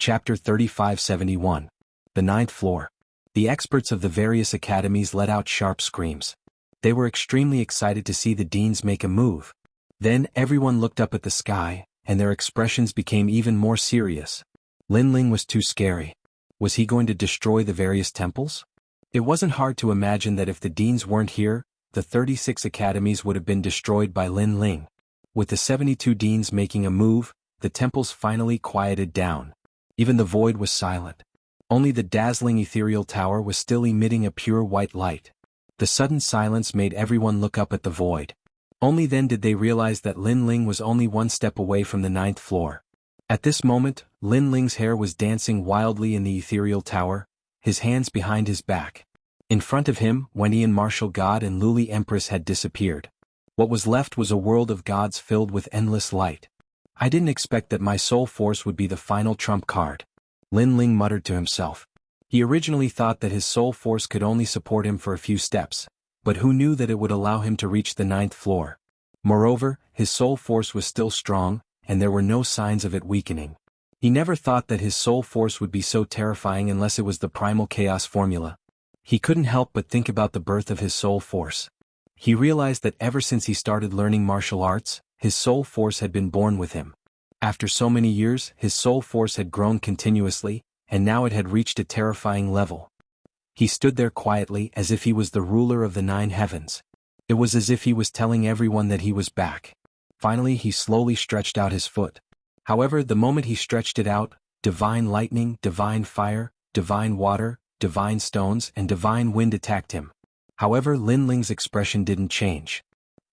Chapter 3571. The Ninth Floor. The experts of the various academies let out sharp screams. They were extremely excited to see the deans make a move. Then everyone looked up at the sky, and their expressions became even more serious. Lin Ling was too scary. Was he going to destroy the various temples? It wasn't hard to imagine that if the deans weren't here, the 36 academies would have been destroyed by Lin Ling. With the 72 deans making a move, the temples finally quieted down. Even the void was silent. Only the dazzling ethereal tower was still emitting a pure white light. The sudden silence made everyone look up at the void. Only then did they realize that Lin Ling was only one step away from the 9th floor. At this moment, Lin Ling's hair was dancing wildly in the ethereal tower, his hands behind his back. In front of him, Wenian Martial God and Luli Empress had disappeared. What was left was a world of gods filled with endless light. I didn't expect that my soul force would be the final trump card. Lin Ling muttered to himself. He originally thought that his soul force could only support him for a few steps, but who knew that it would allow him to reach the 9th floor? Moreover, his soul force was still strong, and there were no signs of it weakening. He never thought that his soul force would be so terrifying unless it was the primal chaos formula. He couldn't help but think about the birth of his soul force. He realized that ever since he started learning martial arts, his soul force had been born with him. After so many years, his soul force had grown continuously, and now it had reached a terrifying level. He stood there quietly as if he was the ruler of the 9 heavens. It was as if he was telling everyone that he was back. Finally, he slowly stretched out his foot. However, the moment he stretched it out, divine lightning, divine fire, divine water, divine stones, and divine wind attacked him. However, Lin Ling's expression didn't change.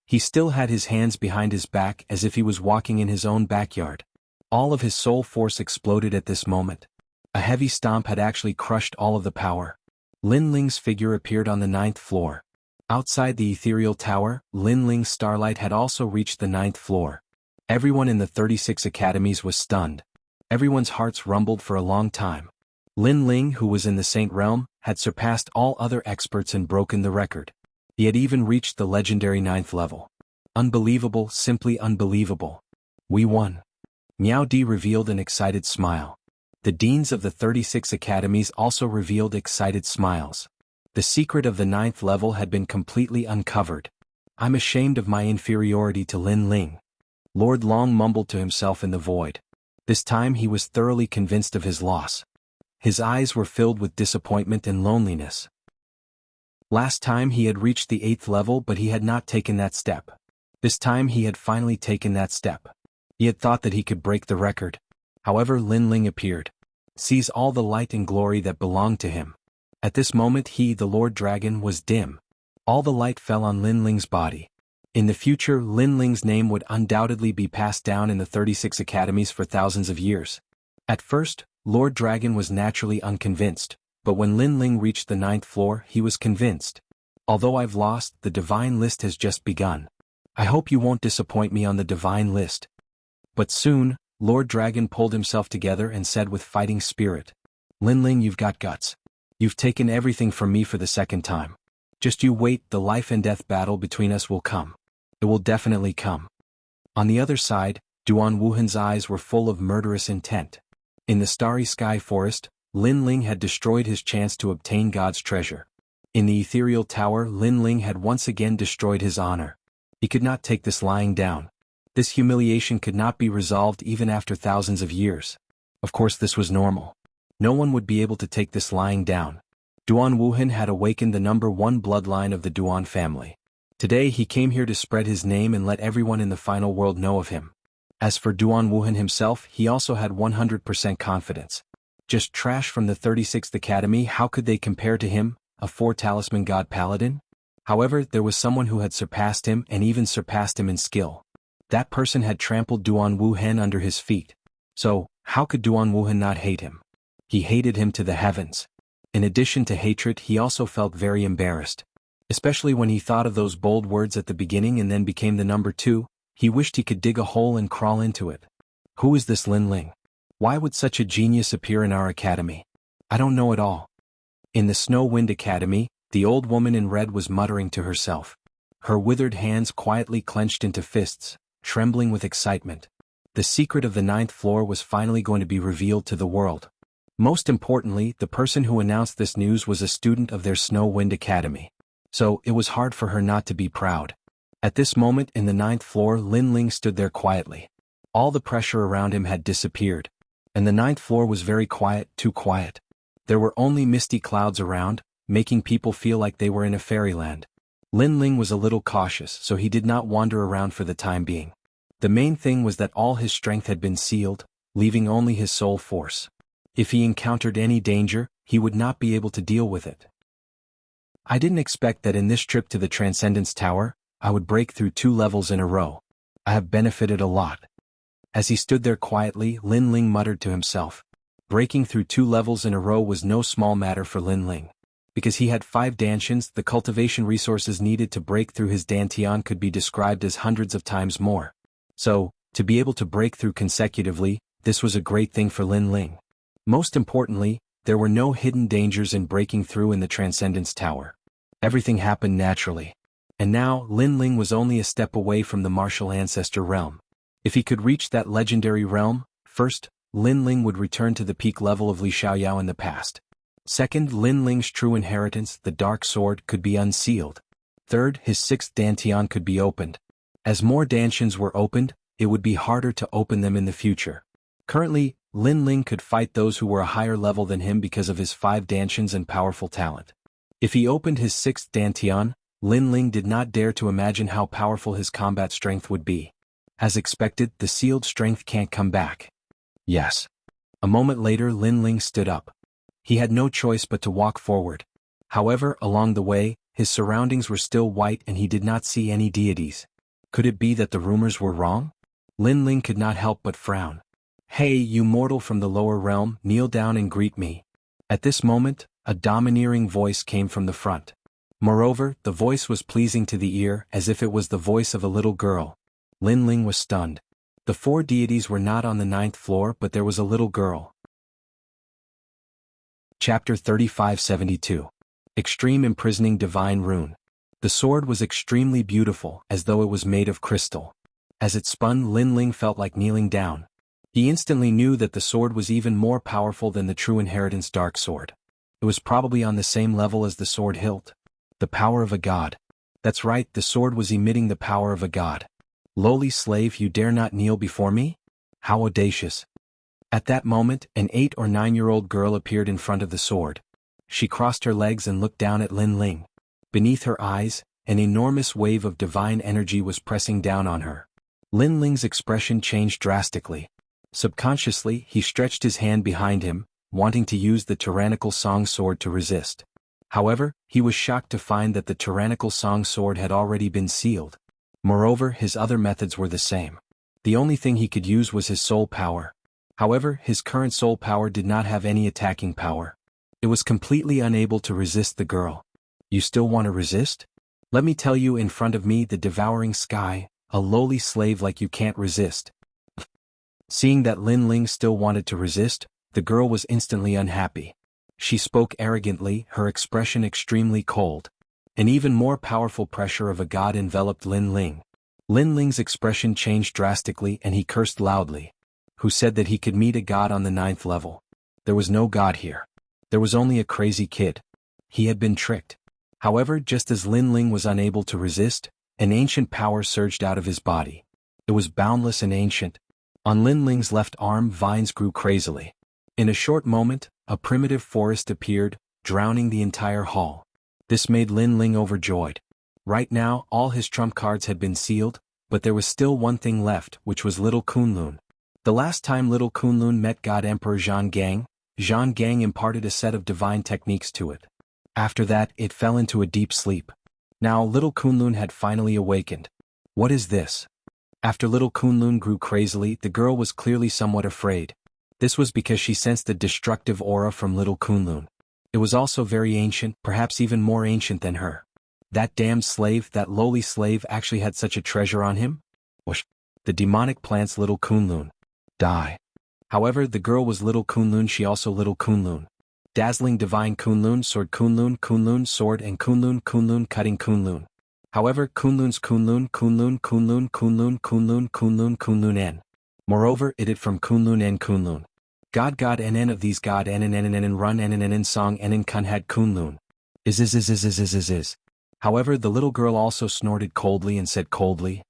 He still had his hands behind his back as if he was walking in his own backyard. All of his soul force exploded at this moment. A heavy stomp had actually crushed all of the power. Lin Ling's figure appeared on the 9th floor. Outside the ethereal tower, Lin Ling's starlight had also reached the 9th floor. Everyone in the 36 academies was stunned. Everyone's hearts rumbled for a long time. Lin Ling, who was in the Saint Realm, had surpassed all other experts and broken the record. He had even reached the legendary 9th level. Unbelievable, simply unbelievable. We won. Miao Di revealed an excited smile. The deans of the 36 academies also revealed excited smiles. The secret of the 9th level had been completely uncovered. I'm ashamed of my inferiority to Lin Ling. Lord Long mumbled to himself in the void. This time he was thoroughly convinced of his loss. His eyes were filled with disappointment and loneliness. Last time he had reached the 8th level, but he had not taken that step. This time he had finally taken that step. He had thought that he could break the record. However, Lin Ling appeared. Sees all the light and glory that belonged to him. At this moment he, the Lord Dragon, was dim. All the light fell on Lin Ling's body. In the future, Lin Ling's name would undoubtedly be passed down in the 36 academies for thousands of years. At first, Lord Dragon was naturally unconvinced, but when Lin Ling reached the 9th floor, he was convinced. Although I've lost, the divine list has just begun. I hope you won't disappoint me on the divine list. But soon, Lord Dragon pulled himself together and said with fighting spirit, Lin Ling, you've got guts. You've taken everything from me for the second time. Just you wait, the life and death battle between us will come. It will definitely come. On the other side, Duan Wuhan's eyes were full of murderous intent. In the starry sky forest, Lin Ling had destroyed his chance to obtain God's treasure. In the ethereal tower, Lin Ling had once again destroyed his honor. He could not take this lying down. This humiliation could not be resolved even after thousands of years. Of course, this was normal. No one would be able to take this lying down. Duan Wuhan had awakened the #1 bloodline of the Duan family. Today he came here to spread his name and let everyone in the final world know of him. As for Duan Wuhan himself, he also had 100% confidence. Just trash from the 36th Academy, how could they compare to him, a 4-talisman god paladin? However, there was someone who had surpassed him and even surpassed him in skill. That person had trampled Duan Wuhan under his feet. So, how could Duan Wuhan not hate him? He hated him to the heavens. In addition to hatred, he also felt very embarrassed. Especially when he thought of those bold words at the beginning and then became the #2, he wished he could dig a hole and crawl into it. Who is this Lin Ling? Why would such a genius appear in our academy? I don't know at all. In the Snow Wind Academy, the old woman in red was muttering to herself. Her withered hands quietly clenched into fists, trembling with excitement. The secret of the ninth floor was finally going to be revealed to the world. Most importantly, the person who announced this news was a student of their Snow Wind Academy. So, it was hard for her not to be proud. At this moment in the ninth floor, Lin Ling stood there quietly. All the pressure around him had disappeared. And the ninth floor was very quiet, too quiet. There were only misty clouds around, making people feel like they were in a fairyland. Lin Ling was a little cautious, so he did not wander around for the time being. The main thing was that all his strength had been sealed, leaving only his soul force. If he encountered any danger, he would not be able to deal with it. I didn't expect that in this trip to the Transcendence Tower, I would break through 2 levels in a row. I have benefited a lot. As he stood there quietly, Lin Ling muttered to himself. Breaking through 2 levels in a row was no small matter for Lin Ling. Because he had 5 dantians, the cultivation resources needed to break through his dantian could be described as hundreds of times more. So, to be able to break through consecutively, this was a great thing for Lin Ling. Most importantly, there were no hidden dangers in breaking through in the Transcendence Tower. Everything happened naturally. And now, Lin Ling was only a step away from the martial ancestor realm. If he could reach that legendary realm, first, Lin Ling would return to the peak level of Li Xiaoyao in the past. Second, Lin Ling's true inheritance, the Dark Sword, could be unsealed. Third, his 6th dantian could be opened. As more dantians were opened, it would be harder to open them in the future. Currently, Lin Ling could fight those who were a higher level than him because of his 5 dantians and powerful talent. If he opened his 6th dantian, Lin Ling did not dare to imagine how powerful his combat strength would be. As expected, the sealed strength can't come back. Yes. A moment later, Lin Ling stood up. He had no choice but to walk forward. However, along the way, his surroundings were still white and he did not see any deities. Could it be that the rumors were wrong? Lin Ling could not help but frown. Hey, you mortal from the lower realm, kneel down and greet me. At this moment, a domineering voice came from the front. Moreover, the voice was pleasing to the ear, as if it was the voice of a little girl. Lin Ling was stunned. The 4 deities were not on the 9th floor, but there was a little girl. Chapter 3572. Extreme Imprisoning Divine Rune. The sword was extremely beautiful, as though it was made of crystal. As it spun, Lin Ling felt like kneeling down. He instantly knew that the sword was even more powerful than the true inheritance Dark Sword. It was probably on the same level as the sword hilt. The power of a god. That's right, the sword was emitting the power of a god. Lowly slave, you dare not kneel before me? How audacious. At that moment, an 8 or 9-year-old girl appeared in front of the sword. She crossed her legs and looked down at Lin Ling. Beneath her eyes, an enormous wave of divine energy was pressing down on her. Lin Ling's expression changed drastically. Subconsciously, he stretched his hand behind him, wanting to use the tyrannical song sword to resist. However, he was shocked to find that the tyrannical song sword had already been sealed. Moreover, his other methods were the same. The only thing he could use was his soul power. However, his current soul power did not have any attacking power. It was completely unable to resist the girl. You still want to resist? Let me tell you, in front of me the devouring sky, a lowly slave like you can't resist. Seeing that Lin Ling still wanted to resist, the girl was instantly unhappy. She spoke arrogantly, her expression extremely cold. An even more powerful pressure of a god enveloped Lin Ling. Lin Ling's expression changed drastically and he cursed loudly. Who said that he could meet a god on the 9th level? There was no god here. There was only a crazy kid. He had been tricked. However, just as Lin Ling was unable to resist, an ancient power surged out of his body. It was boundless and ancient. On Lin Ling's left arm, vines grew crazily. In a short moment, a primitive forest appeared, drowning the entire hall. This made Lin Ling overjoyed. Right now, all his trump cards had been sealed, but there was still one thing left, which was Little Kunlun. The last time Little Kunlun met God Emperor Zhang Gang imparted a set of divine techniques to it. After that, it fell into a deep sleep. Now Little Kunlun had finally awakened. What is this? After Little Kunlun grew crazily, the girl was clearly somewhat afraid. This was because she sensed the destructive aura from Little Kunlun. It was also very ancient, perhaps even more ancient than her. That damned slave, that lowly slave actually had such a treasure on him? Whoosh! The demonic plants Little Kunlun. Die. However, the girl was Little Kunlun, she also Little Kunlun. Dazzling divine Kunlun, sword Kunlun, Kunlun, sword and Kunlun, Kunlun, cutting Kunlun. However, Kunlun's Kunlun, Kunlun, Kunlun, Kunlun, Kunlun, Kunlun, Kunlun N. Moreover, it from Kunlun and Kunlun. God nn of these God nn run nn song nn kun had Kunlun. Is. However, the little girl also snorted coldly and said coldly.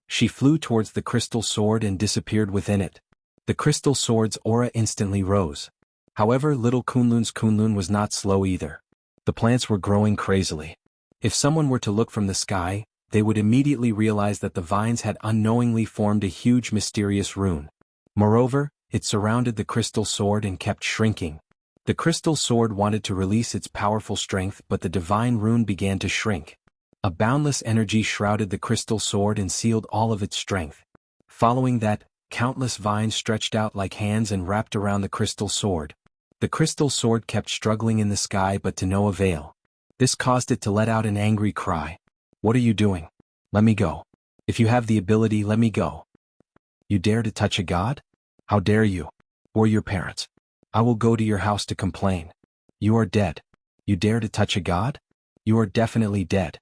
She flew towards the crystal sword and disappeared within it. The crystal sword's aura instantly rose. However, little Kunlun's Kunlun was not slow either. The plants were growing crazily. If someone were to look from the sky, they would immediately realize that the vines had unknowingly formed a huge mysterious rune. Moreover, it surrounded the crystal sword and kept shrinking. The crystal sword wanted to release its powerful strength, but the divine rune began to shrink. A boundless energy shrouded the crystal sword and sealed all of its strength. Following that, countless vines stretched out like hands and wrapped around the crystal sword. The crystal sword kept struggling in the sky but to no avail. This caused it to let out an angry cry. What are you doing? Let me go. If you have the ability, let me go. You dare to touch a god? How dare you? Or your parents? I will go to your house to complain. You are dead. You dare to touch a god? You are definitely dead.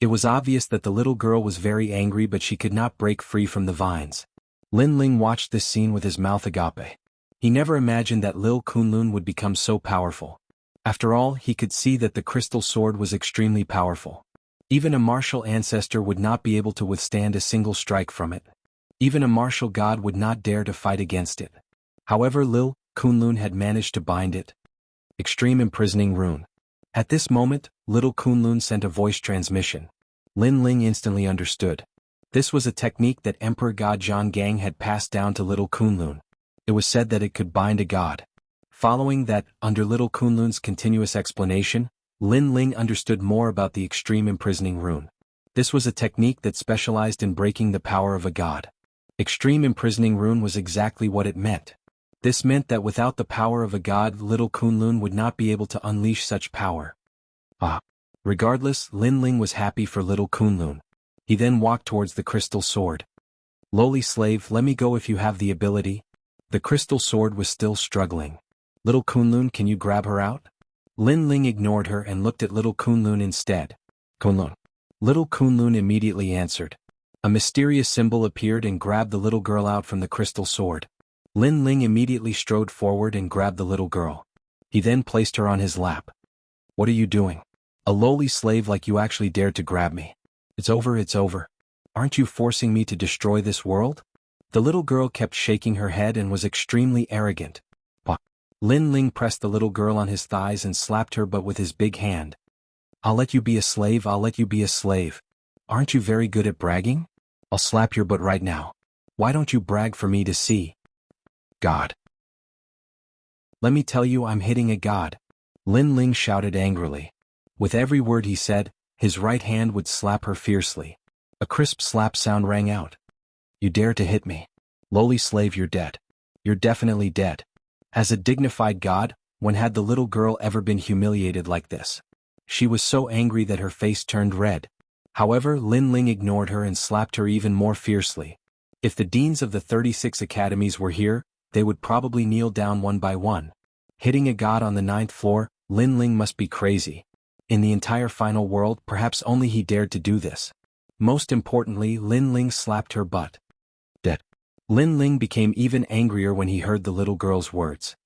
It was obvious that the little girl was very angry, but she could not break free from the vines. Lin Ling watched this scene with his mouth agape. He never imagined that Lil Kunlun would become so powerful. After all, he could see that the crystal sword was extremely powerful. Even a martial ancestor would not be able to withstand a single strike from it. Even a martial god would not dare to fight against it. However, Lil Kunlun had managed to bind it. Extreme imprisoning rune. At this moment, little Kunlun sent a voice transmission. Lin Ling instantly understood. This was a technique that Emperor God Jianghu had passed down to little Kunlun. It was said that it could bind a god. Following that, under little Kunlun's continuous explanation, Lin Ling understood more about the extreme imprisoning rune. This was a technique that specialized in breaking the power of a god. Extreme imprisoning rune was exactly what it meant. This meant that without the power of a god, little Kunlun would not be able to unleash such power. Regardless, Lin Ling was happy for little Kunlun. He then walked towards the crystal sword. Lowly slave, let me go if you have the ability. The crystal sword was still struggling. Little Kunlun, can you grab her out? Lin Ling ignored her and looked at little Kunlun instead. Kunlun. Little Kunlun immediately answered. A mysterious symbol appeared and grabbed the little girl out from the crystal sword. Lin Ling immediately strode forward and grabbed the little girl. He then placed her on his lap. What are you doing? A lowly slave like you actually dared to grab me. It's over, it's over. Aren't you forcing me to destroy this world? The little girl kept shaking her head and was extremely arrogant. Lin Ling pressed the little girl on his thighs and slapped her butt with his big hand. I'll let you be a slave, I'll let you be a slave. Aren't you very good at bragging? I'll slap your butt right now. Why don't you brag for me to see? God. Let me tell you, I'm hitting a god. Lin Ling shouted angrily. With every word he said, his right hand would slap her fiercely. A crisp slap sound rang out. You dare to hit me. Lowly slave, you're dead. You're definitely dead. As a dignified god, when had the little girl ever been humiliated like this? She was so angry that her face turned red. However, Lin Ling ignored her and slapped her even more fiercely. If the deans of the 36 academies were here, they would probably kneel down one by one. Hitting a god on the 9th floor, Lin Ling must be crazy. In the entire final world, perhaps only he dared to do this. Most importantly, Lin Ling slapped her butt. Dead. Lin Ling became even angrier when he heard the little girl's words.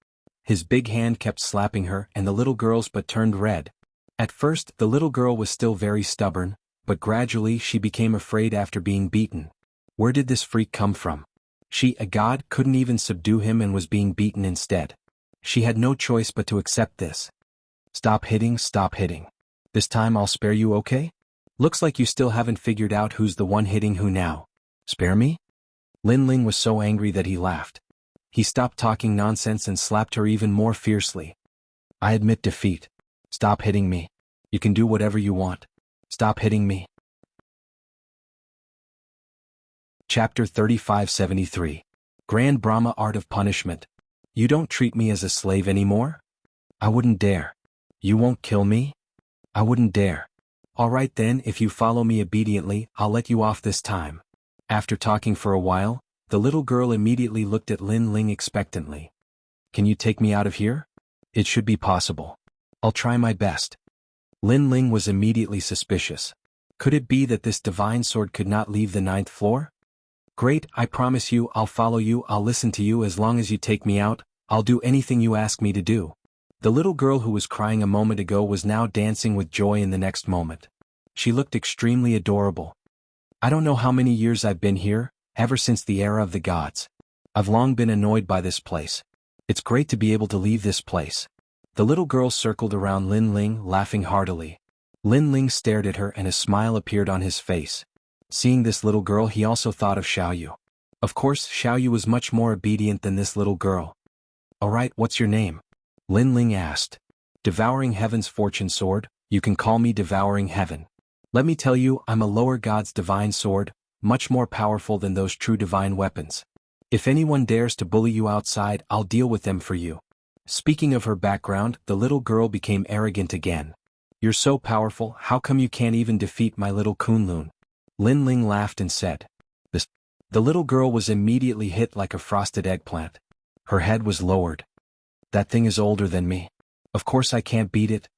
His big hand kept slapping her and the little girl's butt turned red. At first, the little girl was still very stubborn, but gradually she became afraid after being beaten. Where did this freak come from? She, a god, couldn't even subdue him and was being beaten instead. She had no choice but to accept this. Stop hitting, stop hitting. This time I'll spare you, okay? Looks like you still haven't figured out who's the one hitting who now. Spare me? Lin Ling was so angry that he laughed. He stopped talking nonsense and slapped her even more fiercely. I admit defeat. Stop hitting me. You can do whatever you want. Stop hitting me. Chapter 3573. Grand Brahma Art of Punishment. You don't treat me as a slave anymore? I wouldn't dare. You won't kill me? I wouldn't dare. Alright then, if you follow me obediently, I'll let you off this time. After talking for a while, the little girl immediately looked at Lin Ling expectantly. Can you take me out of here? It should be possible. I'll try my best. Lin Ling was immediately suspicious. Could it be that this divine sword could not leave the 9th floor? Great, I promise you I'll follow you, I'll listen to you as long as you take me out, I'll do anything you ask me to do. The little girl who was crying a moment ago was now dancing with joy in the next moment. She looked extremely adorable. I don't know how many years I've been here, ever since the era of the gods. I've long been annoyed by this place. It's great to be able to leave this place. The little girl circled around Lin Ling, laughing heartily. Lin Ling stared at her and a smile appeared on his face. Seeing this little girl, he also thought of Xiaoyu. Of course, Xiaoyu was much more obedient than this little girl. Alright, what's your name? Lin Ling asked. Devouring Heaven's fortune sword, you can call me Devouring Heaven. Let me tell you, I'm a lower god's divine sword, much more powerful than those true divine weapons. If anyone dares to bully you outside, I'll deal with them for you. Speaking of her background, the little girl became arrogant again. You're so powerful, how come you can't even defeat my little Kunlun? Lin Ling laughed and said. This. The little girl was immediately hit like a frosted eggplant. Her head was lowered. That thing is older than me. Of course I can't beat it.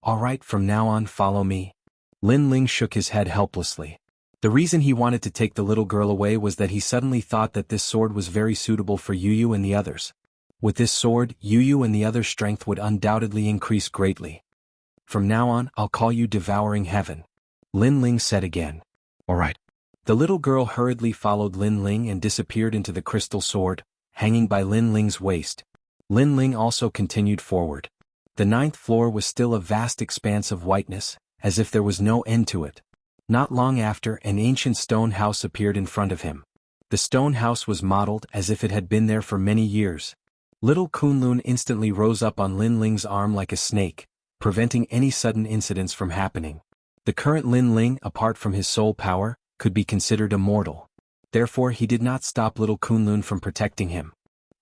Alright, from now on follow me. Lin Ling shook his head helplessly. The reason he wanted to take the little girl away was that he suddenly thought that this sword was very suitable for Yu and the others. With this sword, Yu and the others' strength would undoubtedly increase greatly. From now on, I'll call you Devouring Heaven. Lin Ling said again. Alright. The little girl hurriedly followed Lin Ling and disappeared into the crystal sword, hanging by Lin Ling's waist. Lin Ling also continued forward. The 9th floor was still a vast expanse of whiteness, as if there was no end to it. Not long after, an ancient stone house appeared in front of him. The stone house was modeled as if it had been there for many years. Little Kunlun instantly rose up on Lin Ling's arm like a snake, preventing any sudden incidents from happening. The current Lin Ling, apart from his soul power, could be considered immortal. Therefore he did not stop little Kunlun from protecting him.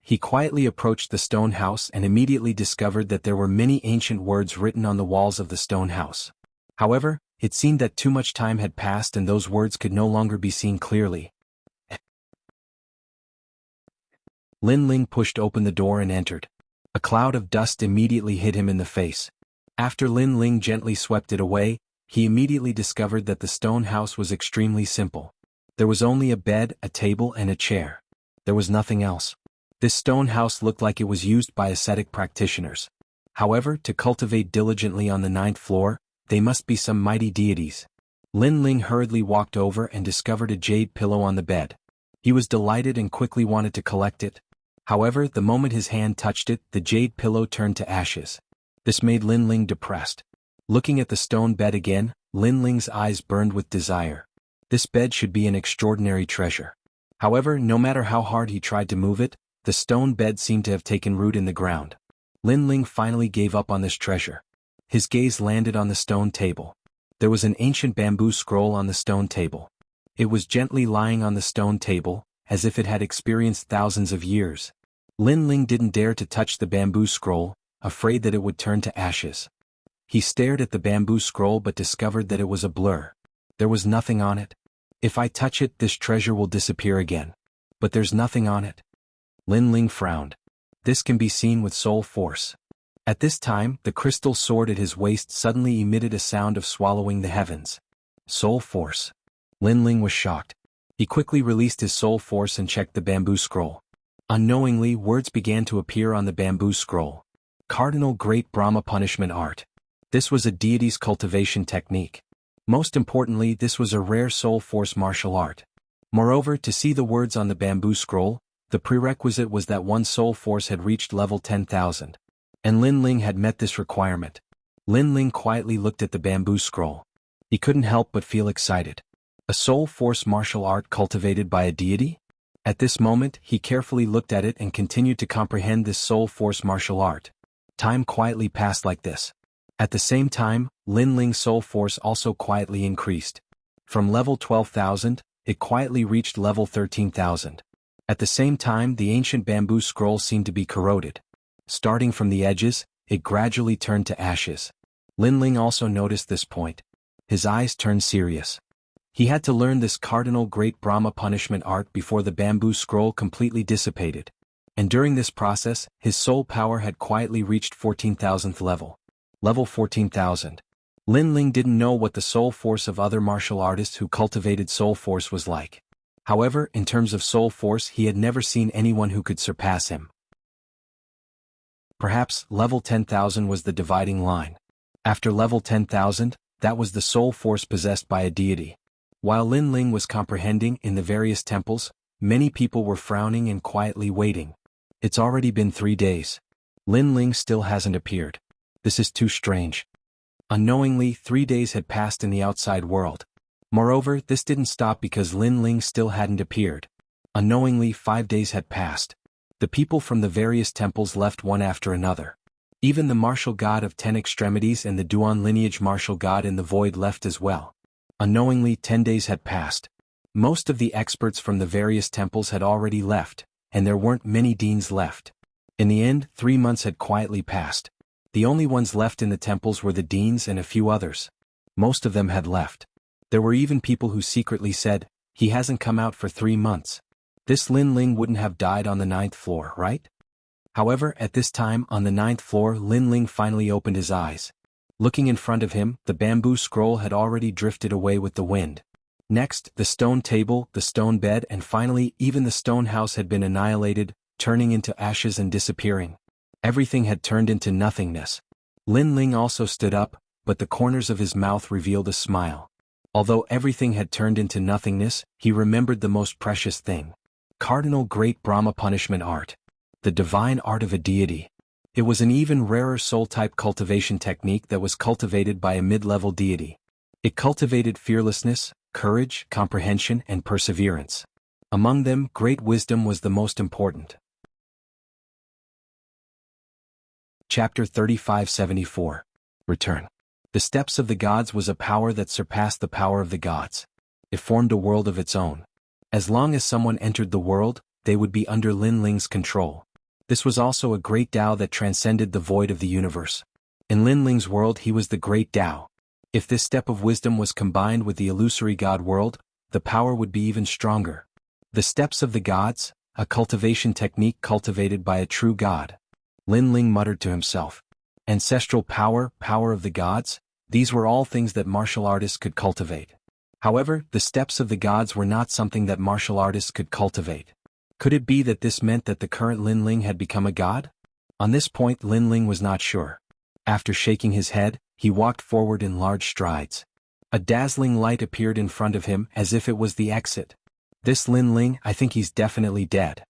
He quietly approached the stone house and immediately discovered that there were many ancient words written on the walls of the stone house. However, it seemed that too much time had passed and those words could no longer be seen clearly. Lin Ling pushed open the door and entered. A cloud of dust immediately hit him in the face. After Lin Ling gently swept it away, he immediately discovered that the stone house was extremely simple. There was only a bed, a table and a chair. There was nothing else. This stone house looked like it was used by ascetic practitioners. However, to cultivate diligently on the 9th floor, they must be some mighty deities. Lin Ling hurriedly walked over and discovered a jade pillow on the bed. He was delighted and quickly wanted to collect it. However, the moment his hand touched it, the jade pillow turned to ashes. This made Lin Ling depressed. Looking at the stone bed again, Lin Ling's eyes burned with desire. This bed should be an extraordinary treasure. However, no matter how hard he tried to move it, the stone bed seemed to have taken root in the ground. Lin Ling finally gave up on this treasure. His gaze landed on the stone table. There was an ancient bamboo scroll on the stone table. It was gently lying on the stone table, as if it had experienced thousands of years. Lin Ling didn't dare to touch the bamboo scroll, afraid that it would turn to ashes. He stared at the bamboo scroll but discovered that it was a blur. There was nothing on it. If I touch it, this treasure will disappear again. But there's nothing on it. Lin Ling frowned. This can be seen with soul force. At this time, the crystal sword at his waist suddenly emitted a sound of swallowing the heavens. Soul force. Lin Ling was shocked. He quickly released his soul force and checked the bamboo scroll. Unknowingly, words began to appear on the bamboo scroll. Cardinal Great Brahma Punishment Art. This was a deity's cultivation technique. Most importantly, this was a rare soul force martial art. Moreover, to see the words on the bamboo scroll, the prerequisite was that one's soul force had reached level 10,000. And Lin Ling had met this requirement. Lin Ling quietly looked at the bamboo scroll. He couldn't help but feel excited. A soul force martial art cultivated by a deity? At this moment, he carefully looked at it and continued to comprehend this soul force martial art. Time quietly passed like this. At the same time, Lin Ling's soul force also quietly increased. From level 12,000, it quietly reached level 13,000. At the same time, the ancient bamboo scroll seemed to be corroded. Starting from the edges, it gradually turned to ashes. Lin Ling also noticed this point. His eyes turned serious. He had to learn this cardinal Great Brahma Punishment art before the bamboo scroll completely dissipated. And during this process, his soul power had quietly reached 14,000th level. Level 14,000. Lin Ling didn't know what the soul force of other martial artists who cultivated soul force was like. However, in terms of soul force he had never seen anyone who could surpass him. Perhaps level 10,000 was the dividing line. After level 10,000, that was the soul force possessed by a deity. While Lin Ling was comprehending in the various temples, many people were frowning and quietly waiting. It's already been 3 days. Lin Ling still hasn't appeared. This is too strange. Unknowingly, 3 days had passed in the outside world. Moreover, this didn't stop because Lin Ling still hadn't appeared. Unknowingly, 5 days had passed. The people from the various temples left one after another. Even the martial god of 10 extremities and the Duan lineage martial god in the void left as well. Unknowingly, 10 days had passed. Most of the experts from the various temples had already left, and there weren't many deans left. In the end, 3 months had quietly passed. The only ones left in the temples were the deans and a few others. Most of them had left. There were even people who secretly said, "He hasn't come out for 3 months. This Lin Ling wouldn't have died on the 9th floor, right?" However, at this time on the 9th floor Lin Ling finally opened his eyes. Looking in front of him, the bamboo scroll had already drifted away with the wind. Next, the stone table, the stone bed, and finally even the stone house had been annihilated, turning into ashes and disappearing. Everything had turned into nothingness. Lin Ling also stood up, but the corners of his mouth revealed a smile. Although everything had turned into nothingness, he remembered the most precious thing. Cardinal Great Brahma Punishment Art. The divine art of a deity. It was an even rarer soul-type cultivation technique that was cultivated by a mid-level deity. It cultivated fearlessness, courage, comprehension, and perseverance. Among them, great wisdom was the most important. Chapter 3574. Return. The Steps of the Gods was a power that surpassed the power of the gods. It formed a world of its own. As long as someone entered the world, they would be under Lin Ling's control. This was also a great Tao that transcended the void of the universe. In Lin Ling's world he was the great Tao. If this step of wisdom was combined with the illusory god world, the power would be even stronger. The Steps of the Gods, a cultivation technique cultivated by a true god. Lin Ling muttered to himself. Ancestral power, power of the gods, these were all things that martial artists could cultivate. However, the Steps of the Gods were not something that martial artists could cultivate. Could it be that this meant that the current Lin Ling had become a god? On this point Lin Ling was not sure. After shaking his head, he walked forward in large strides. A dazzling light appeared in front of him as if it was the exit. This Lin Ling, I think he's definitely dead.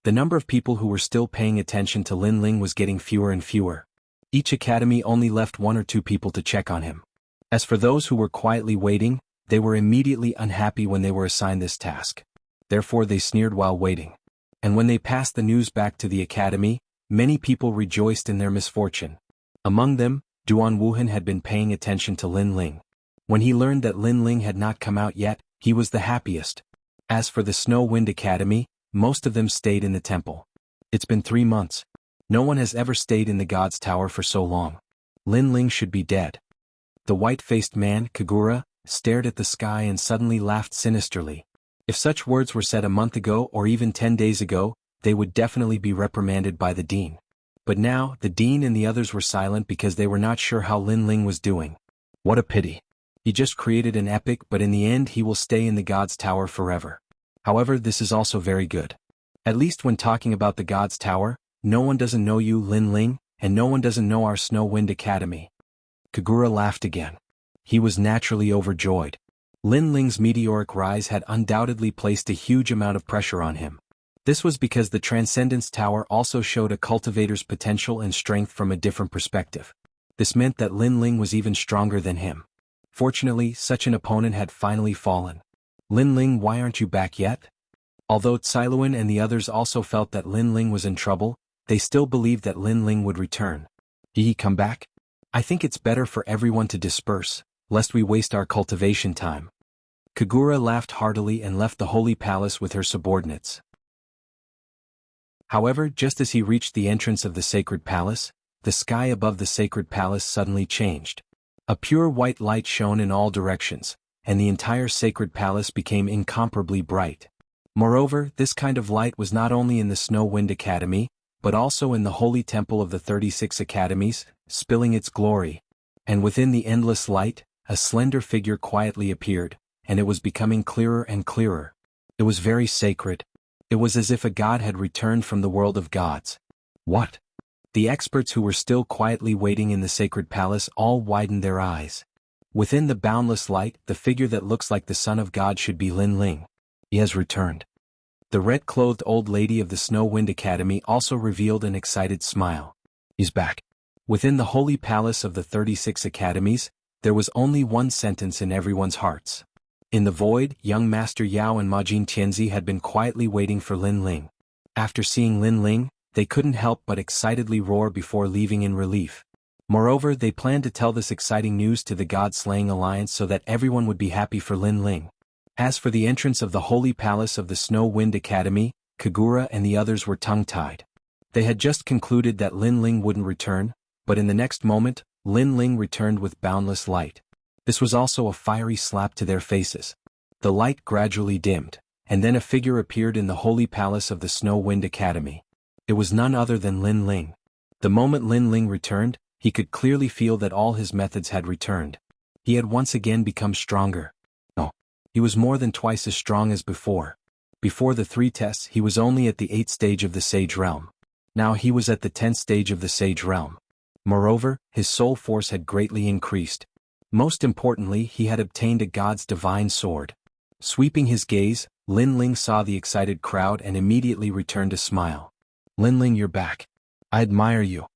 The number of people who were still paying attention to Lin Ling was getting fewer and fewer. Each academy only left 1 or 2 people to check on him. As for those who were quietly waiting, they were immediately unhappy when they were assigned this task. Therefore they sneered while waiting. And when they passed the news back to the academy, many people rejoiced in their misfortune. Among them, Duan Wuhan had been paying attention to Lin Ling. When he learned that Lin Ling had not come out yet, he was the happiest. As for the Snow Wind Academy, most of them stayed in the temple. It's been 3 months. No one has ever stayed in the God's Tower for so long. Lin Ling should be dead. The white-faced man, Kagura, stared at the sky and suddenly laughed sinisterly. If such words were said a month ago or even 10 days ago, they would definitely be reprimanded by the dean. But now, the dean and the others were silent because they were not sure how Lin Ling was doing. What a pity. He just created an epic, but in the end he will stay in the God's Tower forever. However, this is also very good. At least when talking about the God's Tower, no one doesn't know you, Lin Ling, and no one doesn't know our Snow Wind Academy. Kagura laughed again. He was naturally overjoyed. Lin Ling's meteoric rise had undoubtedly placed a huge amount of pressure on him. This was because the Transcendence Tower also showed a cultivator's potential and strength from a different perspective. This meant that Lin Ling was even stronger than him. Fortunately, such an opponent had finally fallen. Lin Ling, why aren't you back yet? Although Tsailuan and the others also felt that Lin Ling was in trouble, they still believed that Lin Ling would return. Did he come back? I think it's better for everyone to disperse, lest we waste our cultivation time. Kagura laughed heartily and left the Holy Palace with her subordinates. However, just as he reached the entrance of the Sacred Palace, the sky above the Sacred Palace suddenly changed. A pure white light shone in all directions, and the entire Sacred Palace became incomparably bright. Moreover, this kind of light was not only in the Snow Wind Academy, but also in the Holy Temple of the 36 Academies, spilling its glory. And within the endless light, a slender figure quietly appeared, and it was becoming clearer and clearer. It was very sacred. It was as if a god had returned from the world of gods. What? The experts who were still quietly waiting in the sacred palace all widened their eyes. Within the boundless light, the figure that looks like the Son of God should be Lin Ling. He has returned. The red-clothed old lady of the Snow Wind Academy also revealed an excited smile. He's back. Within the holy palace of the 36 academies, there was only one sentence in everyone's hearts. In the void, young Master Yao and Majin Tianzi had been quietly waiting for Lin Ling. After seeing Lin Ling, they couldn't help but excitedly roar before leaving in relief. Moreover, they planned to tell this exciting news to the God-slaying alliance so that everyone would be happy for Lin Ling. As for the entrance of the holy palace of the Snow Wind Academy, Kagura and the others were tongue-tied. They had just concluded that Lin Ling wouldn't return, but in the next moment, Lin Ling returned with boundless light. This was also a fiery slap to their faces. The light gradually dimmed, and then a figure appeared in the holy palace of the Snow Wind Academy. It was none other than Lin Ling. The moment Lin Ling returned, he could clearly feel that all his methods had returned. He had once again become stronger. No, he was more than twice as strong as before. Before the 3 tests, he was only at the 8th stage of the Sage Realm. Now he was at the 10th stage of the Sage Realm. Moreover, his soul force had greatly increased. Most importantly, he had obtained a god's divine sword. Sweeping his gaze, Lin Ling saw the excited crowd and immediately returned a smile. Lin Ling, you're back. I admire you.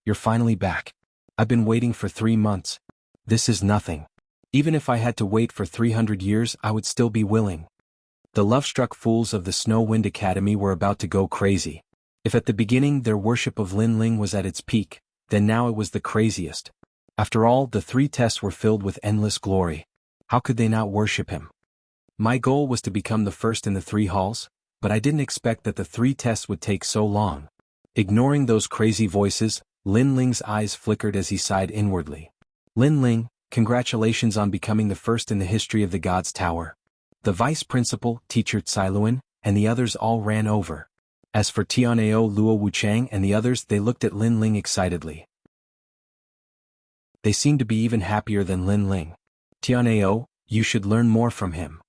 You're finally back. I've been waiting for 3 months. This is nothing. Even if I had to wait for 300 years, I would still be willing. The love-struck fools of the Snow Wind Academy were about to go crazy. If at the beginning their worship of Lin Ling was at its peak, then now it was the craziest. After all, the 3 tests were filled with endless glory. How could they not worship him? My goal was to become the first in the 3 halls, but I didn't expect that the 3 tests would take so long. Ignoring those crazy voices, Lin Ling's eyes flickered as he sighed inwardly. Lin Ling, congratulations on becoming the first in the history of the God's Tower. The vice principal, teacher Cailuan, and the others all ran over. As for Tianao Luo Wuchang and the others, they looked at Lin Ling excitedly. They seemed to be even happier than Lin Ling. Tianao, you should learn more from him.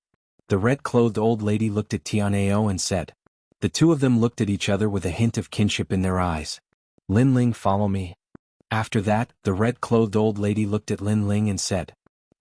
The red-clothed old lady looked at Tianao and said. The 2 of them looked at each other with a hint of kinship in their eyes. Lin Ling, follow me. After that, the red-clothed old lady looked at Lin Ling and said.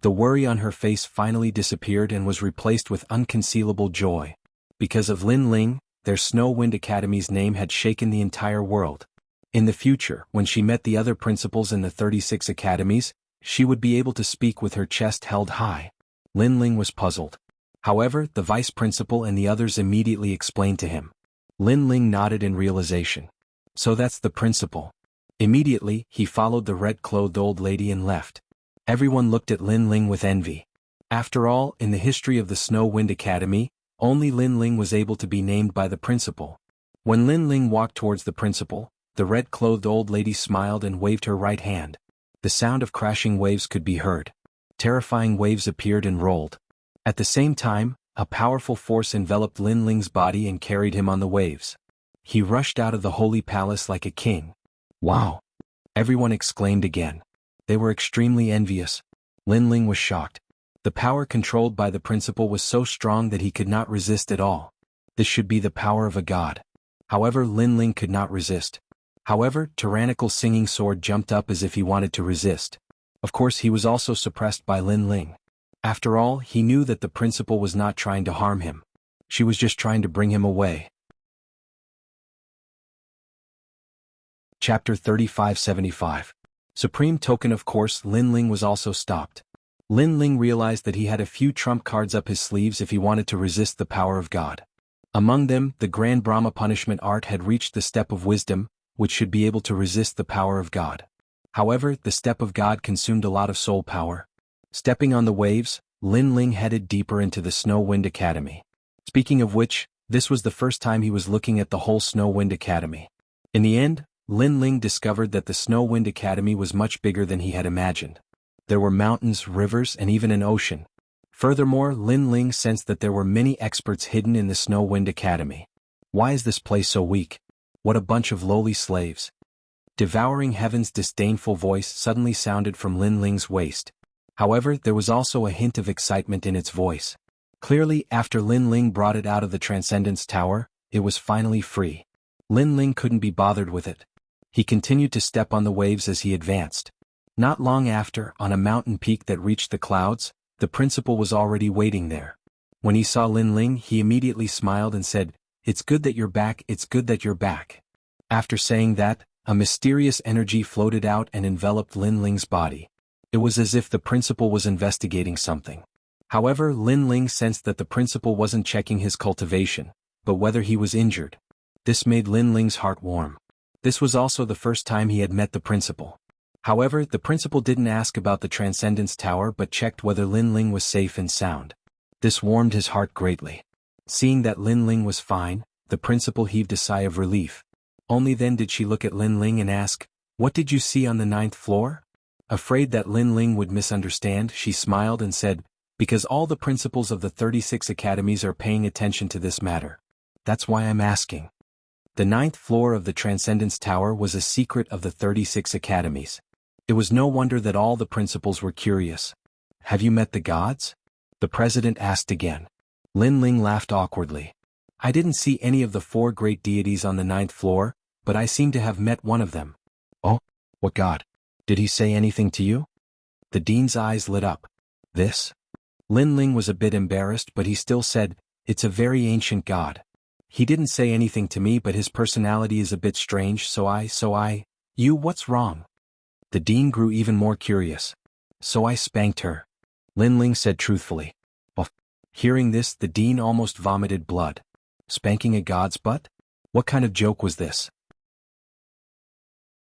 The worry on her face finally disappeared and was replaced with unconcealable joy. Because of Lin Ling, their Snow Wind Academy's name had shaken the entire world. In the future, when she met the other principals in the 36 academies, she would be able to speak with her chest held high. Lin Ling was puzzled. However, the vice principal and the others immediately explained to him. Lin Ling nodded in realization. So that's the principal. Immediately, he followed the red-clothed old lady and left. Everyone looked at Lin Ling with envy. After all, in the history of the Snow Wind Academy, only Lin Ling was able to be named by the principal. When Lin Ling walked towards the principal, the red-clothed old lady smiled and waved her right hand. The sound of crashing waves could be heard. Terrifying waves appeared and rolled. At the same time, a powerful force enveloped Lin Ling's body and carried him on the waves. He rushed out of the holy palace like a king. Wow! Everyone exclaimed again. They were extremely envious. Lin Ling was shocked. The power controlled by the principal was so strong that he could not resist at all. This should be the power of a god. However, Lin Ling could not resist. However, tyrannical Singing Sword jumped up as if he wanted to resist. Of course, he was also suppressed by Lin Ling. After all, he knew that the principal was not trying to harm him. She was just trying to bring him away. Chapter 3575. Supreme Token. Of course, Lin Ling was also stopped. Lin Ling realized that he had a few trump cards up his sleeves if he wanted to resist the power of God. Among them, the Grand Brahma punishment art had reached the step of wisdom, which should be able to resist the power of God. However, the step of God consumed a lot of soul power. Stepping on the waves, Lin Ling headed deeper into the Snow Wind Academy. Speaking of which, this was the first time he was looking at the whole Snow Wind Academy. In the end, Lin Ling discovered that the Snow Wind Academy was much bigger than he had imagined. There were mountains, rivers, and even an ocean. Furthermore, Lin Ling sensed that there were many experts hidden in the Snow Wind Academy. Why is this place so weak? What a bunch of lowly slaves. Devouring Heaven's disdainful voice suddenly sounded from Lin Ling's waist. However, there was also a hint of excitement in its voice. Clearly, after Lin Ling brought it out of the Transcendence Tower, it was finally free. Lin Ling couldn't be bothered with it. He continued to step on the waves as he advanced. Not long after, on a mountain peak that reached the clouds, the principal was already waiting there. When he saw Lin Ling, he immediately smiled and said, "It's good that you're back, it's good that you're back." After saying that, a mysterious energy floated out and enveloped Lin Ling's body. It was as if the principal was investigating something. However, Lin Ling sensed that the principal wasn't checking his cultivation, but whether he was injured. This made Lin Ling's heart warm. This was also the first time he had met the principal. However, the principal didn't ask about the Transcendence Tower but checked whether Lin Ling was safe and sound. This warmed his heart greatly. Seeing that Lin Ling was fine, the principal heaved a sigh of relief. Only then did she look at Lin Ling and ask, "What did you see on the 9th floor?" Afraid that Lin Ling would misunderstand, she smiled and said, "Because all the principals of the 36 academies are paying attention to this matter. That's why I'm asking." The 9th floor of the Transcendence Tower was a secret of the 36 academies. It was no wonder that all the principals were curious. "Have you met the gods?" the president asked again. Lin Ling laughed awkwardly. "I didn't see any of the 4 great deities on the 9th floor, but I seem to have met one of them." "Oh? What god? Did he say anything to you?" The dean's eyes lit up. "This?" Lin Ling was a bit embarrassed, but he still said, "It's a very ancient god. He didn't say anything to me, but his personality is a bit strange, You, what's wrong?" The dean grew even more curious. "So I spanked her," Lin Ling said truthfully. Oh. Hearing this, the dean almost vomited blood. Spanking a god's butt? What kind of joke was this?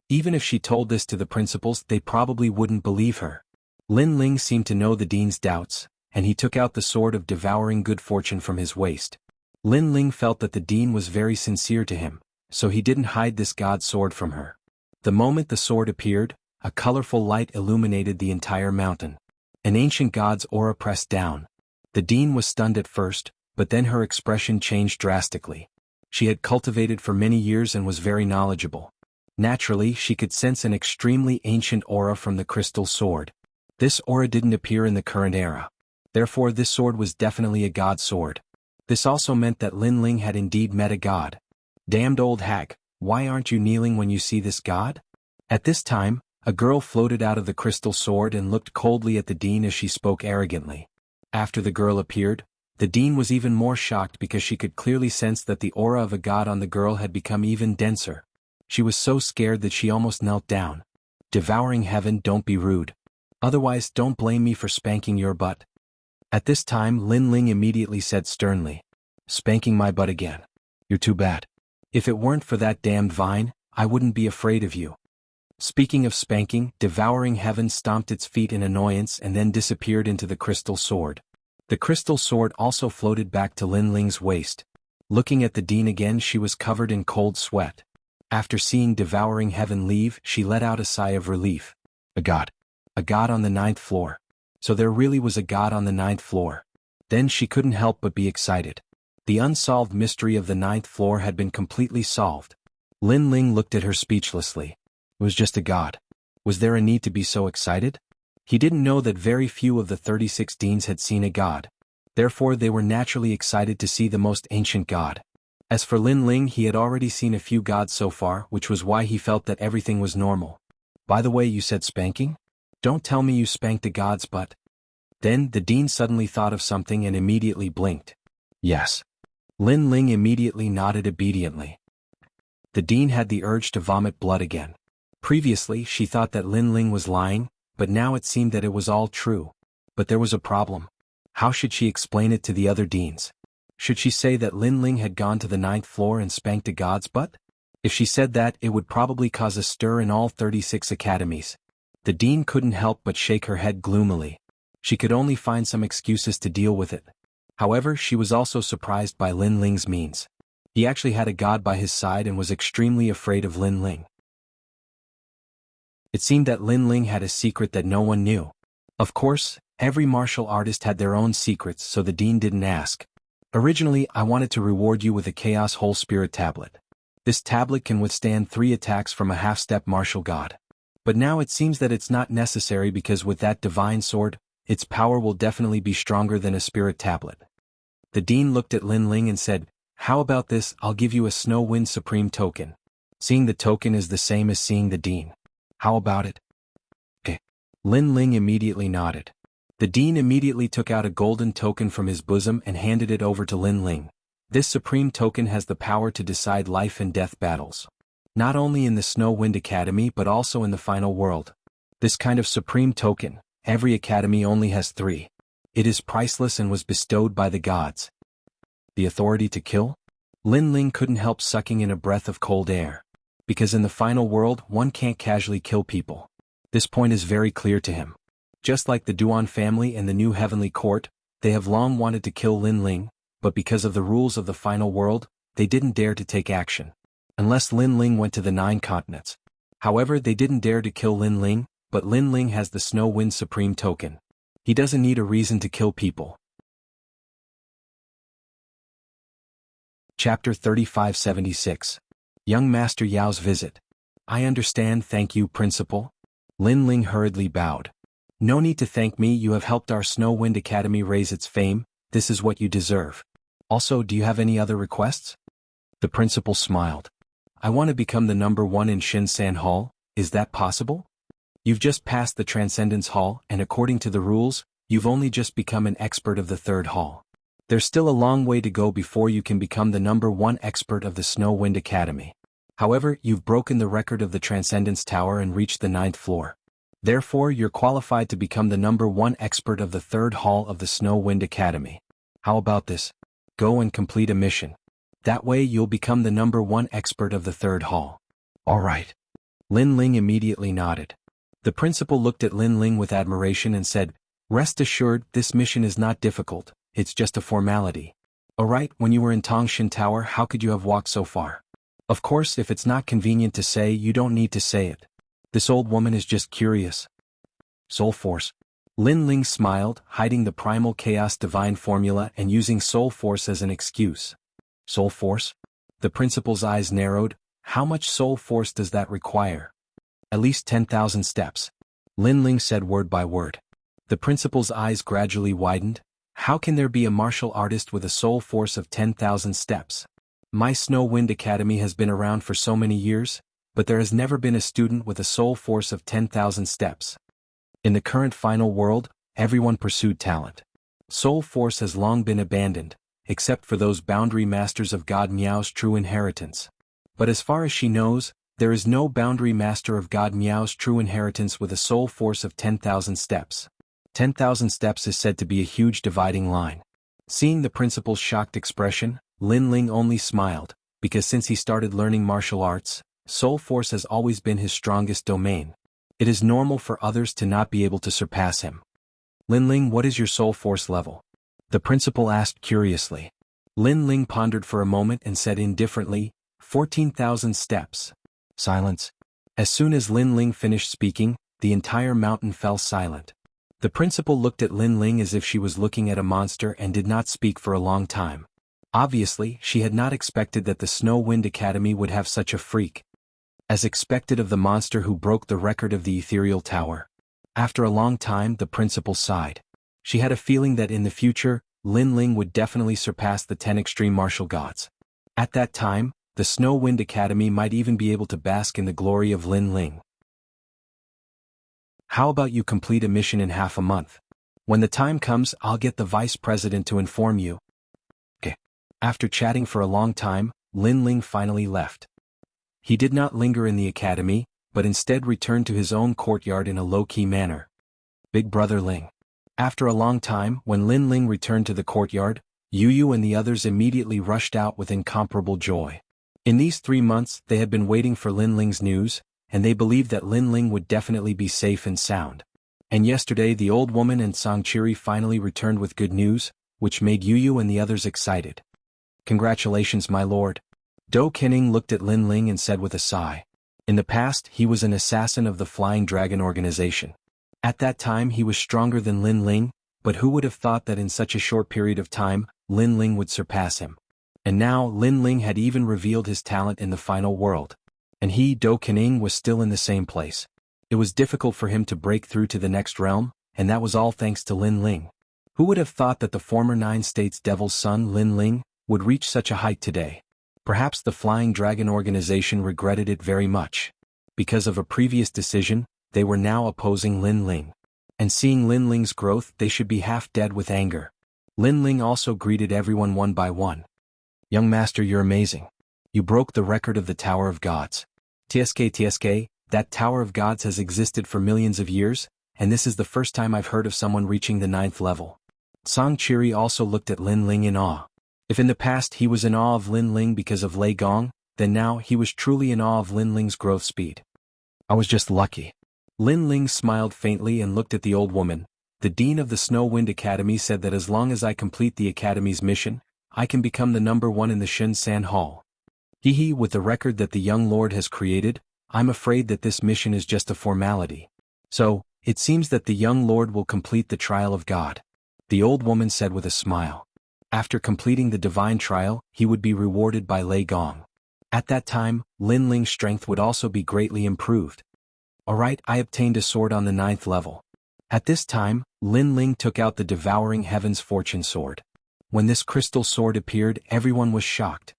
Even if she told this to the principals, they probably wouldn't believe her. Lin Ling seemed to know the dean's doubts, and he took out the sword of devouring good fortune from his waist. Lin Ling felt that the dean was very sincere to him, so he didn't hide this god's sword from her. The moment the sword appeared, a colorful light illuminated the entire mountain. An ancient god's aura pressed down. The dean was stunned at first, but then her expression changed drastically. She had cultivated for many years and was very knowledgeable. Naturally, she could sense an extremely ancient aura from the crystal sword. This aura didn't appear in the current era. Therefore, this sword was definitely a god sword. This also meant that Lin Ling had indeed met a god. "Damned old hag, why aren't you kneeling when you see this god?" At this time, a girl floated out of the crystal sword and looked coldly at the dean as she spoke arrogantly. After the girl appeared, the dean was even more shocked because she could clearly sense that the aura of a god on the girl had become even denser. She was so scared that she almost knelt down. "Devouring heaven, don't be rude. Otherwise, don't blame me for spanking your butt." At this time, Lin Ling immediately said sternly, "Spanking my butt again? You're too bad. If it weren't for that damned vine, I wouldn't be afraid of you." Speaking of spanking, devouring heaven stomped its feet in annoyance and then disappeared into the crystal sword. The crystal sword also floated back to Lin Ling's waist. Looking at the dean again, she was covered in cold sweat. After seeing devouring heaven leave, she let out a sigh of relief. A god. A god on the 9th floor. So there really was a god on the 9th floor. Then she couldn't help but be excited. The unsolved mystery of the 9th floor had been completely solved. Lin Ling looked at her speechlessly. It was just a god. Was there a need to be so excited? He didn't know that very few of the 36 deans had seen a god. Therefore they were naturally excited to see the most ancient god. As for Lin Ling, he had already seen a few gods so far, which was why he felt that everything was normal. "By the way, you said spanking? Don't tell me you spanked a god's butt." Then the dean suddenly thought of something and immediately blinked. "Yes." Lin Ling immediately nodded obediently. The dean had the urge to vomit blood again. Previously, she thought that Lin Ling was lying, but now it seemed that it was all true. But there was a problem. How should she explain it to the other deans? Should she say that Lin Ling had gone to the 9th floor and spanked a god's butt? If she said that, it would probably cause a stir in all 36 academies. The dean couldn't help but shake her head gloomily. She could only find some excuses to deal with it. However, she was also surprised by Lin Ling's means. He actually had a god by his side and was extremely afraid of Lin Ling. It seemed that Lin Ling had a secret that no one knew. Of course, every martial artist had their own secrets, so the dean didn't ask. "Originally, I wanted to reward you with a Chaos Whole Spirit tablet. This tablet can withstand 3 attacks from a half-step martial god. But now it seems that it's not necessary because with that divine sword, its power will definitely be stronger than a spirit tablet. The dean looked at Lin Ling and said, "How about this? I'll give you a Snow Wind Supreme token. Seeing the token is the same as seeing the dean. How about it?" Okay. Lin Ling immediately nodded. The dean immediately took out a golden token from his bosom and handed it over to Lin Ling. This supreme token has the power to decide life and death battles. Not only in the Snow Wind Academy but also in the final world. This kind of supreme token, every academy only has 3. It is priceless and was bestowed by the gods. The authority to kill? Lin Ling couldn't help sucking in a breath of cold air. Because in the final world one can't casually kill people. This point is very clear to him. Just like the Duan family and the New Heavenly Court, they have long wanted to kill Lin Ling, but because of the rules of the final world, they didn't dare to take action. Unless Lin Ling went to the 9 continents. However, they didn't dare to kill Lin Ling, but Lin Ling has the Snow Wind Supreme token. He doesn't need a reason to kill people. Chapter 3576. Young Master Yao's Visit. I understand, thank you, Principal. Lin Ling hurriedly bowed. No need to thank me, you have helped our Snow Wind Academy raise its fame, this is what you deserve. Also, do you have any other requests? The principal smiled. I want to become the number 1 in Shinsan Hall, is that possible? You've just passed the Transcendence Hall and according to the rules, you've only just become an expert of the 3rd hall. There's still a long way to go before you can become the number 1 expert of the Snow Wind Academy. However, you've broken the record of the Transcendence Tower and reached the 9th floor. Therefore, you're qualified to become the number 1 expert of the 3rd hall of the Snow Wind Academy. How about this? Go and complete a mission. That way you'll become the number 1 expert of the 3rd hall. Alright. Lin Ling immediately nodded. The principal looked at Lin Ling with admiration and said, Rest assured, this mission is not difficult, it's just a formality. Alright, when you were in Tongshan Tower, how could you have walked so far? Of course, if it's not convenient to say, you don't need to say it. This old woman is just curious. Soul Force. Lin Ling smiled, hiding the primal chaos divine formula and using Soul Force as an excuse. Soul Force? The principal's eyes narrowed. How much Soul Force does that require? At least 10,000 steps. Lin Ling said word by word. The principal's eyes gradually widened. How can there be a martial artist with a Soul Force of 10,000 steps? My Snow Wind Academy has been around for so many years, but there has never been a student with a Soul Force of 10,000 steps. In the current final world, everyone pursued talent. Soul Force has long been abandoned, except for those boundary masters of God Miao's true inheritance. But as far as she knows, there is no boundary master of God Miao's true inheritance with a Soul Force of 10,000 steps. 10,000 steps is said to be a huge dividing line. Seeing the principal's shocked expression, Lin Ling only smiled, because since he started learning martial arts, Soul Force has always been his strongest domain. It is normal for others to not be able to surpass him. Lin Ling, what is your Soul Force level? The principal asked curiously. Lin Ling pondered for a moment and said indifferently, 14,000 steps. Silence. As soon as Lin Ling finished speaking, the entire mountain fell silent. The principal looked at Lin Ling as if she was looking at a monster and did not speak for a long time. Obviously, she had not expected that the Snow Wind Academy would have such a freak. As expected of the monster who broke the record of the Ethereal Tower. After a long time, the principal sighed. She had a feeling that in the future, Lin Ling would definitely surpass the 10 extreme martial gods. At that time, the Snow Wind Academy might even be able to bask in the glory of Lin Ling. How about you complete a mission in half a month? When the time comes, I'll get the vice president to inform you. Okay. After chatting for a long time, Lin Ling finally left. He did not linger in the academy, but instead returned to his own courtyard in a low-key manner. Big Brother Ling. After a long time, when Lin Ling returned to the courtyard, Yu Yu and the others immediately rushed out with incomparable joy. In these 3 months, they had been waiting for Lin Ling's news, and they believed that Lin Ling would definitely be safe and sound. And yesterday the old woman and Sangchiri finally returned with good news, which made Yu Yu and the others excited. Congratulations, my lord. Do Kening looked at Lin Ling and said with a sigh. In the past, he was an assassin of the Flying Dragon organization. At that time he was stronger than Lin Ling, but who would have thought that in such a short period of time, Lin Ling would surpass him. And now Lin Ling had even revealed his talent in the final world. And he, Do Kening, was still in the same place. It was difficult for him to break through to the next realm, and that was all thanks to Lin Ling. Who would have thought that the former 9 States Devil's son Lin Ling would reach such a height today? Perhaps the Flying Dragon organization regretted it very much. Because of a previous decision, they were now opposing Lin Ling. And seeing Lin Ling's growth, they should be half dead with anger. Lin Ling also greeted everyone one by one. Young master, you're amazing. You broke the record of the Tower of Gods. TSK, that Tower of Gods has existed for millions of years, and this is the first time I've heard of someone reaching the 9th level. Song Chiri also looked at Lin Ling in awe. If in the past he was in awe of Lin Ling because of Lei Gong, then now he was truly in awe of Lin Ling's growth speed. I was just lucky. Lin Ling smiled faintly and looked at the old woman. The dean of the Snow Wind Academy said that as long as I complete the academy's mission, I can become the #1 in the Shun San Hall. With the record that the young lord has created, I'm afraid that this mission is just a formality. So, it seems that the young lord will complete the trial of God. The old woman said with a smile. After completing the divine trial, he would be rewarded by Lei Gong. At that time, Lin Ling's strength would also be greatly improved. Alright, I obtained a sword on the 9th level. At this time, Lin Ling took out the Devouring Heaven's Fortune Sword. When this crystal sword appeared, everyone was shocked.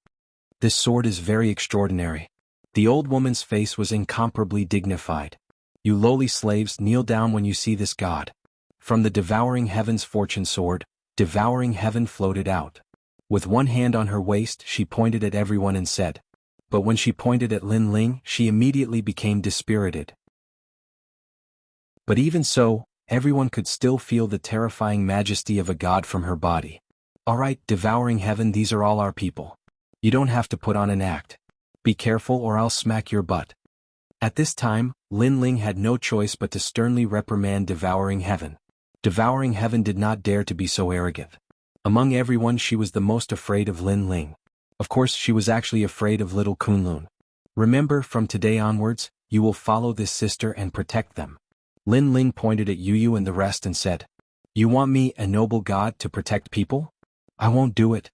This sword is very extraordinary. The old woman's face was incomparably dignified. You lowly slaves, kneel down when you see this god. From the Devouring Heaven's Fortune Sword, Devouring Heaven floated out. With one hand on her waist, she pointed at everyone and said. But when she pointed at Lin Ling, she immediately became dispirited. But even so, everyone could still feel the terrifying majesty of a god from her body. Alright, Devouring Heaven, these are all our people. You don't have to put on an act. Be careful or I'll smack your butt. At this time, Lin Ling had no choice but to sternly reprimand Devouring Heaven. Devouring Heaven did not dare to be so arrogant. Among everyone, she was the most afraid of Lin Ling. Of course, she was actually afraid of little Kunlun. Remember, from today onwards, you will follow this sister and protect them. Lin Ling pointed at Yu and the rest and said, You want me, a noble god, to protect people? I won't do it.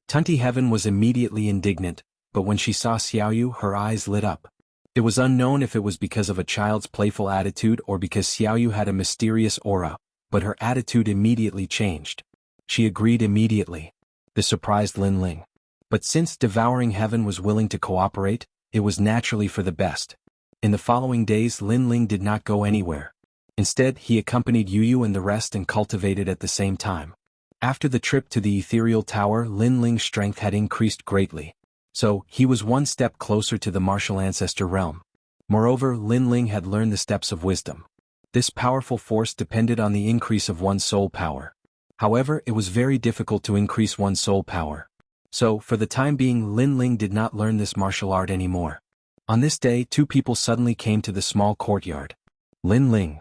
Tunti Heaven was immediately indignant, but when she saw Xiaoyu, her eyes lit up. It was unknown if it was because of a child's playful attitude or because Xiaoyu had a mysterious aura, but her attitude immediately changed. She agreed immediately. This surprised Lin Ling. But since Devouring Heaven was willing to cooperate, it was naturally for the best. In the following days, Lin Ling did not go anywhere. Instead, he accompanied Yu and the rest and cultivated at the same time. After the trip to the ethereal tower, Lin Ling's strength had increased greatly. So, he was one step closer to the martial ancestor realm. Moreover, Lin Ling had learned the steps of wisdom. This powerful force depended on the increase of one's soul power. However, it was very difficult to increase one's soul power. So, for the time being, Lin Ling did not learn this martial art anymore. On this day, 2 people suddenly came to the small courtyard. Lin Ling.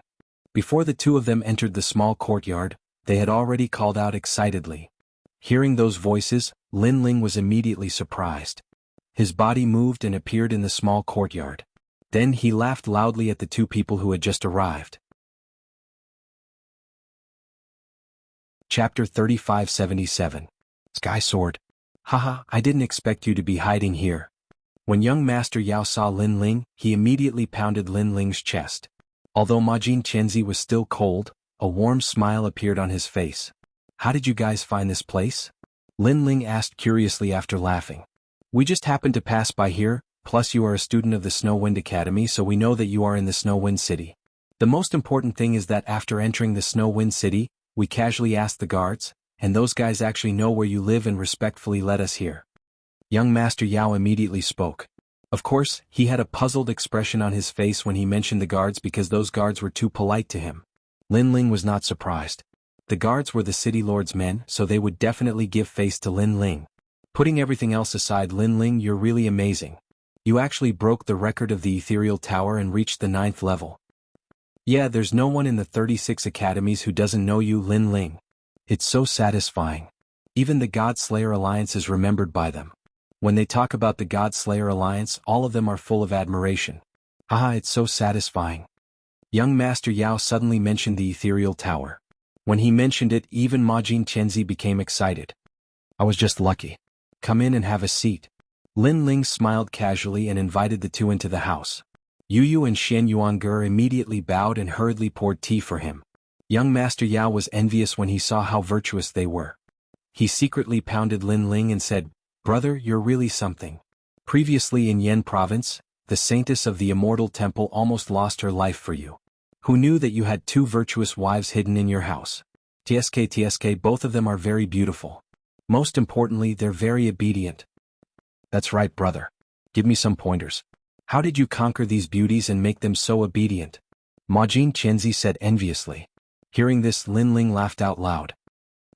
Before the 2 of them entered the small courtyard, they had already called out excitedly. Hearing those voices, Lin Ling was immediately surprised. His body moved and appeared in the small courtyard. Then he laughed loudly at the 2 people who had just arrived. Chapter 3577. Sky Sword. Haha, I didn't expect you to be hiding here. When young Master Yao saw Lin Ling, he immediately pounded Lin Ling's chest. Although Majin Chenzi was still cold, a warm smile appeared on his face. How did you guys find this place? Lin Ling asked curiously after laughing. We just happened to pass by here, plus you are a student of the Snow Wind Academy, so we know that you are in the Snow Wind City. The most important thing is that after entering the Snow Wind City, we casually asked the guards, and those guys actually know where you live and respectfully let us here. Young Master Yao immediately spoke. Of course, he had a puzzled expression on his face when he mentioned the guards because those guards were too polite to him. Lin Ling was not surprised. The guards were the city lord's men, so they would definitely give face to Lin Ling. Putting everything else aside, Lin Ling, you're really amazing. You actually broke the record of the ethereal tower and reached the 9th level. Yeah, there's no one in the 36 academies who doesn't know you, Lin Ling. It's so satisfying. Even the God Slayer Alliance is remembered by them. When they talk about the God Slayer Alliance, all of them are full of admiration. Haha, it's so satisfying. Young Master Yao suddenly mentioned the ethereal tower. When he mentioned it, even Majin Chenzi became excited. I was just lucky. Come in and have a seat. Lin Ling smiled casually and invited the 2 into the house. Yu and Xian Yuangur immediately bowed and hurriedly poured tea for him. Young Master Yao was envious when he saw how virtuous they were. He secretly pounded Lin Ling and said, "Brother, you're really something." Previously in Yen province, the saintess of the immortal temple almost lost her life for you. Who knew that you had two virtuous wives hidden in your house? TSK, both of them are very beautiful. Most importantly, they're very obedient. That's right, brother. Give me some pointers. How did you conquer these beauties and make them so obedient? Majin Qianzi said enviously. Hearing this, Lin Ling laughed out loud.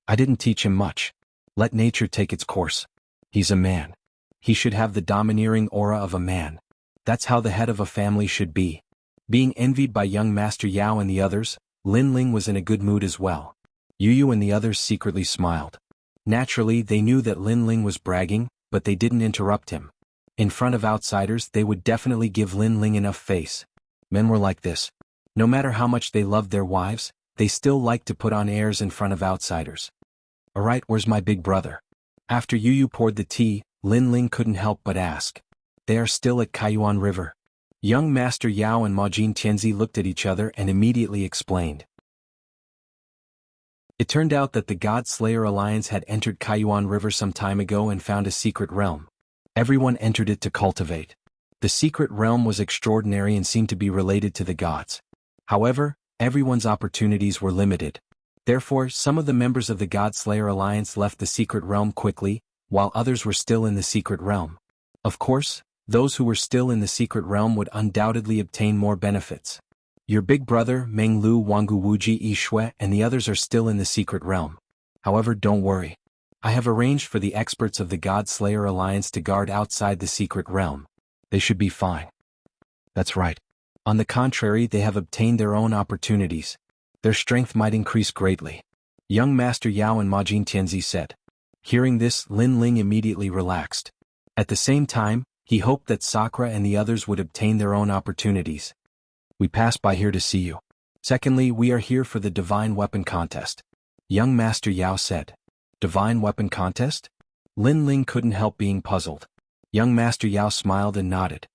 I didn't teach him much. Let nature take its course. He's a man. He should have the domineering aura of a man. That's how the head of a family should be. Being envied by young Master Yao and the others, Lin Ling was in a good mood as well. Yu and the others secretly smiled. Naturally, they knew that Lin Ling was bragging, but they didn't interrupt him. In front of outsiders, they would definitely give Lin Ling enough face. Men were like this. No matter how much they loved their wives, they still liked to put on airs in front of outsiders. Alright, where's my big brother? After Yu poured the tea, Lin Ling couldn't help but ask. They are still at Kaiyuan River. Young Master Yao and Majin Qianzi looked at each other and immediately explained. It turned out that the God Slayer Alliance had entered Kaiyuan River some time ago and found a secret realm. Everyone entered it to cultivate. The secret realm was extraordinary and seemed to be related to the gods. However, everyone's opportunities were limited. Therefore, some of the members of the God Slayer Alliance left the secret realm quickly, while others were still in the secret realm. Of course, those who were still in the secret realm would undoubtedly obtain more benefits. Your big brother, Meng Lu, Wangu Wuji, Yishui, and the others are still in the secret realm. However, don't worry. I have arranged for the experts of the God Slayer Alliance to guard outside the secret realm. They should be fine. That's right. On the contrary, they have obtained their own opportunities. Their strength might increase greatly. Young Master Yao and Majin Qianzi said. Hearing this, Lin Ling immediately relaxed. At the same time, he hoped that Sakura and the others would obtain their own opportunities. We passed by here to see you. Secondly, we are here for the Divine Weapon Contest. Young Master Yao said. Divine Weapon Contest? Lin Ling couldn't help being puzzled. Young Master Yao smiled and nodded.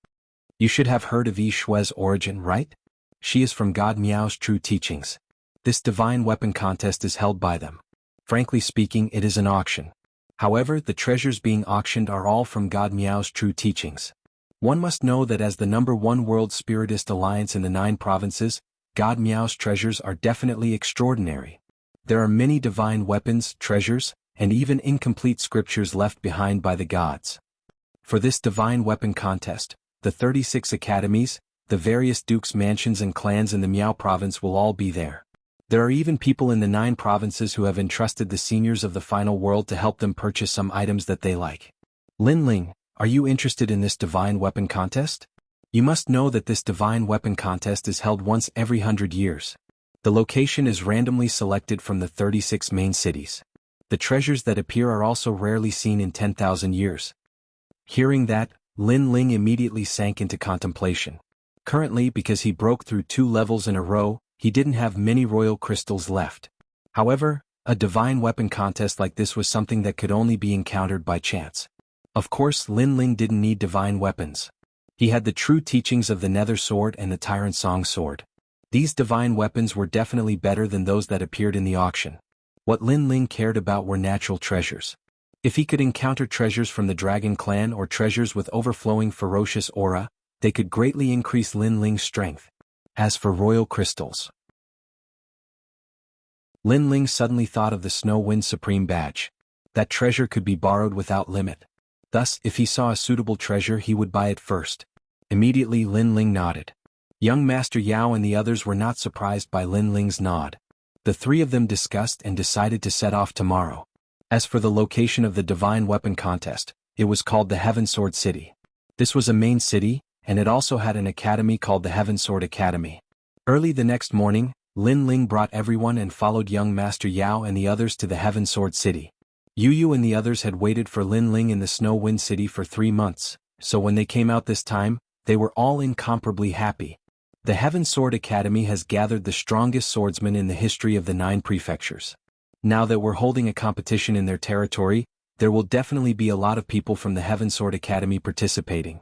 You should have heard of Yi Shui's origin, right? She is from God Miao's true teachings. This Divine Weapon Contest is held by them. Frankly speaking, it is an auction. However, the treasures being auctioned are all from God Miao's true teachings. One must know that as the #1 World Spiritist Alliance in the 9 provinces, God Miao's treasures are definitely extraordinary. There are many divine weapons, treasures, and even incomplete scriptures left behind by the gods. For this Divine Weapon Contest, the 36 academies, the various dukes' mansions and clans in the Miao province will all be there. There are even people in the 9 provinces who have entrusted the seniors of the final world to help them purchase some items that they like. Lin Ling, are you interested in this Divine Weapon Contest? You must know that this Divine Weapon Contest is held once every 100 years. The location is randomly selected from the 36 main cities. The treasures that appear are also rarely seen in 10,000 years. Hearing that, Lin Ling immediately sank into contemplation. Currently, because he broke through 2 levels in a row, he didn't have many royal crystals left. However, a divine weapon contest like this was something that could only be encountered by chance. Of course, Lin Ling didn't need divine weapons. He had the true teachings of the Nether Sword and the Tyrant Song Sword. These divine weapons were definitely better than those that appeared in the auction. What Lin Ling cared about were natural treasures. If he could encounter treasures from the Dragon Clan or treasures with overflowing ferocious aura, they could greatly increase Lin Ling's strength. As for royal crystals, Lin Ling suddenly thought of the Snow Wind Supreme Badge. That treasure could be borrowed without limit. Thus, if he saw a suitable treasure, he would buy it first. Immediately Lin Ling nodded. Young Master Yao and the others were not surprised by Lin Ling's nod. The 3 of them discussed and decided to set off tomorrow. As for the location of the Divine Weapon Contest, it was called the Heaven Sword City. This was a main city, and it also had an academy called the Heaven Sword Academy. Early the next morning, Lin Ling brought everyone and followed young Master Yao and the others to the Heaven Sword City. Yu and the others had waited for Lin Ling in the Snow Wind City for 3 months, so when they came out this time, they were all incomparably happy. The Heaven Sword Academy has gathered the strongest swordsmen in the history of the 9 prefectures. Now that we're holding a competition in their territory, there will definitely be a lot of people from the Heaven Sword Academy participating.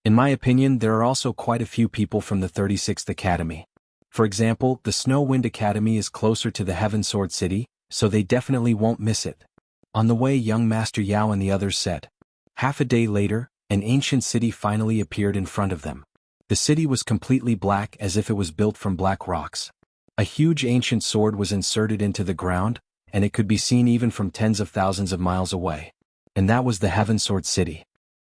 In my opinion, there are also quite a few people from the 36th Academy. For example, the Snow Wind Academy is closer to the Heaven Sword City, so they definitely won't miss it. On the way, young Master Yao and the others said. Half a day later, an ancient city finally appeared in front of them. The city was completely black as if it was built from black rocks. A huge ancient sword was inserted into the ground, and it could be seen even from tens of thousands of miles away. And that was the Heaven Sword City.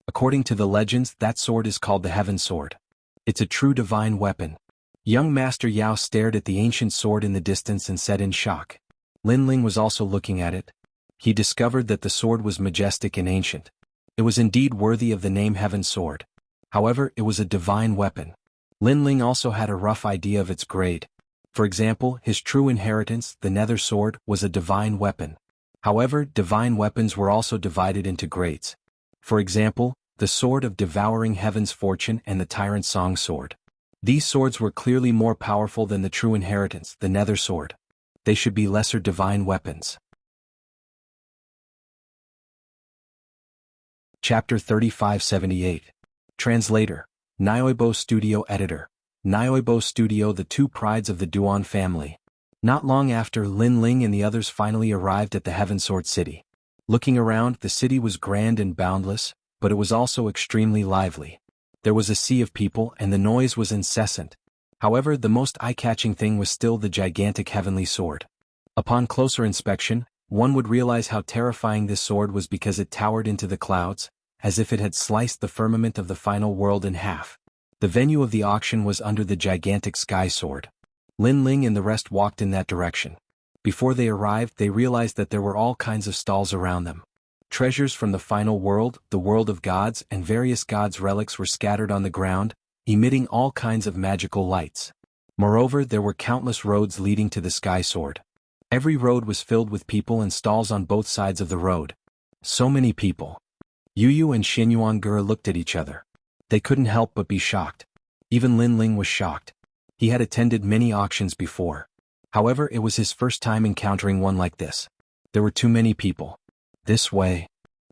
According to the legends, that sword is called the Heaven Sword. It's a true divine weapon. Young Master Yao stared at the ancient sword in the distance and said in shock. Lin Ling was also looking at it. He discovered that the sword was majestic and ancient. It was indeed worthy of the name Heaven Sword. However, it was a divine weapon. Lin Ling also had a rough idea of its grade. For example, his true inheritance, the Nether Sword, was a divine weapon. However, divine weapons were also divided into grades. For example, the Sword of Devouring Heaven's Fortune and the Tyrant Song Sword. These swords were clearly more powerful than the true inheritance, the Nether Sword. They should be lesser divine weapons. Chapter 3578. Translator. Nyoibo Studio Editor. Nyoibo Studio, the two prides of the Duan family. Not long after, Lin Ling and the others finally arrived at the Heaven Sword City. Looking around, the city was grand and boundless, but it was also extremely lively. There was a sea of people and the noise was incessant. However, the most eye-catching thing was still the gigantic heavenly sword. Upon closer inspection, one would realize how terrifying this sword was because it towered into the clouds, as if it had sliced the firmament of the final world in half. The venue of the auction was under the gigantic sky sword. Lin Ling and the rest walked in that direction. Before they arrived, they realized that there were all kinds of stalls around them. Treasures from the final world, the world of gods, and various gods' relics were scattered on the ground, emitting all kinds of magical lights. Moreover, there were countless roads leading to the sky sword. Every road was filled with people and stalls on both sides of the road. So many people. Yu and Xinyuan looked at each other. They couldn't help but be shocked. Even Lin Ling was shocked. He had attended many auctions before. However, it was his first time encountering one like this. There were too many people. This way.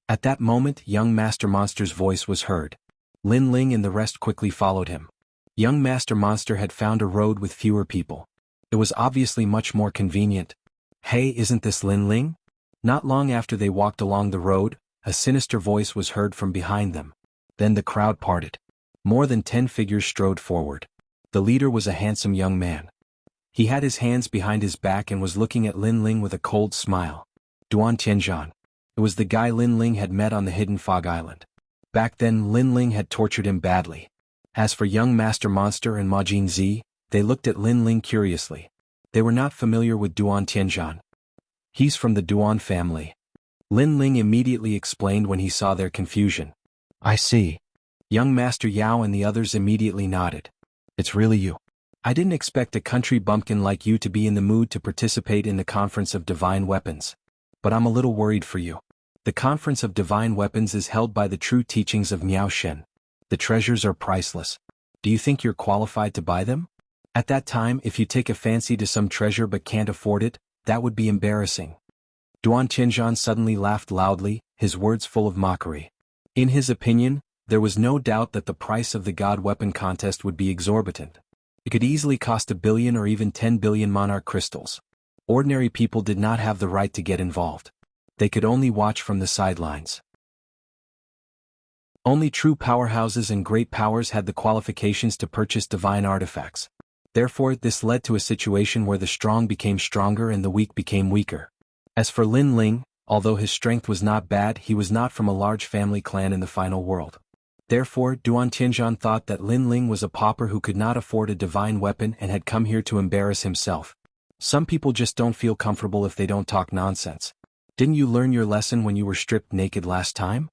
At that moment, young Master Monster's voice was heard. Lin Ling and the rest quickly followed him. Young Master Monster had found a road with fewer people. It was obviously much more convenient. Hey, isn't this Lin Ling? Not long after they walked along the road, a sinister voice was heard from behind them. Then the crowd parted. More than 10 figures strode forward. The leader was a handsome young man. He had his hands behind his back and was looking at Lin Ling with a cold smile. Duan Tianzhan. It was the guy Lin Ling had met on the hidden fog island. Back then, Lin Ling had tortured him badly. As for young Master Monster and Ma Jinzi, they looked at Lin Ling curiously. They were not familiar with Duan Tianzhan. He's from the Duan family. Lin Ling immediately explained when he saw their confusion. I see. Young Master Yao and the others immediately nodded. It's really you. I didn't expect a country bumpkin like you to be in the mood to participate in the Conference of Divine Weapons. But I'm a little worried for you. The Conference of Divine Weapons is held by the true teachings of Miao Shen. The treasures are priceless. Do you think you're qualified to buy them? At that time, if you take a fancy to some treasure but can't afford it, that would be embarrassing. Duan Tianzhan suddenly laughed loudly, his words full of mockery. In his opinion, there was no doubt that the price of the God Weapon contest would be exorbitant. It could easily cost 1 billion or even 10 billion monarch crystals. Ordinary people did not have the right to get involved. They could only watch from the sidelines. Only true powerhouses and great powers had the qualifications to purchase divine artifacts. Therefore, this led to a situation where the strong became stronger and the weak became weaker. As for Lin Ling, although his strength was not bad, he was not from a large family clan in the final world. Therefore, Duan Tianzhan thought that Lin Ling was a pauper who could not afford a divine weapon and had come here to embarrass himself. Some people just don't feel comfortable if they don't talk nonsense. Didn't you learn your lesson when you were stripped naked last time?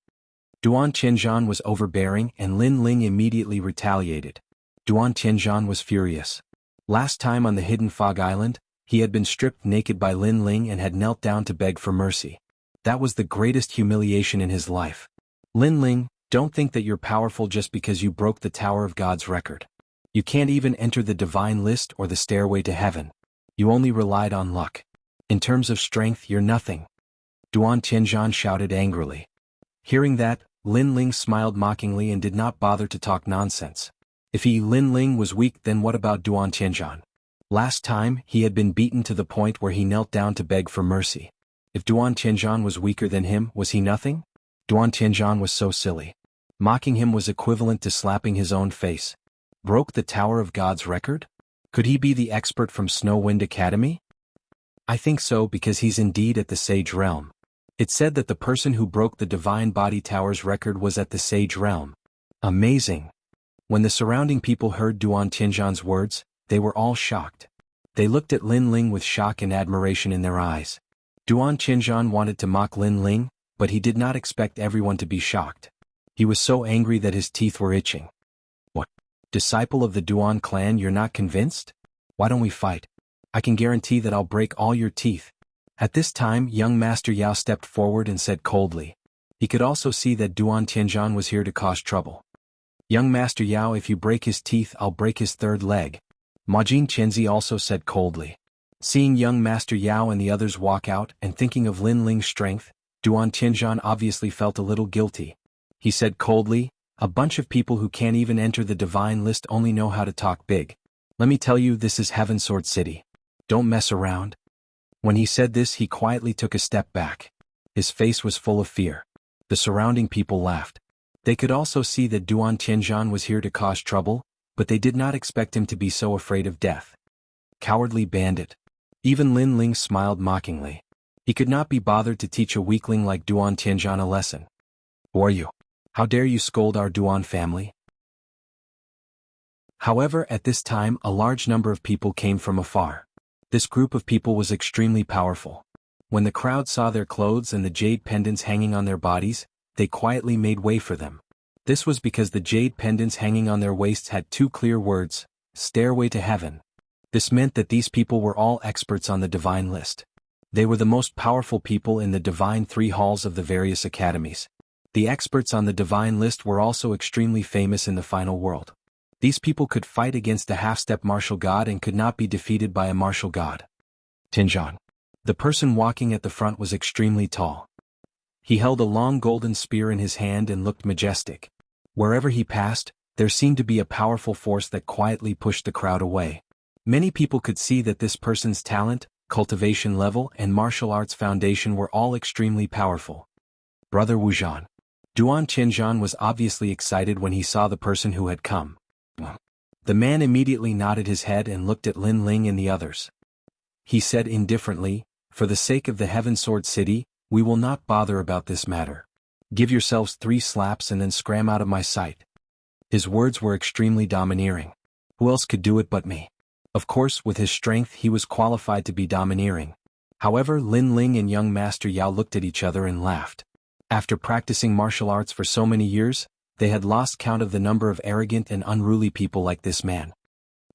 Duan Tianzhan was overbearing and Lin Ling immediately retaliated. Duan Tianzhan was furious. Last time on the hidden fog island, he had been stripped naked by Lin Ling and had knelt down to beg for mercy. That was the greatest humiliation in his life. Lin Ling, don't think that you're powerful just because you broke the Tower of God's record. You can't even enter the divine list or the stairway to heaven. You only relied on luck. In terms of strength, you're nothing. Duan Tianzhan shouted angrily. Hearing that, Lin Ling smiled mockingly and did not bother to talk nonsense. If Lin Ling was weak, then what about Duan Tianzhan? Last time, he had been beaten to the point where he knelt down to beg for mercy. If Duan Tianzhan was weaker than him, was he nothing? Duan Tianzhan was so silly. Mocking him was equivalent to slapping his own face. Broke the Tower of God's record? Could he be the expert from Snow Wind Academy? I think so, because he's indeed at the Sage Realm. It said that the person who broke the Divine Body Tower's record was at the Sage Realm. Amazing. When the surrounding people heard Duan Tianzhan's words, they were all shocked. They looked at Lin Ling with shock and admiration in their eyes. Duan Tianzhan wanted to mock Lin Ling, but he did not expect everyone to be shocked. He was so angry that his teeth were itching. What? Disciple of the Duan clan, you're not convinced? Why don't we fight? I can guarantee that I'll break all your teeth. At this time, young Master Yao stepped forward and said coldly. He could also see that Duan Tianzhan was here to cause trouble. Young Master Yao, if you break his teeth, I'll break his third leg. Majin Qianzi also said coldly. Seeing young Master Yao and the others walk out and thinking of Lin Ling's strength, Duan Tianzhan obviously felt a little guilty. He said coldly, a bunch of people who can't even enter the divine list only know how to talk big. Let me tell you, this is Heaven Sword City. Don't mess around. When he said this, he quietly took a step back. His face was full of fear. The surrounding people laughed. They could also see that Duan Tianzhan was here to cause trouble, but they did not expect him to be so afraid of death. Cowardly bandit. Even Lin Ling smiled mockingly. He could not be bothered to teach a weakling like Duan Tianzhan a lesson. Who are you? How dare you scold our Duan family? However, at this time, a large number of people came from afar. This group of people was extremely powerful. When the crowd saw their clothes and the jade pendants hanging on their bodies, they quietly made way for them. This was because the jade pendants hanging on their waists had two clear words, Stairway to Heaven. This meant that these people were all experts on the divine list. They were the most powerful people in the divine three halls of the various academies. The experts on the divine list were also extremely famous in the final world. These people could fight against a half-step martial god and could not be defeated by a martial god. Tianzhan. The person walking at the front was extremely tall. He held a long golden spear in his hand and looked majestic. Wherever he passed, there seemed to be a powerful force that quietly pushed the crowd away. Many people could see that this person's talent, cultivation level, and martial arts foundation were all extremely powerful. Brother Wuxian. Duan Tianzhan was obviously excited when he saw the person who had come. The man immediately nodded his head and looked at Lin Ling and the others. He said indifferently, for the sake of the Heaven Sword City, we will not bother about this matter. Give yourselves 3 slaps and then scram out of my sight. His words were extremely domineering. Who else could do it but me? Of course, with his strength he was qualified to be domineering. However, Lin Ling and young Master Yao looked at each other and laughed. After practicing martial arts for so many years, they had lost count of the number of arrogant and unruly people like this man.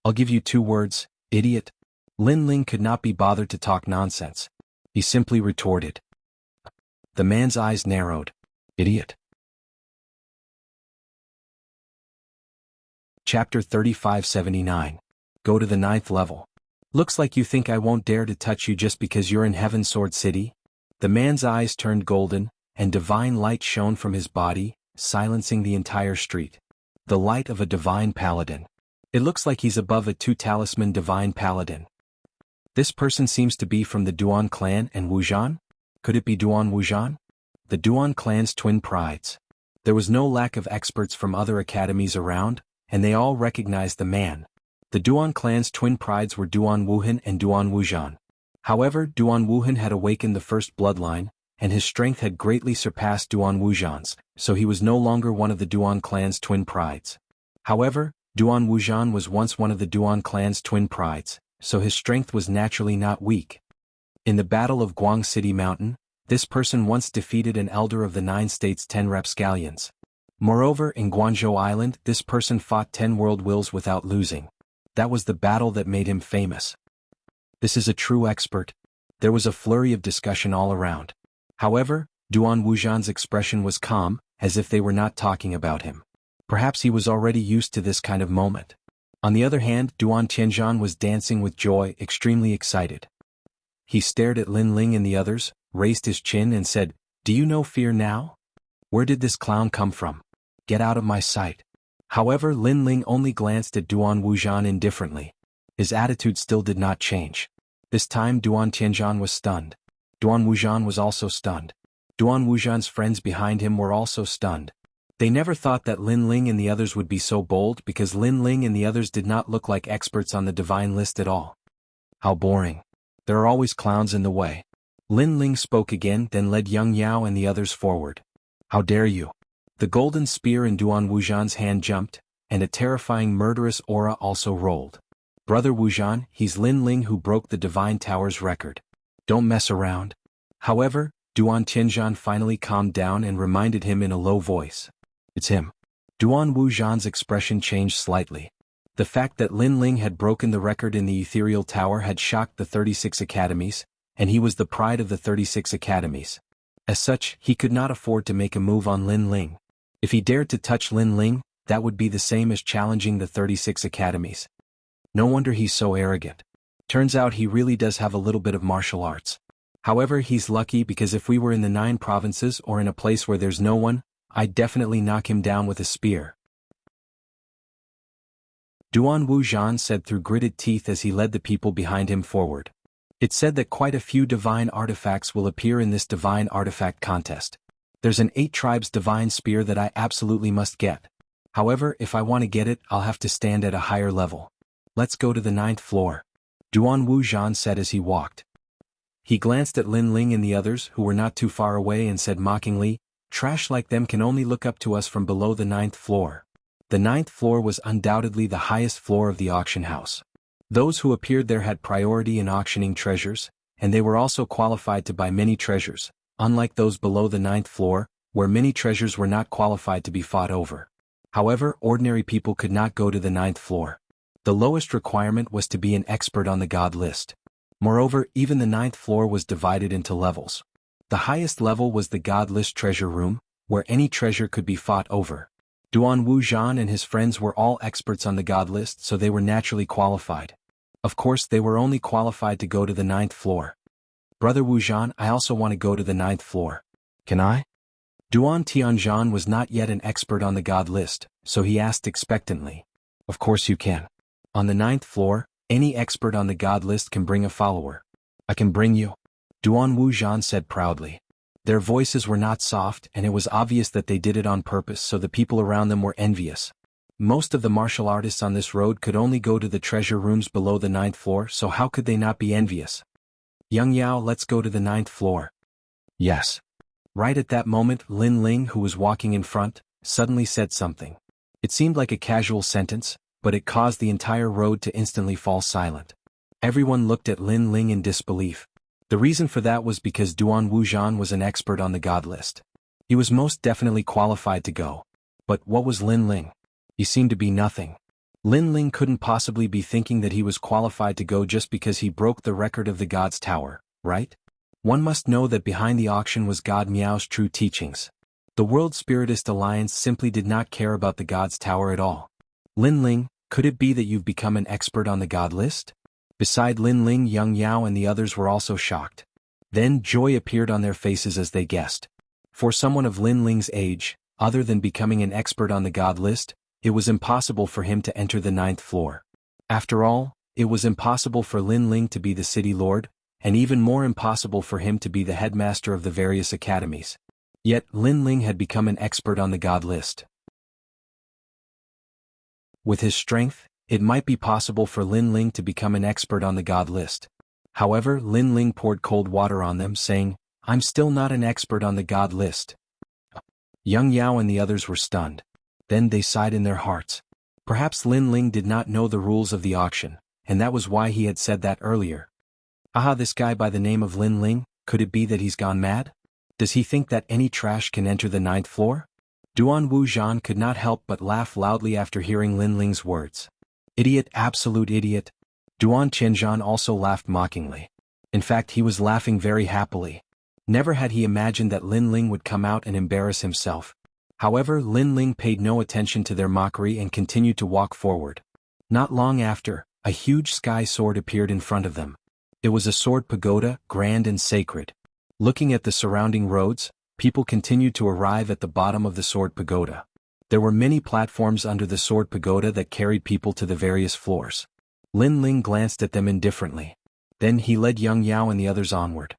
I'll give you 2 words, idiot. Lin Ling could not be bothered to talk nonsense. He simply retorted. The man's eyes narrowed. Idiot. Chapter 3579. Go to the 9th level. Looks like you think I won't dare to touch you just because you're in Heaven Sword City? The man's eyes turned golden, and divine light shone from his body, silencing the entire street. The light of a divine paladin. It looks like he's above a 2-talisman divine paladin. This person seems to be from the Duan clan and Wuxian? Could it be Duan Wuxian? The Duan clan's twin prides. There was no lack of experts from other academies around, and they all recognized the man. The Duan clan's twin prides were Duan Wuhan and Duan Wuxian. However, Duan Wuhan had awakened the first bloodline, and his strength had greatly surpassed Duan Wuxian's, so he was no longer one of the Duan clan's twin prides. However, Duan Wuxian was once one of the Duan clan's twin prides, so his strength was naturally not weak. In the Battle of Guang City Mountain, this person once defeated an elder of the 9 states' 10 rapscallions. Moreover, in Guangzhou Island, this person fought 10 world wills without losing. That was the battle that made him famous. This is a true expert. There was a flurry of discussion all around. However, Duan Wuxian's expression was calm, as if they were not talking about him. Perhaps he was already used to this kind of moment. On the other hand, Duan Tianzhan was dancing with joy, extremely excited. He stared at Lin Ling and the others, raised his chin and said, "Do you know fear now? Where did this clown come from? Get out of my sight." However, Lin Ling only glanced at Duan Wuxian indifferently. His attitude still did not change. This time Duan Tianzhan was stunned. Duan Wuzhan was also stunned. Duan Wuzhan's friends behind him were also stunned. They never thought that Lin Ling and the others would be so bold because Lin Ling and the others did not look like experts on the divine list at all. How boring. There are always clowns in the way. Lin Ling spoke again, then led Yang Yao and the others forward. How dare you? The golden spear in Duan Wuzhan's hand jumped, and a terrifying murderous aura also rolled. Brother Wuzhan, he's Lin Ling who broke the Divine Tower's record. Don't mess around. However, Duan Tianzhan finally calmed down and reminded him in a low voice. It's him. Duan Wuzhan's expression changed slightly. The fact that Lin Ling had broken the record in the Ethereal Tower had shocked the 36 academies, and he was the pride of the 36 academies. As such, he could not afford to make a move on Lin Ling. If he dared to touch Lin Ling, that would be the same as challenging the 36 academies. No wonder he's so arrogant. Turns out he really does have a little bit of martial arts. However, he's lucky because if we were in the 9 provinces or in a place where there's no one, I'd definitely knock him down with a spear. Duan Wuzhan said through gritted teeth as he led the people behind him forward. It's said that quite a few divine artifacts will appear in this divine artifact contest. There's an 8 tribes divine spear that I absolutely must get. However, if I want to get it, I'll have to stand at a higher level. Let's go to the 9th floor. Duan Wuzhan said as he walked. He glanced at Lin Ling and the others who were not too far away and said mockingly, trash like them can only look up to us from below the 9th floor. The 9th floor was undoubtedly the highest floor of the auction house. Those who appeared there had priority in auctioning treasures, and they were also qualified to buy many treasures, unlike those below the 9th floor, where many treasures were not qualified to be fought over. However, ordinary people could not go to the 9th floor. The lowest requirement was to be an expert on the god list. Moreover, even the 9th floor was divided into levels. The highest level was the god list treasure room, where any treasure could be fought over. Duan Wuzhan and his friends were all experts on the god list, so they were naturally qualified. Of course, they were only qualified to go to the 9th floor. Brother Wuzhan, I also want to go to the 9th floor. Can I? Duan Tianzhan was not yet an expert on the god list, so he asked expectantly. Of course you can. On the 9th floor, any expert on the god list can bring a follower. I can bring you. Duan Wuzhan said proudly. Their voices were not soft, and it was obvious that they did it on purpose, so the people around them were envious. Most of the martial artists on this road could only go to the treasure rooms below the 9th floor, so how could they not be envious? Yang Yao, let's go to the 9th floor. Yes. Right at that moment, Lin Ling, who was walking in front, suddenly said something. It seemed like a casual sentence, but it caused the entire road to instantly fall silent. Everyone looked at Lin Ling in disbelief. The reason for that was because Duan Wuzhan was an expert on the god list. He was most definitely qualified to go. But what was Lin Ling? He seemed to be nothing. Lin Ling couldn't possibly be thinking that he was qualified to go just because he broke the record of the God's Tower, right? One must know that behind the auction was God Miao's true teachings. The World Spiritist Alliance simply did not care about the God's Tower at all. Lin Ling, could it be that you've become an expert on the God list? Beside Lin Ling, Yang Yao and the others were also shocked. Then joy appeared on their faces as they guessed. For someone of Lin Ling's age, other than becoming an expert on the God list, it was impossible for him to enter the 9th floor. After all, it was impossible for Lin Ling to be the city lord, and even more impossible for him to be the headmaster of the various academies. Yet, Lin Ling had become an expert on the God list. With his strength, it might be possible for Lin Ling to become an expert on the God list. However, Lin Ling poured cold water on them, saying, I'm still not an expert on the God list. Yang Yao and the others were stunned. Then they sighed in their hearts. Perhaps Lin Ling did not know the rules of the auction, and that was why he had said that earlier. Aha, this guy by the name of Lin Ling, could it be that he's gone mad? Does he think that any trash can enter the 9th floor? Duan Wuzhan could not help but laugh loudly after hearing Lin Ling's words. Idiot, absolute idiot. Duan Tianzhan also laughed mockingly. In fact, he was laughing very happily. Never had he imagined that Lin Ling would come out and embarrass himself. However, Lin Ling paid no attention to their mockery and continued to walk forward. Not long after, a huge sky sword appeared in front of them. It was a sword pagoda, grand and sacred. Looking at the surrounding roads, people continued to arrive at the bottom of the sword pagoda. There were many platforms under the sword pagoda that carried people to the various floors. Lin Ling glanced at them indifferently. Then he led Young Yao and the others onward.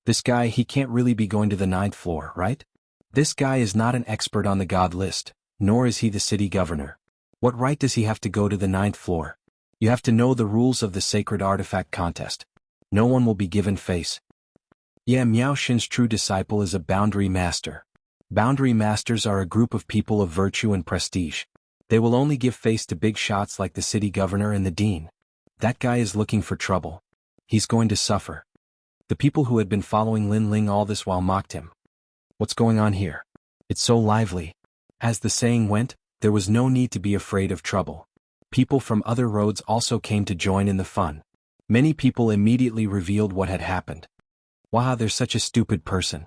This guy, he can't really be going to the 9th floor, right? This guy is not an expert on the god list, nor is he the city governor. What right does he have to go to the 9th floor? You have to know the rules of the sacred artifact contest. No one will be given face. Yeah, Miao Xin's true disciple is a boundary master. Boundary masters are a group of people of virtue and prestige. They will only give face to big shots like the city governor and the dean. That guy is looking for trouble. He's going to suffer. The people who had been following Lin Ling all this while mocked him. What's going on here? It's so lively. As the saying went, there was no need to be afraid of trouble. People from other roads also came to join in the fun. Many people immediately revealed what had happened. Wow, they're such a stupid person.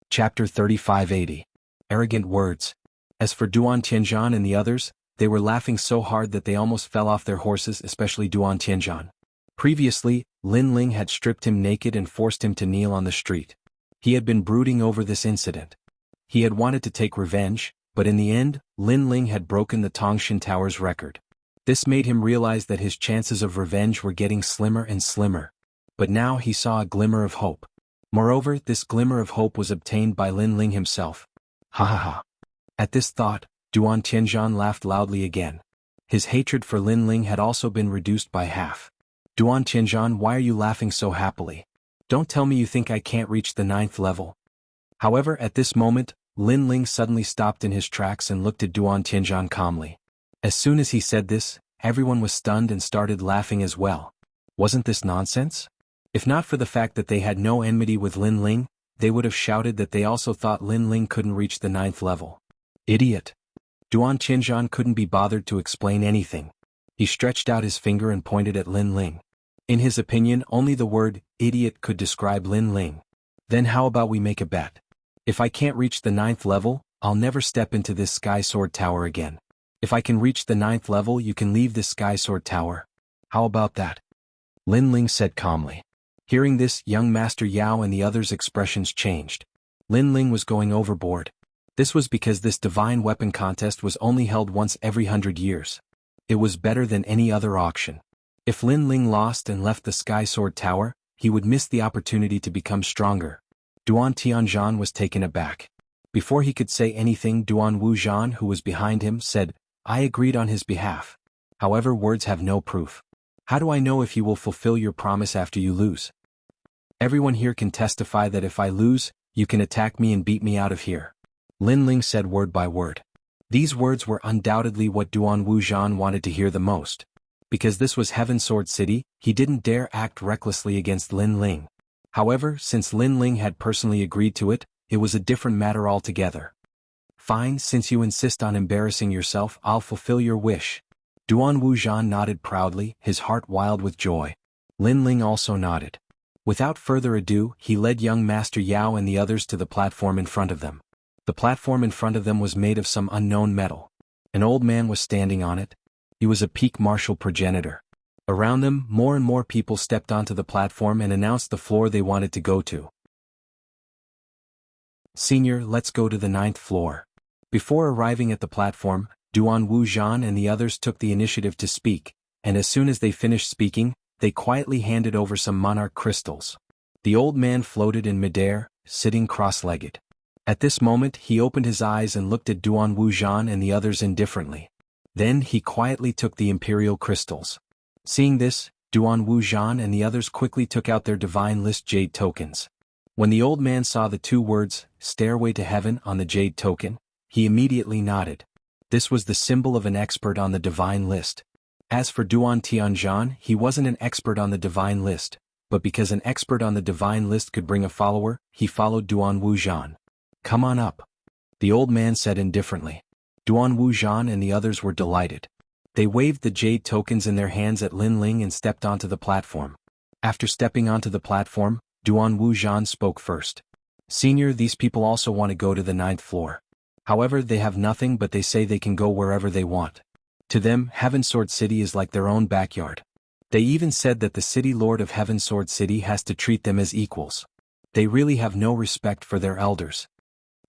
Chapter 3580. Arrogant Words. As for Duan Tianzhan and the others, they were laughing so hard that they almost fell off their horses, especially Duan Tianzhan. Previously, Lin Ling had stripped him naked and forced him to kneel on the street. He had been brooding over this incident. He had wanted to take revenge, but in the end, Lin Ling had broken the Tongshan Tower's record. This made him realize that his chances of revenge were getting slimmer and slimmer. But now he saw a glimmer of hope. Moreover, this glimmer of hope was obtained by Lin Ling himself. Ha ha ha. At this thought, Duan Tianzhan laughed loudly again. His hatred for Lin Ling had also been reduced by half. Duan Tianzhan, why are you laughing so happily? Don't tell me you think I can't reach the 9th level. However, at this moment, Lin Ling suddenly stopped in his tracks and looked at Duan Tianzhan calmly. As soon as he said this, everyone was stunned and started laughing as well. Wasn't this nonsense? If not for the fact that they had no enmity with Lin Ling, they would have shouted that they also thought Lin Ling couldn't reach the 9th level. Idiot! Duan Tianzhan couldn't be bothered to explain anything. He stretched out his finger and pointed at Lin Ling. In his opinion, only the word idiot could describe Lin Ling. Then how about we make a bet? If I can't reach the 9th level, I'll never step into this Sky Sword Tower again. If I can reach the 9th level, you can leave this Sky Sword Tower. How about that? Lin Ling said calmly. Hearing this, young Master Yao and the others' expressions changed. Lin Ling was going overboard. This was because this divine weapon contest was only held once every 100 years. It was better than any other auction. If Lin Ling lost and left the Sky Sword Tower, he would miss the opportunity to become stronger. Duan Tianzhan was taken aback. Before he could say anything, Duan Wuzhan, who was behind him, said, I agreed on his behalf. However, words have no proof. How do I know if you will fulfill your promise after you lose? Everyone here can testify that if I lose, you can attack me and beat me out of here. Lin Ling said word by word. These words were undoubtedly what Duan Wuzhan wanted to hear the most. Because this was Heaven Sword City, he didn't dare act recklessly against Lin Ling. However, since Lin Ling had personally agreed to it, it was a different matter altogether. Fine, since you insist on embarrassing yourself, I'll fulfill your wish. Duan Wuzhan nodded proudly, his heart wild with joy. Lin Ling also nodded. Without further ado, he led young Master Yao and the others to the platform in front of them. The platform in front of them was made of some unknown metal. An old man was standing on it. He was a peak martial progenitor. Around them, more and more people stepped onto the platform and announced the floor they wanted to go to. Senior, let's go to the 9th floor. Before arriving at the platform, Duan Wuzhan and the others took the initiative to speak, and as soon as they finished speaking, they quietly handed over some monarch crystals. The old man floated in midair, sitting cross-legged. At this moment, he opened his eyes and looked at Duan Wuzhan and the others indifferently. Then he quietly took the imperial crystals. Seeing this, Duan Wuzhan and the others quickly took out their divine list jade tokens. When the old man saw the two words, Stairway to Heaven, on the jade token, he immediately nodded. This was the symbol of an expert on the divine list. As for Duan Tianzhan, he wasn't an expert on the divine list, but because an expert on the divine list could bring a follower, he followed Duan Wuzhan. Come on up. The old man said indifferently. Duan Wuzhan and the others were delighted. They waved the jade tokens in their hands at Lin Ling and stepped onto the platform. After stepping onto the platform, Duan Wuzhan spoke first. Senior, these people also want to go to the 9th floor. However, they have nothing but they say they can go wherever they want. To them, Heaven Sword City is like their own backyard. They even said that the city lord of Heaven Sword City has to treat them as equals. They really have no respect for their elders.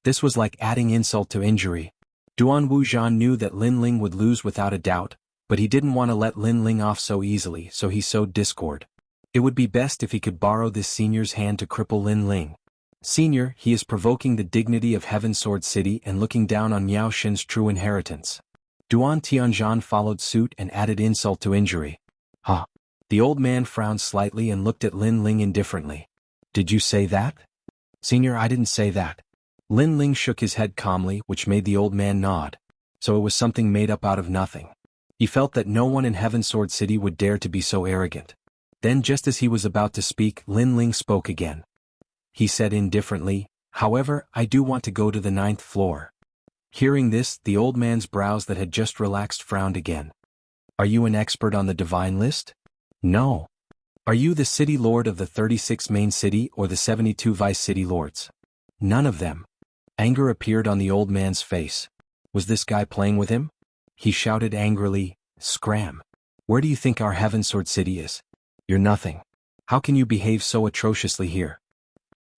This was like adding insult to injury. Duan Wuzhan knew that Lin Ling would lose without a doubt, but he didn't want to let Lin Ling off so easily, so he sowed discord. It would be best if he could borrow this senior's hand to cripple Lin Ling. Senior, he is provoking the dignity of Heaven Sword City and looking down on Miao Xin's true inheritance. Duan Tianzhan followed suit and added insult to injury. Huh. The old man frowned slightly and looked at Lin Ling indifferently. Did you say that? Senior, I didn't say that. Lin Ling shook his head calmly, which made the old man nod. So it was something made up out of nothing. He felt that no one in Heaven Sword City would dare to be so arrogant. Then just as he was about to speak, Lin Ling spoke again. He said indifferently, however, I do want to go to the 9th floor. Hearing this, the old man's brows that had just relaxed frowned again. Are you an expert on the divine list? No. Are you the city lord of the 36 main city or the 72 vice city lords? None of them. Anger appeared on the old man's face. Was this guy playing with him? He shouted angrily, Scram. Where do you think our Heaven Sword City is? You're nothing. How can you behave so atrociously here?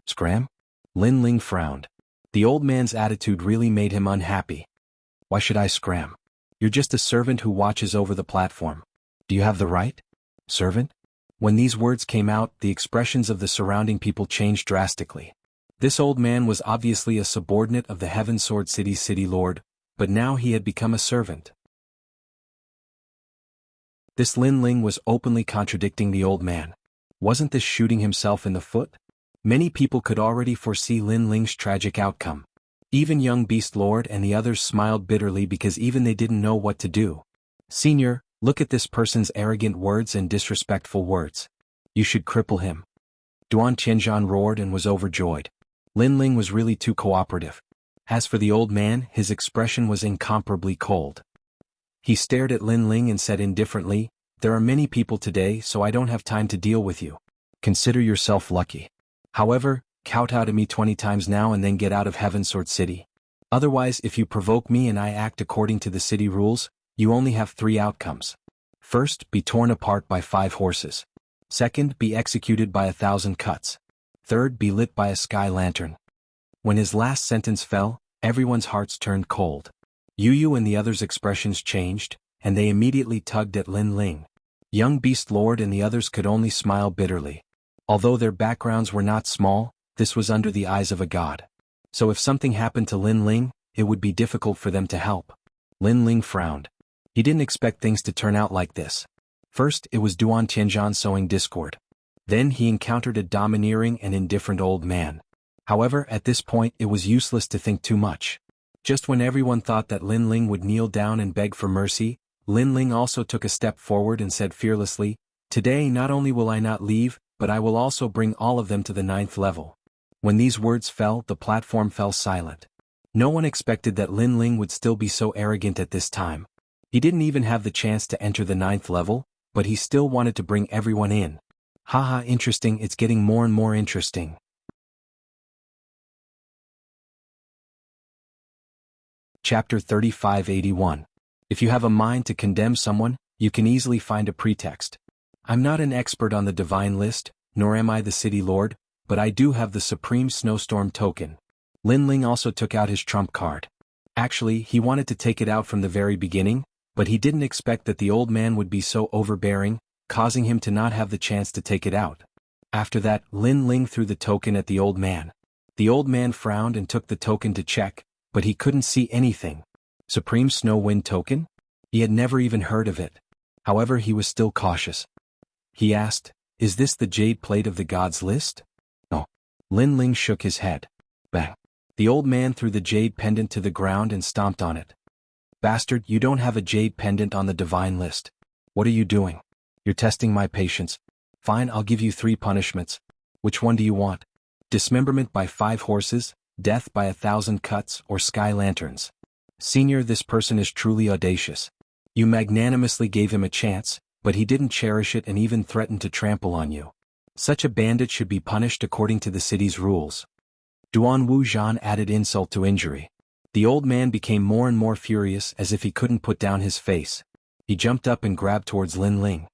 Scram? Lin Ling frowned. The old man's attitude really made him unhappy. Why should I scram? You're just a servant who watches over the platform. Do you have the right? Servant? When these words came out, the expressions of the surrounding people changed drastically. This old man was obviously a subordinate of the Heaven Sword City's city lord, but now he had become a servant. This Lin Ling was openly contradicting the old man. Wasn't this shooting himself in the foot? Many people could already foresee Lin Ling's tragic outcome. Even young Beast Lord and the others smiled bitterly because even they didn't know what to do. Senior, look at this person's arrogant words and disrespectful words. You should cripple him. Duan Tianzhan roared and was overjoyed. Lin Ling was really too cooperative. As for the old man, his expression was incomparably cold. He stared at Lin Ling and said indifferently, There are many people today, so I don't have time to deal with you. Consider yourself lucky. However, kowtow to me 20 times now and then get out of Heaven Sword City. Otherwise, if you provoke me and I act according to the city rules, you only have 3 outcomes. First, be torn apart by 5 horses. Second, be executed by 1,000 cuts. Third, be lit by a sky lantern. When his last sentence fell, everyone's hearts turned cold. Yu and the others' expressions changed, and they immediately tugged at Lin Ling. Young Beast Lord and the others could only smile bitterly. Although their backgrounds were not small, this was under the eyes of a god. So if something happened to Lin Ling, it would be difficult for them to help. Lin Ling frowned. He didn't expect things to turn out like this. First, it was Duan Tianzhan sowing discord. Then he encountered a domineering and indifferent old man. However, at this point it was useless to think too much. Just when everyone thought that Lin Ling would kneel down and beg for mercy, Lin Ling also took a step forward and said fearlessly, Today not only will I not leave, but I will also bring all of them to the 9th level. When these words fell, the platform fell silent. No one expected that Lin Ling would still be so arrogant at this time. He didn't even have the chance to enter the 9th level, but he still wanted to bring everyone in. Haha, interesting, it's getting more and more interesting. Chapter 3581. If you have a mind to condemn someone, you can easily find a pretext. I'm not an expert on the divine list, nor am I the city lord, but I do have the supreme snowstorm token. Lin Ling also took out his trump card. Actually, he wanted to take it out from the very beginning, but he didn't expect that the old man would be so overbearing, causing him to not have the chance to take it out. After that, Lin Ling threw the token at the old man. The old man frowned and took the token to check, but he couldn't see anything. Supreme Snow Wind token? He had never even heard of it. However, he was still cautious. He asked, Is this the jade plate of the gods list? No. Lin Ling shook his head. Bang. The old man threw the jade pendant to the ground and stomped on it. Bastard, you don't have a jade pendant on the divine list. What are you doing? You're testing my patience. Fine, I'll give you 3 punishments. Which one do you want? Dismemberment by 5 horses, death by 1,000 cuts, or sky lanterns? Senior, this person is truly audacious. You magnanimously gave him a chance, but he didn't cherish it and even threatened to trample on you. Such a bandit should be punished according to the city's rules. Duan Wuzhan added insult to injury. The old man became more and more furious as if he couldn't put down his face. He jumped up and grabbed towards Lin Ling.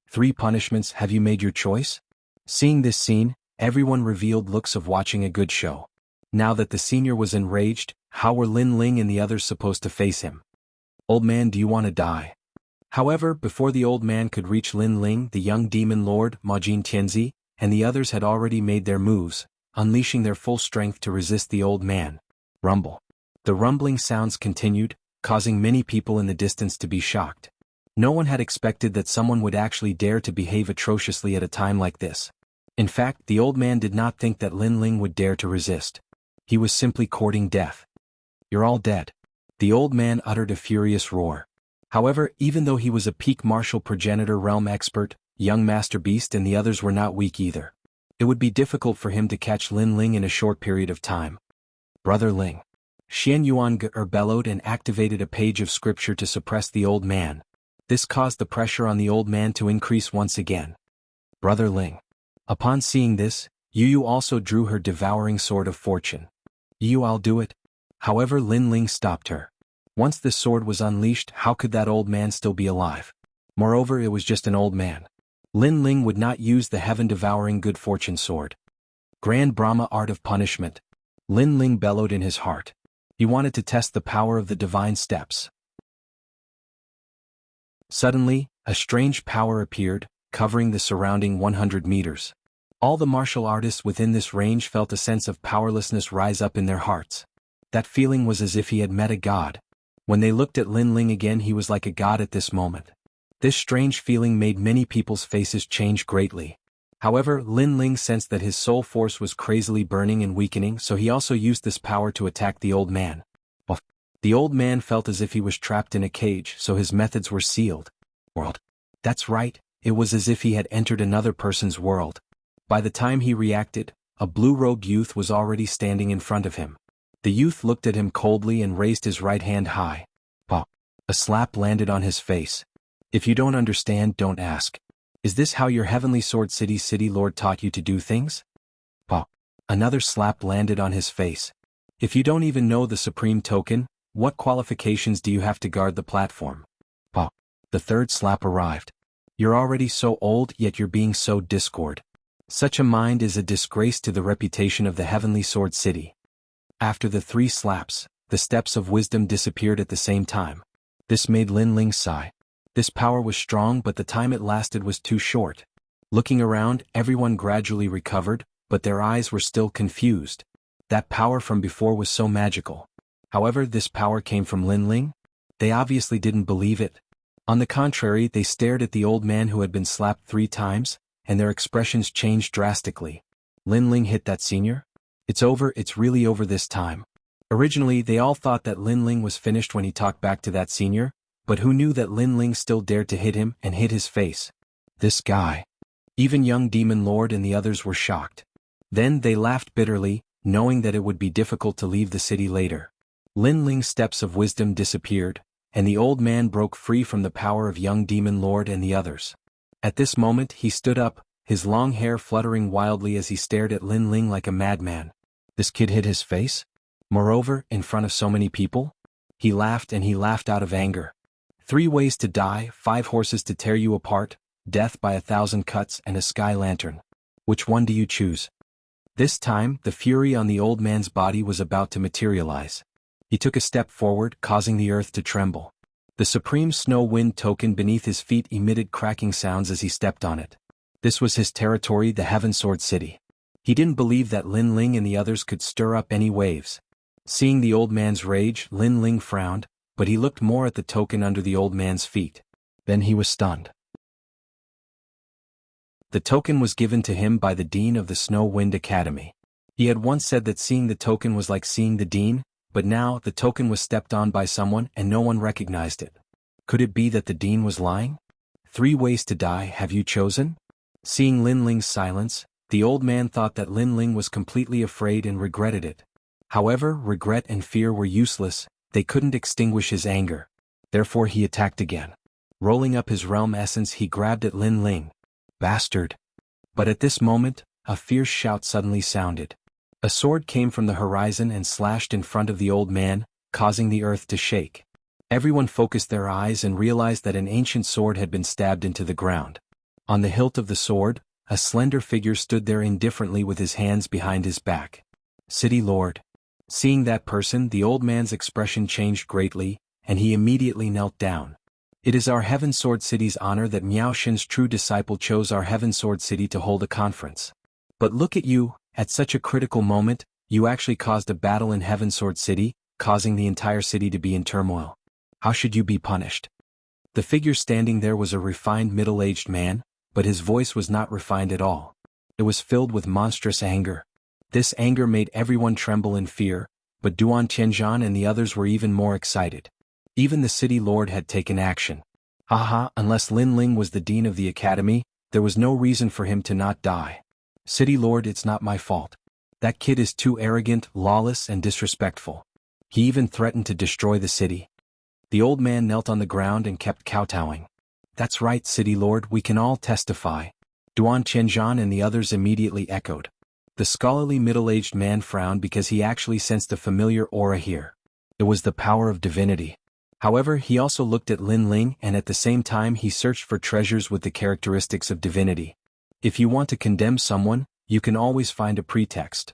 3 punishments, have you made your choice? Seeing this scene, everyone revealed looks of watching a good show. Now that the senior was enraged, How were Lin Ling and the others supposed to face him? Old man, do you want to die? However, before the old man could reach Lin Ling, the young demon lord, Majin Tianzi, and the others had already made their moves, unleashing their full strength to resist the old man. Rumble. The rumbling sounds continued, causing many people in the distance to be shocked. No one had expected that someone would actually dare to behave atrociously at a time like this. In fact, the old man did not think that Lin Ling would dare to resist. He was simply courting death. You're all dead. The old man uttered a furious roar. However, even though he was a peak martial progenitor realm expert, young Master Beast and the others were not weak either. It would be difficult for him to catch Lin Ling in a short period of time. Brother Ling. Xian Yuan bellowed and activated a page of scripture to suppress the old man. This caused the pressure on the old man to increase once again. Brother Ling. Upon seeing this, Yu also drew her devouring sword of fortune. Yu, I'll do it. However, Lin Ling stopped her. Once this sword was unleashed, how could that old man still be alive? Moreover, it was just an old man. Lin Ling would not use the heaven-devouring good fortune sword. Grand Brahma art of punishment. Lin Ling bellowed in his heart. He wanted to test the power of the divine steps. Suddenly, a strange power appeared, covering the surrounding 100 meters. All the martial artists within this range felt a sense of powerlessness rise up in their hearts. That feeling was as if he had met a god. When they looked at Lin Ling again, he was like a god at this moment. This strange feeling made many people's faces change greatly. However, Lin Ling sensed that his soul force was crazily burning and weakening, so he also used this power to attack the old man. The old man felt as if he was trapped in a cage, so his methods were sealed. World. That's right, it was as if he had entered another person's world. By the time he reacted, a blue-robed youth was already standing in front of him. The youth looked at him coldly and raised his right hand high. Pop. A slap landed on his face. If you don't understand, don't ask. Is this how your heavenly sword city lord taught you to do things? Pop. Another slap landed on his face. If you don't even know the supreme token, what qualifications do you have to guard the platform? Pop. The third slap arrived. You're already so old, yet you're being so discord. Such a mind is a disgrace to the reputation of the heavenly sword city. After the 3 slaps, the steps of wisdom disappeared at the same time. This made Lin Ling sigh. This power was strong, but the time it lasted was too short. Looking around, everyone gradually recovered, but their eyes were still confused. That power from before was so magical. However, this power came from Lin Ling? They obviously didn't believe it. On the contrary, they stared at the old man who had been slapped 3 times, and their expressions changed drastically. Lin Ling hit that senior? It's over, it's really over this time. Originally, they all thought that Lin Ling was finished when he talked back to that senior, but who knew that Lin Ling still dared to hit him and hit his face? This guy. Even young Demon Lord and the others were shocked. Then they laughed bitterly, knowing that it would be difficult to leave the city later. Lin Ling's steps of wisdom disappeared, and the old man broke free from the power of young Demon Lord and the others. At this moment, he stood up, his long hair fluttering wildly as he stared at Lin Ling like a madman. This kid hit his face? Moreover, in front of so many people? He laughed, and he laughed out of anger. 3 ways to die, 5 horses to tear you apart, death by 1,000 cuts, and a sky lantern. Which one do you choose? This time, the fury on the old man's body was about to materialize. He took a step forward, causing the earth to tremble. The supreme snow wind token beneath his feet emitted cracking sounds as he stepped on it. This was his territory, the Heaven Sword City. He didn't believe that Lin Ling and the others could stir up any waves. Seeing the old man's rage, Lin Ling frowned, but he looked more at the token under the old man's feet. Then he was stunned. The token was given to him by the Dean of the Snow Wind Academy. He had once said that seeing the token was like seeing the Dean, but now the token was stepped on by someone and no one recognized it. Could it be that the Dean was lying? 3 ways to die, have you chosen? Seeing Lin Ling's silence, the old man thought that Lin Ling was completely afraid and regretted it. However, regret and fear were useless, they couldn't extinguish his anger. Therefore he attacked again. Rolling up his realm essence, he grabbed at Lin Ling. Bastard! But at this moment, a fierce shout suddenly sounded. A sword came from the horizon and slashed in front of the old man, causing the earth to shake. Everyone focused their eyes and realized that an ancient sword had been stabbed into the ground. On the hilt of the sword, a slender figure stood there indifferently with his hands behind his back. City Lord. Seeing that person, the old man's expression changed greatly, and he immediately knelt down. It is our Heaven Sword City's honor that Miao Xin's true disciple chose our Heaven Sword City to hold a conference. But look at you, at such a critical moment, you actually caused a battle in Heaven Sword City, causing the entire city to be in turmoil. How should you be punished? The figure standing there was a refined middle-aged man, but his voice was not refined at all. It was filled with monstrous anger. This anger made everyone tremble in fear, but Duan Tianzhan and the others were even more excited. Even the city lord had taken action. Haha, unless Lin Ling was the dean of the academy, there was no reason for him to not die. City lord, it's not my fault. That kid is too arrogant, lawless, and disrespectful. He even threatened to destroy the city. The old man knelt on the ground and kept kowtowing. That's right, city lord, we can all testify. Duan Tianzhan and the others immediately echoed. The scholarly middle-aged man frowned because he actually sensed a familiar aura here. It was the power of divinity. However, he also looked at Lin Ling and at the same time he searched for treasures with the characteristics of divinity. If you want to condemn someone, you can always find a pretext.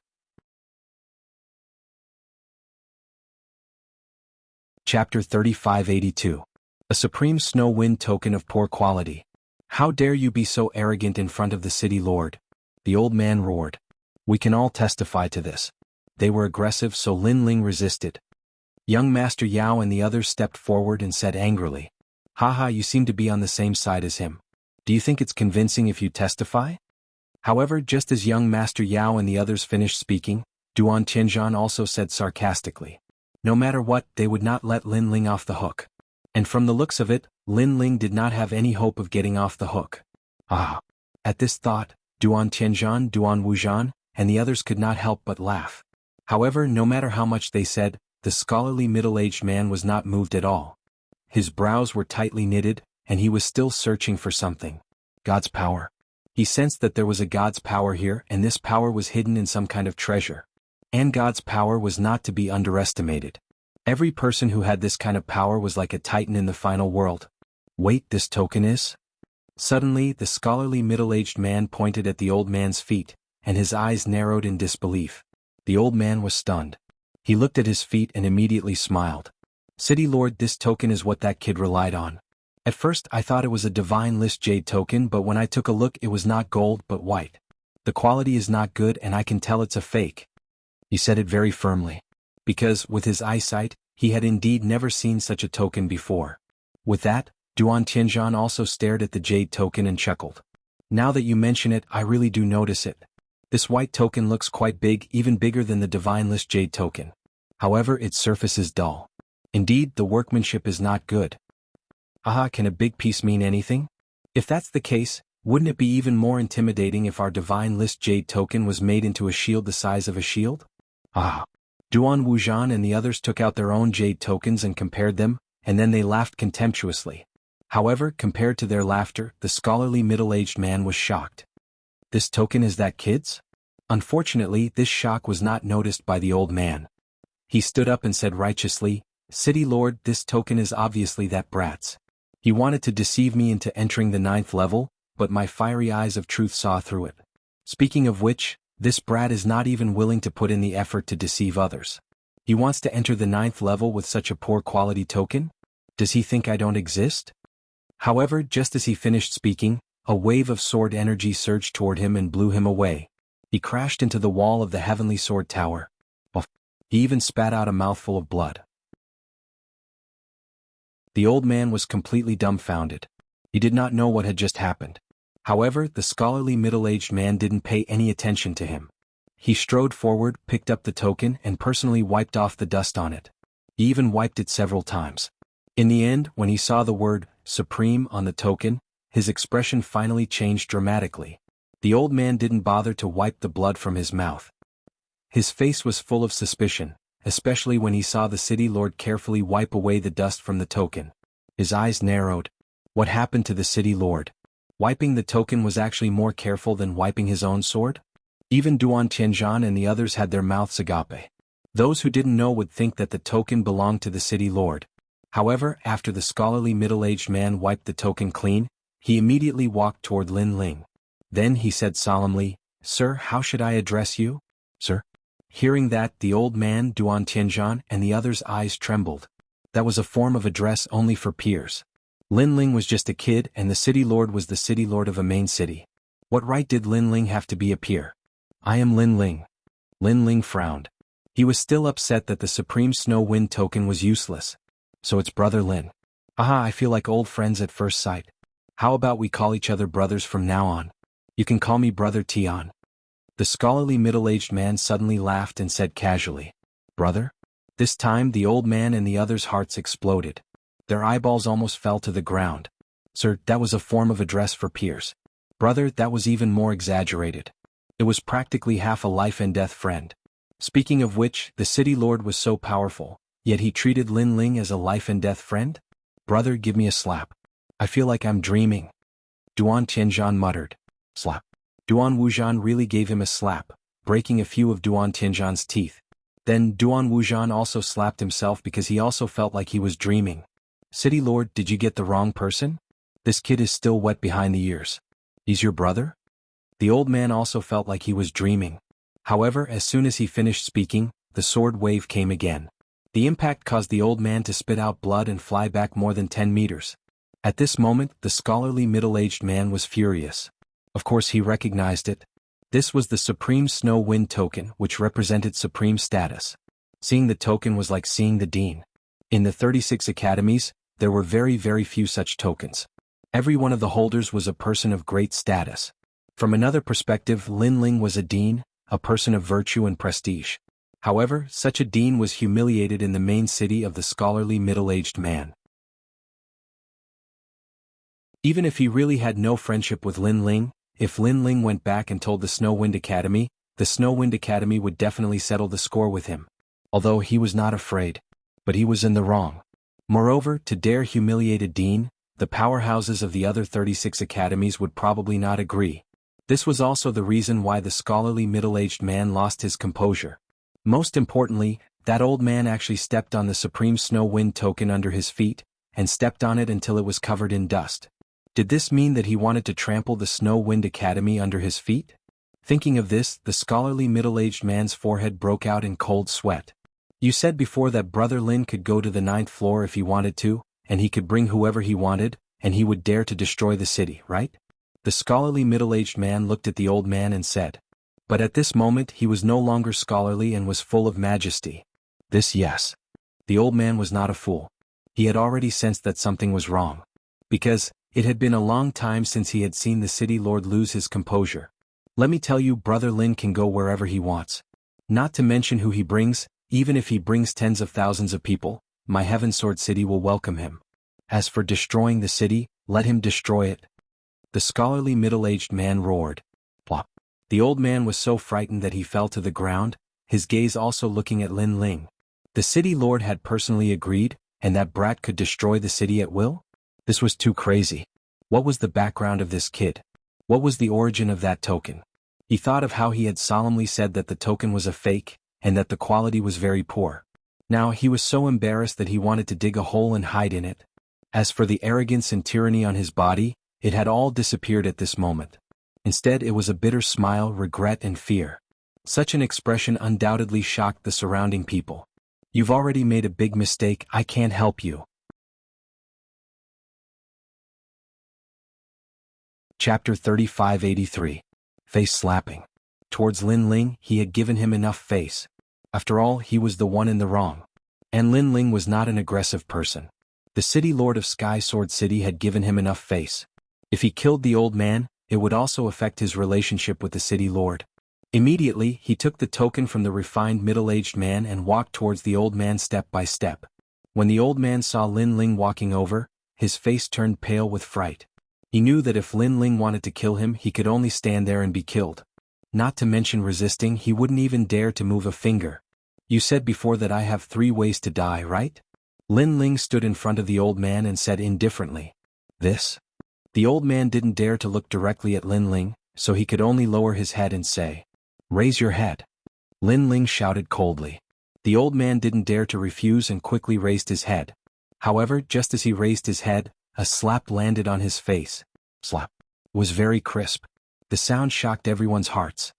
Chapter 3582. A Supreme Snow Wind Token of Poor Quality. How dare you be so arrogant in front of the city lord? The old man roared. We can all testify to this. They were aggressive, so Lin Ling resisted. Young Master Yao and the others stepped forward and said angrily, Haha, you seem to be on the same side as him. Do you think it's convincing if you testify? However, just as young Master Yao and the others finished speaking, Duan Tianzhan also said sarcastically, no matter what, they would not let Lin Ling off the hook. And from the looks of it, Lin Ling did not have any hope of getting off the hook. Ah! At this thought, Duan Tianzhan, Duan Wuzhan, and the others could not help but laugh. However, no matter how much they said, the scholarly middle-aged man was not moved at all. His brows were tightly knitted, and he was still searching for something. God's power. He sensed that there was a God's power here, and this power was hidden in some kind of treasure. And God's power was not to be underestimated. Every person who had this kind of power was like a titan in the final world. Wait, this token is? Suddenly, the scholarly middle-aged man pointed at the old man's feet, and his eyes narrowed in disbelief. The old man was stunned. He looked at his feet and immediately smiled. City Lord, this token is what that kid relied on. At first I thought it was a divine list jade token, but when I took a look it was not gold but white. The quality is not good and I can tell it's a fake. He said it very firmly. Because, with his eyesight, he had indeed never seen such a token before. With that, Duan Tianzhan also stared at the jade token and chuckled. Now that you mention it, I really do notice it. This white token looks quite big, even bigger than the divine list jade token. However, its surface is dull. Indeed, the workmanship is not good. Aha, can a big piece mean anything? If that's the case, wouldn't it be even more intimidating if our divine list jade token was made into a shield the size of a shield? Ah. Duan Wuzhan and the others took out their own jade tokens and compared them, and then they laughed contemptuously. However, compared to their laughter, the scholarly middle-aged man was shocked. This token is that kid's? Unfortunately, this shock was not noticed by the old man. He stood up and said righteously, City Lord, this token is obviously that brat's. He wanted to deceive me into entering the 9th level, but my fiery eyes of truth saw through it. Speaking of which, this brat is not even willing to put in the effort to deceive others. He wants to enter the 9th level with such a poor quality token? Does he think I don't exist? However, just as he finished speaking, a wave of sword energy surged toward him and blew him away. He crashed into the wall of the heavenly sword tower. He even spat out a mouthful of blood. The old man was completely dumbfounded. He did not know what had just happened. However, the scholarly middle-aged man didn't pay any attention to him. He strode forward, picked up the token, and personally wiped off the dust on it. He even wiped it several times. In the end, when he saw the word, Supreme, on the token, his expression finally changed dramatically. The old man didn't bother to wipe the blood from his mouth. His face was full of suspicion, especially when he saw the city lord carefully wipe away the dust from the token. His eyes narrowed. What happened to the city lord? Wiping the token was actually more careful than wiping his own sword? Even Duan Tianzhan and the others had their mouths agape. Those who didn't know would think that the token belonged to the city lord. However, after the scholarly middle-aged man wiped the token clean, he immediately walked toward Lin Ling. Then he said solemnly, Sir, how should I address you? Sir? Hearing that, the old man, Duan Tianzhan, and the others' eyes trembled. That was a form of address only for peers. Lin Ling was just a kid and the city lord was the city lord of a main city. What right did Lin Ling have to be a peer? I am Lin Ling. Lin Ling frowned. He was still upset that the Supreme Snow Wind token was useless. So it's Brother Lin. Aha, I feel like old friends at first sight. How about we call each other brothers from now on? You can call me Brother Tian. The scholarly middle-aged man suddenly laughed and said casually, Brother? This time the old man and the others' hearts exploded. Their eyeballs almost fell to the ground. Sir, that was a form of address for peers. Brother, that was even more exaggerated. It was practically half a life and death friend. Speaking of which, the city lord was so powerful, yet he treated Lin Ling as a life and death friend? Brother, give me a slap. I feel like I'm dreaming. Duan Tianzhan muttered. Slap. Duan Wuzhan really gave him a slap, breaking a few of Duan Tianzhan's teeth. Then Duan Wuzhan also slapped himself because he also felt like he was dreaming. City Lord, did you get the wrong person? This kid is still wet behind the ears. He's your brother? The old man also felt like he was dreaming. However, as soon as he finished speaking, the sword wave came again. The impact caused the old man to spit out blood and fly back more than 10 meters. At this moment, the scholarly middle-aged man was furious. Of course he recognized it. This was the Supreme Snow Wind token, which represented supreme status. Seeing the token was like seeing the dean. In the 36 academies, there were very few such tokens. Every one of the holders was a person of great status. From another perspective, Lin Ling was a dean, a person of virtue and prestige. However, such a dean was humiliated in the main city of the scholarly middle-aged man. Even if he really had no friendship with Lin Ling, if Lin Ling went back and told the Snow Wind Academy, the Snow Wind Academy would definitely settle the score with him. Although he was not afraid. But he was in the wrong. Moreover, to dare humiliate a dean, the powerhouses of the other 36 academies would probably not agree. This was also the reason why the scholarly middle-aged man lost his composure. Most importantly, that old man actually stepped on the Supreme Snow Wind token under his feet, and stepped on it until it was covered in dust. Did this mean that he wanted to trample the Snow Wind Academy under his feet? Thinking of this, the scholarly middle-aged man's forehead broke out in cold sweat. You said before that Brother Lin could go to the 9th floor if he wanted to, and he could bring whoever he wanted, and he would dare to destroy the city, right? The scholarly middle-aged man looked at the old man and said. But at this moment he was no longer scholarly and was full of majesty. Yes. The old man was not a fool. He had already sensed that something was wrong. Because it had been a long time since he had seen the city lord lose his composure. Let me tell you, Brother Lin can go wherever he wants. Not to mention who he brings, even if he brings tens of thousands of people, my Heaven Sword City will welcome him. As for destroying the city, let him destroy it. The scholarly middle-aged man roared. Plop. The old man was so frightened that he fell to the ground, his gaze also looking at Lin Ling. The city lord had personally agreed, and that brat could destroy the city at will? This was too crazy. What was the background of this kid? What was the origin of that token? He thought of how he had solemnly said that the token was a fake, and that the quality was very poor. Now he was so embarrassed that he wanted to dig a hole and hide in it. As for the arrogance and tyranny on his body, it had all disappeared at this moment. Instead it was a bitter smile, regret and fear. Such an expression undoubtedly shocked the surrounding people. You've already made a big mistake, I can't help you. Chapter 3583. Face slapping. Towards Lin Ling, he had given him enough face. After all, he was the one in the wrong. And Lin Ling was not an aggressive person. The city lord of Sky Sword City had given him enough face. If he killed the old man, it would also affect his relationship with the city lord. Immediately, he took the token from the refined middle-aged man and walked towards the old man step by step. When the old man saw Lin Ling walking over, his face turned pale with fright. He knew that if Lin Ling wanted to kill him, he could only stand there and be killed. Not to mention resisting, he wouldn't even dare to move a finger. You said before that I have 3 ways to die, right? Lin Ling stood in front of the old man and said indifferently. This? The old man didn't dare to look directly at Lin Ling, so he could only lower his head and say, "Raise your head." Lin Ling shouted coldly. The old man didn't dare to refuse and quickly raised his head. However, just as he raised his head, a slap landed on his face. Slap. It was very crisp. The sound shocked everyone's hearts.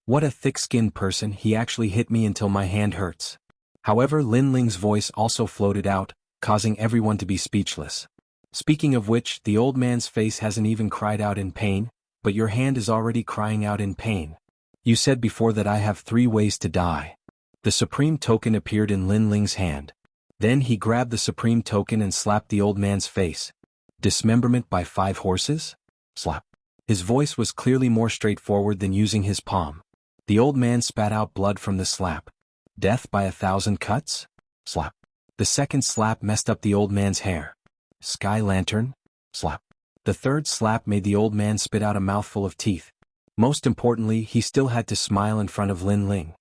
What a thick-skinned person, he actually hit me until my hand hurts. However, Lin Ling's voice also floated out, causing everyone to be speechless. Speaking of which, the old man's face hasn't even cried out in pain, but your hand is already crying out in pain. You said before that I have 3 ways to die. The supreme token appeared in Lin Ling's hand. Then he grabbed the supreme token and slapped the old man's face. Dismemberment by 5 horses? Slap. His voice was clearly more straightforward than using his palm. The old man spat out blood from the slap. Death by 1,000 cuts? Slap. The second slap messed up the old man's hair. Sky lantern? Slap. The third slap made the old man spit out a mouthful of teeth. Most importantly, he still had to smile in front of Lin Ling.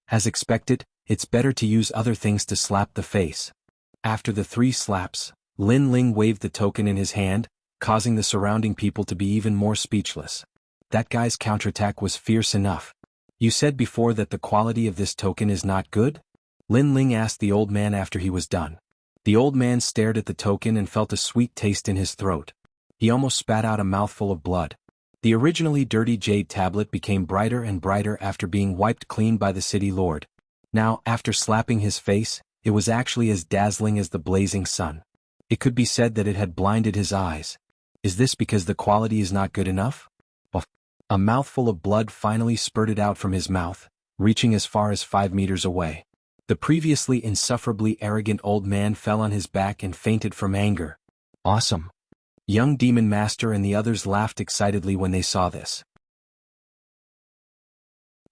As expected, it's better to use other things to slap the face. After the 3 slaps, Lin Ling waved the token in his hand, causing the surrounding people to be even more speechless. That guy's counterattack was fierce enough. You said before that the quality of this token is not good? Lin Ling asked the old man after he was done. The old man stared at the token and felt a sweet taste in his throat. He almost spat out a mouthful of blood. The originally dirty jade tablet became brighter and brighter after being wiped clean by the city lord. Now, after slapping his face, it was actually as dazzling as the blazing sun. It could be said that it had blinded his eyes. Is this because the quality is not good enough? A mouthful of blood finally spurted out from his mouth, reaching as far as 5 meters away. The previously insufferably arrogant old man fell on his back and fainted from anger. Awesome. Young Demon Master and the others laughed excitedly when they saw this.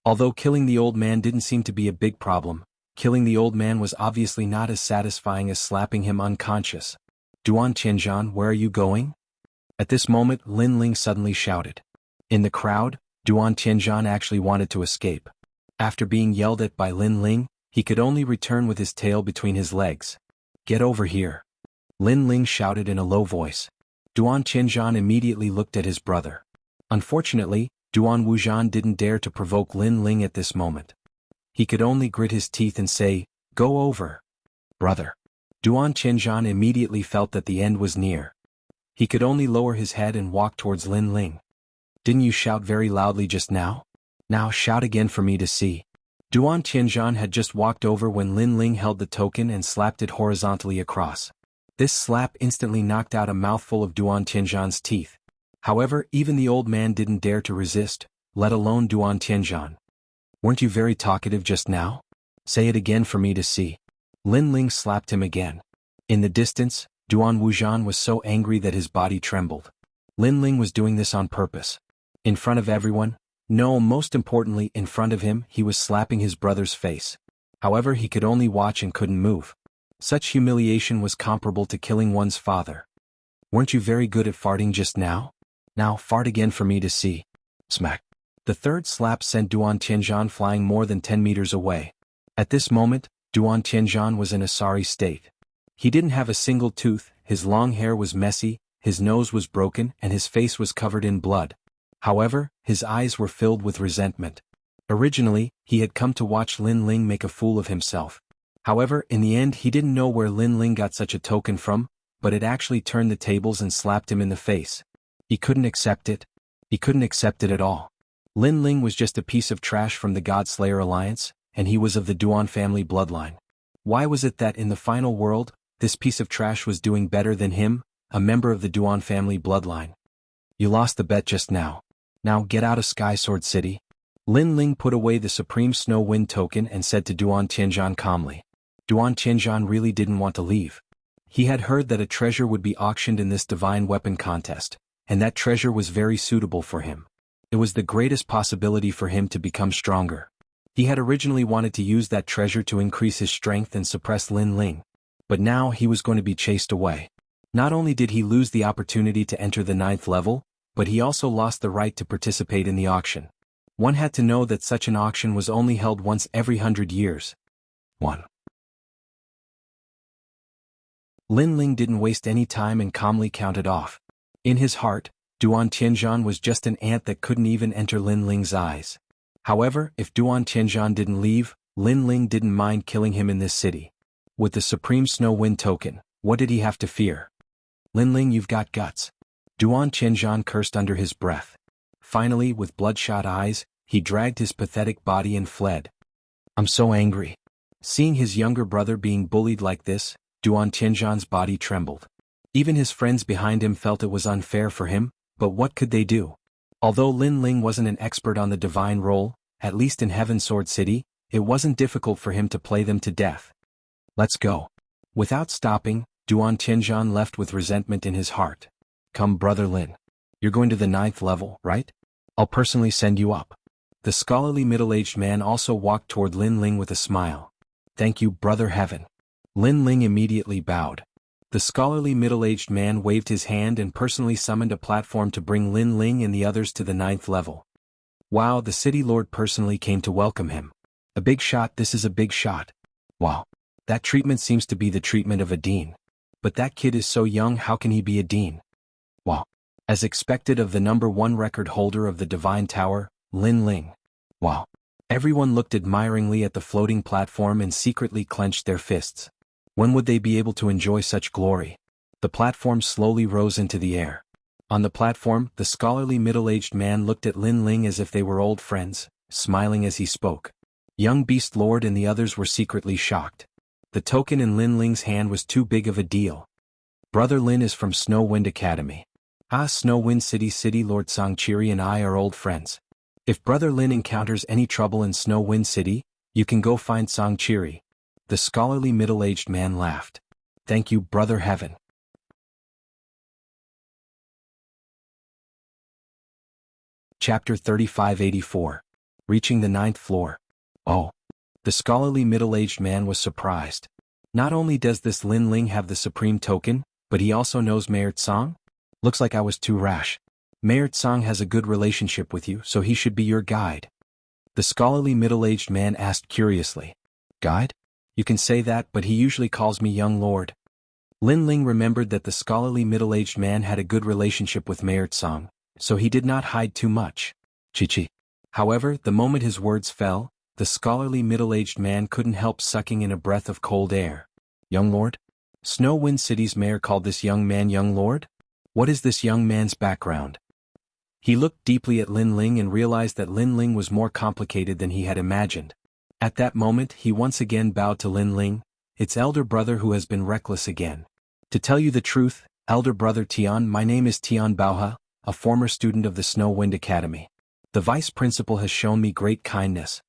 Although killing the old man didn't seem to be a big problem, killing the old man was obviously not as satisfying as slapping him unconscious. Duan Qianzhan, where are you going? At this moment, Lin Ling suddenly shouted. In the crowd, Duan Qianzhan actually wanted to escape. After being yelled at by Lin Ling, he could only return with his tail between his legs. Get over here. Lin Ling shouted in a low voice. Duan Qianzhan immediately looked at his brother. Unfortunately, Duan Wuzhan didn't dare to provoke Lin Ling at this moment. He could only grit his teeth and say, "Go over." Brother. Duan Qianzhan immediately felt that the end was near. He could only lower his head and walk towards Lin Ling. Didn't you shout very loudly just now? Now shout again for me to see. Duan Qianzhan had just walked over when Lin Ling held the token and slapped it horizontally across. This slap instantly knocked out a mouthful of Duan Qianzhan's teeth. However, even the old man didn't dare to resist, let alone Duan Qianzhan. Weren't you very talkative just now? Say it again for me to see. Lin Ling slapped him again. In the distance, Duan Wuzhan was so angry that his body trembled. Lin Ling was doing this on purpose. In front of everyone, no, most importantly, in front of him, he was slapping his brother's face. However, he could only watch and couldn't move. Such humiliation was comparable to killing one's father. Weren't you very good at farting just now? Now fart again for me to see. Smack. The third slap sent Duan Qianzhan flying more than 10 meters away. At this moment, Duan Qianzhan was in a sorry state. He didn't have a single tooth, his long hair was messy, his nose was broken, and his face was covered in blood. However, his eyes were filled with resentment. Originally, he had come to watch Lin Ling make a fool of himself. However, in the end he didn't know where Lin Ling got such a token from, but it actually turned the tables and slapped him in the face. He couldn't accept it. He couldn't accept it at all. Lin Ling was just a piece of trash from the Godslayer Alliance, and he was of the Duan family bloodline. Why was it that in the final world, this piece of trash was doing better than him, a member of the Duan family bloodline? You lost the bet just now. Now get out of Sky Sword City. Lin Ling put away the Supreme Snow Wind token and said to Duan Qianzhan calmly. Duan Qianzhan really didn't want to leave. He had heard that a treasure would be auctioned in this divine weapon contest, and that treasure was very suitable for him. It was the greatest possibility for him to become stronger. He had originally wanted to use that treasure to increase his strength and suppress Lin Ling, but now he was going to be chased away. Not only did he lose the opportunity to enter the 9th level, but he also lost the right to participate in the auction. One had to know that such an auction was only held once every 100 years. 1. Lin Ling didn't waste any time and calmly counted off. In his heart, Duan Qianzhan was just an ant that couldn't even enter Lin Ling's eyes. However, if Duan Qianzhan didn't leave, Lin Ling didn't mind killing him in this city. With the Supreme Snow Wind token, what did he have to fear? Lin Ling, you've got guts. Duan Qianzhan cursed under his breath. Finally, with bloodshot eyes, he dragged his pathetic body and fled. I'm so angry. Seeing his younger brother being bullied like this, Duan Tianzhan's body trembled. Even his friends behind him felt it was unfair for him, but what could they do? Although Lin Ling wasn't an expert on the divine role, at least in Heaven Sword City, it wasn't difficult for him to play them to death. Let's go. Without stopping, Duan Tianzhan left with resentment in his heart. Come, brother Lin. You're going to the 9th level, right? I'll personally send you up. The scholarly middle-aged man also walked toward Lin Ling with a smile. Thank you, brother Heaven. Lin Ling immediately bowed. The scholarly middle-aged man waved his hand and personally summoned a platform to bring Lin Ling and the others to the 9th level. Wow, the city lord personally came to welcome him. A big shot, this is a big shot. Wow. That treatment seems to be the treatment of a dean. But that kid is so young, how can he be a dean? Wow. As expected of the #1 record holder of the Divine Tower, Lin Ling. Wow. Everyone looked admiringly at the floating platform and secretly clenched their fists. When would they be able to enjoy such glory? The platform slowly rose into the air. On the platform, the scholarly middle-aged man looked at Lin Ling as if they were old friends, smiling as he spoke. Young Beast Lord and the others were secretly shocked. The token in Lin Ling's hand was too big of a deal. Brother Lin is from Snow Wind Academy. Snow Wind City Lord Sangchiri and I are old friends. If Brother Lin encounters any trouble in Snow Wind City, you can go find Sangchiri. The scholarly middle-aged man laughed. Thank you, Brother Heaven. Chapter 3584. Reaching the 9th floor. Oh. The scholarly middle-aged man was surprised. Not only does this Lin Ling have the supreme token, but he also knows Mayor Tsang? Looks like I was too rash. Mayor Tsang has a good relationship with you, so he should be your guide. The scholarly middle-aged man asked curiously. Guide? You can say that, but he usually calls me young lord. Lin Ling remembered that the scholarly middle-aged man had a good relationship with Mayor Tsang, so he did not hide too much. Chi-chi. However, the moment his words fell, the scholarly middle-aged man couldn't help sucking in a breath of cold air. Young lord? Snow Wind City's mayor called this young man young lord? What is this young man's background? He looked deeply at Lin Ling and realized that Lin Ling was more complicated than he had imagined. At that moment, he once again bowed to Lin Ling, its elder brother who has been reckless again. To tell you the truth, elder brother Tian, my name is Tian Baohe, a former student of the Snow Wind Academy. The vice principal has shown me great kindness.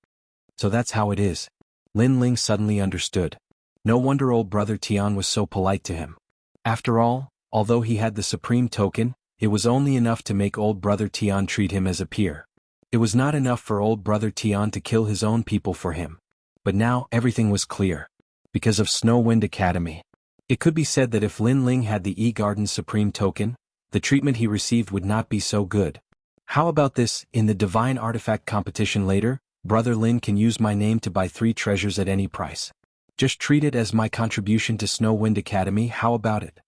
So that's how it is. Lin Ling suddenly understood. No wonder old brother Tian was so polite to him. After all, although he had the supreme token, it was only enough to make old brother Tian treat him as a peer. It was not enough for old brother Tian to kill his own people for him. But now everything was clear. Because of Snow Wind Academy. It could be said that if Lin Ling had the E-Garden supreme token, the treatment he received would not be so good. How about this, in the divine artifact competition later, Brother Lin can use my name to buy 3 treasures at any price. Just treat it as my contribution to Snow Wind Academy, how about it?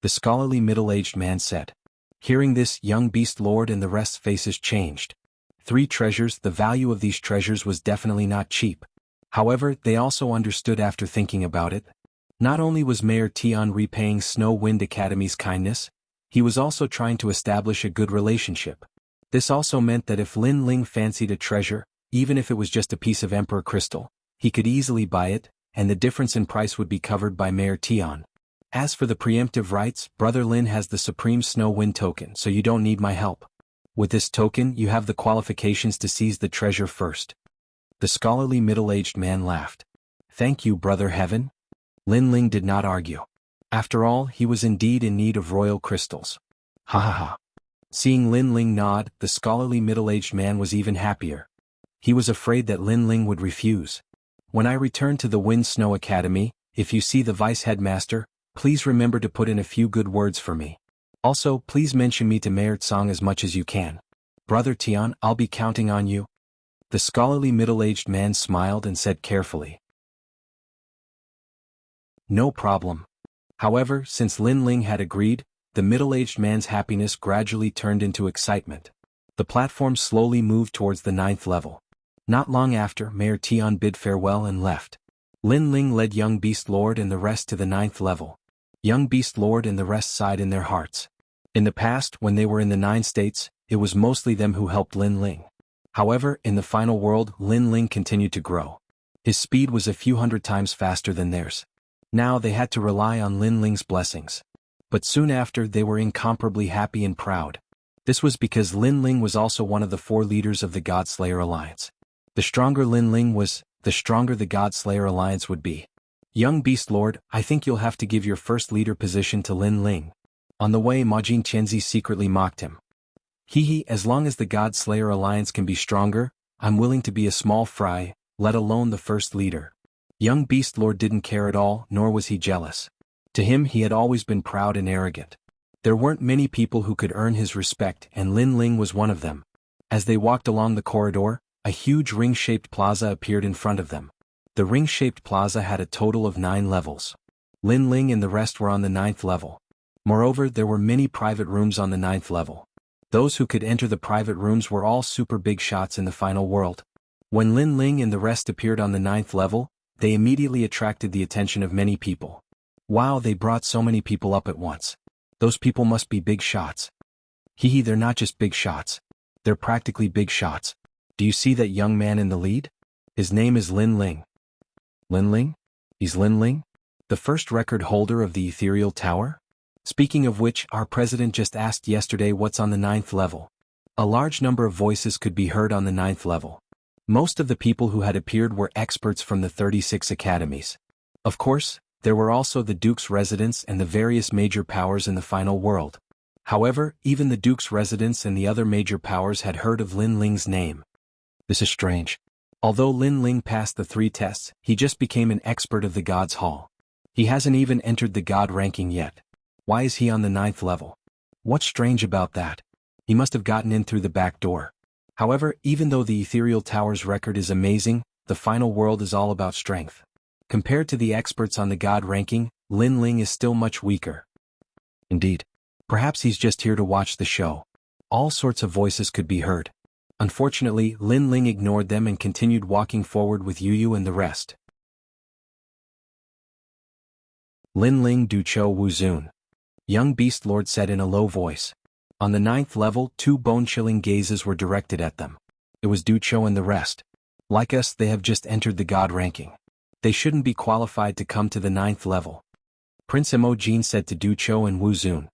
The scholarly middle-aged man said. Hearing this, young Beast Lord and the rest's faces changed. 3 treasures, the value of these treasures was definitely not cheap. However, they also understood after thinking about it. Not only was Mayor Tian repaying Snow Wind Academy's kindness, he was also trying to establish a good relationship. This also meant that if Lin Ling fancied a treasure, even if it was just a piece of Emperor Crystal, he could easily buy it, and the difference in price would be covered by Mayor Tian. As for the preemptive rights, Brother Lin has the Supreme Snow Wind token, so you don't need my help. With this token, you have the qualifications to seize the treasure first. The scholarly middle-aged man laughed. Thank you, Brother Heaven. Lin Ling did not argue. After all, he was indeed in need of royal crystals. Ha ha ha. Seeing Lin Ling nod, the scholarly middle-aged man was even happier. He was afraid that Lin Ling would refuse. When I return to the Wind Snow Academy, if you see the vice headmaster, please remember to put in a few good words for me. Also, please mention me to Mayor Tsang as much as you can. Brother Tian, I'll be counting on you. The scholarly middle-aged man smiled and said carefully. No problem. However, since Lin Ling had agreed, the middle-aged man's happiness gradually turned into excitement. The platform slowly moved towards the 9th level. Not long after, Mayor Tian bid farewell and left. Lin Ling led young Beast Lord and the rest to the 9th level. Young Beast Lord and the rest sighed in their hearts. In the past, when they were in the 9 states, it was mostly them who helped Lin Ling. However, in the final world, Lin Ling continued to grow. His speed was a few hundred times faster than theirs. Now they had to rely on Lin Ling's blessings. But soon after they were incomparably happy and proud. This was because Lin Ling was also one of the 4 leaders of the Godslayer Alliance. The stronger Lin Ling was, the stronger the Godslayer Alliance would be. Young Beast Lord, I think you'll have to give your first leader position to Lin Ling. On the way, Majin Qianzi secretly mocked him. As long as the Godslayer Alliance can be stronger, I'm willing to be a small fry, let alone the first leader. Young Beast Lord didn't care at all, nor was he jealous. To him he had always been proud and arrogant. There weren't many people who could earn his respect, and Lin Ling was one of them. As they walked along the corridor, a huge ring-shaped plaza appeared in front of them. The ring-shaped plaza had a total of 9 levels. Lin Ling and the rest were on the 9th level. Moreover, there were many private rooms on the 9th level. Those who could enter the private rooms were all super big shots in the final world. When Lin Ling and the rest appeared on the 9th level, they immediately attracted the attention of many people. Wow, they brought so many people up at once. Those people must be big shots. They're not just big shots. They're practically big shots. Do you see that young man in the lead? His name is Lin Ling. Lin Ling? He's Lin Ling? The first record holder of the Ethereal Tower? Speaking of which, our president just asked yesterday what's on the 9th level. A large number of voices could be heard on the 9th level. Most of the people who had appeared were experts from the 36 academies. Of course, there were also the Duke's residents and the various major powers in the final world. However, even the Duke's residents and the other major powers had heard of Lin Ling's name. This is strange. Although Lin Ling passed the 3 tests, he just became an expert of the God's Hall. He hasn't even entered the God ranking yet. Why is he on the 9th level? What's strange about that? He must have gotten in through the back door. However, even though the Ethereal Tower's record is amazing, the final world is all about strength. Compared to the experts on the God ranking, Lin Ling is still much weaker. Indeed. Perhaps he's just here to watch the show. All sorts of voices could be heard. Unfortunately, Lin Ling ignored them and continued walking forward with Yu and the rest. Lin Ling Duqiu Wuzun. Young Beast Lord said in a low voice. On the 9th level, 2 bone-chilling gazes were directed at them. It was Duqiu and the rest. Like us, they have just entered the God ranking. They shouldn't be qualified to come to the 9th level. Prince Imogene said to Duqiu and Wuzun.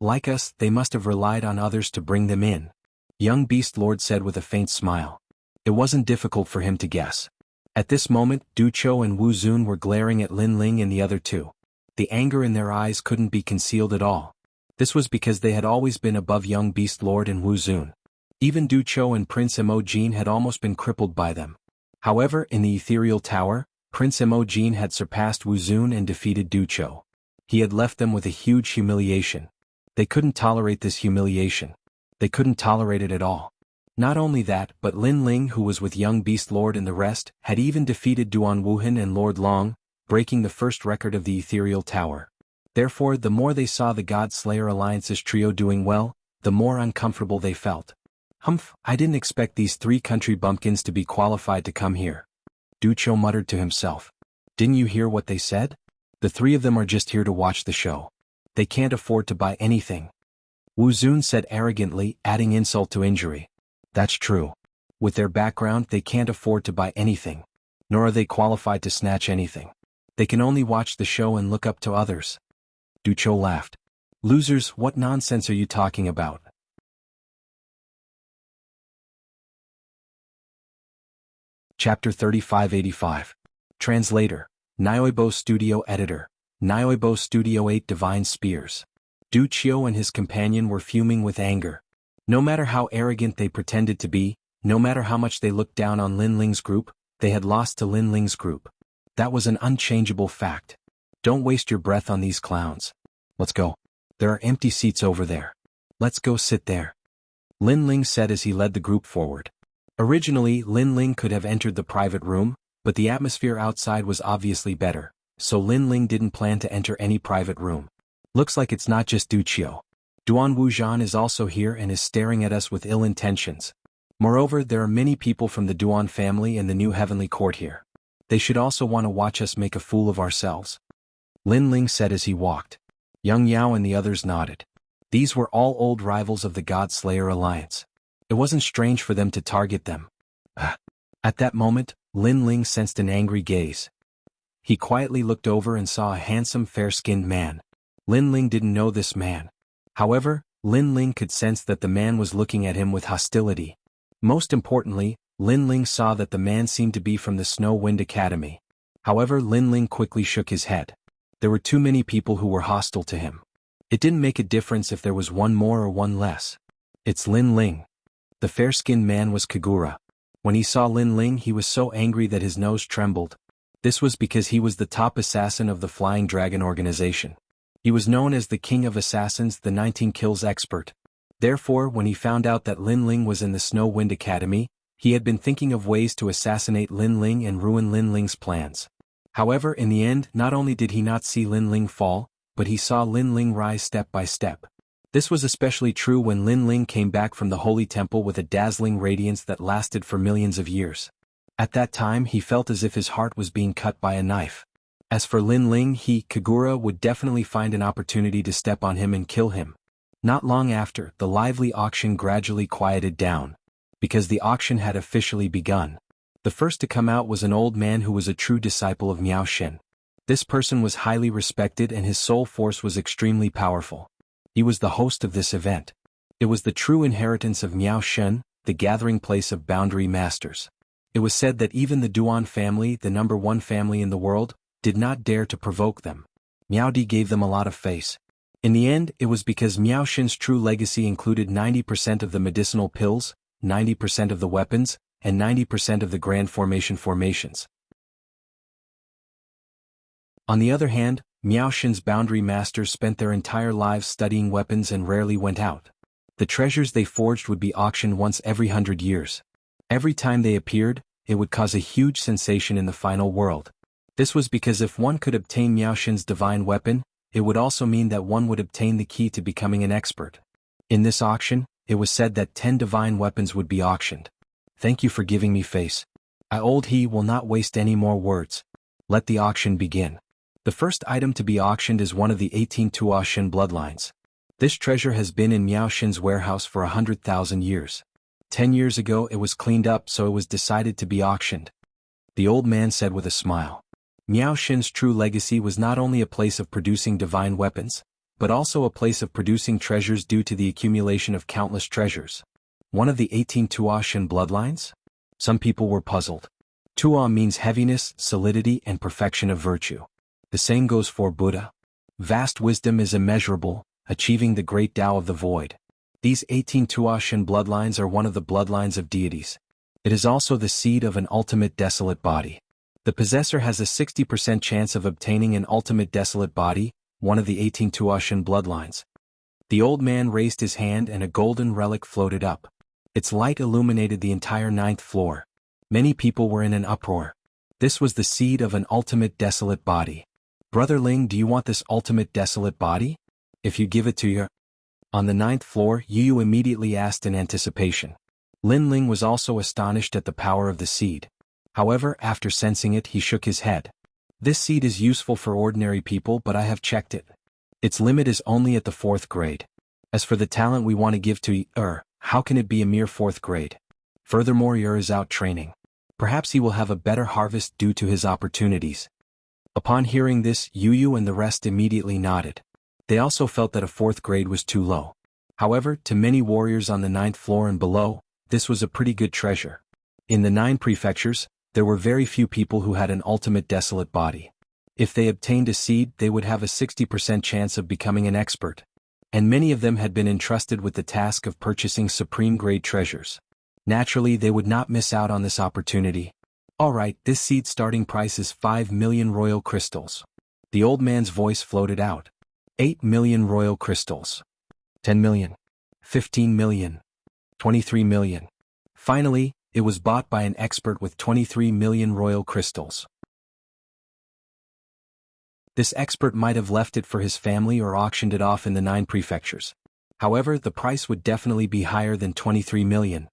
Like us, they must have relied on others to bring them in. Young Beast Lord said with a faint smile. It wasn't difficult for him to guess. At this moment, Duqiu and Wuzun were glaring at Lin Ling and the other 2. The anger in their eyes couldn't be concealed at all. This was because they had always been above Young Beast Lord and Wuzun. Even Duqiu and Prince Imogene had almost been crippled by them. However, in the Ethereal Tower, Prince Imogene had surpassed Wuzun and defeated Duqiu. He had left them with a huge humiliation. They couldn't tolerate this humiliation. They couldn't tolerate it at all. Not only that, but Lin Ling, who was with Young Beast Lord and the rest, had even defeated Duan Wuhan and Lord Long, breaking the first record of the Ethereal Tower. Therefore, the more they saw the God Slayer Alliance's trio doing well, the more uncomfortable they felt. Humph, I didn't expect these 3 country bumpkins to be qualified to come here. Duqiu muttered to himself. Didn't you hear what they said? The 3 of them are just here to watch the show. They can't afford to buy anything. Wuzun said arrogantly, adding insult to injury. That's true. With their background, they can't afford to buy anything. Nor are they qualified to snatch anything. They can only watch the show and look up to others. Duqiu laughed. Losers, what nonsense are you talking about? Chapter 3585. Translator. Nioibo Studio Editor. Nioibo Studio 8 Divine Spears. Duqiu and his companion were fuming with anger. No matter how arrogant they pretended to be, no matter how much they looked down on Lin Ling's group, they had lost to Lin Ling's group. That was an unchangeable fact. Don't waste your breath on these clowns. Let's go. There are empty seats over there. Let's go sit there. Lin Ling said as he led the group forward. Originally, Lin Ling could have entered the private room, but the atmosphere outside was obviously better, so Lin Ling didn't plan to enter any private room. Looks like it's not just Duqiu. Duan Wuzhan is also here and is staring at us with ill intentions. Moreover, there are many people from the Duan family and the new heavenly court here. They should also want to watch us make a fool of ourselves. Lin Ling said as he walked. Yang Yao and the others nodded. These were all old rivals of the God Slayer Alliance. It wasn't strange for them to target them. At that moment, Lin Ling sensed an angry gaze. He quietly looked over and saw a handsome fair-skinned man. Lin Ling didn't know this man. However, Lin Ling could sense that the man was looking at him with hostility. Most importantly, Lin Ling saw that the man seemed to be from the Snow Wind Academy. However, Lin Ling quickly shook his head. There were too many people who were hostile to him. It didn't make a difference if there was one more or one less. It's Lin Ling. The fair-skinned man was Kagura. When he saw Lin Ling, he was so angry that his nose trembled. This was because he was the top assassin of the Flying Dragon organization. He was known as the King of Assassins, the 19 kills expert. Therefore, when he found out that Lin Ling was in the Snow Wind Academy, he had been thinking of ways to assassinate Lin Ling and ruin Lin Ling's plans. However, in the end, not only did he not see Lin Ling fall, but he saw Lin Ling rise step by step. This was especially true when Lin Ling came back from the Holy Temple with a dazzling radiance that lasted for millions of years. At that time, he felt as if his heart was being cut by a knife. As for Lin Ling, Kagura, would definitely find an opportunity to step on him and kill him. Not long after, the lively auction gradually quieted down, because the auction had officially begun. The first to come out was an old man who was a true disciple of Miao Shen. This person was highly respected and his soul force was extremely powerful. He was the host of this event. It was the true inheritance of Miao Shen, the gathering place of boundary masters. It was said that even the Duan family, the number one family in the world, did not dare to provoke them. Miao Di gave them a lot of face. In the end, it was because Miao Shen's true legacy included 90% of the medicinal pills, 90% of the weapons, and 90% of the grand formations. On the other hand, Miao Shen's boundary masters spent their entire lives studying weapons and rarely went out. The treasures they forged would be auctioned once every 100 years. Every time they appeared, it would cause a huge sensation in the final world. This was because if one could obtain Miao Shen's divine weapon, it would also mean that one would obtain the key to becoming an expert. In this auction, it was said that 10 divine weapons would be auctioned. Thank you for giving me face. He will not waste any more words. Let the auction begin. The first item to be auctioned is one of the 18 Tuo Shen bloodlines. This treasure has been in Miao Shen's warehouse for 100,000 years. 10 years ago it was cleaned up, so it was decided to be auctioned. The old man said with a smile. Miao Shen's true legacy was not only a place of producing divine weapons, but also a place of producing treasures due to the accumulation of countless treasures. One of the 18 Tuo Shen bloodlines? Some people were puzzled. Tuo means heaviness, solidity, and perfection of virtue. The same goes for Buddha. Vast wisdom is immeasurable, achieving the great Tao of the void. These 18 Tuo Shen bloodlines are one of the bloodlines of deities. It is also the seed of an ultimate desolate body. The possessor has a 60% chance of obtaining an ultimate desolate body, one of the 18 Tuo Shen bloodlines. The old man raised his hand and a golden relic floated up. Its light illuminated the entire 9th floor. Many people were in an uproar. This was the seed of an ultimate desolate body. Brother Ling, do you want this ultimate desolate body? If you give it to your... On the 9th floor, Yu immediately asked in anticipation. Lin Ling was also astonished at the power of the seed. However, after sensing it, he shook his head. This seed is useful for ordinary people, but I have checked it. Its limit is only at the 4th grade. As for the talent we want to give to how can it be a mere 4th grade? Furthermore, is out training. Perhaps he will have a better harvest due to his opportunities. Upon hearing this, Yu and the rest immediately nodded. They also felt that a 4th grade was too low. However, to many warriors on the 9th floor and below, this was a pretty good treasure. In the 9 prefectures, there were very few people who had an ultimate desolate body. If they obtained a seed, they would have a 60% chance of becoming an expert. And many of them had been entrusted with the task of purchasing supreme grade treasures. Naturally, they would not miss out on this opportunity. Alright, this seed starting price is 5 million royal crystals. The old man's voice floated out. 8 million royal crystals. 10 million. 15 million. 23 million. Finally, it was bought by an expert with 23 million royal crystals. This expert might have left it for his family or auctioned it off in the 9 prefectures. However, the price would definitely be higher than 23 million.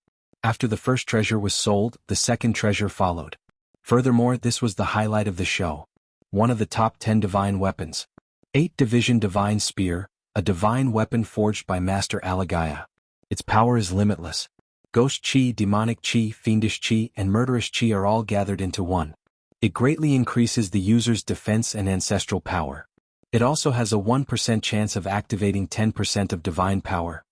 After the first treasure was sold, the second treasure followed. Furthermore, this was the highlight of the show. One of the top 10 divine weapons. 8 Division Divine Spear, a divine weapon forged by Master Alagaya. Its power is limitless. Ghost chi, demonic chi, fiendish chi, and murderous chi are all gathered into one. It greatly increases the user's defense and ancestral power. It also has a 1% chance of activating 10% of divine power.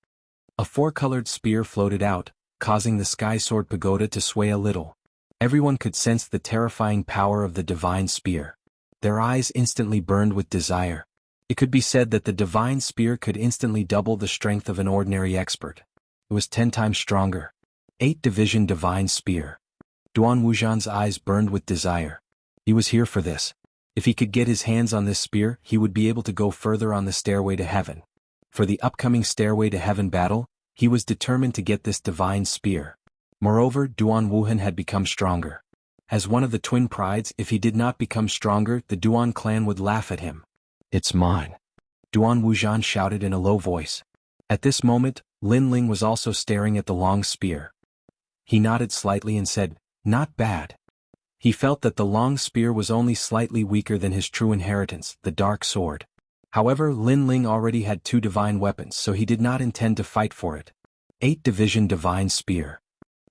A four-colored spear floated out, causing the Sky Sword Pagoda to sway a little. Everyone could sense the terrifying power of the divine spear. Their eyes instantly burned with desire. It could be said that the divine spear could instantly double the strength of an ordinary expert. It was 10 times stronger. 8-division divine spear. Duan Wuzhan's eyes burned with desire. He was here for this. If he could get his hands on this spear, he would be able to go further on the stairway to heaven. For the upcoming stairway to heaven battle, he was determined to get this divine spear. Moreover, Duan Wuhan had become stronger. As one of the twin prides, if he did not become stronger, the Duan clan would laugh at him. "It's mine," Duan Wuzhan shouted in a low voice. At this moment, Lin Ling was also staring at the long spear. He nodded slightly and said, "Not bad." He felt that the long spear was only slightly weaker than his true inheritance, the dark sword. However, Lin Ling already had 2 divine weapons, so he did not intend to fight for it. 8-division divine spear.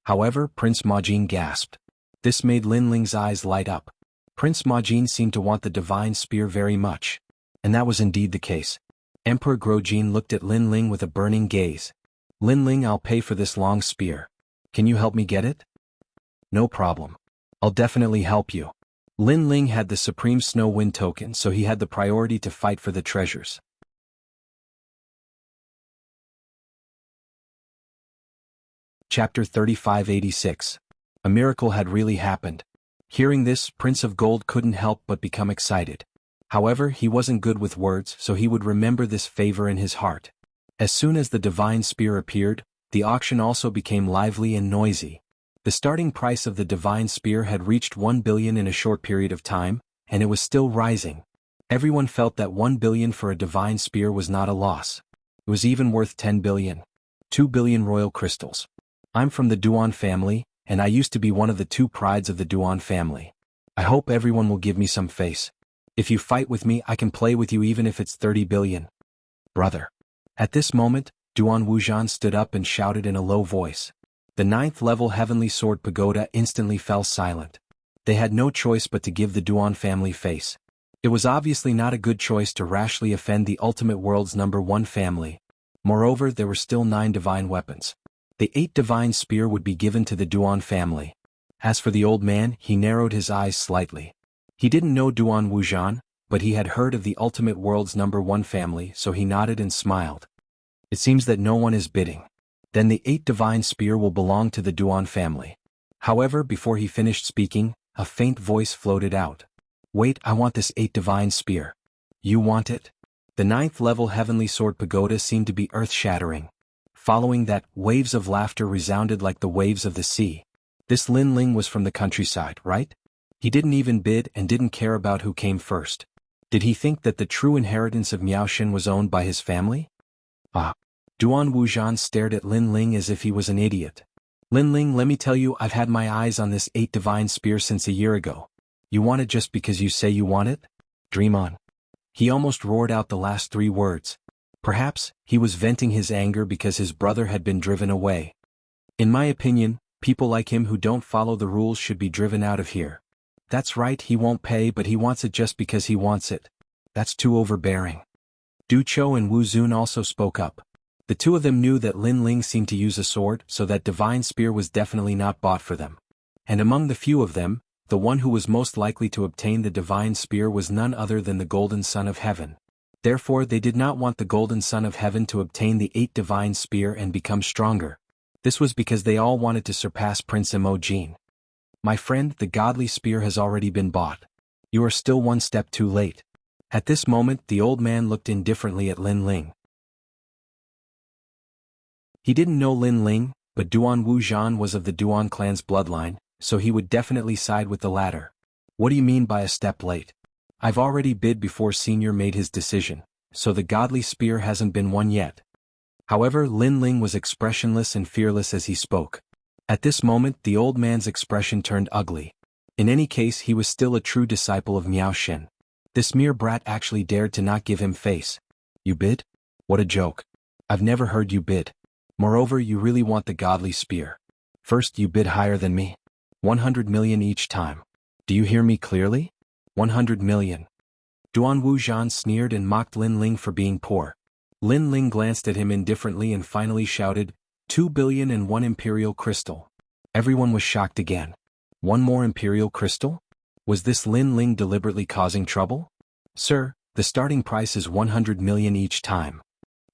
However, Prince Majin gasped. This made Lin Ling's eyes light up. Prince Majin seemed to want the divine spear very much. And that was indeed the case. Emperor Grojin looked at Lin Ling with a burning gaze. "Lin Ling, I'll pay for this long spear. Can you help me get it?" "No problem. I'll definitely help you." Lin Ling had the Supreme Snow Wind token, so he had the priority to fight for the treasures. Chapter 3586. A miracle had really happened. Hearing this, Prince of Gold couldn't help but become excited. However, he wasn't good with words, so he would remember this favor in his heart. As soon as the divine spear appeared, the auction also became lively and noisy. The starting price of the divine spear had reached 1 billion in a short period of time, and it was still rising. Everyone felt that 1 billion for a divine spear was not a loss. It was even worth 10 billion. 2 billion royal crystals. I'm from the Duan family, and I used to be one of the 2 prides of the Duan family. I hope everyone will give me some face. If you fight with me, I can play with you even if it's 30 billion. Brother. At this moment, Duan Wuzhan stood up and shouted in a low voice. The 9th level Heavenly Sword Pagoda instantly fell silent. They had no choice but to give the Duan family face. It was obviously not a good choice to rashly offend the ultimate world's #1 family. Moreover, there were still 9 divine weapons. The 8 divine spear would be given to the Duan family. As for the old man, he narrowed his eyes slightly. He didn't know Duan Wuzhan, but he had heard of the ultimate world's #1 family, so he nodded and smiled. It seems that no one is bidding. Then the 8 divine spear will belong to the Duan family. However, before he finished speaking, a faint voice floated out. Wait, I want this 8 divine spear. You want it? The 9th level Heavenly Sword Pagoda seemed to be earth-shattering. Following that, waves of laughter resounded like the waves of the sea. This Lin Ling was from the countryside, right? He didn't even bid and didn't care about who came first. Did he think that the true inheritance of Miaoshen was owned by his family? Duan Wuzhan stared at Lin Ling as if he was an idiot. Lin Ling, let me tell you, I've had my eyes on this 8 divine spear since a year ago. You want it just because you say you want it? Dream on. He almost roared out the last 3 words. Perhaps, he was venting his anger because his brother had been driven away. In my opinion, people like him who don't follow the rules should be driven out of here. That's right, he won't pay, but he wants it just because he wants it. That's too overbearing. Du Chou and Wu Zun also spoke up. The 2 of them knew that Lin Ling seemed to use a sword, so that divine spear was definitely not bought for them. And among the few of them, the one who was most likely to obtain the divine spear was none other than the Golden Son of Heaven. Therefore, they did not want the Golden Son of Heaven to obtain the 8 divine spear and become stronger. This was because they all wanted to surpass Prince Imogene. My friend, the godly spear has already been bought. You are still 1 step too late. At this moment, the old man looked indifferently at Lin Ling. He didn't know Lin Ling, but Duan Wuzhan was of the Duan clan's bloodline, so he would definitely side with the latter. What do you mean by a step late? I've already bid before Senior made his decision, so the godly spear hasn't been won yet. However, Lin Ling was expressionless and fearless as he spoke. At this moment, the old man's expression turned ugly. In any case, he was still a true disciple of Miaoshen. This mere brat actually dared to not give him face. You bid? What a joke. I've never heard you bid. Moreover, you really want the godly spear. First you bid higher than me. 100 million each time. Do you hear me clearly? 100 million. Duan Wuzhan sneered and mocked Lin Ling for being poor. Lin Ling glanced at him indifferently and finally shouted, 2 billion and 1 imperial crystal. Everyone was shocked again. 1 more imperial crystal? Was this Lin Ling deliberately causing trouble? Sir, the starting price is 100 million each time.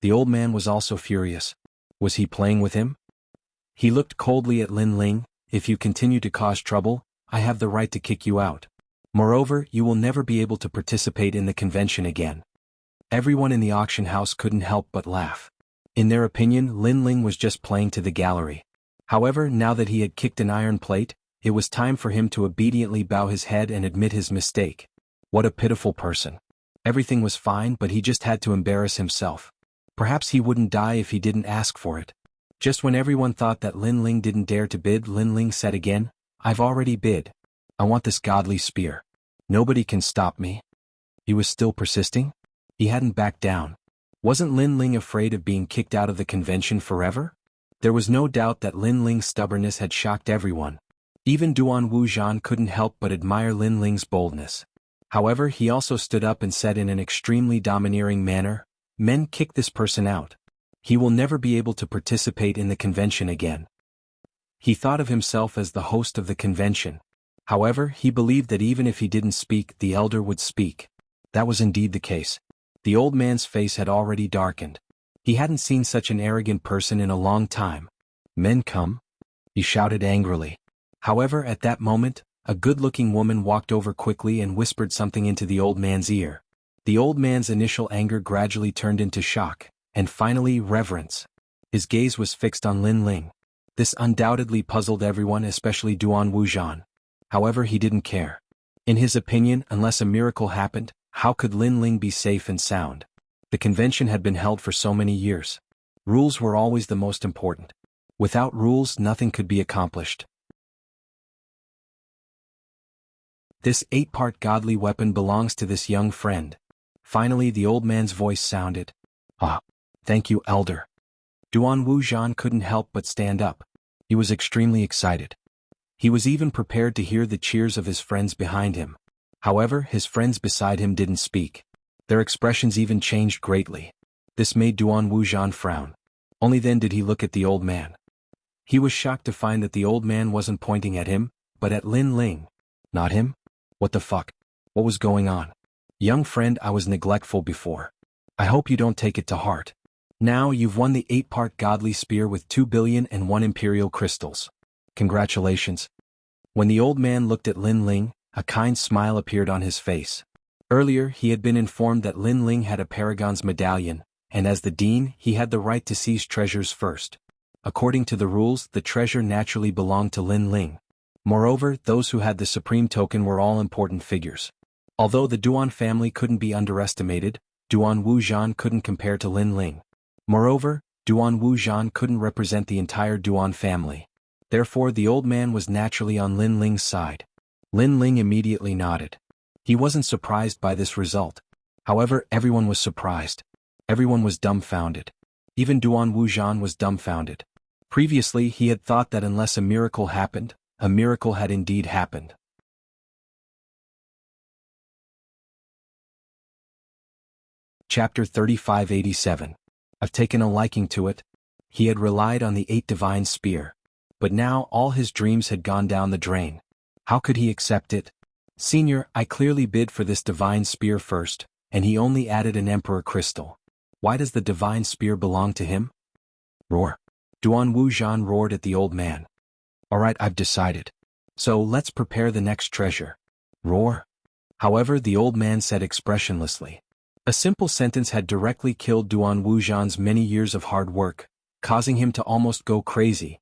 The old man was also furious. Was he playing with him? He looked coldly at Lin Ling. If you continue to cause trouble, I have the right to kick you out. Moreover, you will never be able to participate in the convention again. Everyone in the auction house couldn't help but laugh. In their opinion, Lin Ling was just playing to the gallery. However, now that he had kicked an iron plate, it was time for him to obediently bow his head and admit his mistake. What a pitiful person. Everything was fine, but he just had to embarrass himself. Perhaps he wouldn't die if he didn't ask for it. Just when everyone thought that Lin Ling didn't dare to bid, Lin Ling said again, I've already bid. I want this godly spear. Nobody can stop me. He was still persisting? He hadn't backed down. Wasn't Lin Ling afraid of being kicked out of the convention forever? There was no doubt that Lin Ling's stubbornness had shocked everyone. Even Duan Wuzhan couldn't help but admire Lin Ling's boldness. However, he also stood up and said in an extremely domineering manner, Men, kick this person out. He will never be able to participate in the convention again. He thought of himself as the host of the convention. However, he believed that even if he didn't speak, the elder would speak. That was indeed the case. The old man's face had already darkened. He hadn't seen such an arrogant person in a long time. Men, come? He shouted angrily. However, at that moment, a good-looking woman walked over quickly and whispered something into the old man's ear. The old man's initial anger gradually turned into shock, and finally reverence. His gaze was fixed on Lin Ling. This undoubtedly puzzled everyone, especially Duan Wuzhan. However, he didn't care. In his opinion, unless a miracle happened, how could Lin Ling be safe and sound? The convention had been held for so many years. Rules were always the most important. Without rules, nothing could be accomplished. This 8-part godly weapon belongs to this young friend. Finally, the old man's voice sounded. Ah, thank you, elder. Duan Wuzhan couldn't help but stand up. He was extremely excited. He was even prepared to hear the cheers of his friends behind him. However, his friends beside him didn't speak. Their expressions even changed greatly. This made Duan Wuzhan frown. Only then did he look at the old man. He was shocked to find that the old man wasn't pointing at him, but at Lin Ling. Not him? What the fuck? What was going on? Young friend, I was neglectful before. I hope you don't take it to heart. Now you've won the 8-part godly spear with 2 billion and 1 imperial crystals. Congratulations. When the old man looked at Lin Ling, a kind smile appeared on his face. Earlier, he had been informed that Lin Ling had a Paragon's medallion, and as the dean, he had the right to seize treasures first. According to the rules, the treasure naturally belonged to Lin Ling. Moreover, those who had the supreme token were all important figures. Although the Duan family couldn't be underestimated, Duan Wuzhan couldn't compare to Lin Ling. Moreover, Duan Wuzhan couldn't represent the entire Duan family. Therefore, the old man was naturally on Lin Ling's side. Lin Ling immediately nodded. He wasn't surprised by this result. However, everyone was surprised. Everyone was dumbfounded. Even Duan Wuzhan was dumbfounded. Previously, he had thought that unless a miracle happened, a miracle had indeed happened. Chapter 3587. I've taken a liking to it. He had relied on the 8 divine spear. But now all his dreams had gone down the drain. How could he accept it? Senior, I clearly bid for this divine spear first, and he only added an emperor crystal. Why does the divine spear belong to him? Roar. Duan Wuzhan roared at the old man. Alright, I've decided. So let's prepare the next treasure. Roar. However, the old man said expressionlessly. A simple sentence had directly killed Duan Wuzhan's many years of hard work, causing him to almost go crazy.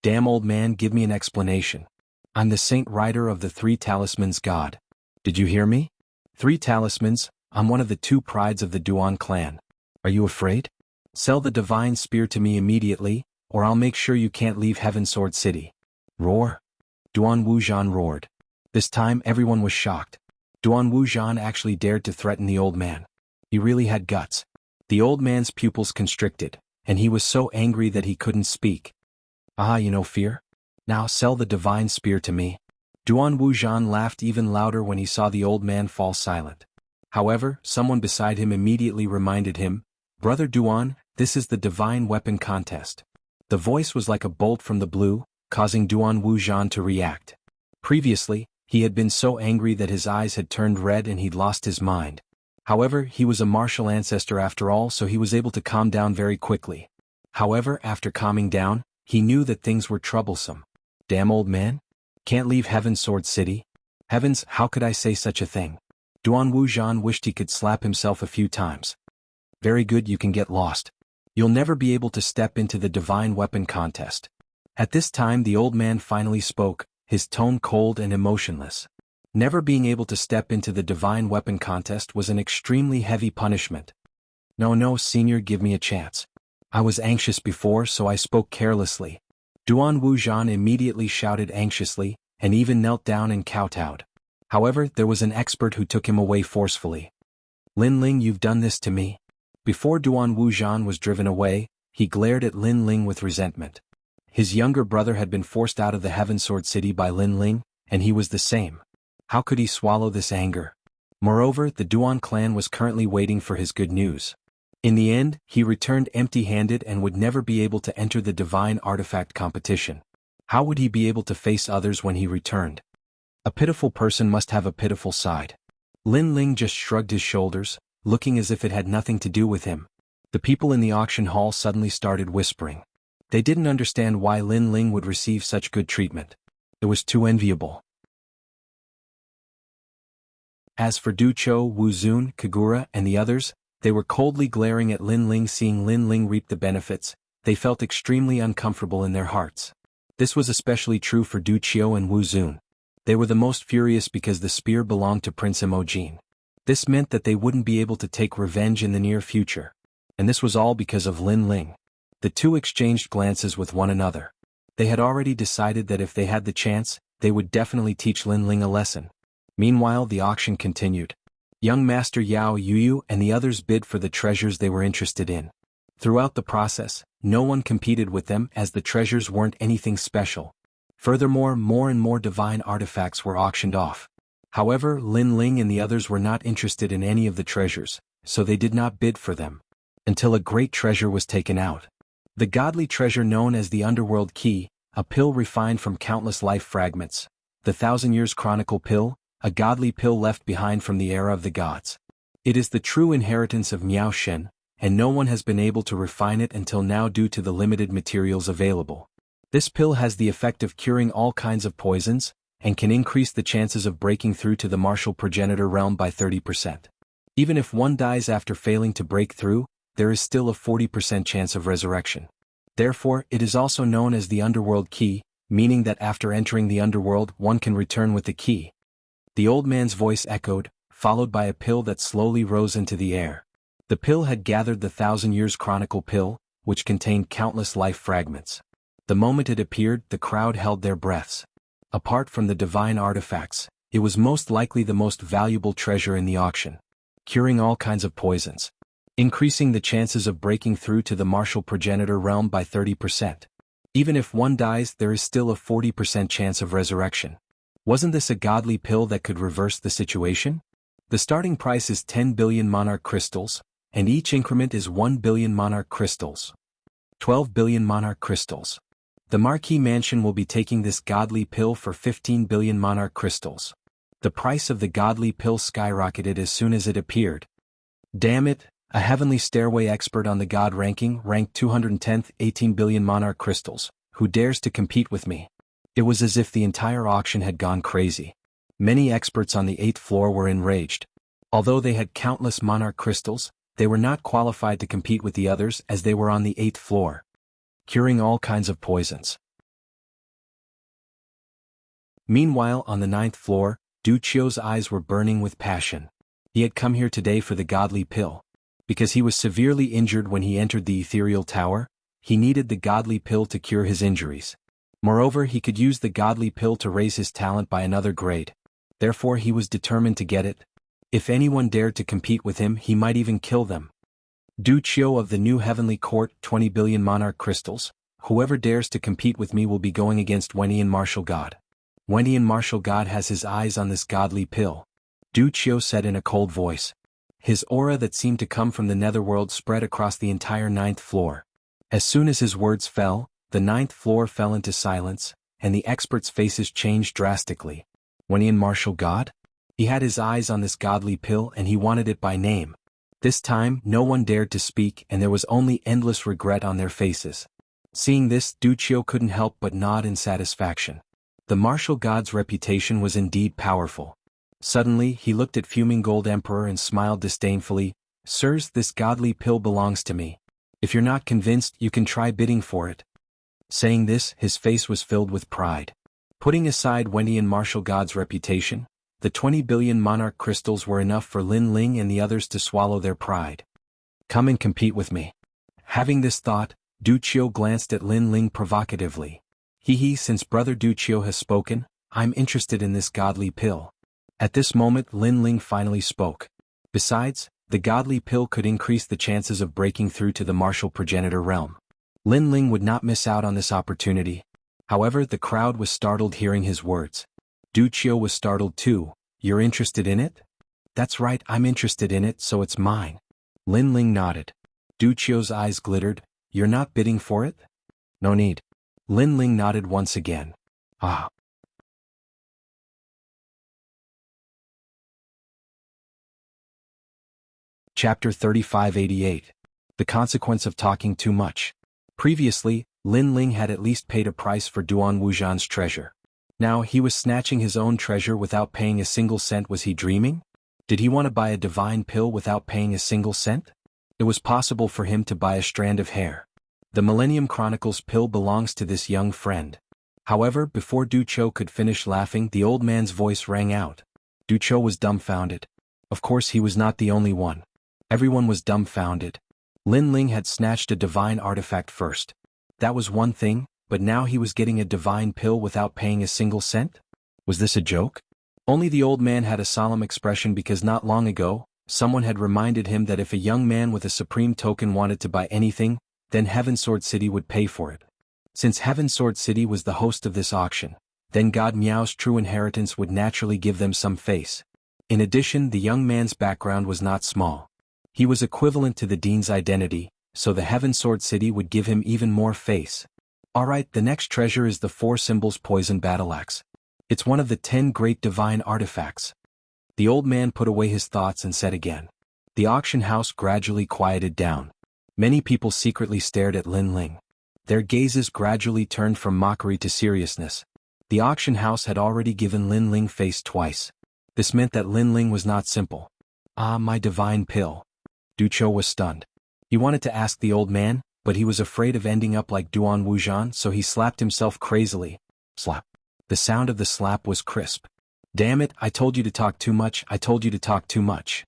Damn old man, give me an explanation. I'm the Saint Rider of the 3 Talismans God. Did you hear me? 3 talismans, I'm one of the 2 prides of the Duan clan. Are you afraid? Sell the divine spear to me immediately, or I'll make sure you can't leave Heaven Sword City. Roar. Duan Wuzhan roared. This time everyone was shocked. Duan Wuzhan actually dared to threaten the old man. He really had guts. The old man's pupils constricted, and he was so angry that he couldn't speak. Ah, you know fear? Now sell the divine spear to me. Duan Wuzhan laughed even louder when he saw the old man fall silent. However, someone beside him immediately reminded him, "Brother Duan, this is the divine weapon contest." The voice was like a bolt from the blue, causing Duan Wuzhan to react. Previously, he had been so angry that his eyes had turned red and he'd lost his mind. However, he was a martial ancestor after all, so he was able to calm down very quickly. However, after calming down, he knew that things were troublesome. Damn old man? Can't leave Heaven's Sword City? Heavens, how could I say such a thing? Duan Wuzhan wished he could slap himself a few times. Very good, you can get lost. You'll never be able to step into the divine weapon contest. At this time the old man finally spoke, his tone cold and emotionless. Never being able to step into the divine weapon contest was an extremely heavy punishment. No, senior, give me a chance. I was anxious before, so I spoke carelessly. Duan Wuzhan immediately shouted anxiously, and even knelt down and kowtowed. However, there was an expert who took him away forcefully. Lin Ling, you've done this to me. Before Duan Wuzhan was driven away, he glared at Lin Ling with resentment. His younger brother had been forced out of the Heaven Sword City by Lin Ling, and he was the same. How could he swallow this anger? Moreover, the Duan clan was currently waiting for his good news. In the end, he returned empty-handed and would never be able to enter the divine artifact competition. How would he be able to face others when he returned? A pitiful person must have a pitiful side. Lin Ling just shrugged his shoulders, looking as if it had nothing to do with him. The people in the auction hall suddenly started whispering. They didn't understand why Lin Ling would receive such good treatment. It was too enviable. As for Du Cho, Wu Zun, Kagura, and the others, they were coldly glaring at Lin Ling. Seeing Lin Ling reap the benefits, they felt extremely uncomfortable in their hearts. This was especially true for Du Chio and Wu Zun. They were the most furious because the spear belonged to Prince Imogen. This meant that they wouldn't be able to take revenge in the near future. And this was all because of Lin Ling. The two exchanged glances with one another. They had already decided that if they had the chance, they would definitely teach Lin Ling a lesson. Meanwhile, the auction continued. Young Master Yao Yuyu and the others bid for the treasures they were interested in. Throughout the process, no one competed with them as the treasures weren't anything special. Furthermore, more and more divine artifacts were auctioned off. However, Lin Ling and the others were not interested in any of the treasures, so they did not bid for them. Until a great treasure was taken out. The godly treasure known as the Underworld Key, a pill refined from countless life fragments. The 1,000 Years Chronicle Pill, a godly pill left behind from the era of the gods. It is the true inheritance of Miao Shen, and no one has been able to refine it until now due to the limited materials available. This pill has the effect of curing all kinds of poisons, and can increase the chances of breaking through to the martial progenitor realm by 30%. Even if one dies after failing to break through, there is still a 40% chance of resurrection. Therefore, it is also known as the Underworld Key, meaning that after entering the underworld one can return with the key. The old man's voice echoed, followed by a pill that slowly rose into the air. The pill had gathered the 1,000 Years Chronicle Pill, which contained countless life fragments. The moment it appeared, the crowd held their breaths. Apart from the divine artifacts, it was most likely the most valuable treasure in the auction. Curing all kinds of poisons. Increasing the chances of breaking through to the martial progenitor realm by 30%. Even if one dies, there is still a 40% chance of resurrection. Wasn't this a godly pill that could reverse the situation? The starting price is 10 billion monarch crystals, and each increment is 1 billion monarch crystals. 12 billion monarch crystals. The Marquis Mansion will be taking this godly pill for 15 billion monarch crystals. The price of the godly pill skyrocketed as soon as it appeared. Damn it, a heavenly stairway expert on the god ranking, ranked 210th, 18 billion monarch crystals, who dares to compete with me? It was as if the entire auction had gone crazy. Many experts on the 8th floor were enraged. Although they had countless monarch crystals, they were not qualified to compete with the others as they were on the 8th floor. Curing all kinds of poisons. Meanwhile, on the 9th floor, Du Chio's eyes were burning with passion. He had come here today for the godly pill. Because he was severely injured when he entered the ethereal tower, he needed the godly pill to cure his injuries. Moreover, he could use the godly pill to raise his talent by another grade. Therefore, he was determined to get it. If anyone dared to compete with him, he might even kill them. Du Chio of the New Heavenly Court, 20 billion monarch crystals, Whoever dares to compete with me will be going against Wenian Martial God. Wenian Martial God has his eyes on this godly pill, Du Qiu said in a cold voice. His aura that seemed to come from the netherworld spread across the entire 9th floor. As soon as his words fell, the 9th floor fell into silence, and the experts' faces changed drastically. Wenian Martial God? He had his eyes on this godly pill and he wanted it by name. This time, no one dared to speak and there was only endless regret on their faces. Seeing this, Du Qiu couldn't help but nod in satisfaction. The martial god's reputation was indeed powerful. Suddenly, he looked at Fuming Gold Emperor and smiled disdainfully. Sirs, this godly pill belongs to me. If you're not convinced, you can try bidding for it. Saying this, his face was filled with pride. Putting aside Wenian Martial God's reputation, the 20 billion monarch crystals were enough for Lin Ling and the others to swallow their pride. Come and compete with me. Having this thought, Du Qiu glanced at Lin Ling provocatively. Since Brother Du Qiu has spoken, I'm interested in this godly pill. At this moment Lin Ling finally spoke. Besides, the godly pill could increase the chances of breaking through to the martial progenitor realm. Lin Ling would not miss out on this opportunity. However, the crowd was startled hearing his words. Du Qiu was startled too. You're interested in it? That's right, I'm interested in it, so it's mine. Lin Ling nodded. Du Qiu's eyes glittered. You're not bidding for it? No need. Lin Ling nodded once again. Ah. Chapter 3588. The Consequence of Talking Too Much. Previously, Lin Ling had at least paid a price for Duan Wuzhan's treasure. Now he was snatching his own treasure without paying a single cent. Was he dreaming? Did he want to buy a divine pill without paying a single cent? It was possible for him to buy a strand of hair. The Millennium Chronicles pill belongs to this young friend. However, before Du Qiu could finish laughing, the old man's voice rang out. Du Qiu was dumbfounded. Of course he was not the only one. Everyone was dumbfounded. Lin Ling had snatched a divine artifact first. That was one thing, but now he was getting a divine pill without paying a single cent? Was this a joke? Only the old man had a solemn expression because not long ago, someone had reminded him that if a young man with a supreme token wanted to buy anything, then Heaven Sword City would pay for it. Since Heaven Sword City was the host of this auction, then God Miao's true inheritance would naturally give them some face. In addition, the young man's background was not small. He was equivalent to the dean's identity, so the Heaven Sword City would give him even more face. Alright, the next treasure is the 4 Symbols Poison Battle Axe. It's one of the 10 great divine artifacts. The old man put away his thoughts and said again. The auction house gradually quieted down. Many people secretly stared at Lin Ling. Their gazes gradually turned from mockery to seriousness. The auction house had already given Lin Ling face twice. This meant that Lin Ling was not simple. Ah, my divine pill. Du Qiu was stunned. He wanted to ask the old man, but he was afraid of ending up like Duan Wuzhan, so he slapped himself crazily. Slap. The sound of the slap was crisp. Damn it, I told you to talk too much, I told you to talk too much.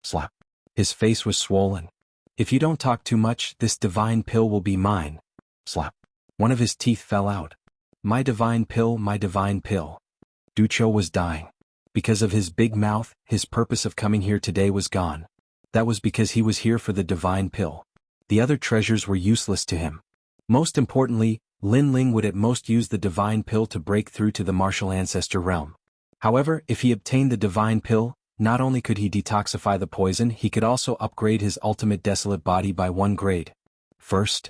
Slap. His face was swollen. If you don't talk too much, this divine pill will be mine. Slap. One of his teeth fell out. My divine pill, my divine pill. Du Qiu was dying. Because of his big mouth, his purpose of coming here today was gone. That was because he was here for the divine pill. The other treasures were useless to him. Most importantly, Lin Ling would at most use the divine pill to break through to the martial ancestor realm. However, if he obtained the divine pill, not only could he detoxify the poison, he could also upgrade his ultimate desolate body by 1 grade. First,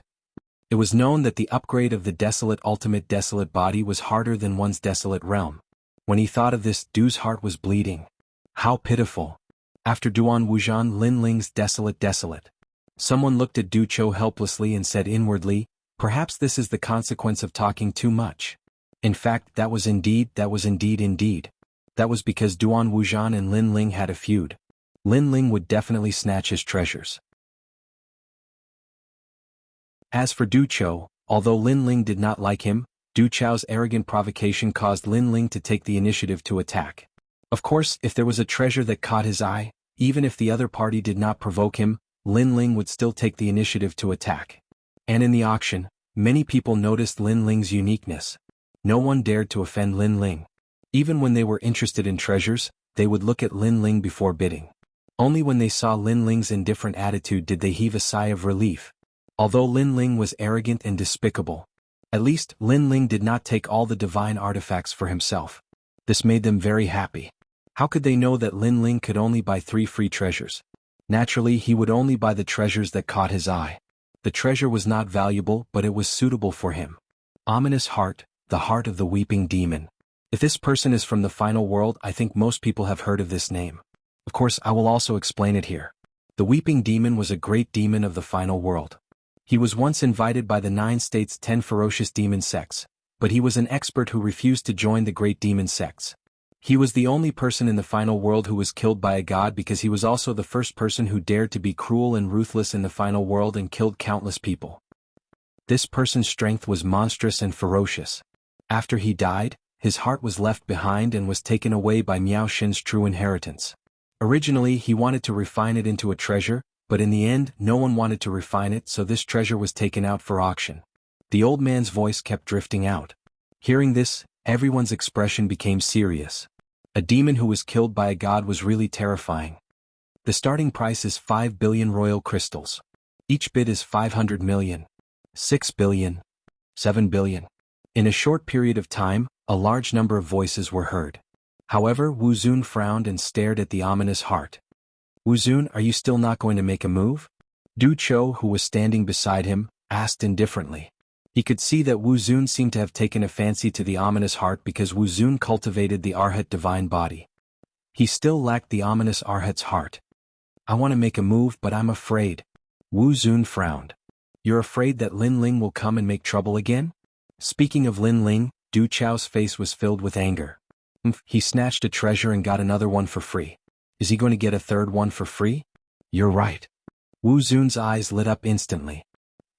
it was known that the upgrade of the desolate ultimate desolate body was harder than one's desolate realm. When he thought of this, Du's heart was bleeding. How pitiful. After Duan Wuzhan, Lin Ling's desolate. Someone looked at Du Qiu helplessly and said inwardly, perhaps this is the consequence of talking too much. In fact, that was indeed. That was because Duan Wuzhan and Lin Ling had a feud. Lin Ling would definitely snatch his treasures. As for Du Qiu, although Lin Ling did not like him, Du Qiu's arrogant provocation caused Lin Ling to take the initiative to attack. Of course, if there was a treasure that caught his eye, even if the other party did not provoke him, Lin Ling would still take the initiative to attack. And in the auction, many people noticed Lin Ling's uniqueness. No one dared to offend Lin Ling. Even when they were interested in treasures, they would look at Lin Ling before bidding. Only when they saw Lin Ling's indifferent attitude did they heave a sigh of relief. Although Lin Ling was arrogant and despicable, At least, Lin Ling did not take all the divine artifacts for himself. This made them very happy. How could they know that Lin Ling could only buy 3 free treasures? Naturally, he would only buy the treasures that caught his eye. The treasure was not valuable, but it was suitable for him. Ominous Heart, the heart of the weeping demon. If this person is from the final world, I think most people have heard of this name. Of course, I will also explain it here. The weeping demon was a great demon of the final world. He was once invited by the 9 states' 10 ferocious demon sects, but he was an expert who refused to join the great demon sects. He was the only person in the final world who was killed by a god because he was also the first person who dared to be cruel and ruthless in the final world and killed countless people. This person's strength was monstrous and ferocious. After he died, his heart was left behind and was taken away by Miao Xin's true inheritance. Originally, he wanted to refine it into a treasure, but in the end, no one wanted to refine it, so this treasure was taken out for auction. The old man's voice kept drifting out. Hearing this, everyone's expression became serious. A demon who was killed by a god was really terrifying. The starting price is 5 billion royal crystals. Each bid is 500 million, 6 billion, 7 billion. In a short period of time, a large number of voices were heard. However, Wu Zun frowned and stared at the ominous heart. Wu Zun, are you still not going to make a move? Du Chou, who was standing beside him, asked indifferently. He could see that Wu Zun seemed to have taken a fancy to the ominous heart because Wu Zun cultivated the Arhat divine body. He still lacked the ominous Arhat's heart. I want to make a move, but I'm afraid. Wu Zun frowned. You're afraid that Lin Ling will come and make trouble again? Speaking of Lin Ling, Du Chou's face was filled with anger. He snatched a treasure and got another one for free. Is he going to get a third one for free? You're right. Wu Zun's eyes lit up instantly.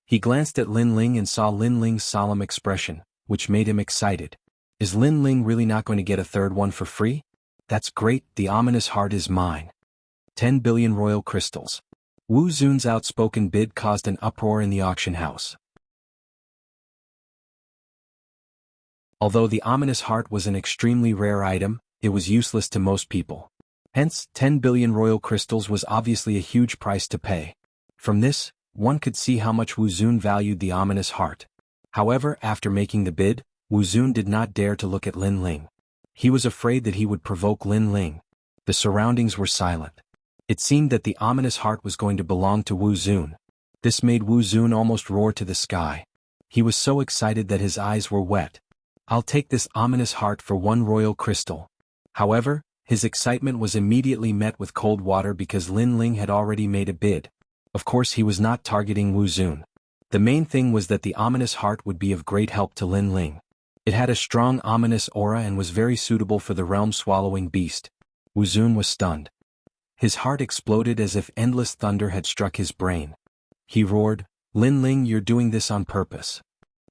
He glanced at Lin Ling and saw Lin Ling's solemn expression, which made him excited. Is Lin Ling really not going to get a third one for free? That's great, the ominous heart is mine. 10 billion royal crystals. Wu Zun's outspoken bid caused an uproar in the auction house. Although the ominous heart was an extremely rare item, it was useless to most people. Hence, 10 billion royal crystals was obviously a huge price to pay. From this, one could see how much Wu Zun valued the ominous heart. However, after making the bid, Wu Zun did not dare to look at Lin Ling. He was afraid that he would provoke Lin Ling. The surroundings were silent. It seemed that the ominous heart was going to belong to Wu Zun. This made Wu Zun almost roar to the sky. He was so excited that his eyes were wet. I'll take this ominous heart for 1 royal crystal. However, his excitement was immediately met with cold water because Lin Ling had already made a bid. Of course, he was not targeting Wu Zun. The main thing was that the ominous heart would be of great help to Lin Ling. It had a strong ominous aura and was very suitable for the realm-swallowing beast. Wu Zun was stunned. His heart exploded as if endless thunder had struck his brain. He roared, Lin Ling, you're doing this on purpose.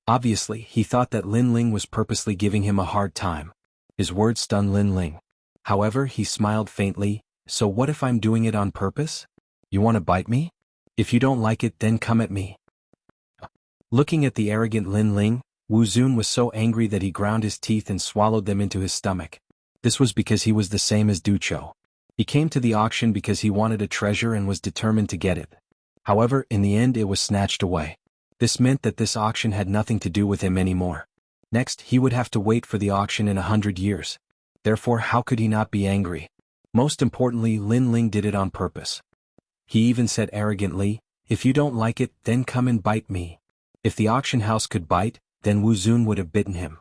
Obviously, he thought that Lin Ling was purposely giving him a hard time. His words stunned Lin Ling. However, he smiled faintly, so what if I'm doing it on purpose? You want to bite me? If you don't like it, then come at me. Looking at the arrogant Lin Ling, Wu Zun was so angry that he ground his teeth and swallowed them into his stomach. This was because he was the same as Du Chou. He came to the auction because he wanted a treasure and was determined to get it. However, in the end it was snatched away. This meant that this auction had nothing to do with him anymore. Next, he would have to wait for the auction in 100 years. Therefore, how could he not be angry? Most importantly, Lin Ling did it on purpose. He even said arrogantly, if you don't like it, then come and bite me. If the auction house could bite, then Wu Zun would have bitten him.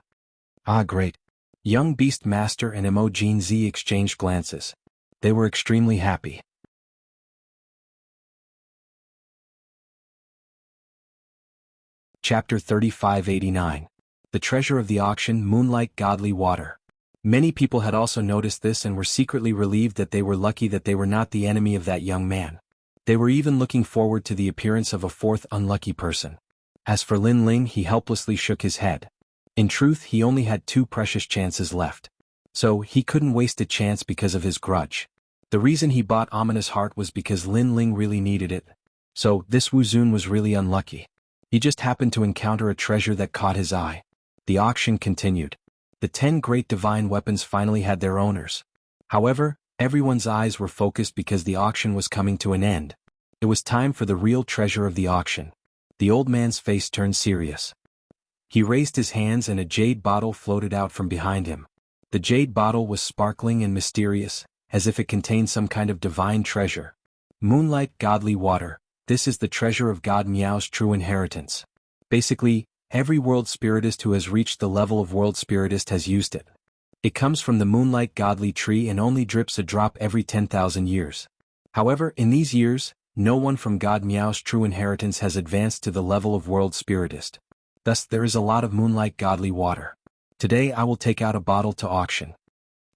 Ah, great. Young Beast Master and Mo Jinzi exchanged glances. They were extremely happy. Chapter 3589. The treasure of the auction, Moonlight Godly Water. Many people had also noticed this and were secretly relieved that they were lucky that they were not the enemy of that young man. They were even looking forward to the appearance of a fourth unlucky person. As for Lin Ling, he helplessly shook his head. In truth, he only had 2 precious chances left. So, he couldn't waste a chance because of his grudge. The reason he bought Ominous Heart was because Lin Ling really needed it. So, this Wu Zun was really unlucky. He just happened to encounter a treasure that caught his eye. The auction continued. The 10 great divine weapons finally had their owners. However, everyone's eyes were focused because the auction was coming to an end. It was time for the real treasure of the auction. The old man's face turned serious. He raised his hands and a jade bottle floated out from behind him. The jade bottle was sparkling and mysterious, as if it contained some kind of divine treasure. Moonlight godly water, this is the treasure of God Miao's true inheritance. Basically, every world spiritist who has reached the level of world spiritist has used it. It comes from the moonlight godly tree and only drips a drop every 10,000 years. However, in these years, no one from God Miao's true inheritance has advanced to the level of world spiritist. Thus there is a lot of moonlight godly water. Today I will take out a bottle to auction.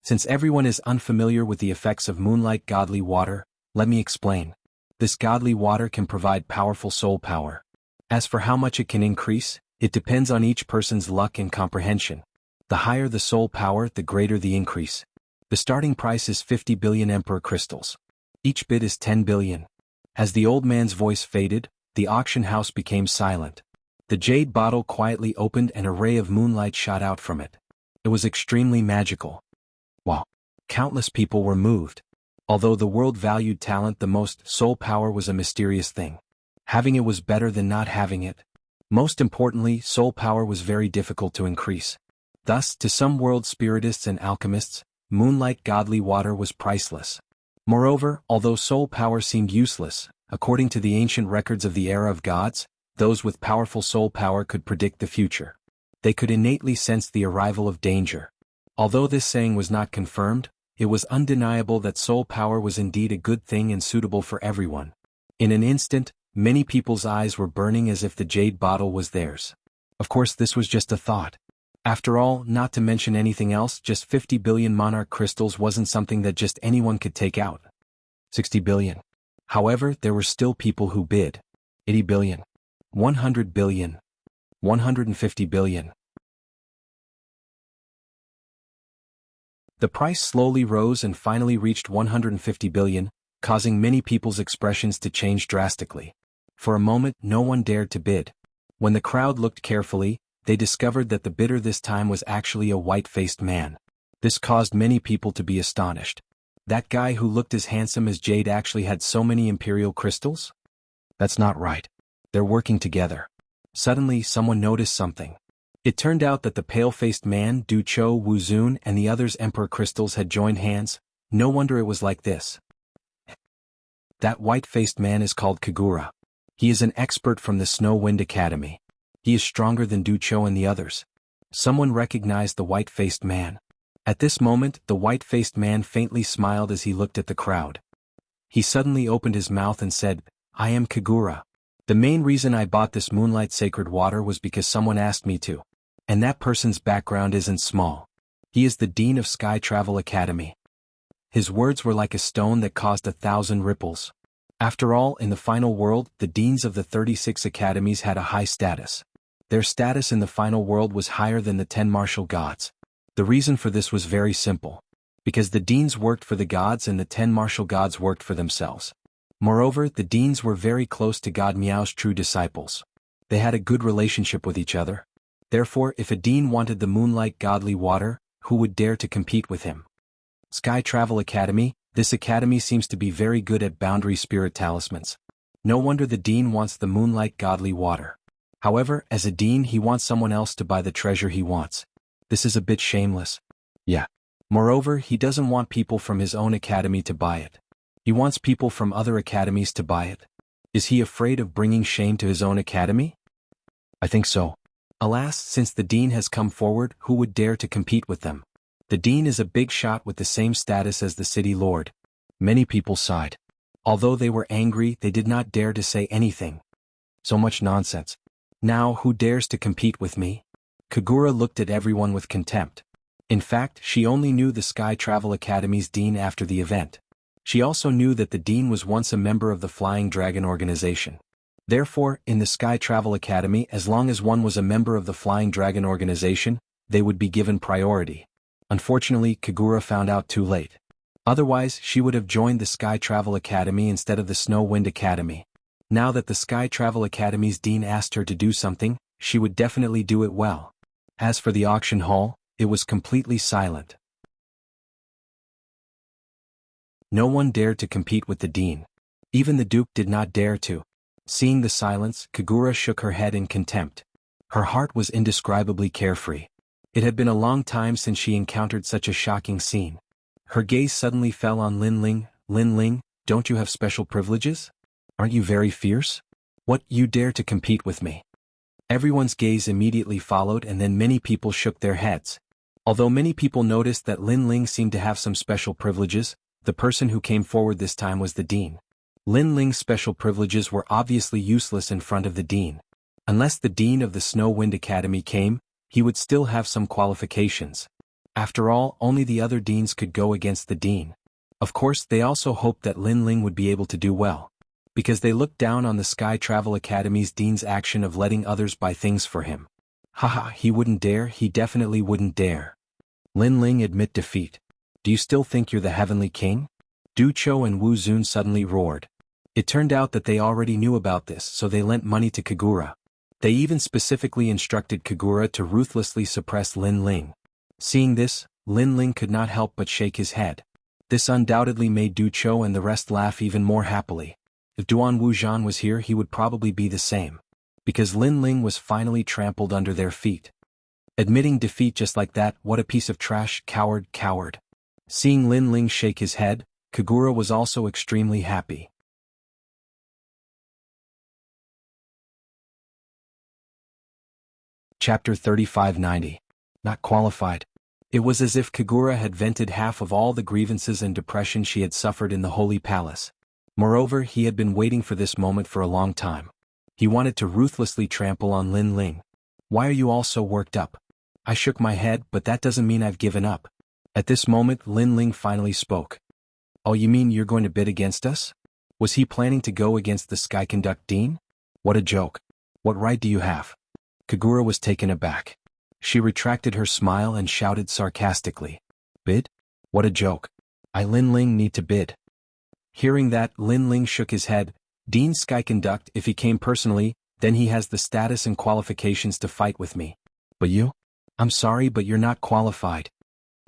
Since everyone is unfamiliar with the effects of moonlight godly water, let me explain. This godly water can provide powerful soul power. As for how much it can increase, it depends on each person's luck and comprehension. The higher the soul power, the greater the increase. The starting price is 50 billion Emperor crystals. Each bid is 10 billion. As the old man's voice faded, the auction house became silent. The jade bottle quietly opened and a ray of moonlight shot out from it. It was extremely magical. Wow! Countless people were moved. Although the world valued talent the most, soul power was a mysterious thing. Having it was better than not having it. Most importantly, soul power was very difficult to increase. Thus, to some world spiritists and alchemists, moonlight godly water was priceless. Moreover, although soul power seemed useless, according to the ancient records of the era of gods, those with powerful soul power could predict the future. They could innately sense the arrival of danger. Although this saying was not confirmed, it was undeniable that soul power was indeed a good thing and suitable for everyone. In an instant, many people's eyes were burning as if the jade bottle was theirs. Of course, this was just a thought. After all, not to mention anything else, just 50 billion monarch crystals wasn't something that just anyone could take out. 60 billion. However, there were still people who bid. 80 billion. 100 billion. 150 billion. The price slowly rose and finally reached 150 billion, causing many people's expressions to change drastically. For a moment, no one dared to bid. When the crowd looked carefully, they discovered that the bidder this time was actually a white-faced man. This caused many people to be astonished. That guy who looked as handsome as Jade actually had so many imperial crystals? That's not right. They're working together. Suddenly, someone noticed something. It turned out that the pale-faced man, Du Cho, Wu Zun, and the others' emperor crystals had joined hands. No wonder it was like this. That white-faced man is called Kagura. He is an expert from the Snow Wind Academy. He is stronger than Du Cho and the others. Someone recognized the white-faced man. At this moment, the white-faced man faintly smiled as he looked at the crowd. He suddenly opened his mouth and said, "I am Kagura. The main reason I bought this moonlight sacred water was because someone asked me to. And that person's background isn't small. He is the Dean of Sky Travel Academy." His words were like a stone that caused 1,000 ripples. After all, in the final world, the deans of the 36 academies had a high status. Their status in the final world was higher than the 10 martial gods. The reason for this was very simple. Because the deans worked for the gods and the 10 martial gods worked for themselves. Moreover, the deans were very close to God Miao's true disciples. They had a good relationship with each other. Therefore, if a dean wanted the moonlight godly water, who would dare to compete with him? Sky Travel Academy, this academy seems to be very good at boundary spirit talismans. No wonder the dean wants the moonlight godly water. However, as a dean he wants someone else to buy the treasure he wants. This is a bit shameless. Yeah. Moreover, he doesn't want people from his own academy to buy it. He wants people from other academies to buy it. Is he afraid of bringing shame to his own academy? I think so. Alas, since the dean has come forward, who would dare to compete with them? The dean is a big shot with the same status as the city lord. Many people sighed. Although they were angry, they did not dare to say anything. So much nonsense. Now, who dares to compete with me? Kagura looked at everyone with contempt. In fact, she only knew the Sky Travel Academy's dean after the event. She also knew that the dean was once a member of the Flying Dragon organization. Therefore, in the Sky Travel Academy, as long as one was a member of the Flying Dragon organization, they would be given priority. Unfortunately, Kagura found out too late. Otherwise, she would have joined the Sky Travel Academy instead of the Snow Wind Academy. Now that the Sky Travel Academy's dean asked her to do something, she would definitely do it well. As for the auction hall, it was completely silent. No one dared to compete with the dean. Even the duke did not dare to. Seeing the silence, Kagura shook her head in contempt. Her heart was indescribably carefree. It had been a long time since she encountered such a shocking scene. Her gaze suddenly fell on Lin Ling. Lin Ling, don't you have special privileges? Aren't you very fierce? What, you dare to compete with me? Everyone's gaze immediately followed, and then many people shook their heads. Although many people noticed that Lin Ling seemed to have some special privileges, the person who came forward this time was the dean. Lin Ling's special privileges were obviously useless in front of the dean. Unless the dean of the Snow Wind Academy came, he would still have some qualifications. After all, only the other deans could go against the dean. Of course, they also hoped that Lin Ling would be able to do well, because they looked down on the Sky Travel Academy's dean's action of letting others buy things for him. Haha, he wouldn't dare, he definitely wouldn't dare. Lin Ling, admit defeat. Do you still think you're the Heavenly King? Du Chou and Wu Zun suddenly roared. It turned out that they already knew about this, so they lent money to Kagura. They even specifically instructed Kagura to ruthlessly suppress Lin Ling. Seeing this, Lin Ling could not help but shake his head. This undoubtedly made Du Chou and the rest laugh even more happily. If Duan Wuzhan was here, he would probably be the same. Because Lin Ling was finally trampled under their feet. Admitting defeat just like that, what a piece of trash, coward, coward. Seeing Lin Ling shake his head, Kagura was also extremely happy. Chapter 3590. Not qualified. It was as if Kagura had vented half of all the grievances and depression she had suffered in the Holy Palace. Moreover, he had been waiting for this moment for a long time. He wanted to ruthlessly trample on Lin Ling. Why are you all so worked up? I shook my head, but that doesn't mean I've given up. At this moment, Lin Ling finally spoke. Oh, you mean you're going to bid against us? Was he planning to go against the Sky Conduct Dean? What a joke. What right do you have? Kagura was taken aback. She retracted her smile and shouted sarcastically. Bid? What a joke. I Lin Ling need to bid. Hearing that, Lin Ling shook his head. Dean Sky Conduct, if he came personally, then he has the status and qualifications to fight with me. But you? I'm sorry, but you're not qualified.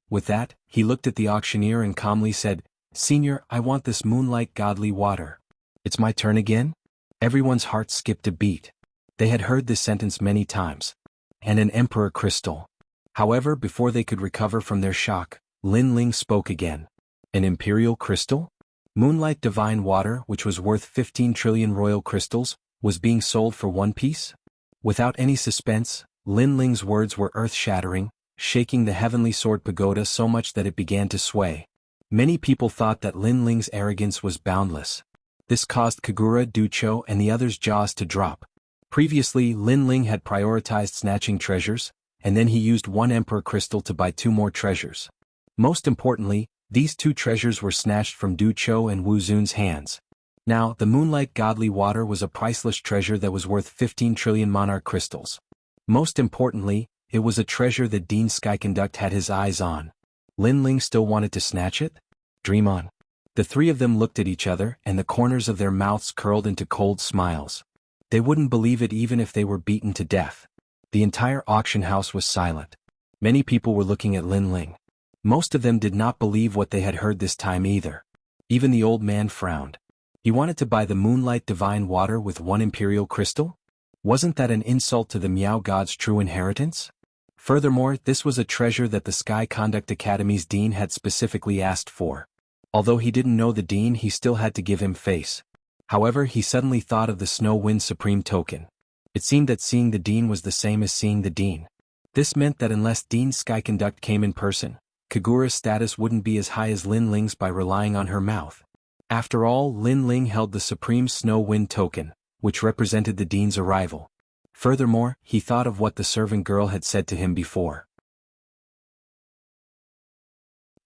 With that, he looked at the auctioneer and calmly said, Senior, I want this moonlight godly water. It's my turn again? Everyone's heart skipped a beat. They had heard this sentence many times. And an emperor crystal. However, before they could recover from their shock, Lin Ling spoke again. An imperial crystal? Moonlight divine water, which was worth 15 trillion royal crystals, was being sold for one piece? Without any suspense, Lin Ling's words were earth-shattering, shaking the heavenly sword pagoda so much that it began to sway. Many people thought that Lin Ling's arrogance was boundless. This caused Kagura, Du Chou, and the others' jaws to drop. Previously, Lin Ling had prioritized snatching treasures, and then he used one emperor crystal to buy 2 more treasures. Most importantly, these 2 treasures were snatched from Du Chou and Wu Zun's hands. Now, the moonlight godly water was a priceless treasure that was worth 15 trillion monarch crystals. Most importantly, it was a treasure that Dean Sky Conduct had his eyes on. Lin Ling still wanted to snatch it? Dream on. The 3 of them looked at each other, and the corners of their mouths curled into cold smiles. They wouldn't believe it even if they were beaten to death. The entire auction house was silent. Many people were looking at Lin Ling. Most of them did not believe what they had heard this time either. Even the old man frowned. He wanted to buy the moonlight divine water with 1 imperial crystal? Wasn't that an insult to the Miao God's true inheritance? Furthermore, this was a treasure that the Sky Conduct Academy's dean had specifically asked for. Although he didn't know the dean, he still had to give him face. However, he suddenly thought of the Snow Wind Supreme token. It seemed that seeing the dean was the same as seeing the dean. This meant that unless Dean Sky Conduct came in person, Kagura's status wouldn't be as high as Lin Ling's by relying on her mouth. After all, Lin Ling held the Supreme Snow Wind token, which represented the dean's arrival. Furthermore, he thought of what the servant girl had said to him before.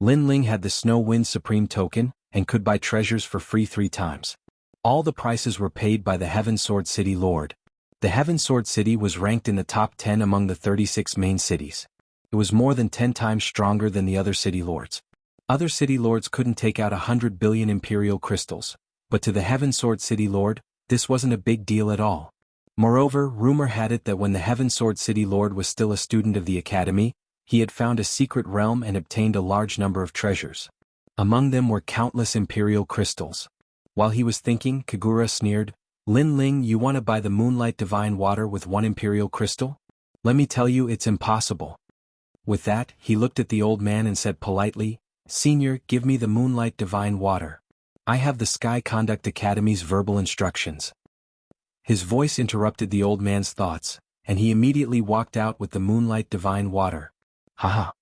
Lin Ling had the Snow Wind Supreme token, and could buy treasures for free 3 times. All the prices were paid by the Heaven Sword City Lord. The Heaven Sword City was ranked in the top 10 among the 36 main cities. It was more than 10 times stronger than the other city lords. Other city lords couldn't take out 100 billion imperial crystals, but to the Heaven Sword City Lord, this wasn't a big deal at all. Moreover, rumor had it that when the Heaven Sword City Lord was still a student of the academy, he had found a secret realm and obtained a large number of treasures. Among them were countless imperial crystals. While he was thinking, Kagura sneered, Lin Ling, you want to buy the moonlight divine water with 1 imperial crystal? Let me tell you, it's impossible. With that, he looked at the old man and said politely, Senior, give me the Moonlight Divine Water. I have the Sky Conduct Academy's verbal instructions. His voice interrupted the old man's thoughts, and he immediately walked out with the Moonlight Divine Water. Haha.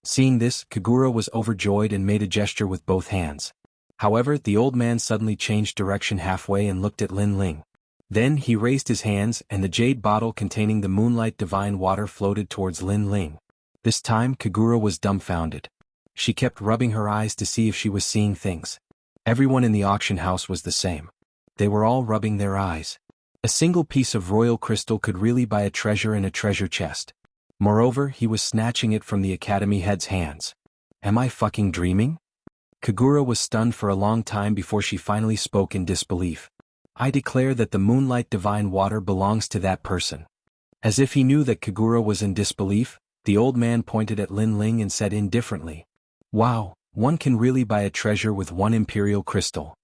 Seeing this, Kagura was overjoyed and made a gesture with both hands. However, the old man suddenly changed direction halfway and looked at Lin Ling. Then he raised his hands and the jade bottle containing the Moonlight Divine Water floated towards Lin Ling. This time Kagura was dumbfounded. She kept rubbing her eyes to see if she was seeing things. Everyone in the auction house was the same. They were all rubbing their eyes. A single piece of royal crystal could really buy a treasure in a treasure chest. Moreover, he was snatching it from the academy head's hands. Am I fucking dreaming? Kagura was stunned for a long time before she finally spoke in disbelief. I declare that the Moonlight Divine Water belongs to that person. As if he knew that Kagura was in disbelief, the old man pointed at Lin Ling and said indifferently, Wow, one can really buy a treasure with one imperial crystal.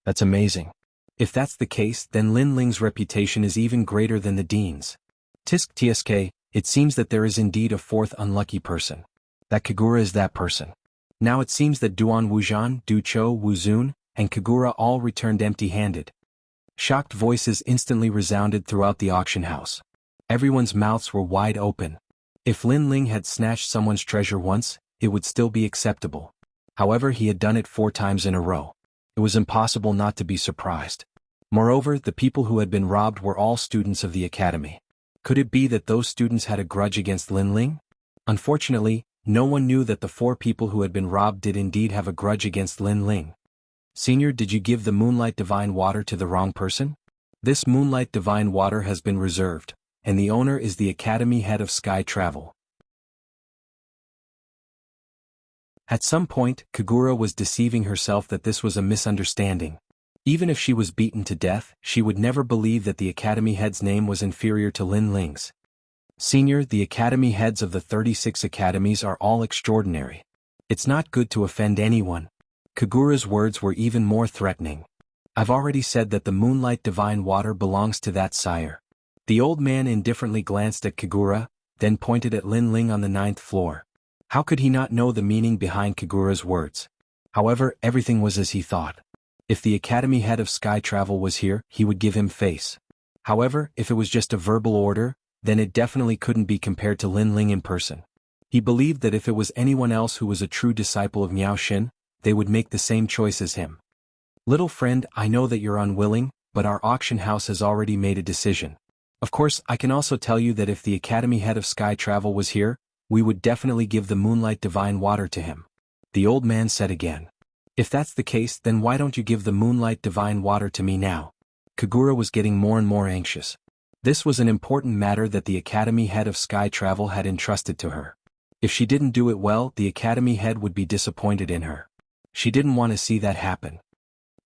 That's amazing. If that's the case, then Lin Ling's reputation is even greater than the dean's. Tisk tsk, it seems that there is indeed a fourth unlucky person. That Kagura is that person. Now it seems that Duan Wuzhan, Du Cho, Wuzun, and Kagura all returned empty-handed. Shocked voices instantly resounded throughout the auction house. Everyone's mouths were wide open. If Lin Ling had snatched someone's treasure once, it would still be acceptable. However, he had done it 4 times in a row. It was impossible not to be surprised. Moreover, the people who had been robbed were all students of the academy. Could it be that those students had a grudge against Lin Ling? Unfortunately, no one knew that the 4 people who had been robbed did indeed have a grudge against Lin Ling. Senior, did you give the Moonlight Divine Water to the wrong person? This Moonlight Divine Water has been reserved, and the owner is the Academy head of Sky Travel. At some point, Kagura was deceiving herself that this was a misunderstanding. Even if she was beaten to death, she would never believe that the Academy head's name was inferior to Lin Ling's. Senior, the Academy heads of the 36 academies are all extraordinary. It's not good to offend anyone. Kagura's words were even more threatening. I've already said that the Moonlight Divine Water belongs to that sire. The old man indifferently glanced at Kagura, then pointed at Lin Ling on the 9th floor. How could he not know the meaning behind Kagura's words? However, everything was as he thought. If the Academy head of Sky Travel was here, he would give him face. However, if it was just a verbal order, then it definitely couldn't be compared to Lin Ling in person. He believed that if it was anyone else who was a true disciple of Miao Xin, they would make the same choice as him. Little friend, I know that you're unwilling, but our auction house has already made a decision. Of course, I can also tell you that if the Academy head of Sky Travel was here, we would definitely give the Moonlight Divine Water to him. The old man said again. If that's the case, then why don't you give the Moonlight Divine Water to me now? Kagura was getting more and more anxious. This was an important matter that the Academy head of Sky Travel had entrusted to her. If she didn't do it well, the Academy head would be disappointed in her. She didn't want to see that happen.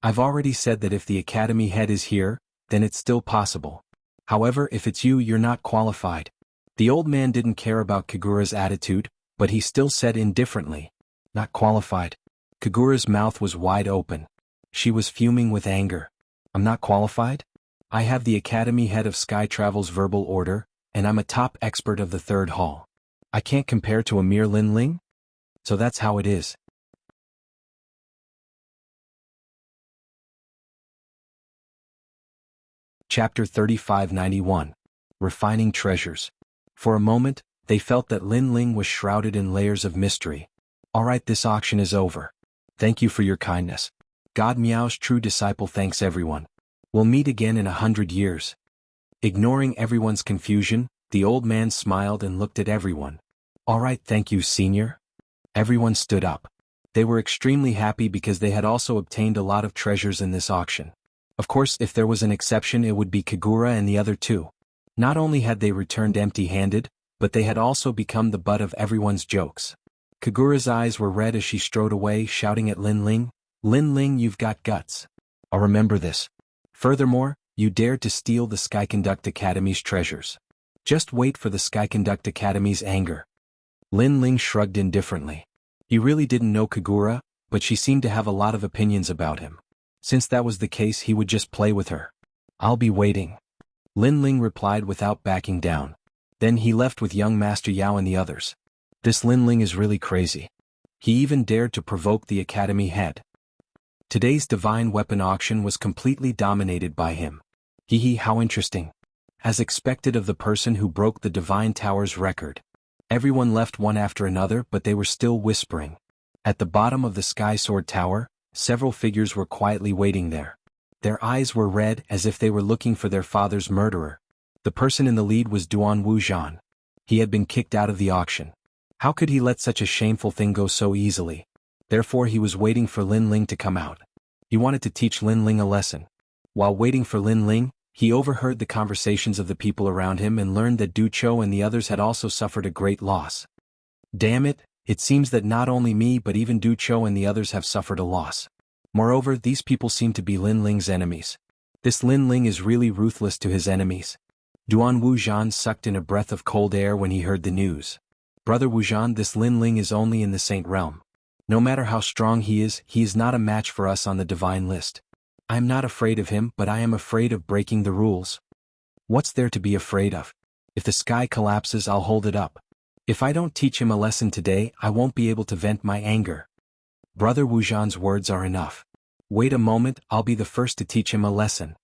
I've already said that if the Academy head is here, then it's still possible. However, if it's you, you're not qualified. The old man didn't care about Kagura's attitude, but he still said indifferently, not qualified. Kagura's mouth was wide open. She was fuming with anger. I'm not qualified? I have the Academy head of Sky Travel's verbal order, and I'm a top expert of the 3rd hall. I can't compare to a mere Lin Ling? So that's how it is. Chapter 3591. Refining Treasures. For a moment, they felt that Lin Ling was shrouded in layers of mystery. Alright, this auction is over. Thank you for your kindness. God Miao's true disciple thanks everyone. We'll meet again in 100 years. Ignoring everyone's confusion, the old man smiled and looked at everyone. Alright, thank you, senior. Everyone stood up. They were extremely happy because they had also obtained a lot of treasures in this auction. Of course, if there was an exception, it would be Kagura and the other 2. Not only had they returned empty-handed, but they had also become the butt of everyone's jokes. Kagura's eyes were red as she strode away, shouting at Lin Ling, Lin Ling, you've got guts. I'll remember this. Furthermore, you dared to steal the Sky Conduct Academy's treasures. Just wait for the Sky Conduct Academy's anger. Lin Ling shrugged indifferently. He really didn't know Kagura, but she seemed to have a lot of opinions about him. Since that was the case, he would just play with her. I'll be waiting. Lin Ling replied without backing down. Then he left with young Master Yao and the others. This Lin Ling is really crazy. He even dared to provoke the academy head. Today's divine weapon auction was completely dominated by him. How interesting. As expected of the person who broke the divine tower's record. Everyone left one after another, but they were still whispering. At the bottom of the Sky Sword Tower, several figures were quietly waiting there. Their eyes were red as if they were looking for their father's murderer. The person in the lead was Duan Wuxian. He had been kicked out of the auction. How could he let such a shameful thing go so easily? Therefore he was waiting for Lin Ling to come out. He wanted to teach Lin Ling a lesson. While waiting for Lin Ling, he overheard the conversations of the people around him and learned that Du Chou and the others had also suffered a great loss. Damn it, it seems that not only me but even Du Chou and the others have suffered a loss. Moreover, these people seem to be Lin Ling's enemies. This Lin Ling is really ruthless to his enemies. Duan Wuxian sucked in a breath of cold air when he heard the news. Brother Wuxian, this Lin Ling is only in the Saint Realm. No matter how strong he is not a match for us on the divine list. I am not afraid of him, but I am afraid of breaking the rules. What's there to be afraid of? If the sky collapses, I'll hold it up. If I don't teach him a lesson today, I won't be able to vent my anger. Brother Wuxian's words are enough. Wait a moment, I'll be the first to teach him a lesson.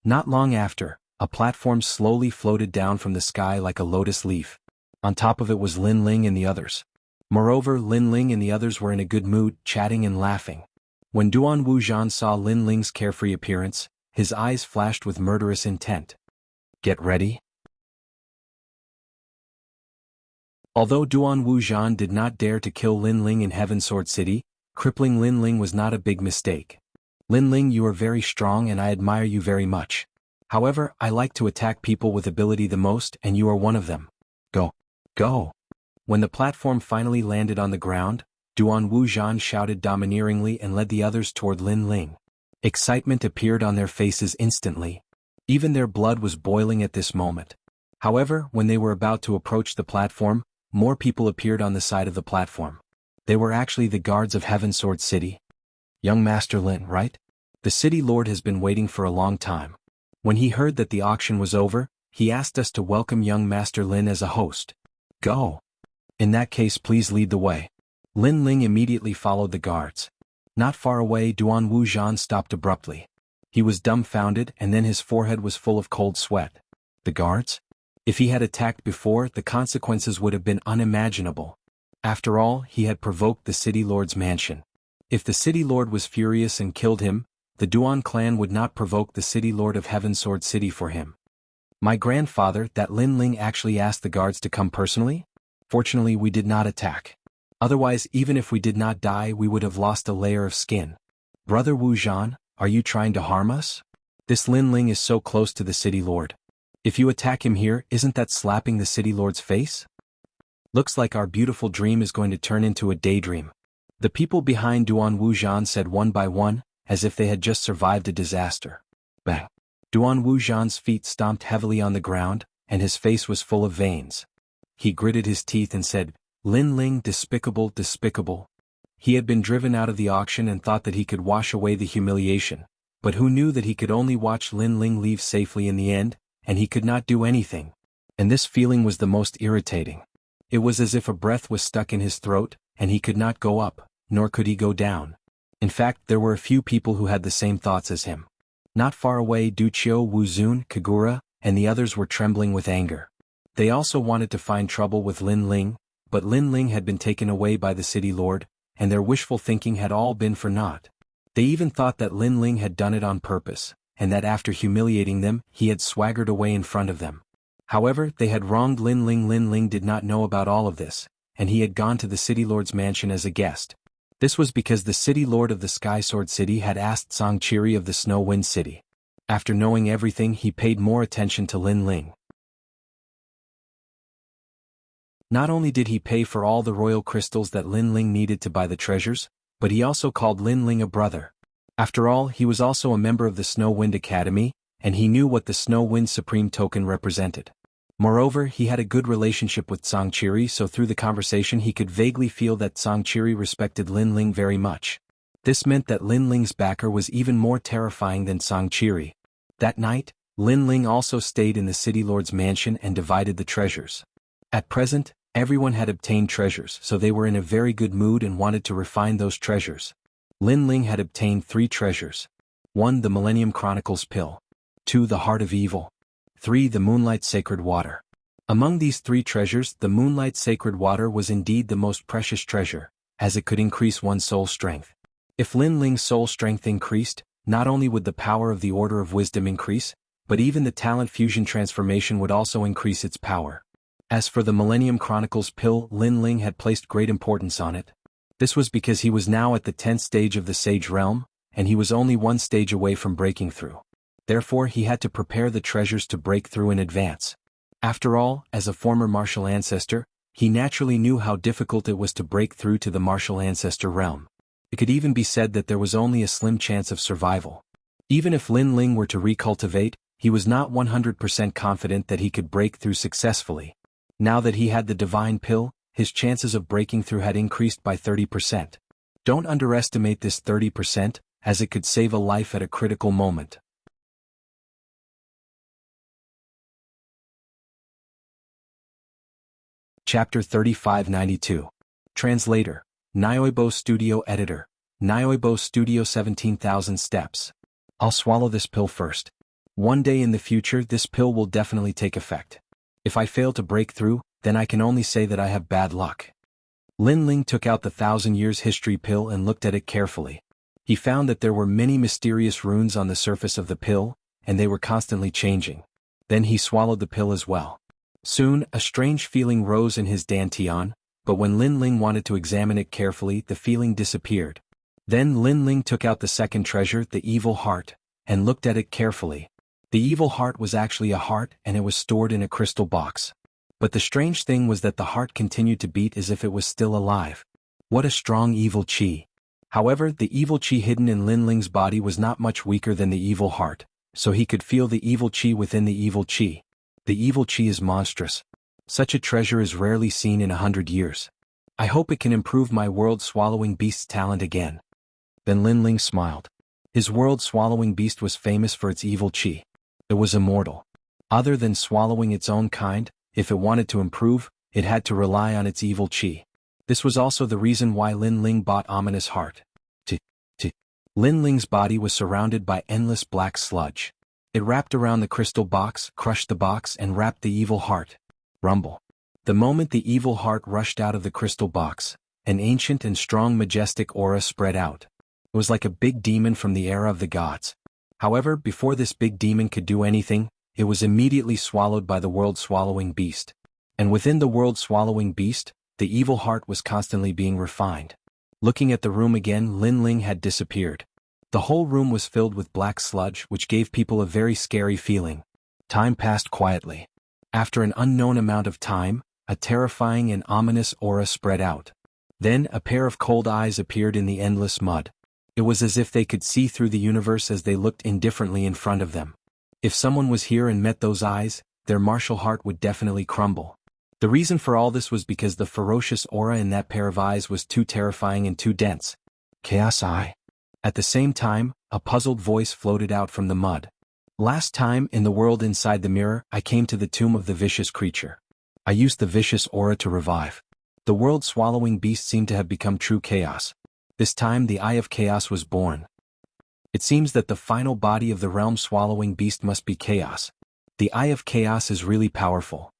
Not long after, a platform slowly floated down from the sky like a lotus leaf. On top of it was Lin Ling and the others. Moreover, Lin Ling and the others were in a good mood, chatting and laughing. When Duan Wuxian saw Lin Ling's carefree appearance, his eyes flashed with murderous intent. Get ready. Although Duan Wuxian did not dare to kill Lin Ling in Heaven Sword City, crippling Lin Ling was not a big mistake. Lin Ling, you are very strong and I admire you very much. However, I like to attack people with ability the most and you are one of them. Go. Go. When the platform finally landed on the ground, Duan Wuxian shouted domineeringly and led the others toward Lin Ling. Excitement appeared on their faces instantly. Even their blood was boiling at this moment. However, when they were about to approach the platform, more people appeared on the side of the platform. They were actually the guards of Heaven Sword City. Young Master Lin, right? The city lord has been waiting for a long time. When he heard that the auction was over, he asked us to welcome young Master Lin as a host. Go. In that case, please lead the way. Lin Ling immediately followed the guards. Not far away, Duan Wuxian stopped abruptly. He was dumbfounded and then his forehead was full of cold sweat. The guards? If he had attacked before, the consequences would have been unimaginable. After all, he had provoked the city lord's mansion. If the city lord was furious and killed him, the Duan clan would not provoke the city lord of Heaven Sword City for him. My grandfather, that Lin Ling actually asked the guards to come personally? Fortunately, we did not attack. Otherwise, even if we did not die, we would have lost a layer of skin. Brother Wuxian, are you trying to harm us? This Lin Ling is so close to the city lord. If you attack him here, isn't that slapping the city lord's face? Looks like our beautiful dream is going to turn into a daydream. The people behind Duan Wuxian said one by one, as if they had just survived a disaster. Bang! Duan Wuxian's feet stomped heavily on the ground, and his face was full of veins. He gritted his teeth and said, Lin Ling, despicable, despicable. He had been driven out of the auction and thought that he could wash away the humiliation, but who knew that he could only watch Lin Ling leave safely in the end, and he could not do anything. And this feeling was the most irritating. It was as if a breath was stuck in his throat, and he could not go up, nor could he go down. In fact, there were a few people who had the same thoughts as him. Not far away, Du Chou, Wu Zun, Kagura, and the others were trembling with anger. They also wanted to find trouble with Lin Ling, but Lin Ling had been taken away by the city lord, and their wishful thinking had all been for naught. They even thought that Lin Ling had done it on purpose, and that after humiliating them, he had swaggered away in front of them. However, they had wronged Lin Ling. Lin Ling did not know about all of this, and he had gone to the city lord's mansion as a guest. This was because the city lord of the Sky Sword City had asked Song Chiri of the Snow Wind City. After knowing everything, he paid more attention to Lin Ling. Not only did he pay for all the royal crystals that Lin Ling needed to buy the treasures, but he also called Lin Ling a brother. After all, he was also a member of the Snow Wind Academy, and he knew what the Snow Wind Supreme Token represented. Moreover, he had a good relationship with Song Chiri, so through the conversation he could vaguely feel that Song Chiri respected Lin Ling very much. This meant that Lin Ling's backer was even more terrifying than Song Chiri. That night, Lin Ling also stayed in the city lord's mansion and divided the treasures. At present, everyone had obtained treasures, so they were in a very good mood and wanted to refine those treasures. Lin Ling had obtained 3 treasures. 1. The Millennium Chronicles Pill. 2. The Heart of Evil. 3. The Moonlight Sacred Water. Among these 3 treasures, the Moonlight Sacred Water was indeed the most precious treasure, as it could increase one's soul strength. If Lin Ling's soul strength increased, not only would the power of the Order of Wisdom increase, but even the talent fusion transformation would also increase its power. As for the Millennium Chronicles Pill, Lin Ling had placed great importance on it. This was because he was now at the 10th stage of the Sage Realm, and he was only 1 stage away from breaking through. Therefore he had to prepare the treasures to break through in advance. After all, as a former martial ancestor, he naturally knew how difficult it was to break through to the martial ancestor realm. It could even be said that there was only a slim chance of survival. Even if Lin Ling were to recultivate, he was not 100% confident that he could break through successfully. Now that he had the divine pill, his chances of breaking through had increased by 30%. Don't underestimate this 30%, as it could save a life at a critical moment. Chapter 3592. Translator. Nyoibo Studio Editor. Nyoibo Studio 17,000 steps. I'll swallow this pill first. One day in the future this pill will definitely take effect. If I fail to break through, then I can only say that I have bad luck. Lin Ling took out the 1,000 Years History pill and looked at it carefully. He found that there were many mysterious runes on the surface of the pill, and they were constantly changing. Then he swallowed the pill as well. Soon, a strange feeling rose in his dantian, but when Lin Ling wanted to examine it carefully, the feeling disappeared. Then Lin Ling took out the second treasure, the Evil Heart, and looked at it carefully. The Evil Heart was actually a heart, and it was stored in a crystal box. But the strange thing was that the heart continued to beat as if it was still alive. What a strong evil chi. However, the evil chi hidden in Lin Ling's body was not much weaker than the evil heart, so he could feel the evil chi within the evil chi. The evil chi is monstrous. Such a treasure is rarely seen in 100 years. I hope it can improve my world-swallowing beast's talent again. Then Lin Ling smiled. His world-swallowing beast was famous for its evil chi. It was immortal. Other than swallowing its own kind, if it wanted to improve, it had to rely on its evil chi. This was also the reason why Lin Ling bought Ominous Heart. Lin Ling's body was surrounded by endless black sludge. It wrapped around the crystal box, crushed the box, and wrapped the evil heart. Rumble. The moment the evil heart rushed out of the crystal box, an ancient and strong majestic aura spread out. It was like a big demon from the era of the gods. However, before this big demon could do anything, it was immediately swallowed by the world-swallowing beast. And within the world-swallowing beast, the evil heart was constantly being refined. Looking at the room again, Lin Ling had disappeared. The whole room was filled with black sludge, which gave people a very scary feeling. Time passed quietly. After an unknown amount of time, a terrifying and ominous aura spread out. Then a pair of cold eyes appeared in the endless mud. It was as if they could see through the universe as they looked indifferently in front of them. If someone was here and met those eyes, their martial heart would definitely crumble. The reason for all this was because the ferocious aura in that pair of eyes was too terrifying and too dense. Chaos Eye. At the same time, a puzzled voice floated out from the mud. Last time, in the world inside the mirror, I came to the tomb of the vicious creature. I used the vicious aura to revive. The world-swallowing beast seemed to have become true chaos. This time the Eye of Chaos was born. It seems that the final body of the realm-swallowing beast must be chaos. The Eye of Chaos is really powerful.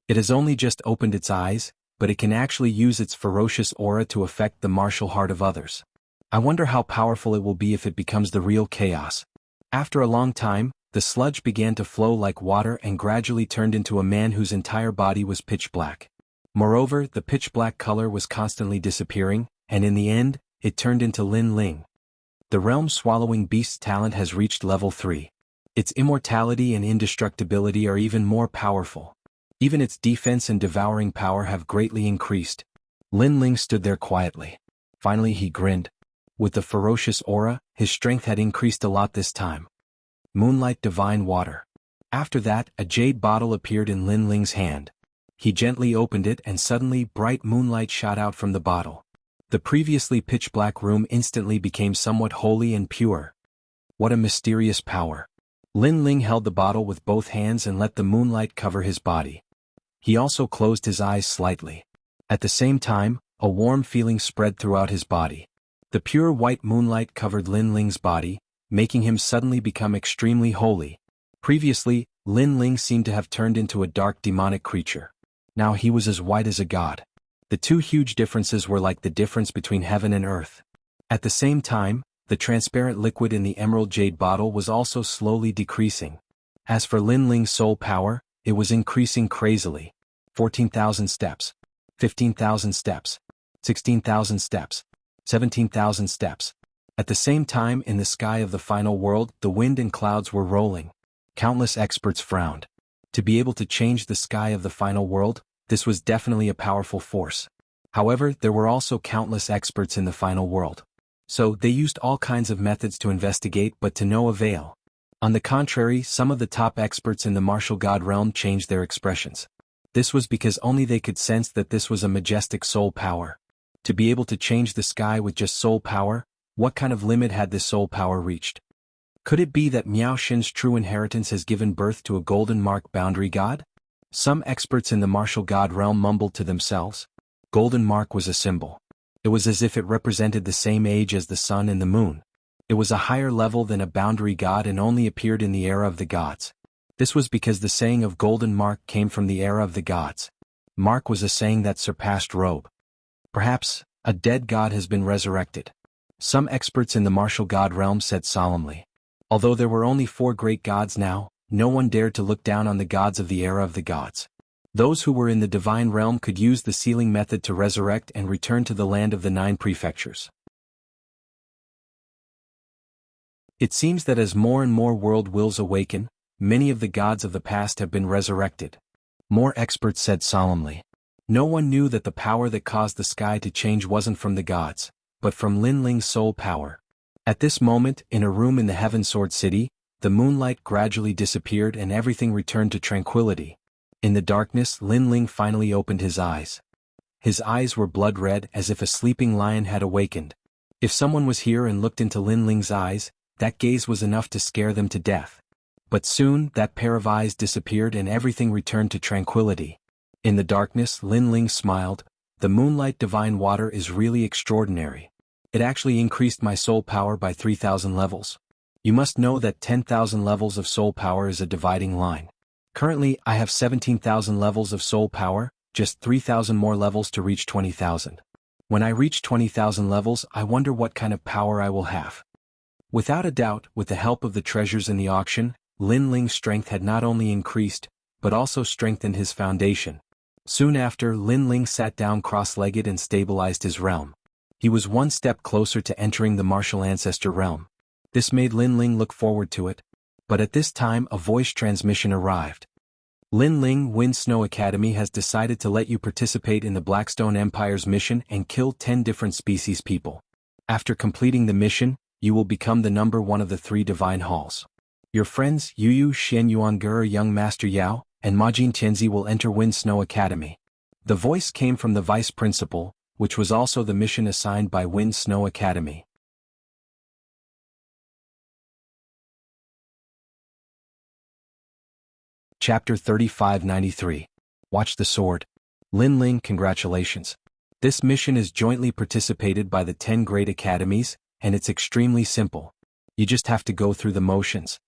It has only just opened its eyes, but it can actually use its ferocious aura to affect the martial heart of others. I wonder how powerful it will be if it becomes the real chaos. After a long time, the sludge began to flow like water and gradually turned into a man whose entire body was pitch black. Moreover, the pitch black color was constantly disappearing, and in the end, it turned into Lin Ling. The realm-swallowing beast's talent has reached level 3. Its immortality and indestructibility are even more powerful. Even its defense and devouring power have greatly increased. Lin Ling stood there quietly. Finally he grinned. With the ferocious aura, his strength had increased a lot this time. Moonlight Divine Water. After that, a jade bottle appeared in Lin Ling's hand. He gently opened it and suddenly bright moonlight shot out from the bottle. The previously pitch-black room instantly became somewhat holy and pure. What a mysterious power. Lin Ling held the bottle with both hands and let the moonlight cover his body. He also closed his eyes slightly. At the same time, a warm feeling spread throughout his body. The pure white moonlight covered Lin Ling's body, making him suddenly become extremely holy. Previously, Lin Ling seemed to have turned into a dark demonic creature. Now he was as white as a god. The two huge differences were like the difference between heaven and earth. At the same time, the transparent liquid in the emerald jade bottle was also slowly decreasing. As for Lin Ling's soul power, it was increasing crazily. 14,000 steps. 15,000 steps. 16,000 steps. 17,000 steps. At the same time, in the sky of the final world, the wind and clouds were rolling. Countless experts frowned. To be able to change the sky of the final world, this was definitely a powerful force. However, there were also countless experts in the final world. So, they used all kinds of methods to investigate but to no avail. On the contrary, some of the top experts in the martial god realm changed their expressions. This was because only they could sense that this was a majestic soul power. To be able to change the sky with just soul power, what kind of limit had this soul power reached? Could it be that Miao Xin's true inheritance has given birth to a golden mark boundary god? Some experts in the martial god realm mumbled to themselves. Golden mark was a symbol. It was as if it represented the same age as the sun and the moon. It was a higher level than a boundary god and only appeared in the era of the gods. This was because the saying of golden mark came from the era of the gods. Mark was a saying that surpassed robe. Perhaps, a dead god has been resurrected. Some experts in the martial god realm said solemnly. Although there were only 4 great gods now, no one dared to look down on the gods of the era of the gods. Those who were in the divine realm could use the sealing method to resurrect and return to the land of the 9 prefectures. It seems that as more and more world wills awaken, many of the gods of the past have been resurrected. More experts said solemnly. No one knew that the power that caused the sky to change wasn't from the gods, but from Lin Ling's soul power. At this moment, in a room in the Heaven Sword City, the moonlight gradually disappeared and everything returned to tranquility. In the darkness, Lin Ling finally opened his eyes. His eyes were blood red as if a sleeping lion had awakened. If someone was here and looked into Lin Ling's eyes, that gaze was enough to scare them to death. But soon, that pair of eyes disappeared and everything returned to tranquility. In the darkness, Lin Ling smiled. The moonlight divine water is really extraordinary. It actually increased my soul power by 3,000 levels. You must know that 10,000 levels of soul power is a dividing line. Currently, I have 17,000 levels of soul power, just 3,000 more levels to reach 20,000. When I reach 20,000 levels, I wonder what kind of power I will have. Without a doubt, with the help of the treasures in the auction, Lin Ling's strength had not only increased, but also strengthened his foundation. Soon after, Lin Ling sat down cross-legged and stabilized his realm. He was one step closer to entering the martial ancestor realm. This made Lin Ling look forward to it. But at this time a voice transmission arrived. Lin Ling, Wind Snow Academy has decided to let you participate in the Blackstone Empire's mission and kill 10 different species people. After completing the mission, you will become the number 1 of the 3 divine halls. Your friends Yu Xian Yuangur, Young Master Yao, and Majin Tianzi will enter Wind Snow Academy. The voice came from the vice principal, which was also the mission assigned by Wind Snow Academy. Chapter 3593. Watch the Sword. Lin Ling, congratulations. This mission is jointly participated by the 10 great academies, and it's extremely simple. You just have to go through the motions.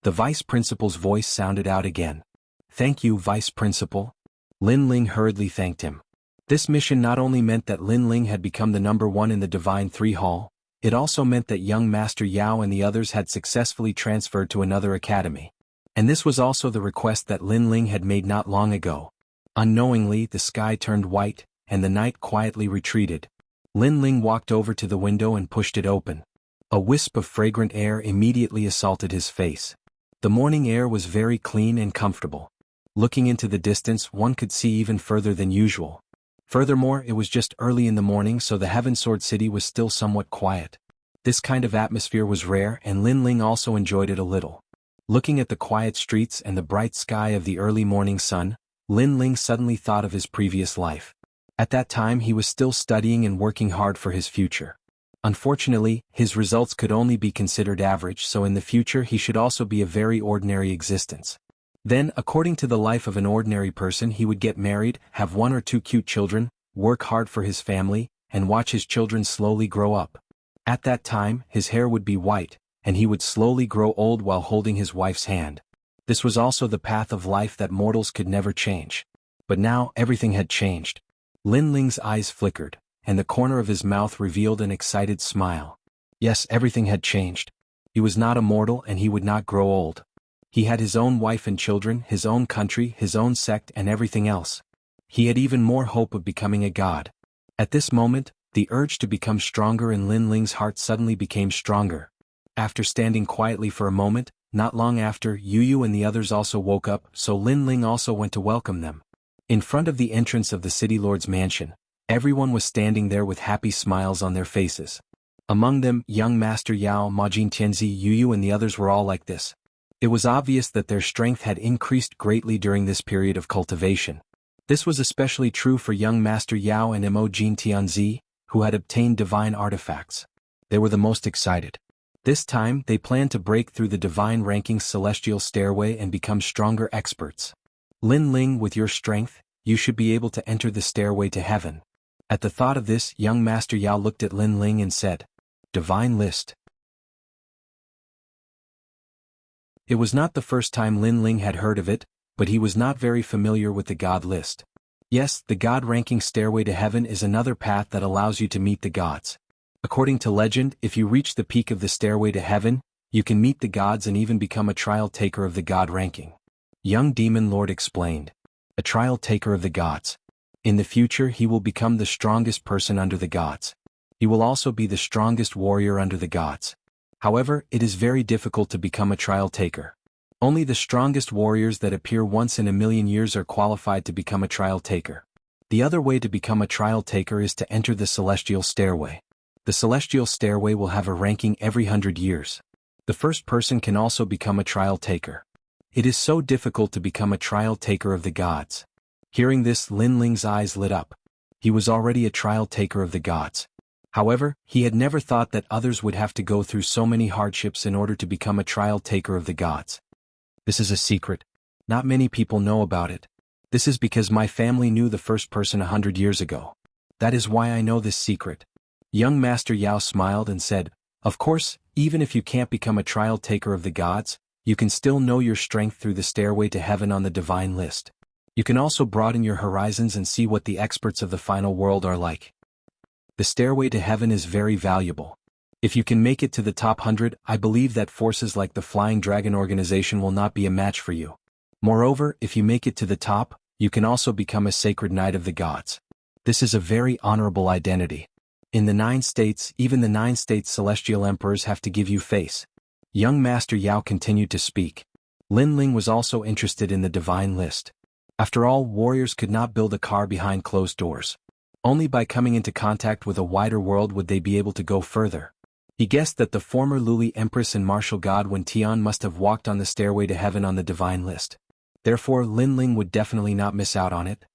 The vice principal's voice sounded out again. Thank you, vice principal. Lin Ling hurriedly thanked him. This mission not only meant that Lin Ling had become the number 1 in the Divine 3 Hall, it also meant that young Master Yao and the others had successfully transferred to another academy. And this was also the request that Lin Ling had made not long ago. Unknowingly, the sky turned white, and the night quietly retreated. Lin Ling walked over to the window and pushed it open. A wisp of fragrant air immediately assaulted his face. The morning air was very clean and comfortable. Looking into the distance, one could see even further than usual. Furthermore, it was just early in the morning, so the Heaven Sword City was still somewhat quiet. This kind of atmosphere was rare, and Lin Ling also enjoyed it a little. Looking at the quiet streets and the bright sky of the early morning sun, Lin Ling suddenly thought of his previous life. At that time he was still studying and working hard for his future. Unfortunately, his results could only be considered average, so in the future he should also be a very ordinary existence. Then, according to the life of an ordinary person, he would get married, have 1 or 2 cute children, work hard for his family, and watch his children slowly grow up. At that time, his hair would be white, and he would slowly grow old while holding his wife's hand. This was also the path of life that mortals could never change. But now, everything had changed. Lin Ling's eyes flickered, and the corner of his mouth revealed an excited smile. Yes, everything had changed. He was not a mortal and he would not grow old. He had his own wife and children, his own country, his own sect, and everything else. He had even more hope of becoming a god. At this moment, the urge to become stronger in Lin Ling's heart suddenly became stronger. After standing quietly for a moment, not long after, Yu and the others also woke up, so Lin Ling also went to welcome them. In front of the entrance of the city lord's mansion, everyone was standing there with happy smiles on their faces. Among them, young Master Yao, Majin Tianzi, Yu and the others were all like this. It was obvious that their strength had increased greatly during this period of cultivation. This was especially true for young Master Yao and Imojin Tianzi, who had obtained divine artifacts. They were the most excited. This time, they planned to break through the divine ranking's celestial stairway and become stronger experts. Lin Ling, with your strength, you should be able to enter the stairway to heaven. At the thought of this, young Master Yao looked at Lin Ling and said, "Divine list." It was not the first time Lin Ling had heard of it, but he was not very familiar with the God list. Yes, the God ranking stairway to heaven is another path that allows you to meet the gods. According to legend, if you reach the peak of the stairway to heaven, you can meet the gods and even become a trial taker of the God ranking. Young Demon Lord explained. A trial taker of the gods. In the future he will become the strongest person under the gods. He will also be the strongest warrior under the gods. However, it is very difficult to become a trial taker. Only the strongest warriors that appear once in a million years are qualified to become a trial taker. The other way to become a trial taker is to enter the celestial stairway. The celestial stairway will have a ranking every 100 years. The first person can also become a trial taker. It is so difficult to become a trial taker of the gods. Hearing this, Lin Ling's eyes lit up. He was already a trial taker of the gods. However, he had never thought that others would have to go through so many hardships in order to become a trial taker of the gods. This is a secret. Not many people know about it. This is because my family knew the first person 100 years ago. That is why I know this secret. Young Master Yao smiled and said, "Of course, even if you can't become a trial taker of the gods, you can still know your strength through the stairway to heaven on the divine list. You can also broaden your horizons and see what the experts of the final world are like. The stairway to heaven is very valuable. If you can make it to the top 100, I believe that forces like the Flying Dragon organization will not be a match for you. Moreover, if you make it to the top, you can also become a sacred knight of the gods. This is a very honorable identity. In the 9 states, even the 9 states celestial emperors have to give you face." Young Master Yao continued to speak. Lin Ling was also interested in the divine list. After all, warriors could not build a car behind closed doors. Only by coming into contact with a wider world would they be able to go further. He guessed that the former Luli Empress and martial god Wen Tian must have walked on the stairway to heaven on the divine list. Therefore, Lin Ling would definitely not miss out on it.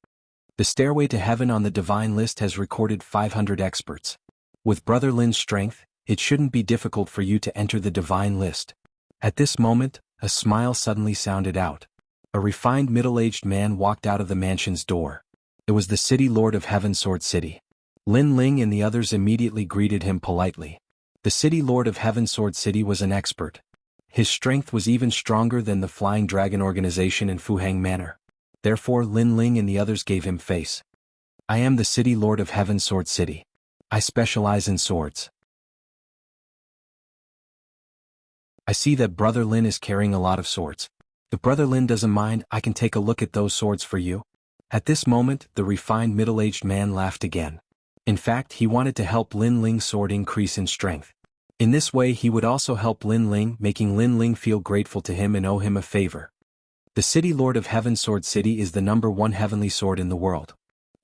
The stairway to heaven on the divine list has recorded 500 experts. With Brother Lin's strength, it shouldn't be difficult for you to enter the divine list. At this moment, a smile suddenly sounded out. A refined middle-aged man walked out of the mansion's door. It was the city lord of Heaven Sword City. Lin Ling and the others immediately greeted him politely. The city lord of Heaven Sword City was an expert. His strength was even stronger than the Flying Dragon organization in Fuhang Manor. Therefore Lin Ling and the others gave him face. "I am the city lord of Heaven Sword City. I specialize in swords. I see that Brother Lin is carrying a lot of swords. If Brother Lin doesn't mind, I can take a look at those swords for you." At this moment, the refined middle-aged man laughed again. In fact, he wanted to help Lin Ling's sword increase in strength. In this way he would also help Lin Ling, making Lin Ling feel grateful to him and owe him a favor. The city lord of Heaven Sword City is the #1 heavenly sword in the world.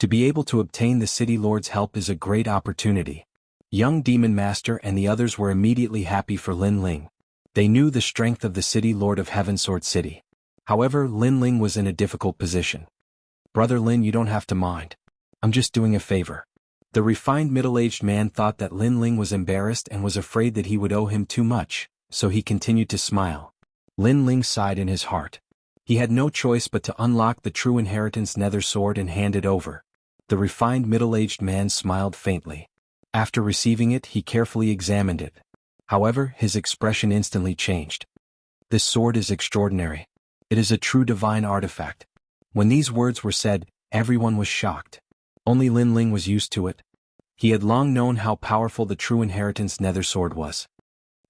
To be able to obtain the city lord's help is a great opportunity. Young Demon Master and the others were immediately happy for Lin Ling. They knew the strength of the city lord of Heaven Sword City. However, Lin Ling was in a difficult position. "Brother Lin, you don't have to mind. I'm just doing a favor. The refined middle-aged man thought that Lin Ling was embarrassed and was afraid that he would owe him too much, so he continued to smile. Lin Ling sighed in his heart. He had no choice but to unlock the true inheritance nether sword and hand it over. The refined middle-aged man smiled faintly. After receiving it, he carefully examined it. However, his expression instantly changed. This sword is extraordinary. It is a true divine artifact. When these words were said, everyone was shocked. Only Lin Ling was used to it. He had long known how powerful the true inheritance nether sword was.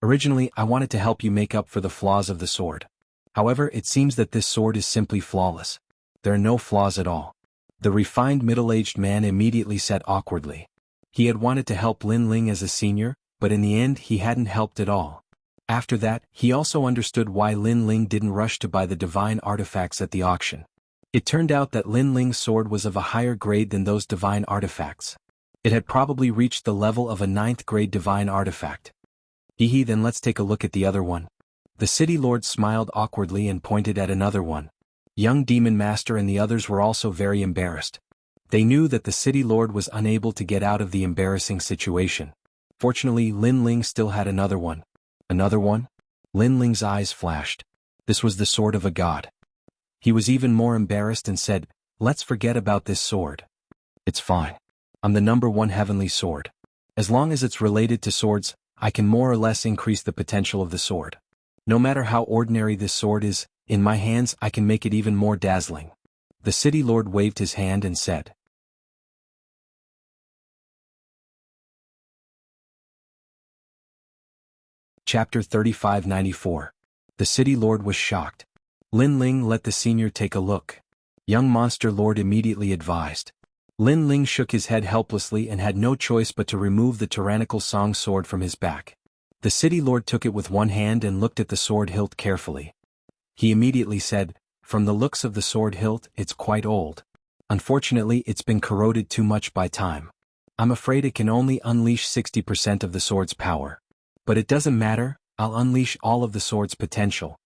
Originally, I wanted to help you make up for the flaws of the sword. However, it seems that this sword is simply flawless. There are no flaws at all. The refined middle-aged man immediately said awkwardly. He had wanted to help Lin Ling as a senior, but in the end he hadn't helped at all. After that, he also understood why Lin Ling didn't rush to buy the divine artifacts at the auction. It turned out that Lin Ling's sword was of a higher grade than those divine artifacts. It had probably reached the level of a 9th grade divine artifact. Then let's take a look at the other one. The city lord smiled awkwardly and pointed at another one. Young Demon Master and the others were also very embarrassed. They knew that the city lord was unable to get out of the embarrassing situation. Fortunately, Lin Ling still had another one. Another one? Lin Ling's eyes flashed. This was the sword of a god. He was even more embarrassed and said, "Let's forget about this sword. It's fine. I'm the #1 heavenly sword. As long as it's related to swords, I can more or less increase the potential of the sword. No matter how ordinary this sword is, in my hands I can make it even more dazzling." The city lord waved his hand and said. Chapter 3594. The city lord was shocked. Lin Ling let the senior take a look. Young monster lord immediately advised. Lin Ling shook his head helplessly and had no choice but to remove the tyrannical song sword from his back. The city lord took it with one hand and looked at the sword hilt carefully. He immediately said, "From the looks of the sword hilt, it's quite old. Unfortunately, it's been corroded too much by time. I'm afraid it can only unleash 60% of the sword's power. But it doesn't matter, I'll unleash all of the sword's potential."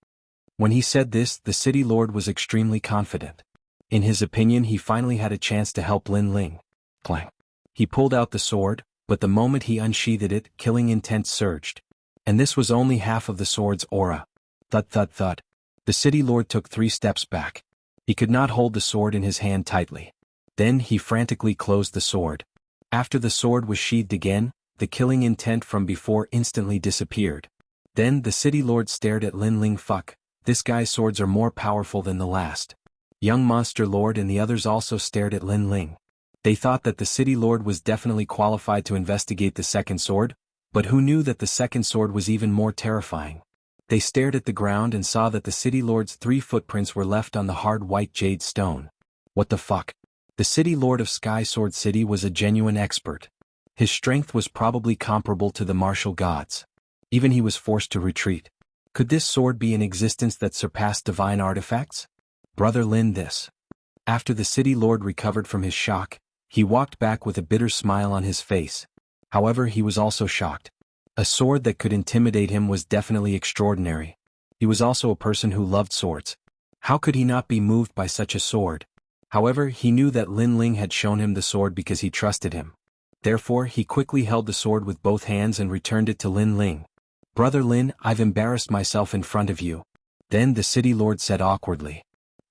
When he said this, the city lord was extremely confident. In his opinion, he finally had a chance to help Lin Ling. Clang. He pulled out the sword, but the moment he unsheathed it, killing intent surged. And this was only half of the sword's aura. Thud thud thud. The city lord took 3 steps back. He could not hold the sword in his hand tightly. Then he frantically closed the sword. After the sword was sheathed again, the killing intent from before instantly disappeared. Then the city lord stared at Lin Ling. "Fuck, this guy's swords are more powerful than the last." Young monster lord and the others also stared at Lin Ling. They thought that the city lord was definitely qualified to investigate the second sword, but who knew that the second sword was even more terrifying? They stared at the ground and saw that the city lord's 3 footprints were left on the hard white jade stone. What the fuck? The city lord of Sky Sword City was a genuine expert. His strength was probably comparable to the martial gods. Even he was forced to retreat. Could this sword be in existence that surpassed divine artifacts? Brother Lin, this. After the city lord recovered from his shock, he walked back with a bitter smile on his face. However, he was also shocked. A sword that could intimidate him was definitely extraordinary. He was also a person who loved swords. How could he not be moved by such a sword? However, he knew that Lin Ling had shown him the sword because he trusted him. Therefore, he quickly held the sword with both hands and returned it to Lin Ling. "Brother Lin, I've embarrassed myself in front of you." Then the city lord said awkwardly.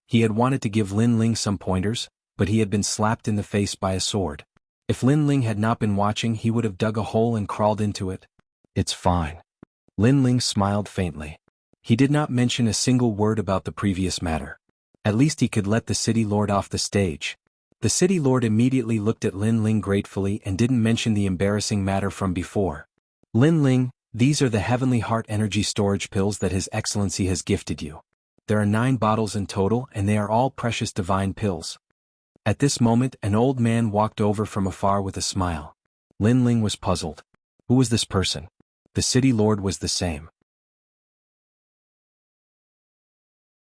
He had wanted to give Lin Ling some pointers, but he had been slapped in the face by a sword. If Lin Ling had not been watching, he would have dug a hole and crawled into it. "It's fine." Lin Ling smiled faintly. He did not mention a single word about the previous matter. At least he could let the city lord off the stage. The city lord immediately looked at Lin Ling gratefully and didn't mention the embarrassing matter from before. "Lin Ling, these are the Heavenly Heart Energy Storage Pills that His Excellency has gifted you. There are 9 bottles in total and they are all precious divine pills." At this moment, an old man walked over from afar with a smile. Lin Ling was puzzled. Who was this person? The city lord was the same.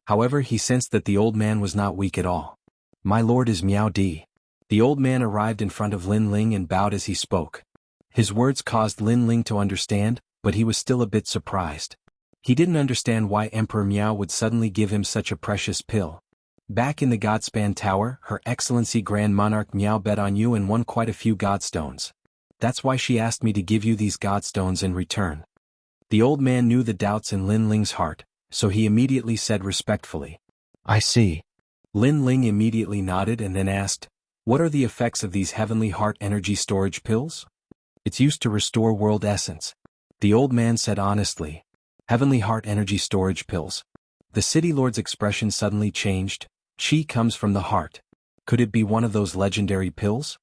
However, he sensed that the old man was not weak at all. "My lord is Miao Di." The old man arrived in front of Lin Ling and bowed as he spoke. His words caused Lin Ling to understand, but he was still a bit surprised. He didn't understand why Emperor Miao would suddenly give him such a precious pill. Back in the Godspan Tower, Her Excellency Grand Monarch Miao bet on you and won quite a few Godstones. That's why she asked me to give you these Godstones in return. The old man knew the doubts in Lin Ling's heart, so he immediately said respectfully, I see. Lin Ling immediately nodded and then asked, what are the effects of these Heavenly Heart Energy Storage Pills? It's used to restore world essence. The old man said honestly, Heavenly Heart Energy Storage Pills. The City Lord's expression suddenly changed. Qi comes from the heart. Could it be one of those legendary pills?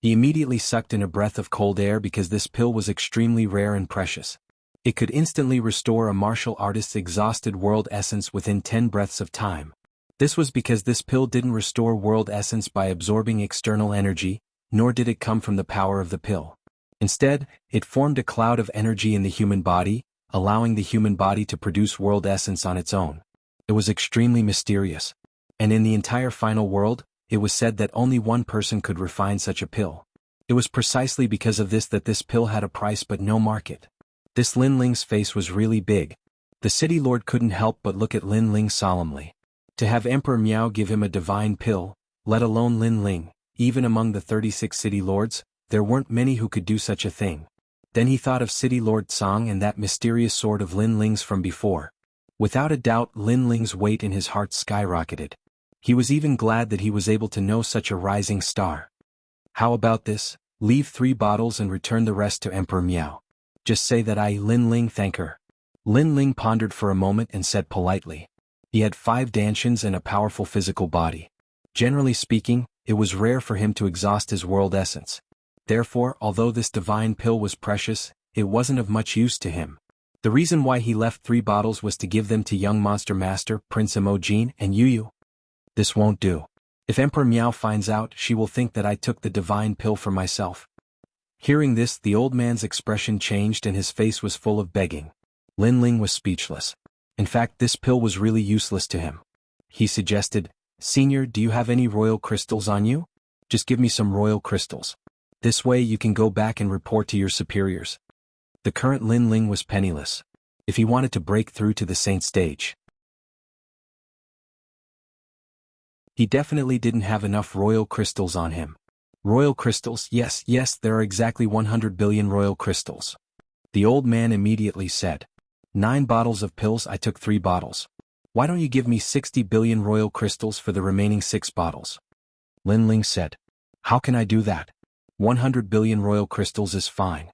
He immediately sucked in a breath of cold air because this pill was extremely rare and precious. It could instantly restore a martial artist's exhausted world essence within 10 breaths of time. This was because this pill didn't restore world essence by absorbing external energy, nor did it come from the power of the pill. Instead, it formed a cloud of energy in the human body, allowing the human body to produce world essence on its own. It was extremely mysterious. And in the entire final world, it was said that only one person could refine such a pill. It was precisely because of this that this pill had a price but no market. This Lin Ling's face was really big. The City Lord couldn't help but look at Lin Ling solemnly. To have Emperor Miao give him a divine pill, let alone Lin Ling, even among the 36 City Lords, there weren't many who could do such a thing. Then he thought of City Lord Tsang and that mysterious sword of Lin Ling's from before. Without a doubt, Lin Ling's weight in his heart skyrocketed. He was even glad that he was able to know such a rising star. How about this? Leave 3 bottles and return the rest to Emperor Miao. Just say that I, Lin Ling, thank her. Lin Ling pondered for a moment and said politely. He had 5 dantians and a powerful physical body. Generally speaking, it was rare for him to exhaust his world essence. Therefore, although this divine pill was precious, it wasn't of much use to him. The reason why he left 3 bottles was to give them to young Monster Master, Prince Imogene, and Yu. This won't do. If Emperor Miao finds out, she will think that I took the divine pill for myself. Hearing this, the old man's expression changed and his face was full of begging. Lin Ling was speechless. In fact, this pill was really useless to him. He suggested, Senior, do you have any royal crystals on you? Just give me some royal crystals. This way you can go back and report to your superiors. The current Lin Ling was penniless. If he wanted to break through to the saint stage, he definitely didn't have enough royal crystals on him. Royal crystals, yes, there are exactly 100 billion royal crystals. The old man immediately said. 9 bottles of pills, I took 3 bottles. Why don't you give me 60 billion royal crystals for the remaining 6 bottles? Lin Ling said. How can I do that? 100 billion royal crystals is fine.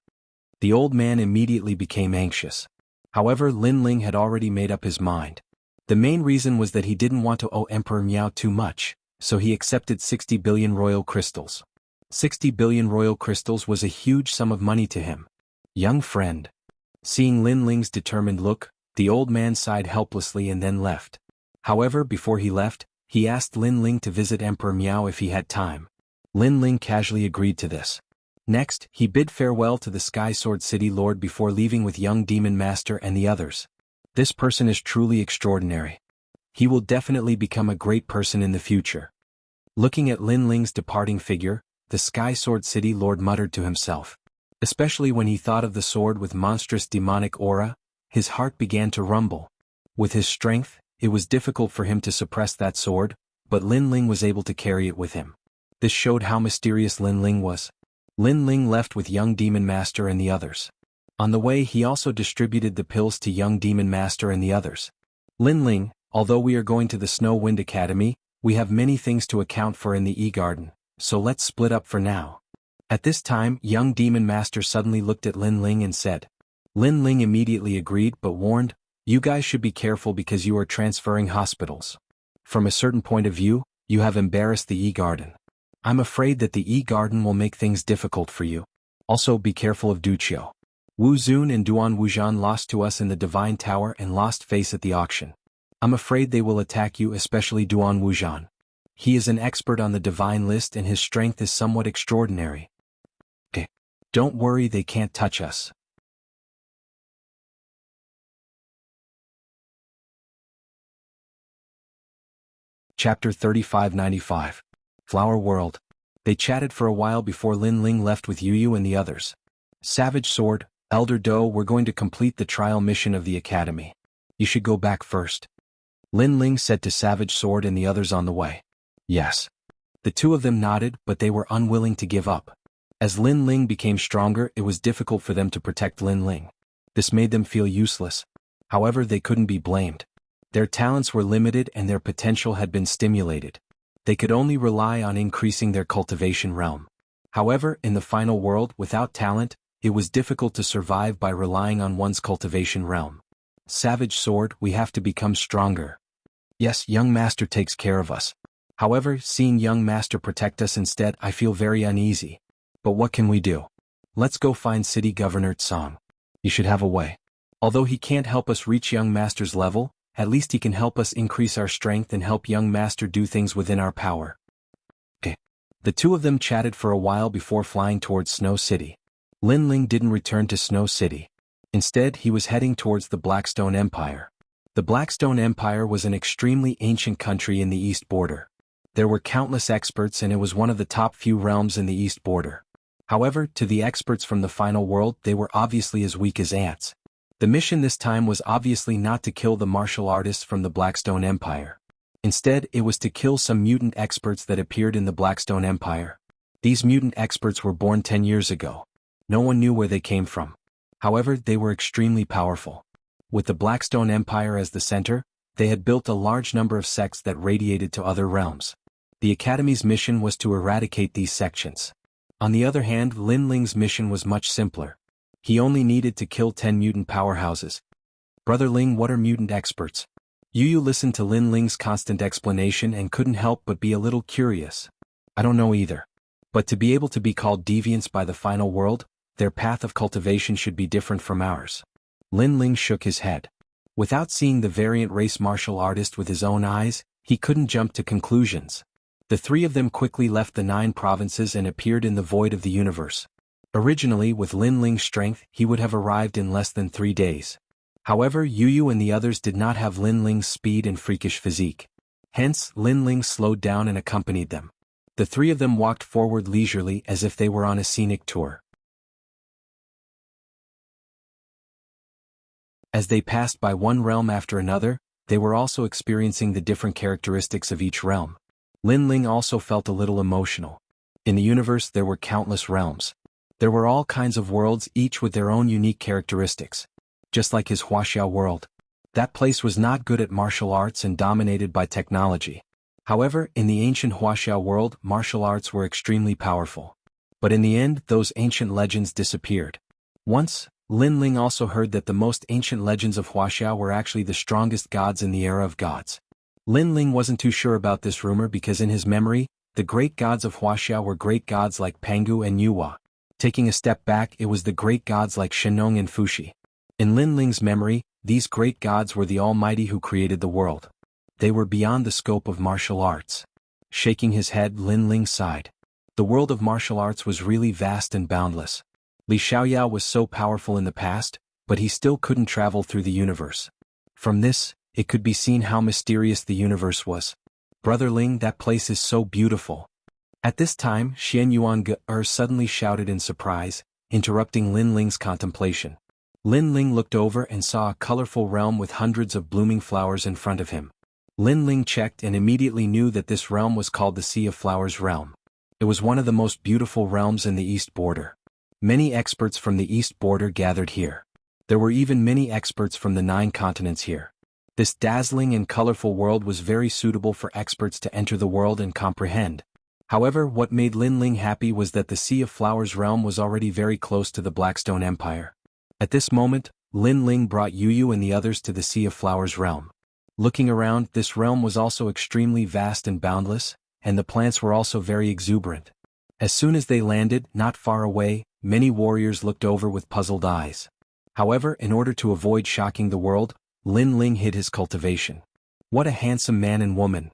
The old man immediately became anxious. However, Lin Ling had already made up his mind. The main reason was that he didn't want to owe Emperor Miao too much, so he accepted 60 billion royal crystals. 60 billion royal crystals was a huge sum of money to him. Young friend. Seeing Lin Ling's determined look, the old man sighed helplessly and then left. However, before he left, he asked Lin Ling to visit Emperor Miao if he had time. Lin Ling casually agreed to this. Next, he bid farewell to the Sky Sword City Lord before leaving with young Demon Master and the others. This person is truly extraordinary. He will definitely become a great person in the future. Looking at Lin Ling's departing figure, the Sky Sword City Lord muttered to himself. Especially when he thought of the sword with monstrous demonic aura, his heart began to rumble. With his strength, it was difficult for him to suppress that sword, but Lin Ling was able to carry it with him. This showed how mysterious Lin Ling was. Lin Ling left with young Demon Master and the others. On the way, he also distributed the pills to young Demon Master and the others. Lin Ling, although we are going to the Snow Wind Academy, we have many things to account for in the E-Garden, so let's split up for now. At this time, young Demon Master suddenly looked at Lin Ling and said. Lin Ling immediately agreed but warned, you guys should be careful because you are transferring hospitals. From a certain point of view, you have embarrassed the E-Garden. I'm afraid that the E-Garden will make things difficult for you. Also be careful of Duqiu. Wu Zun and Duan Wuzhan lost to us in the Divine Tower and lost face at the auction. I'm afraid they will attack you, especially Duan Wuzhan. He is an expert on the Divine List and his strength is somewhat extraordinary. Don't worry, they can't touch us. Chapter 3595. Flower World. They chatted for a while before Lin Ling left with Yu and the others. Savage Sword, Elder Do, we're going to complete the trial mission of the academy. You should go back first. Lin Ling said to Savage Sword and the others on the way. Yes. The two of them nodded, but they were unwilling to give up. As Lin Ling became stronger, it was difficult for them to protect Lin Ling. This made them feel useless. However, they couldn't be blamed. Their talents were limited and their potential had been stimulated. They could only rely on increasing their cultivation realm. However, in the final world, without talent, it was difficult to survive by relying on one's cultivation realm. Savage Sword, we have to become stronger. Yes, young master takes care of us. However, seeing young master protect us instead, I feel very uneasy. But what can we do? Let's go find City Governor Tsang. He should have a way. Although he can't help us reach young master's level, at least he can help us increase our strength and help young master do things within our power. Okay. The two of them chatted for a while before flying towards Snow City. Lin Ling didn't return to Snow City. Instead, he was heading towards the Blackstone Empire. The Blackstone Empire was an extremely ancient country in the East Border. There were countless experts and it was one of the top few realms in the East Border. However, to the experts from the final world, they were obviously as weak as ants. The mission this time was obviously not to kill the martial artists from the Blackstone Empire. Instead, it was to kill some mutant experts that appeared in the Blackstone Empire. These mutant experts were born 10 years ago. No one knew where they came from. However, they were extremely powerful. With the Blackstone Empire as the center, they had built a large number of sects that radiated to other realms. The Academy's mission was to eradicate these sections. On the other hand, Lin Ling's mission was much simpler. He only needed to kill 10 mutant powerhouses. Brother Ling, what are mutant experts? Yu listened to Lin Ling's constant explanation and couldn't help but be a little curious. I don't know either. But to be able to be called deviants by the final world, their path of cultivation should be different from ours. Lin Ling shook his head. Without seeing the variant race martial artist with his own eyes, he couldn't jump to conclusions. The three of them quickly left the 9 provinces and appeared in the void of the universe. Originally, with Lin Ling's strength, he would have arrived in less than 3 days. However, Yu and the others did not have Lin Ling's speed and freakish physique. Hence, Lin Ling slowed down and accompanied them. The three of them walked forward leisurely as if they were on a scenic tour. As they passed by one realm after another, they were also experiencing the different characteristics of each realm. Lin Ling also felt a little emotional. In the universe there were countless realms. There were all kinds of worlds, each with their own unique characteristics. Just like his Wuxia world. That place was not good at martial arts and dominated by technology. However, in the ancient Wuxia world, martial arts were extremely powerful. But in the end, those ancient legends disappeared. Once, Lin Ling also heard that the most ancient legends of Wuxia were actually the strongest gods in the era of gods. Lin Ling wasn't too sure about this rumor because in his memory, the great gods of Wuxia were great gods like Pangu and Yuhua. Taking a step back, it was the great gods like Shenong and Fuxi. In Lin Ling's memory, these great gods were the Almighty who created the world. They were beyond the scope of martial arts. Shaking his head, Lin Ling sighed. The world of martial arts was really vast and boundless. Li Xiaoyao was so powerful in the past, but he still couldn't travel through the universe. From this, it could be seen how mysterious the universe was. Brother Ling, that place is so beautiful. At this time, Xian Yuan suddenly shouted in surprise, interrupting Lin Ling's contemplation. Lin Ling looked over and saw a colorful realm with hundreds of blooming flowers in front of him. Lin Ling checked and immediately knew that this realm was called the Sea of Flowers realm. It was one of the most beautiful realms in the East Border. Many experts from the East Border gathered here. There were even many experts from the 9 continents here. This dazzling and colorful world was very suitable for experts to enter the world and comprehend. However, what made Lin Ling happy was that the Sea of Flowers realm was already very close to the Blackstone Empire. At this moment, Lin Ling brought Yu and the others to the Sea of Flowers realm. Looking around, this realm was also extremely vast and boundless, and the plants were also very exuberant. As soon as they landed, not far away, many warriors looked over with puzzled eyes. However, in order to avoid shocking the world, Lin Ling hid his cultivation. What a handsome man and woman.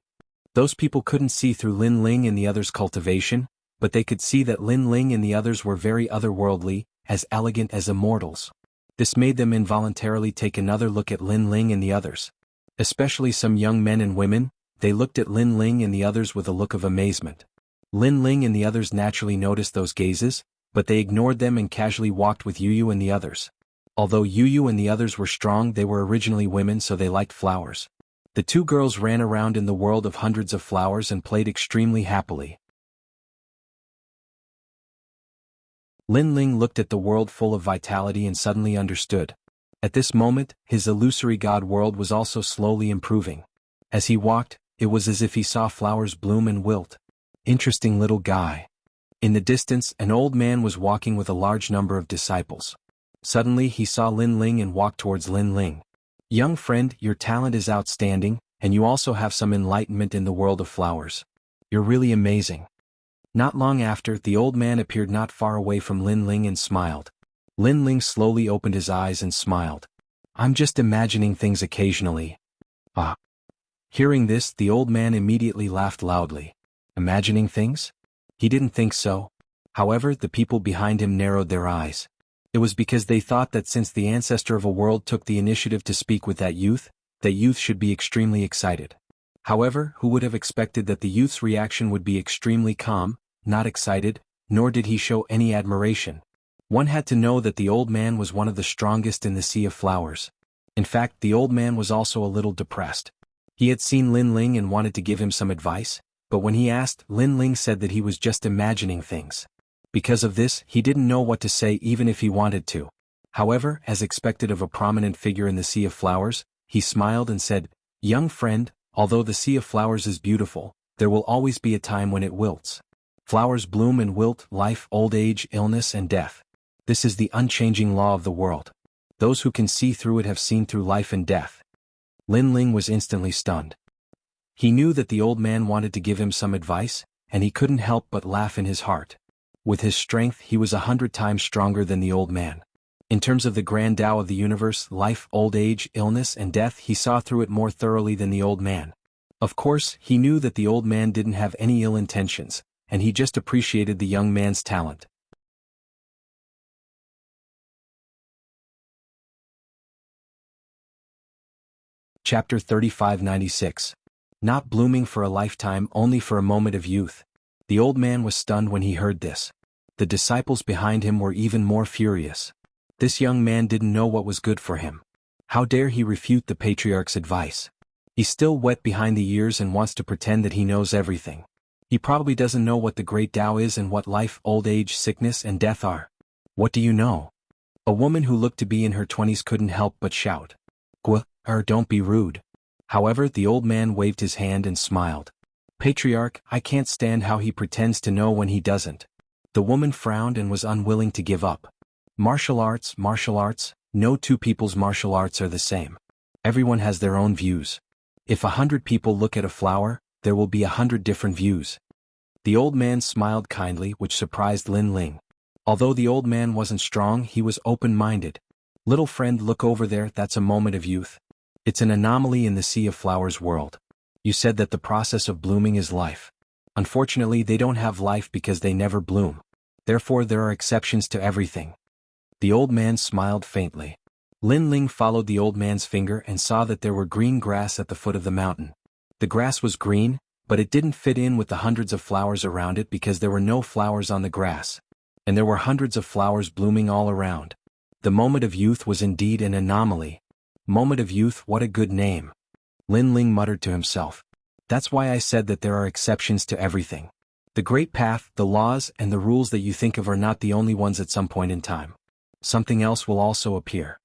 Those people couldn't see through Lin Ling and the others' cultivation, but they could see that Lin Ling and the others were very otherworldly, as elegant as immortals. This made them involuntarily take another look at Lin Ling and the others. Especially some young men and women, they looked at Lin Ling and the others with a look of amazement. Lin Ling and the others naturally noticed those gazes, but they ignored them and casually walked with Yu and the others. Although Yu and the others were strong, they were originally women, so they liked flowers. The two girls ran around in the world of hundreds of flowers and played extremely happily. Lin Ling looked at the world full of vitality and suddenly understood. At this moment, his illusory god world was also slowly improving. As he walked, it was as if he saw flowers bloom and wilt. Interesting little guy. In the distance, an old man was walking with a large number of disciples. Suddenly he saw Lin Ling and walked towards Lin Ling. Young friend, your talent is outstanding, and you also have some enlightenment in the world of flowers. You're really amazing. Not long after, the old man appeared not far away from Lin Ling and smiled. Lin Ling slowly opened his eyes and smiled. I'm just imagining things occasionally. Ah. Hearing this, the old man immediately laughed loudly. Imagining things? He didn't think so. However, the people behind him narrowed their eyes. It was because they thought that since the ancestor of a world took the initiative to speak with that youth should be extremely excited. However, who would have expected that the youth's reaction would be extremely calm, not excited, nor did he show any admiration. One had to know that the old man was one of the strongest in the sea of flowers. In fact, the old man was also a little depressed. He had seen Lin Ling and wanted to give him some advice, but when he asked, Lin Ling said that he was just imagining things. Because of this, he didn't know what to say even if he wanted to. However, as expected of a prominent figure in the sea of flowers, he smiled and said, Young friend, although the sea of flowers is beautiful, there will always be a time when it wilts. Flowers bloom and wilt, life, old age, illness and death. This is the unchanging law of the world. Those who can see through it have seen through life and death. Lin Ling was instantly stunned. He knew that the old man wanted to give him some advice, and he couldn't help but laugh in his heart. With his strength, he was 100 times stronger than the old man. In terms of the grand Tao of the universe, life, old age, illness and death, he saw through it more thoroughly than the old man. Of course, he knew that the old man didn't have any ill intentions, and he just appreciated the young man's talent. Chapter 3596. Not blooming for a lifetime, only for a moment of youth. The old man was stunned when he heard this. The disciples behind him were even more furious. This young man didn't know what was good for him. How dare he refute the patriarch's advice? He's still wet behind the ears and wants to pretend that he knows everything. He probably doesn't know what the great Tao is and what life, old age, sickness and death are. What do you know? A woman who looked to be in her 20s couldn't help but shout. Don't be rude. However, the old man waved his hand and smiled. Patriarch, I can't stand how he pretends to know when he doesn't. The woman frowned and was unwilling to give up. Martial arts, no two people's martial arts are the same. Everyone has their own views. If 100 people look at a flower, there will be 100 different views. The old man smiled kindly, which surprised Lin Ling. Although the old man wasn't strong, he was open-minded. Little friend, look over there, that's a moment of youth. It's an anomaly in the sea of flowers world. You said that the process of blooming is life. Unfortunately, they don't have life because they never bloom. Therefore, there are exceptions to everything. The old man smiled faintly. Lin Ling followed the old man's finger and saw that there were green grass at the foot of the mountain. The grass was green, but it didn't fit in with the hundreds of flowers around it because there were no flowers on the grass. And there were hundreds of flowers blooming all around. The moment of youth was indeed an anomaly. Moment of youth, what a good name. Lin Ling muttered to himself. That's why I said that there are exceptions to everything. The great path, the laws, and the rules that you think of are not the only ones at some point in time. Something else will also appear.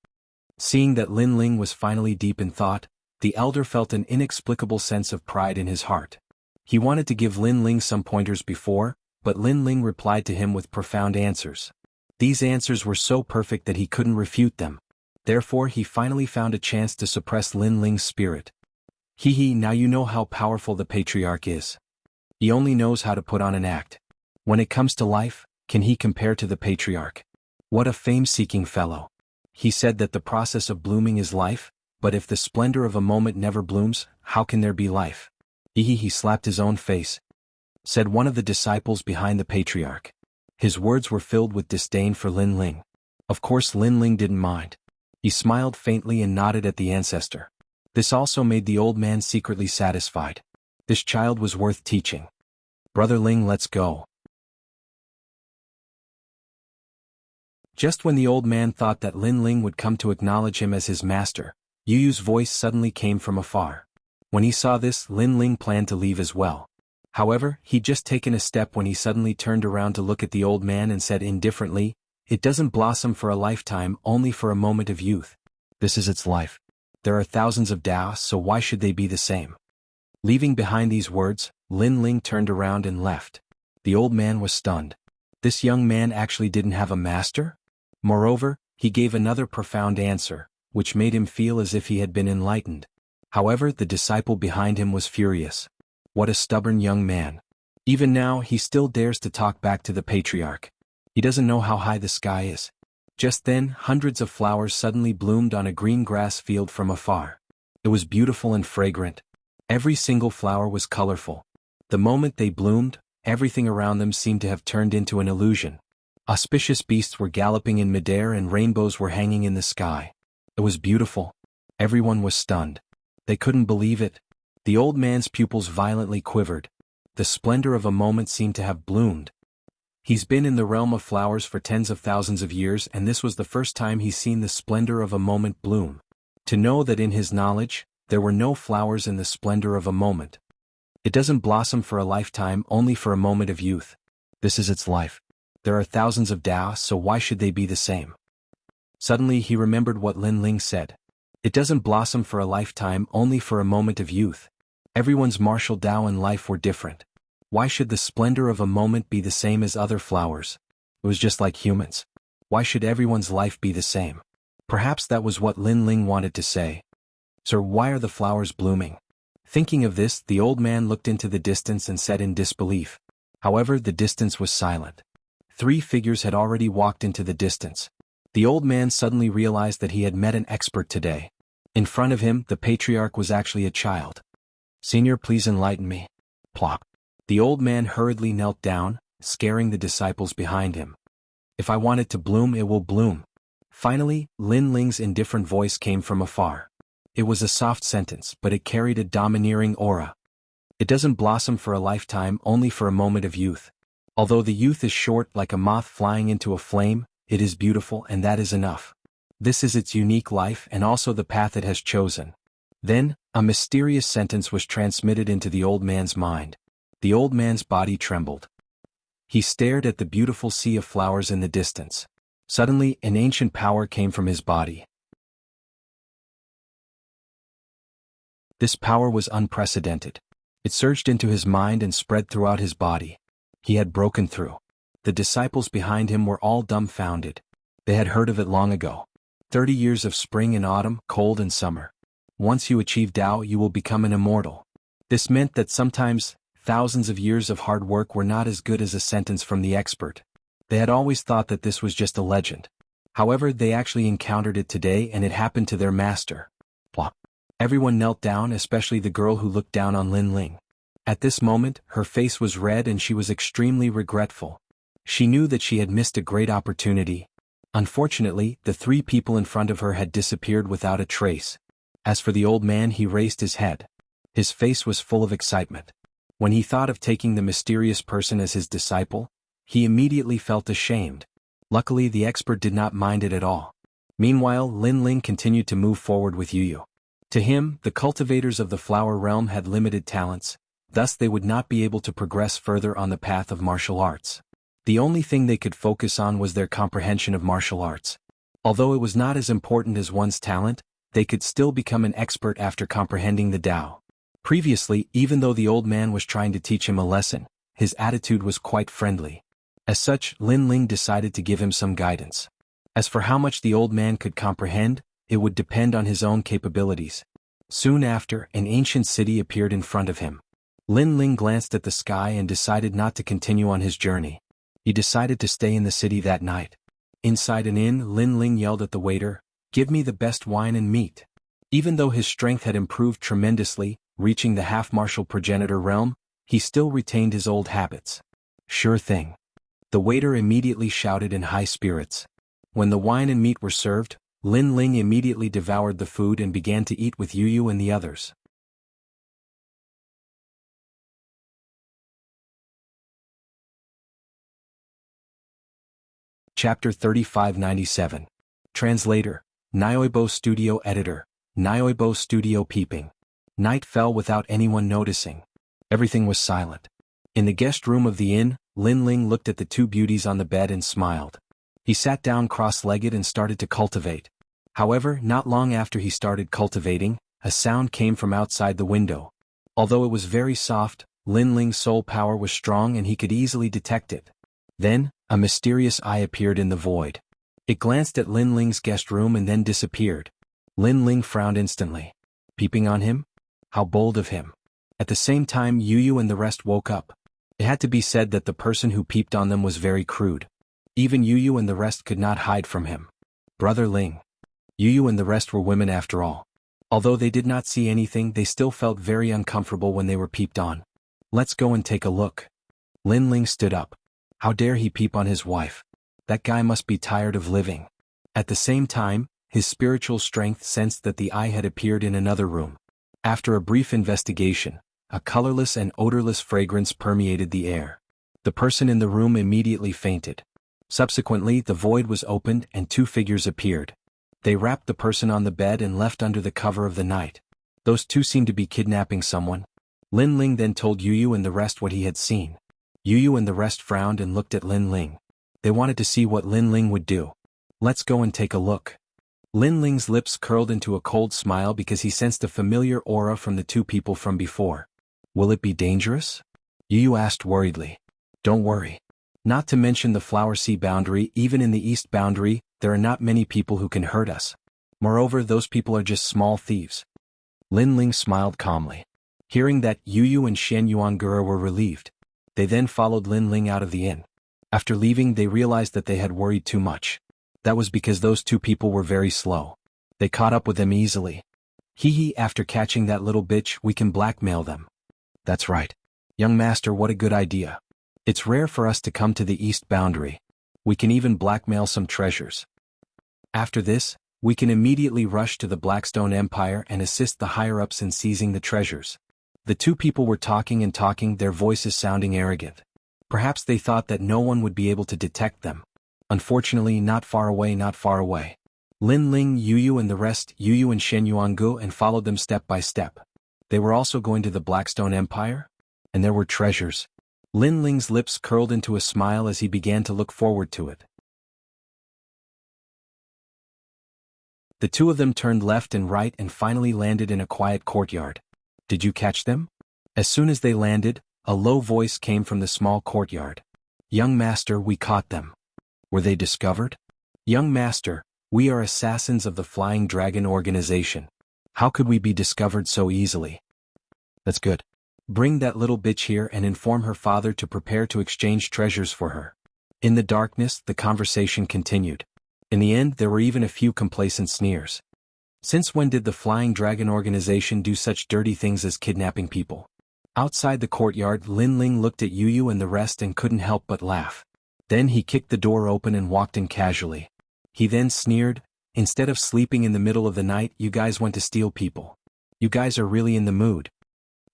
Seeing that Lin Ling was finally deep in thought, the elder felt an inexplicable sense of pride in his heart. He wanted to give Lin Ling some pointers before, but Lin Ling replied to him with profound answers. These answers were so perfect that he couldn't refute them. Therefore, he finally found a chance to suppress Lin Ling's spirit. Now you know how powerful the patriarch is. He only knows how to put on an act. When it comes to life, can he compare to the patriarch? What a fame-seeking fellow. He said that the process of blooming is life, but if the splendor of a moment never blooms, how can there be life? He slapped his own face. Said one of the disciples behind the patriarch. His words were filled with disdain for Lin Ling. Of course Lin Ling didn't mind. He smiled faintly and nodded at the ancestor. This also made the old man secretly satisfied. This child was worth teaching. Brother Ling, let's go. Just when the old man thought that Lin Ling would come to acknowledge him as his master, Yu Yu's voice suddenly came from afar. When he saw this, Lin Ling planned to leave as well. However, he'd just taken a step when he suddenly turned around to look at the old man and said indifferently, "It doesn't blossom for a lifetime, only for a moment of youth. This is its life. There are thousands of Taoists, so why should they be the same?" Leaving behind these words, Lin Ling turned around and left. The old man was stunned. This young man actually didn't have a master? Moreover, he gave another profound answer, which made him feel as if he had been enlightened. However, the disciple behind him was furious. What a stubborn young man. Even now, he still dares to talk back to the patriarch. He doesn't know how high the sky is. Just then, hundreds of flowers suddenly bloomed on a green grass field from afar. It was beautiful and fragrant. Every single flower was colorful. The moment they bloomed, everything around them seemed to have turned into an illusion. Auspicious beasts were galloping in midair and rainbows were hanging in the sky. It was beautiful. Everyone was stunned. They couldn't believe it. The old man's pupils violently quivered. The splendor of a moment seemed to have bloomed. He's been in the realm of flowers for tens of thousands of years, and this was the first time he's seen the splendor of a moment bloom. To know that in his knowledge, there were no flowers in the splendor of a moment. It doesn't blossom for a lifetime, only for a moment of youth. This is its life. There are thousands of Taoists, so why should they be the same? Suddenly he remembered what Lin Ling said. It doesn't blossom for a lifetime, only for a moment of youth. Everyone's martial Tao and life were different. Why should the splendor of a moment be the same as other flowers? It was just like humans. Why should everyone's life be the same? Perhaps that was what Lin Ling wanted to say. Sir, why are the flowers blooming? Thinking of this, the old man looked into the distance and said in disbelief. However, the distance was silent. 3 figures had already walked into the distance. The old man suddenly realized that he had met an expert today. In front of him, the patriarch was actually a child. "Senior, please enlighten me." Plop. The old man hurriedly knelt down, scaring the disciples behind him. "If I want it to bloom, it will bloom." Finally, Lin Ling's indifferent voice came from afar. It was a soft sentence, but it carried a domineering aura. It doesn't blossom for a lifetime, only for a moment of youth. Although the youth is short like a moth flying into a flame, it is beautiful, and that is enough. This is its unique life and also the path it has chosen. Then, a mysterious sentence was transmitted into the old man's mind. The old man's body trembled. He stared at the beautiful sea of flowers in the distance. Suddenly, an ancient power came from his body. This power was unprecedented. It surged into his mind and spread throughout his body. He had broken through. The disciples behind him were all dumbfounded. They had heard of it long ago. 30 years of spring and autumn, cold and summer. Once you achieve Tao, you will become an immortal. This meant that sometimes, thousands of years of hard work were not as good as a sentence from the expert. They had always thought that this was just a legend. However, they actually encountered it today and it happened to their master. Plop. Everyone knelt down, especially the girl who looked down on Lin Ling. At this moment, her face was red and she was extremely regretful. She knew that she had missed a great opportunity. Unfortunately, the 3 people in front of her had disappeared without a trace. As for the old man, he raised his head. His face was full of excitement. When he thought of taking the mysterious person as his disciple, he immediately felt ashamed. Luckily, the expert did not mind it at all. Meanwhile, Lin Ling continued to move forward with Yu. To him, the cultivators of the flower realm had limited talents, thus they would not be able to progress further on the path of martial arts. The only thing they could focus on was their comprehension of martial arts. Although it was not as important as one's talent, they could still become an expert after comprehending the Tao. Previously, even though the old man was trying to teach him a lesson, his attitude was quite friendly. As such, Lin Ling decided to give him some guidance. As for how much the old man could comprehend, it would depend on his own capabilities. Soon after, an ancient city appeared in front of him. Lin Ling glanced at the sky and decided not to continue on his journey. He decided to stay in the city that night. Inside an inn, Lin Ling yelled at the waiter, "Give me the best wine and meat." Even though his strength had improved tremendously, reaching the half-martial progenitor realm, he still retained his old habits. "Sure thing." The waiter immediately shouted in high spirits. When the wine and meat were served, Lin Ling immediately devoured the food and began to eat with Yu and the others. Chapter 3597. Translator, Nyoibo Studio Editor, Nyoibo Studio Peeping. Night fell without anyone noticing. Everything was silent. In the guest room of the inn, Lin Ling looked at the two beauties on the bed and smiled. He sat down cross-legged and started to cultivate. However, not long after he started cultivating, a sound came from outside the window. Although it was very soft, Lin Ling's soul power was strong and he could easily detect it. Then, a mysterious eye appeared in the void. It glanced at Lin Ling's guest room and then disappeared. Lin Ling frowned instantly. Peeping on him? How bold of him. At the same time, Yu and the rest woke up. It had to be said that the person who peeped on them was very crude. Even Yu and the rest could not hide from him. Brother Ling. Yu and the rest were women after all. Although they did not see anything, they still felt very uncomfortable when they were peeped on. Let's go and take a look. Lin Ling stood up. How dare he peep on his wife? That guy must be tired of living. At the same time, his spiritual strength sensed that the eye had appeared in another room. After a brief investigation, a colorless and odorless fragrance permeated the air. The person in the room immediately fainted. Subsequently, the void was opened and two figures appeared. They wrapped the person on the bed and left under the cover of the night. Those two seemed to be kidnapping someone. Lin Ling then told Yu and the rest what he had seen. Yu and the rest frowned and looked at Lin Ling. They wanted to see what Lin Ling would do. Let's go and take a look. Lin Ling's lips curled into a cold smile because he sensed a familiar aura from the two people from before. Will it be dangerous? Yu asked worriedly. Don't worry. Not to mention the Flower Sea boundary, even in the East boundary, there are not many people who can hurt us. Moreover, those people are just small thieves. Lin Ling smiled calmly. Hearing that, Yu and Shen Yuangura were relieved. They then followed Lin Ling out of the inn. After leaving, they realized that they had worried too much. That was because those two people were very slow. They caught up with them easily. Hee, after catching that little bitch, we can blackmail them. That's right. Young master, what a good idea. It's rare for us to come to the east boundary. We can even blackmail some treasures. After this, we can immediately rush to the Blackstone Empire and assist the higher-ups in seizing the treasures. The two people were talking and talking, their voices sounding arrogant. Perhaps they thought that no one would be able to detect them. Unfortunately, not far away, not far away. Lin Ling, Yu and the rest, Yu and Shen Yuanggu, and followed them step by step. They were also going to the Blackstone Empire? And there were treasures. Lin Ling's lips curled into a smile as he began to look forward to it. The two of them turned left and right and finally landed in a quiet courtyard. Did you catch them? As soon as they landed, a low voice came from the small courtyard. Young master, we caught them. Were they discovered? Young master, we are assassins of the Flying Dragon organization. How could we be discovered so easily? That's good. Bring that little bitch here and inform her father to prepare to exchange treasures for her. In the darkness, the conversation continued. In the end, there were even a few complacent sneers. Since when did the Flying Dragon organization do such dirty things as kidnapping people? Outside the courtyard, Lin Ling looked at Yu and the rest and couldn't help but laugh. Then he kicked the door open and walked in casually. He then sneered, instead of sleeping in the middle of the night, you guys went to steal people. You guys are really in the mood.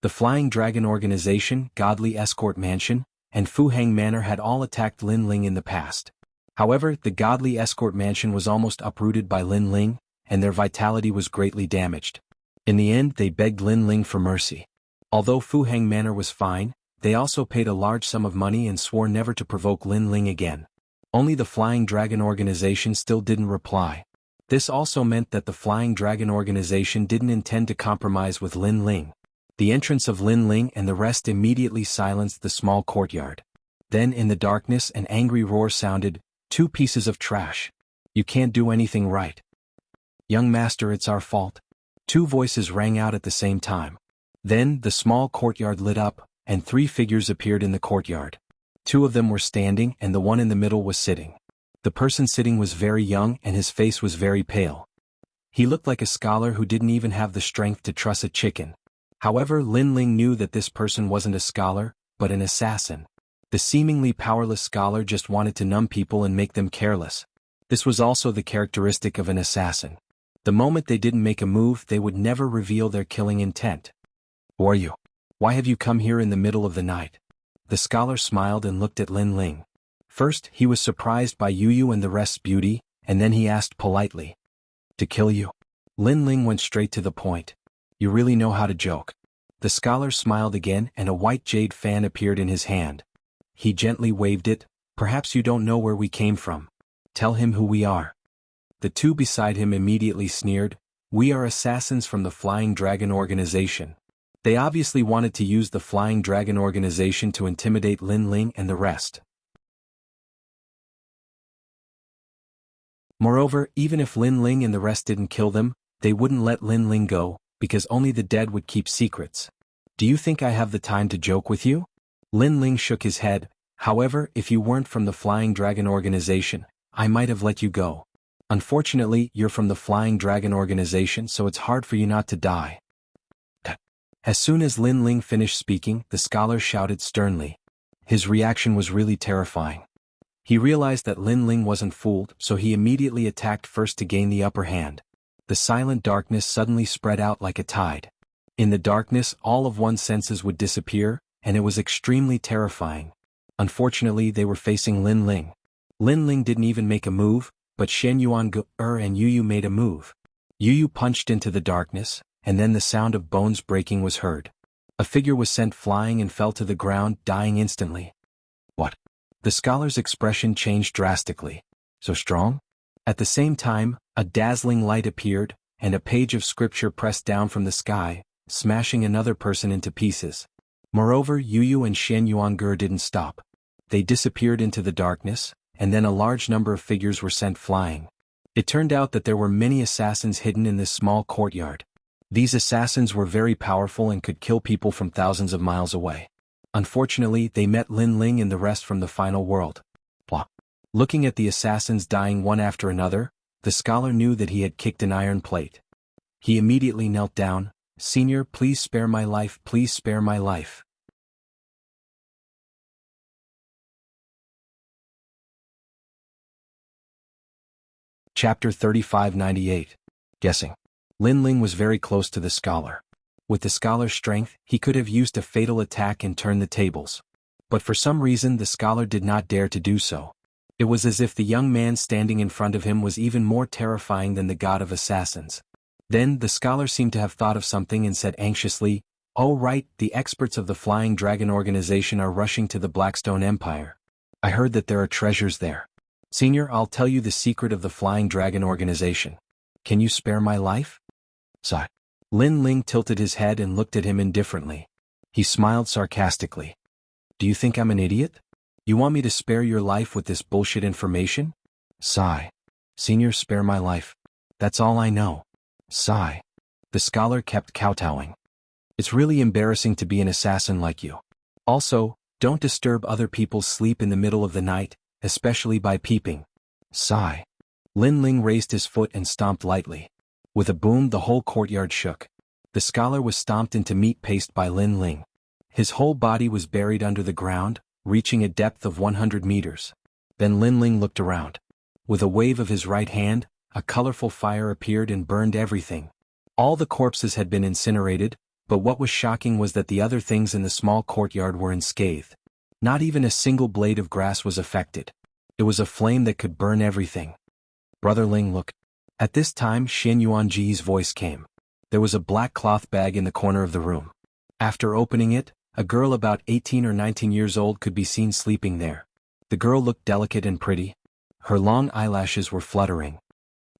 The Flying Dragon organization, Godly Escort Mansion, and Fu Hang Manor had all attacked Lin Ling in the past. However, the Godly Escort Mansion was almost uprooted by Lin Ling, and their vitality was greatly damaged. In the end, they begged Lin Ling for mercy. Although Fu Hang Manor was fine, they also paid a large sum of money and swore never to provoke Lin Ling again. Only the Flying Dragon organization still didn't reply. This also meant that the Flying Dragon organization didn't intend to compromise with Lin Ling. The entrance of Lin Ling and the rest immediately silenced the small courtyard. Then in the darkness an angry roar sounded, 2 pieces of trash. You can't do anything right. Young master, it's our fault. 2 voices rang out at the same time. Then the small courtyard lit up, and 3 figures appeared in the courtyard. 2 of them were standing and the one in the middle was sitting. The person sitting was very young and his face was very pale. He looked like a scholar who didn't even have the strength to truss a chicken. However, Lin Ling knew that this person wasn't a scholar, but an assassin. The seemingly powerless scholar just wanted to numb people and make them careless. This was also the characteristic of an assassin. The moment they didn't make a move, they would never reveal their killing intent. Who are you? Why have you come here in the middle of the night? The scholar smiled and looked at Lin Ling. First, he was surprised by Yu and the rest's beauty, and then he asked politely. To kill you? Lin Ling went straight to the point. You really know how to joke. The scholar smiled again and a white jade fan appeared in his hand. He gently waved it. Perhaps you don't know where we came from. Tell him who we are. The two beside him immediately sneered. We are assassins from the Flying Dragon Organization. They obviously wanted to use the Flying Dragon Organization to intimidate Lin Ling and the rest. Moreover, even if Lin Ling and the rest didn't kill them, they wouldn't let Lin Ling go, because only the dead would keep secrets. Do you think I have the time to joke with you? Lin Ling shook his head. However, if you weren't from the Flying Dragon Organization, I might have let you go. Unfortunately, you're from the Flying Dragon Organization, so it's hard for you not to die. As soon as Lin Ling finished speaking, the scholar shouted sternly. His reaction was really terrifying. He realized that Lin Ling wasn't fooled, so he immediately attacked first to gain the upper hand. The silent darkness suddenly spread out like a tide. In the darkness, all of one's senses would disappear, and it was extremely terrifying. Unfortunately, they were facing Lin Ling. Lin Ling didn't even make a move, but Shen Yuange and Yu Yu made a move. Yu Yu punched into the darkness, and then the sound of bones breaking was heard. A figure was sent flying and fell to the ground, dying instantly. What? The scholar's expression changed drastically. So strong? At the same time, a dazzling light appeared, and a page of scripture pressed down from the sky, smashing another person into pieces. Moreover, Yu Yu and Shen Yuange didn't stop. They disappeared into the darkness, and then a large number of figures were sent flying. It turned out that there were many assassins hidden in this small courtyard. These assassins were very powerful and could kill people from thousands of miles away. Unfortunately, they met Lin Ling and the rest from the final world. Blah. Looking at the assassins dying one after another, the scholar knew that he had kicked an iron plate. He immediately knelt down. Senior, please spare my life, please spare my life. Chapter 3598. Guessing. Lin Ling was very close to the scholar. With the scholar's strength, he could have used a fatal attack and turned the tables. But for some reason the scholar did not dare to do so. It was as if the young man standing in front of him was even more terrifying than the god of assassins. Then the scholar seemed to have thought of something and said anxiously, "Oh right, the experts of the Flying Dragon Organization are rushing to the Blackstone Empire. I heard that there are treasures there. Senior, I'll tell you the secret of the Flying Dragon Organization. Can you spare my life?" Sigh. Lin Ling tilted his head and looked at him indifferently. He smiled sarcastically. Do you think I'm an idiot? You want me to spare your life with this bullshit information? Sigh. Senior, spare my life. That's all I know. Sigh. The scholar kept kowtowing. It's really embarrassing to be an assassin like you. Also, don't disturb other people's sleep in the middle of the night, especially by peeping. Sigh. Lin Ling raised his foot and stomped lightly. With a boom, the whole courtyard shook. The scholar was stomped into meat paste by Lin Ling. His whole body was buried under the ground, reaching a depth of 100 meters. Then Lin Ling looked around. With a wave of his right hand, a colorful fire appeared and burned everything. All the corpses had been incinerated, but what was shocking was that the other things in the small courtyard were unscathed. Not even a single blade of grass was affected. It was a flame that could burn everything. Brother Ling, look. At this time Shen Yuanji's voice came. There was a black cloth bag in the corner of the room. After opening it, a girl about 18 or 19 years old could be seen sleeping there. The girl looked delicate and pretty. Her long eyelashes were fluttering.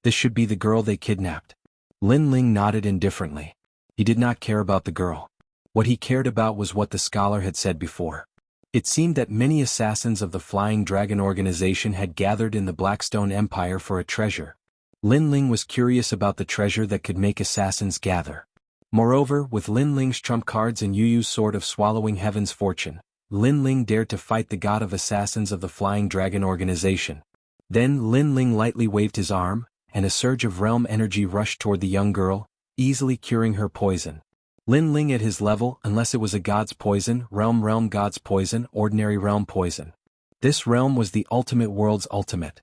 This should be the girl they kidnapped. Lin Ling nodded indifferently. He did not care about the girl. What he cared about was what the scholar had said before. It seemed that many assassins of the Flying Dragon Organization had gathered in the Blackstone Empire for a treasure. Lin Ling was curious about the treasure that could make assassins gather. Moreover, with Lin Ling's trump cards and Yu Yu's sword of swallowing heaven's fortune, Lin Ling dared to fight the god of assassins of the Flying Dragon Organization. Then Lin Ling lightly waved his arm, and a surge of realm energy rushed toward the young girl, easily curing her poison. Lin Ling at his level, unless it was a god's poison, realm god's poison, ordinary realm poison. This realm was the ultimate world's ultimate.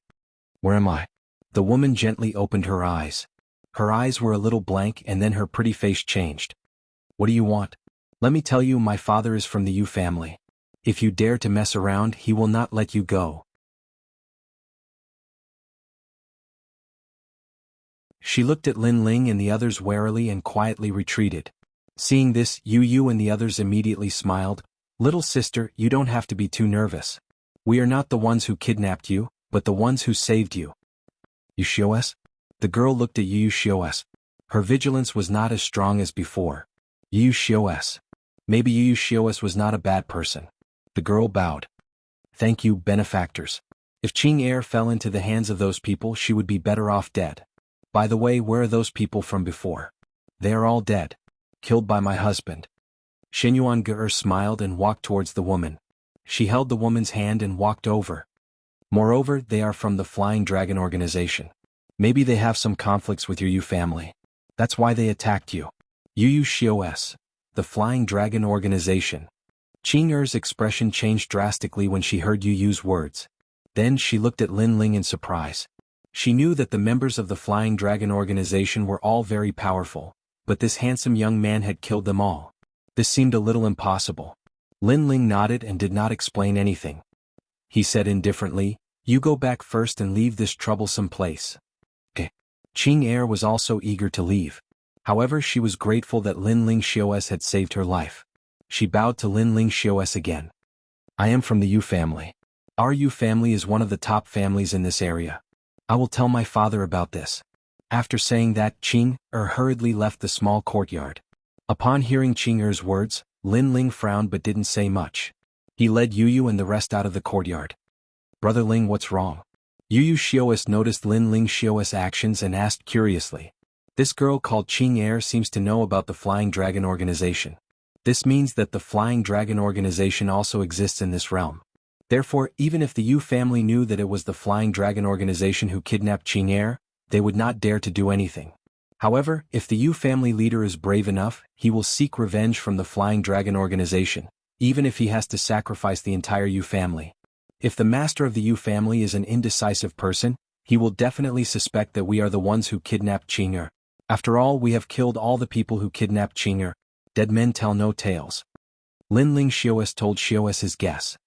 Where am I? The woman gently opened her eyes. Her eyes were a little blank and then her pretty face changed. What do you want? Let me tell you, my father is from the Yu family. If you dare to mess around, he will not let you go. She looked at Lin Ling and the others warily and quietly retreated. Seeing this, Yu and the others immediately smiled. Little sister, you don't have to be too nervous. We are not the ones who kidnapped you, but the ones who saved you. You show us? The girl looked at Yu show us. Her vigilance was not as strong as before. Yu show us. Maybe Yu show us was not a bad person. The girl bowed. Thank you, benefactors. If Qing Er fell into the hands of those people, she would be better off dead. By the way, where are those people from before? They are all dead. Killed by my husband. Xinyuan Ge smiled and walked towards the woman. She held the woman's hand and walked over. Moreover, they are from the Flying Dragon organization. Maybe they have some conflicts with your Yu family. That's why they attacked you. Yu Xios. The Flying Dragon organization. Qing Er's expression changed drastically when she heard Yu's words. Then she looked at Lin Ling in surprise. She knew that the members of the Flying Dragon organization were all very powerful, but this handsome young man had killed them all. This seemed a little impossible. Lin Ling nodded and did not explain anything. He said indifferently, "You go back first and leave this troublesome place." Okay. Qing Er was also eager to leave. However, she was grateful that Lin Ling Xios had saved her life. She bowed to Lin Ling Xios again. I am from the Yu family. Our Yu family is one of the top families in this area. I will tell my father about this. After saying that, Qing Er hurriedly left the small courtyard. Upon hearing Qing Er's words, Lin Ling frowned but didn't say much. He led Yu and the rest out of the courtyard. Brother Ling, what's wrong? Yu Xios noticed Lin Ling Xios' actions and asked curiously. This girl called Qing Er seems to know about the Flying Dragon organization. This means that the Flying Dragon organization also exists in this realm. Therefore, even if the Yu family knew that it was the Flying Dragon organization who kidnapped Qing Er, they would not dare to do anything. However, if the Yu family leader is brave enough, he will seek revenge from the Flying Dragon organization, even if he has to sacrifice the entire Yu family. If the master of the Yu family is an indecisive person, he will definitely suspect that we are the ones who kidnapped Qing Er. After all, we have killed all the people who kidnapped Qing Er. Dead men tell no tales. Lin Ling Xios told Xios his guess.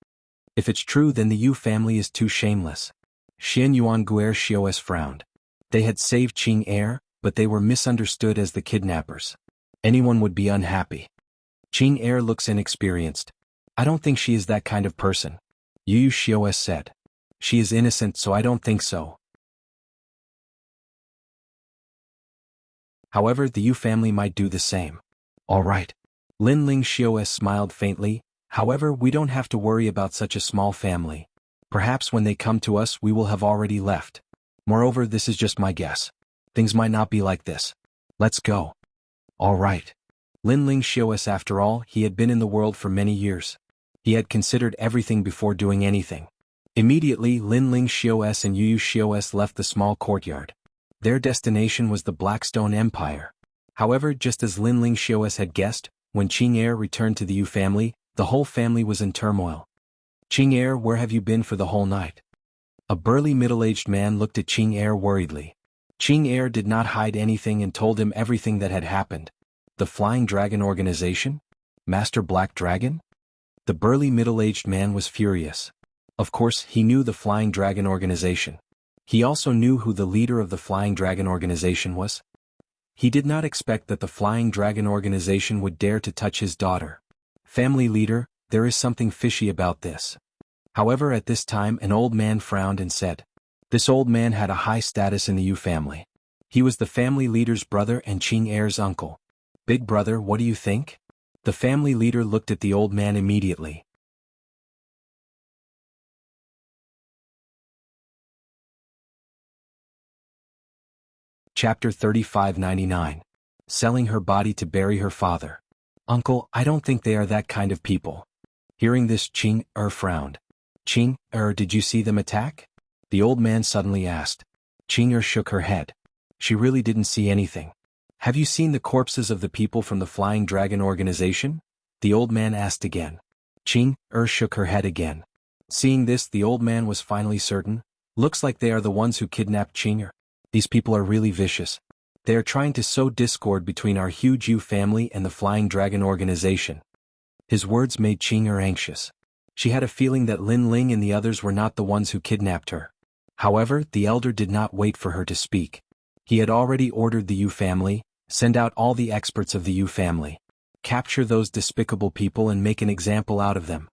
If it's true, then the Yu family is too shameless. Xian Yuan Guer Xios frowned. They had saved Qing Er, but they were misunderstood as the kidnappers. Anyone would be unhappy. Qing Er looks inexperienced. I don't think she is that kind of person. Yu Xios said. She is innocent, so I don't think so. However, the Yu family might do the same. All right. Lin Ling Xios smiled faintly. However, we don't have to worry about such a small family. Perhaps when they come to us, we will have already left. Moreover, this is just my guess. Things might not be like this. Let's go. All right. Lin Ling Xios, after all, he had been in the world for many years. He had considered everything before doing anything. Immediately, Lin Ling Xios and Yu Xios left the small courtyard. Their destination was the Blackstone Empire. However, just as Lin Ling Xios had guessed, when Qing Er returned to the Yu family, the whole family was in turmoil. Qing Er, where have you been for the whole night? A burly middle-aged man looked at Qing Er worriedly. Qing Er did not hide anything and told him everything that had happened. The Flying Dragon organization? Master Black Dragon? The burly middle-aged man was furious. Of course, he knew the Flying Dragon organization. He also knew who the leader of the Flying Dragon organization was. He did not expect that the Flying Dragon organization would dare to touch his daughter. Family leader, there is something fishy about this. However, at this time an old man frowned and said. This old man had a high status in the Yu family. He was the family leader's brother and Qing Er's uncle. Big brother, what do you think? The family leader looked at the old man immediately. Chapter 3599. Selling her body to bury her father. Uncle, I don't think they are that kind of people. Hearing this, Qing Er frowned. Qing Er, did you see them attack? The old man suddenly asked. Qing Er shook her head. She really didn't see anything. Have you seen the corpses of the people from the Flying Dragon organization? The old man asked again. Qing Er shook her head again. Seeing this, the old man was finally certain. Looks like they are the ones who kidnapped Qing Er. These people are really vicious. They are trying to sow discord between our huge Yu family and the Flying Dragon organization. His words made Qing Er anxious. She had a feeling that Lin Ling and the others were not the ones who kidnapped her. However, the elder did not wait for her to speak. He had already ordered the Yu family, send out all the experts of the Yu family. Capture those despicable people and make an example out of them.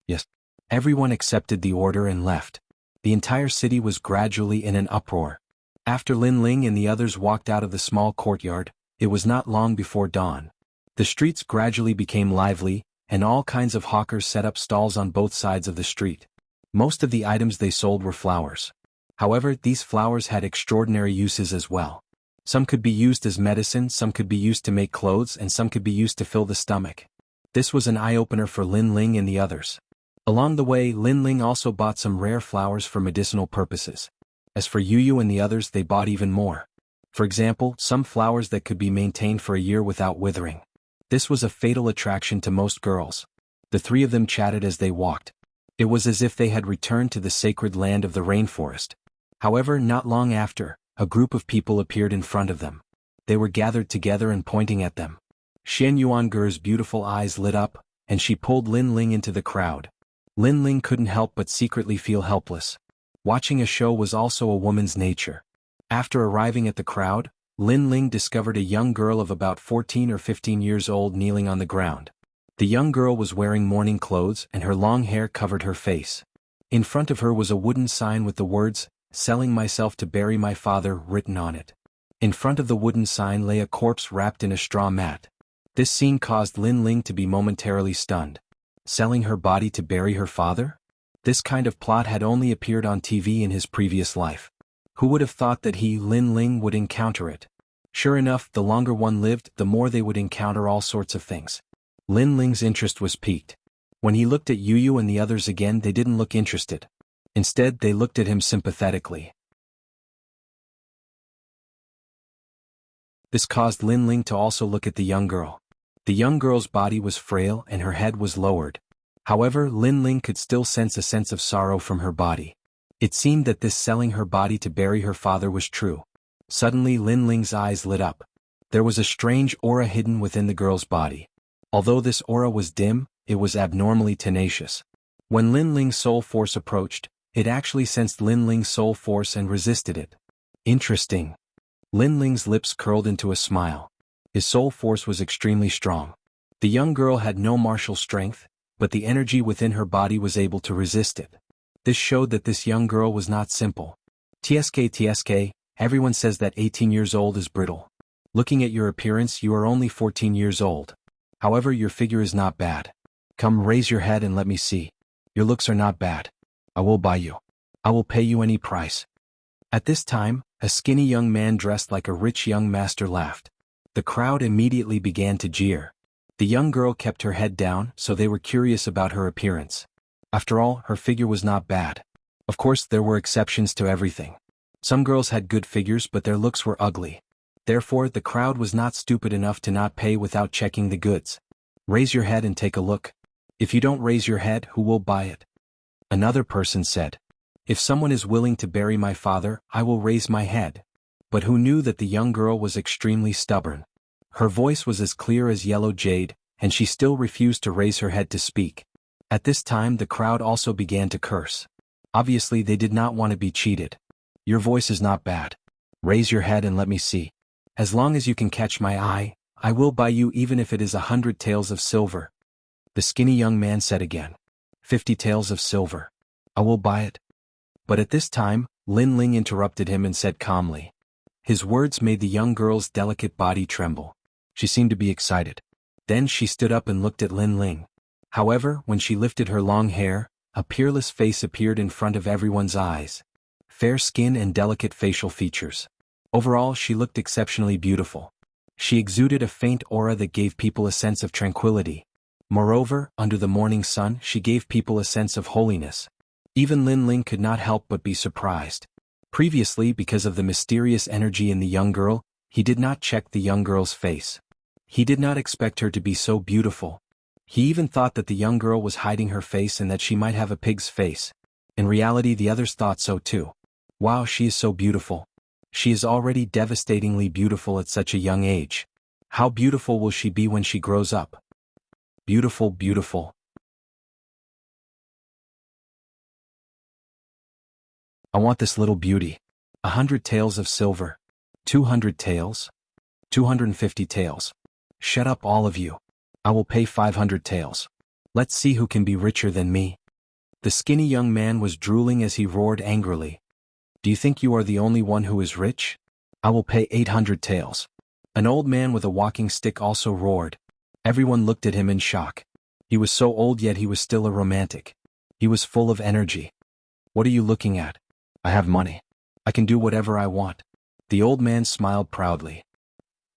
Yes. Everyone accepted the order and left. The entire city was gradually in an uproar. After Lin Ling and the others walked out of the small courtyard, it was not long before dawn. The streets gradually became lively, and all kinds of hawkers set up stalls on both sides of the street. Most of the items they sold were flowers. However, these flowers had extraordinary uses as well. Some could be used as medicine, some could be used to make clothes, and some could be used to fill the stomach. This was an eye-opener for Lin Ling and the others. Along the way, Lin Ling also bought some rare flowers for medicinal purposes. As for Yu Yu and the others, they bought even more. For example, some flowers that could be maintained for a year without withering. This was a fatal attraction to most girls. The three of them chatted as they walked. It was as if they had returned to the sacred land of the rainforest. However, not long after, a group of people appeared in front of them. They were gathered together and pointing at them. Xian Yuanger's beautiful eyes lit up, and she pulled Lin Ling into the crowd. Lin Ling couldn't help but secretly feel helpless. Watching a show was also a woman's nature. After arriving at the crowd, Lin Ling discovered a young girl of about 14 or 15 years old kneeling on the ground. The young girl was wearing mourning clothes and her long hair covered her face. In front of her was a wooden sign with the words, "Selling myself to bury my father," written on it. In front of the wooden sign lay a corpse wrapped in a straw mat. This scene caused Lin Ling to be momentarily stunned. Selling her body to bury her father? This kind of plot had only appeared on TV in his previous life. Who would have thought that he, Lin Ling, would encounter it? Sure enough, the longer one lived, the more they would encounter all sorts of things. Lin Ling's interest was piqued. When he looked at Yu Yu and the others again, they didn't look interested. Instead, they looked at him sympathetically. This caused Lin Ling to also look at the young girl. The young girl's body was frail and her head was lowered. However, Lin Ling could still sense a sense of sorrow from her body. It seemed that this selling her body to bury her father was true. Suddenly Lin Ling's eyes lit up. There was a strange aura hidden within the girl's body. Although this aura was dim, it was abnormally tenacious. When Lin Ling's soul force approached, it actually sensed Lin Ling's soul force and resisted it. Interesting. Lin Ling's lips curled into a smile. His soul force was extremely strong. The young girl had no martial strength, but the energy within her body was able to resist it. This showed that this young girl was not simple. TSK, everyone says that 18 years old is brittle. Looking at your appearance, you are only 14 years old. However, your figure is not bad. Come, raise your head and let me see. Your looks are not bad. I will buy you. I will pay you any price. At this time, a skinny young man dressed like a rich young master laughed. The crowd immediately began to jeer. The young girl kept her head down, so they were curious about her appearance. After all, her figure was not bad. Of course, there were exceptions to everything. Some girls had good figures, but their looks were ugly. Therefore, the crowd was not stupid enough to not pay without checking the goods. Raise your head and take a look. If you don't raise your head, who will buy it? Another person said. If someone is willing to bury my father, I will raise my head. But who knew that the young girl was extremely stubborn? Her voice was as clear as yellow jade, and she still refused to raise her head to speak. At this time, the crowd also began to curse. Obviously, they did not want to be cheated. Your voice is not bad. Raise your head and let me see. As long as you can catch my eye, I will buy you even if it is 100 taels of silver. The skinny young man said again. 50 taels of silver. I will buy it. But at this time, Lin Ling interrupted him and said calmly. His words made the young girl's delicate body tremble. She seemed to be excited. Then she stood up and looked at Lin Ling. However, when she lifted her long hair, a peerless face appeared in front of everyone's eyes. Fair skin and delicate facial features. Overall, she looked exceptionally beautiful. She exuded a faint aura that gave people a sense of tranquility. Moreover, under the morning sun, she gave people a sense of holiness. Even Lin Ling could not help but be surprised. Previously, because of the mysterious energy in the young girl, he did not check the young girl's face. He did not expect her to be so beautiful. He even thought that the young girl was hiding her face and that she might have a pig's face. In reality, the others thought so too. Wow, she is so beautiful. She is already devastatingly beautiful at such a young age. How beautiful will she be when she grows up? Beautiful, beautiful. I want this little beauty. 100 taels of silver. 200 taels? 250 taels. Shut up all of you. I will pay 500 taels. Let's see who can be richer than me. The skinny young man was drooling as he roared angrily. Do you think you are the only one who is rich? I will pay 800 taels. An old man with a walking stick also roared. Everyone looked at him in shock. He was so old yet he was still a romantic. He was full of energy. What are you looking at? I have money. I can do whatever I want. The old man smiled proudly.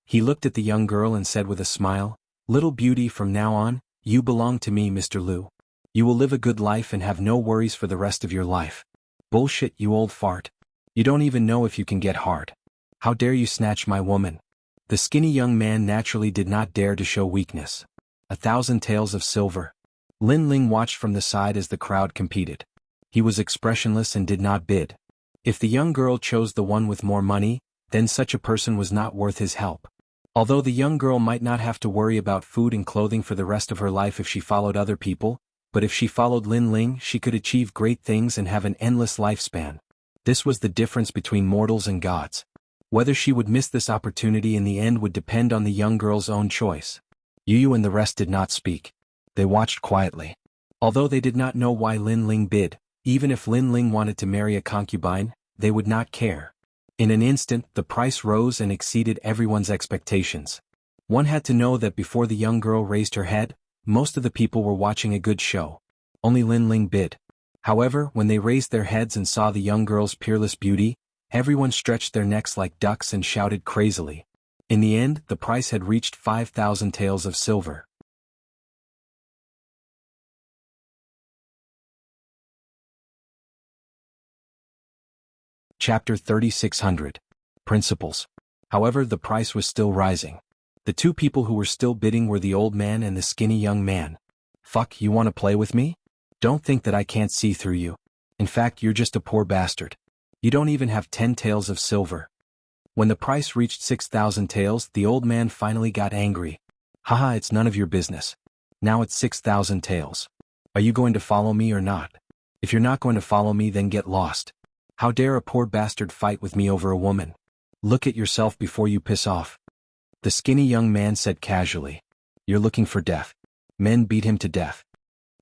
He looked at the young girl and said with a smile, Little beauty, from now on, you belong to me, Mr. Liu. You will live a good life and have no worries for the rest of your life. Bullshit, you old fart. You don't even know if you can get hard. How dare you snatch my woman? The skinny young man naturally did not dare to show weakness. 1,000 taels of silver. Lin Ling watched from the side as the crowd competed. He was expressionless and did not bid. If the young girl chose the one with more money, then such a person was not worth his help. Although the young girl might not have to worry about food and clothing for the rest of her life if she followed other people, but if she followed Lin Ling, she could achieve great things and have an endless lifespan. This was the difference between mortals and gods. Whether she would miss this opportunity in the end would depend on the young girl's own choice. Yu and the rest did not speak. They watched quietly. Although they did not know why Lin Ling bid, even if Lin Ling wanted to marry a concubine, they would not care. In an instant, the price rose and exceeded everyone's expectations. One had to know that before the young girl raised her head, most of the people were watching a good show. Only Lin Ling bid. However, when they raised their heads and saw the young girl's peerless beauty, everyone stretched their necks like ducks and shouted crazily. In the end, the price had reached 5,000 taels of silver. Chapter 3600. Principles. However, the price was still rising. The two people who were still bidding were the old man and the skinny young man. Fuck, you want to play with me? Don't think that I can't see through you. In fact, you're just a poor bastard. You don't even have 10 taels of silver. When the price reached 6,000 taels, the old man finally got angry. Haha, it's none of your business. Now it's 6,000 taels. Are you going to follow me or not? If you're not going to follow me, then get lost. How dare a poor bastard fight with me over a woman? Look at yourself before you piss off. The skinny young man said casually. You're looking for death. Men beat him to death.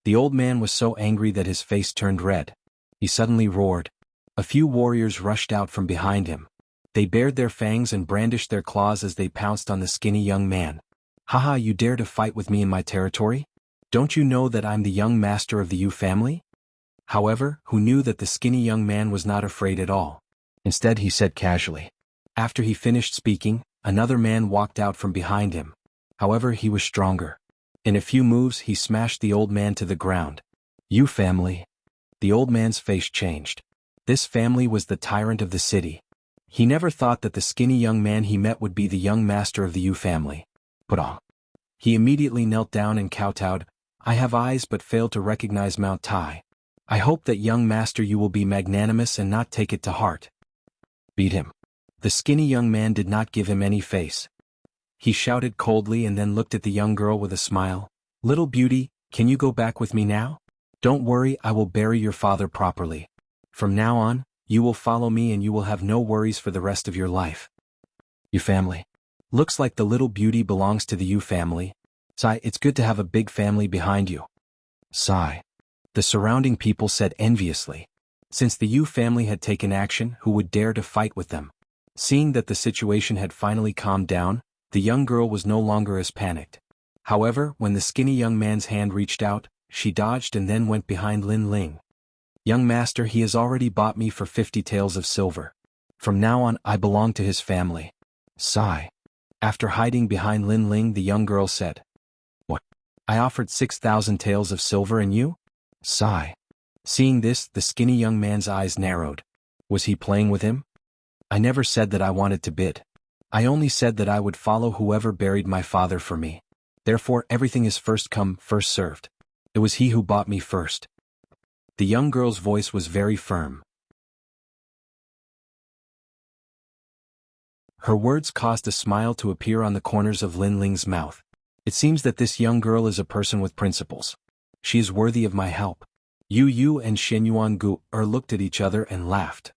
The old man was so angry that his face turned red. He suddenly roared. A few warriors rushed out from behind him. They bared their fangs and brandished their claws as they pounced on the skinny young man. Haha, you dare to fight with me in my territory? Don't you know that I'm the young master of the Yu family? However, who knew that the skinny young man was not afraid at all. Instead, he said casually. After he finished speaking, another man walked out from behind him. However, he was stronger. In a few moves, he smashed the old man to the ground. Yu family. The old man's face changed. This family was the tyrant of the city. He never thought that the skinny young man he met would be the young master of the Yu family. Put on. He immediately knelt down and kowtowed. I have eyes but fail to recognize Mount Tai. I hope that young master you will be magnanimous and not take it to heart. Beat him. The skinny young man did not give him any face. He shouted coldly and then looked at the young girl with a smile. Little beauty, can you go back with me now? Don't worry, I will bury your father properly. From now on, you will follow me and you will have no worries for the rest of your life. Yu family. Looks like the little beauty belongs to the Yu family. Sigh, it's good to have a big family behind you. Sigh. The surrounding people said enviously. Since the Yu family had taken action, who would dare to fight with them? Seeing that the situation had finally calmed down, the young girl was no longer as panicked. However, when the skinny young man's hand reached out, she dodged and then went behind Lin Ling. Young master, he has already bought me for 50 taels of silver. From now on, I belong to his family. Sigh. After hiding behind Lin Ling, the young girl said. What? I offered 6,000 taels of silver and you? Sigh. Seeing this, the skinny young man's eyes narrowed. Was he playing with him? I never said that I wanted to bid. I only said that I would follow whoever buried my father for me. Therefore, everything is first come, first served. It was he who bought me first. The young girl's voice was very firm. Her words caused a smile to appear on the corners of Lin Ling's mouth. It seems that this young girl is a person with principles. She is worthy of my help. Yu and Gu looked at each other and laughed.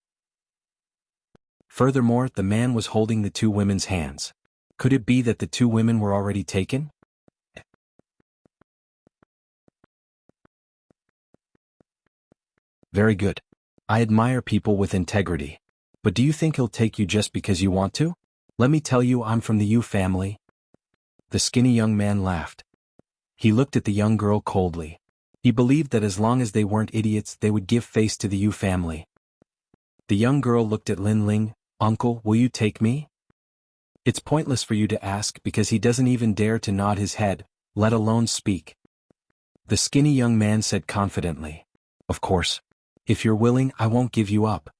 Furthermore, the man was holding the two women's hands. Could it be that the two women were already taken? Very good. I admire people with integrity. But do you think he'll take you just because you want to? Let me tell you, I'm from the Yu family. The skinny young man laughed. He looked at the young girl coldly. He believed that as long as they weren't idiots, they would give face to the Yu family. The young girl looked at Lin Ling. Uncle, will you take me? It's pointless for you to ask because he doesn't even dare to nod his head, let alone speak. The skinny young man said confidently. Of course. If you're willing, I won't give you up.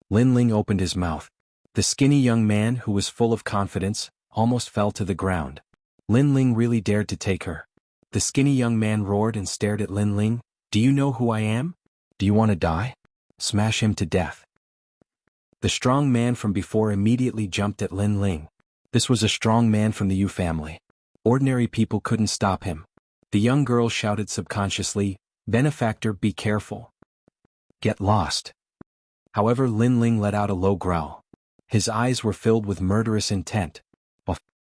Lin Ling opened his mouth. The skinny young man, who was full of confidence, almost fell to the ground. Lin Ling really dared to take her. The skinny young man roared and stared at Lin Ling. Do you know who I am? Do you want to die? Smash him to death. The strong man from before immediately jumped at Lin Ling. This was a strong man from the Yu family. Ordinary people couldn't stop him. The young girl shouted subconsciously, Benefactor, be careful. Get lost. However, Lin Ling let out a low growl. His eyes were filled with murderous intent.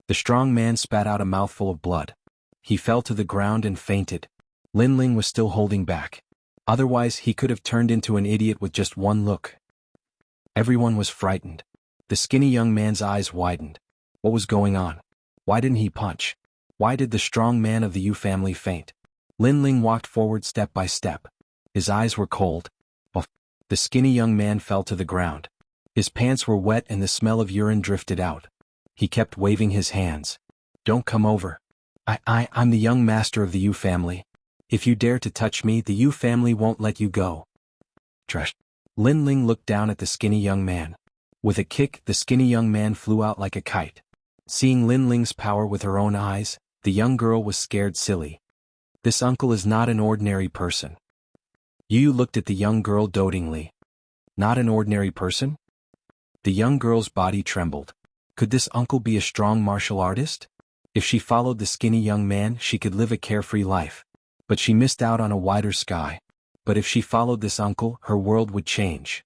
The strong man spat out a mouthful of blood. He fell to the ground and fainted. Lin Ling was still holding back. Otherwise, he could have turned into an idiot with just one look. Everyone was frightened. The skinny young man's eyes widened. What was going on? Why didn't he punch? Why did the strong man of the Yu family faint? Lin Ling walked forward step by step. His eyes were cold. The skinny young man fell to the ground. His pants were wet and the smell of urine drifted out. He kept waving his hands. Don't come over. I'm the young master of the Yu family. If you dare to touch me, the Yu family won't let you go. Trash. Lin Ling looked down at the skinny young man. With a kick, the skinny young man flew out like a kite. Seeing Lin Ling's power with her own eyes, the young girl was scared silly. This uncle is not an ordinary person. Yu looked at the young girl dotingly. Not an ordinary person? The young girl's body trembled. Could this uncle be a strong martial artist? If she followed the skinny young man, she could live a carefree life. But she missed out on a wider sky. But if she followed this uncle, her world would change.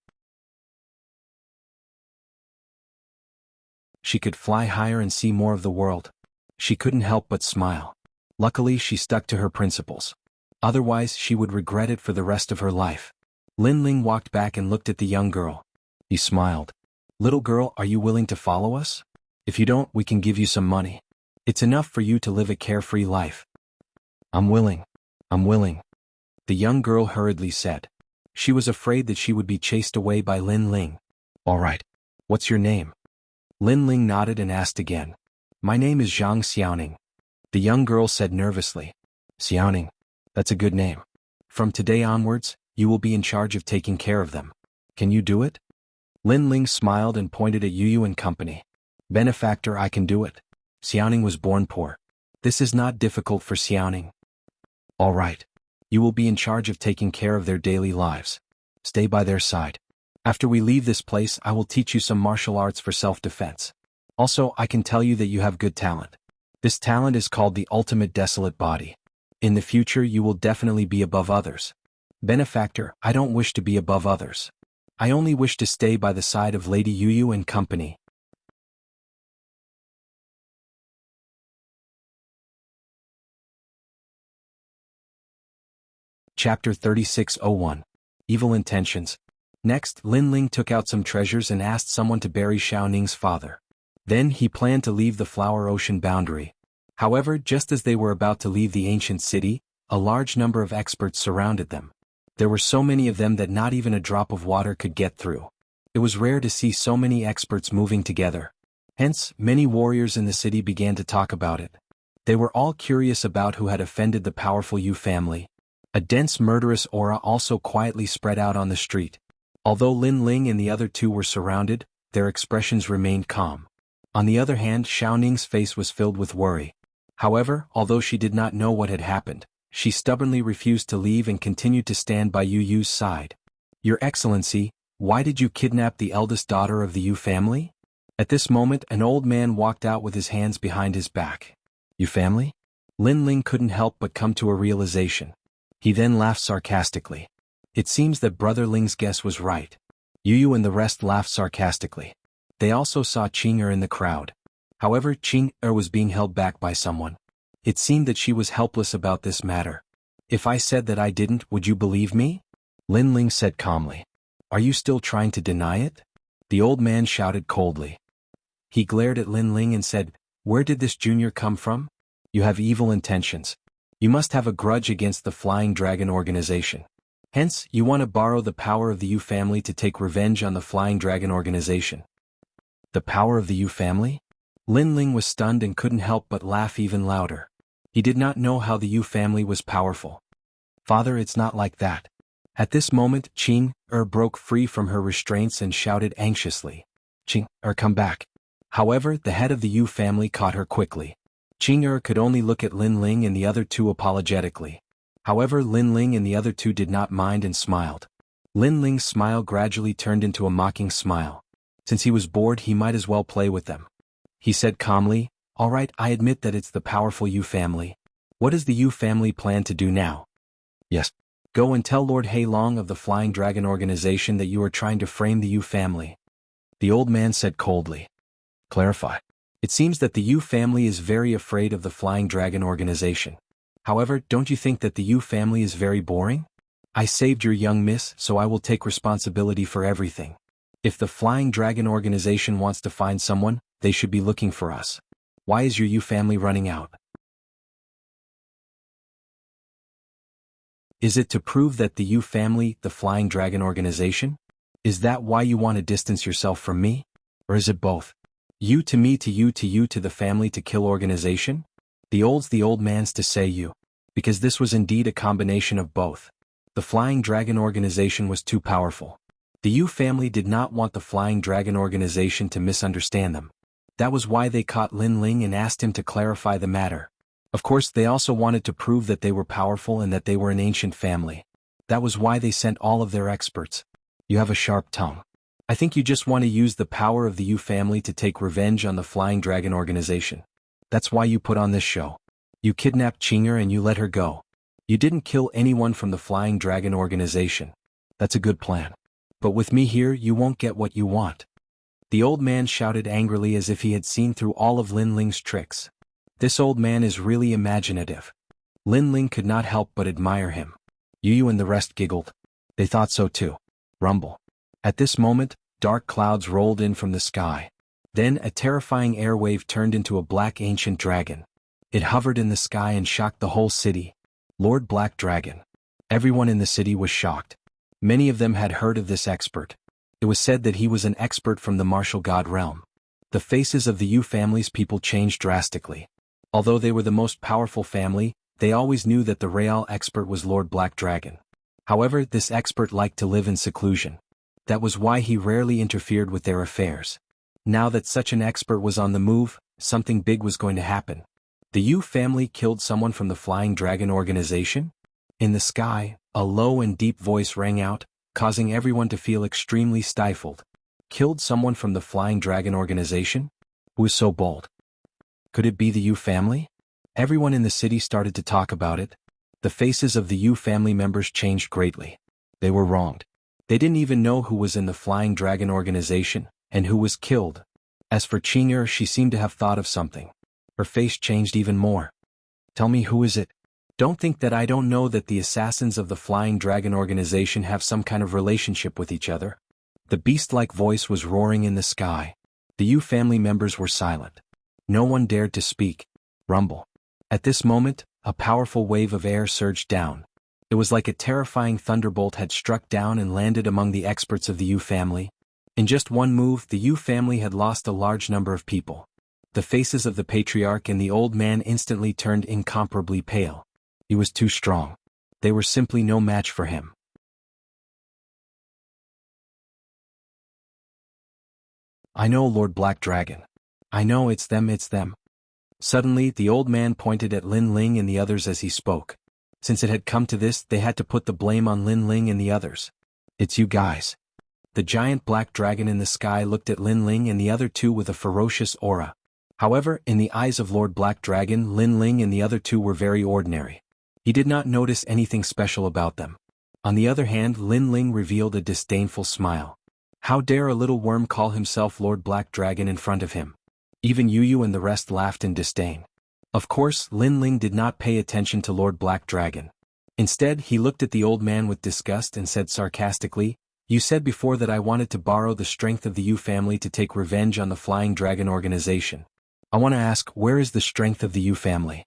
She could fly higher and see more of the world. She couldn't help but smile. Luckily, she stuck to her principles. Otherwise, she would regret it for the rest of her life. Lin Ling walked back and looked at the young girl. He smiled. Little girl, are you willing to follow us? If you don't, we can give you some money. It's enough for you to live a carefree life. I'm willing. I'm willing. The young girl hurriedly said. She was afraid that she would be chased away by Lin Ling. All right. What's your name? Lin Ling nodded and asked again. My name is Zhang Xiaoning. The young girl said nervously. Xiaoning. That's a good name. From today onwards, you will be in charge of taking care of them. Can you do it? Lin Ling smiled and pointed at Yu and company. Benefactor, I can do it. Xiaoning was born poor. This is not difficult for Xiaoning. All right. You will be in charge of taking care of their daily lives. Stay by their side. After we leave this place, I will teach you some martial arts for self-defense. Also, I can tell you that you have good talent. This talent is called the ultimate desolate body. In the future, you will definitely be above others. Benefactor, I don't wish to be above others. I only wish to stay by the side of Lady Yu and company. Chapter 3601. Evil Intentions. Next, Lin Ling took out some treasures and asked someone to bury Xiaoning's father. Then he planned to leave the Flower Ocean boundary. However, just as they were about to leave the ancient city, a large number of experts surrounded them. There were so many of them that not even a drop of water could get through. It was rare to see so many experts moving together. Hence, many warriors in the city began to talk about it. They were all curious about who had offended the powerful Yu family. A dense murderous aura also quietly spread out on the street. Although Lin Ling and the other two were surrounded, their expressions remained calm. On the other hand, Xiaoning's face was filled with worry. However, although she did not know what had happened, she stubbornly refused to leave and continued to stand by Yu's side. Your Excellency, why did you kidnap the eldest daughter of the Yu family? At this moment, an old man walked out with his hands behind his back. Yu family? Lin Ling couldn't help but come to a realization. He then laughed sarcastically. It seems that Brother Ling's guess was right. Yu and the rest laughed sarcastically. They also saw Qing in the crowd. However, Qing was being held back by someone. It seemed that she was helpless about this matter. If I said that I didn't, would you believe me? Lin Ling said calmly. Are you still trying to deny it? The old man shouted coldly. He glared at Lin Ling and said, Where did this junior come from? You have evil intentions. You must have a grudge against the Flying Dragon organization. Hence, you want to borrow the power of the Yu family to take revenge on the Flying Dragon organization. The power of the Yu family? Lin Ling was stunned and couldn't help but laugh even louder. He did not know how the Yu family was powerful. Father, it's not like that. At this moment, Qing broke free from her restraints and shouted anxiously. Qing, come back. However, the head of the Yu family caught her quickly. Qing could only look at Lin Ling and the other two apologetically. However, Lin Ling and the other two did not mind and smiled. Lin Ling's smile gradually turned into a mocking smile. Since he was bored, he might as well play with them. He said calmly, All right, I admit that it's the powerful Yu family. What does the Yu family plan to do now? Yes. Go and tell Lord Heilong of the Flying Dragon organization that you are trying to frame the Yu family. The old man said coldly. Clarify. It seems that the Yu family is very afraid of the Flying Dragon organization. However, don't you think that the Yu family is very boring? I saved your young miss, so I will take responsibility for everything. If the Flying Dragon organization wants to find someone, they should be looking for us. Why is your Yu family running out? Is it to prove that the Yu family, the Flying Dragon organization? Is that why you want to distance yourself from me? Or is it both? You to me to you to you to the family to kill organization? The old man's to say you. Because this was indeed a combination of both. The Flying Dragon organization was too powerful. The Yu family did not want the Flying Dragon organization to misunderstand them. That was why they caught Lin Ling and asked him to clarify the matter. Of course, they also wanted to prove that they were powerful and that they were an ancient family. That was why they sent all of their experts. You have a sharp tongue. I think you just want to use the power of the Yu family to take revenge on the Flying Dragon organization. That's why you put on this show. You kidnapped Qing and you let her go. You didn't kill anyone from the Flying Dragon organization. That's a good plan. But with me here, you won't get what you want. The old man shouted angrily as if he had seen through all of Lin Ling's tricks. This old man is really imaginative. Lin Ling could not help but admire him. Yu and the rest giggled. They thought so too. Rumble. At this moment, dark clouds rolled in from the sky. Then a terrifying air wave turned into a black ancient dragon. It hovered in the sky and shocked the whole city. Lord Black Dragon. Everyone in the city was shocked. Many of them had heard of this expert. It was said that he was an expert from the martial god realm. The faces of the Yu family's people changed drastically. Although they were the most powerful family, they always knew that the real expert was Lord Black Dragon. However, this expert liked to live in seclusion. That was why he rarely interfered with their affairs. Now that such an expert was on the move, something big was going to happen. The Yu family killed someone from the Flying Dragon organization? In the sky, a low and deep voice rang out, causing everyone to feel extremely stifled. Killed someone from the Flying Dragon organization? Who is so bold? Could it be the Yu family? Everyone in the city started to talk about it. The faces of the Yu family members changed greatly. They were wronged. They didn't even know who was in the Flying Dragon organization, and who was killed. As for Qing, she seemed to have thought of something. Her face changed even more. Tell me, who is it? Don't think that I don't know that the assassins of the Flying Dragon organization have some kind of relationship with each other. The beast-like voice was roaring in the sky. The Yu family members were silent. No one dared to speak. Rumble. At this moment, a powerful wave of air surged down. It was like a terrifying thunderbolt had struck down and landed among the experts of the Yu family. In just one move, the Yu family had lost a large number of people. The faces of the patriarch and the old man instantly turned incomparably pale. He was too strong. They were simply no match for him. I know, Lord Black Dragon. I know, it's them. Suddenly, the old man pointed at Lin Ling and the others as he spoke. Since it had come to this, they had to put the blame on Lin Ling and the others. It's you guys. The giant black dragon in the sky looked at Lin Ling and the other two with a ferocious aura. However, in the eyes of Lord Black Dragon, Lin Ling and the other two were very ordinary. He did not notice anything special about them. On the other hand, Lin Ling revealed a disdainful smile. How dare a little worm call himself Lord Black Dragon in front of him? Even Yu and the rest laughed in disdain. Of course, Lin Ling did not pay attention to Lord Black Dragon. Instead, he looked at the old man with disgust and said sarcastically, "You said before that I wanted to borrow the strength of the Yu family to take revenge on the Flying Dragon organization. I want to ask, where is the strength of the Yu family?"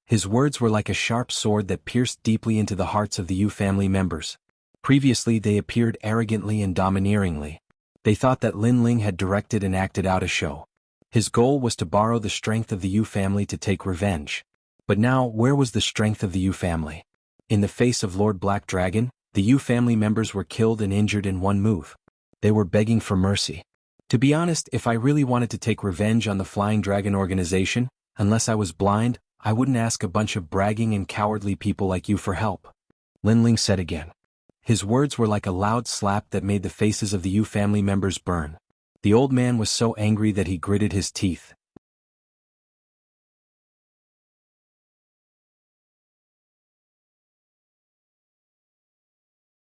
His words were like a sharp sword that pierced deeply into the hearts of the Yu family members. Previously they appeared arrogantly and domineeringly. They thought that Lin Ling had directed and acted out a show. His goal was to borrow the strength of the Yu family to take revenge. But now, where was the strength of the Yu family? In the face of Lord Black Dragon, the Yu family members were killed and injured in one move. They were begging for mercy. To be honest, if I really wanted to take revenge on the Flying Dragon organization, unless I was blind, I wouldn't ask a bunch of bragging and cowardly people like you for help. Lin Ling said again. His words were like a loud slap that made the faces of the Yu family members burn. The old man was so angry that he gritted his teeth.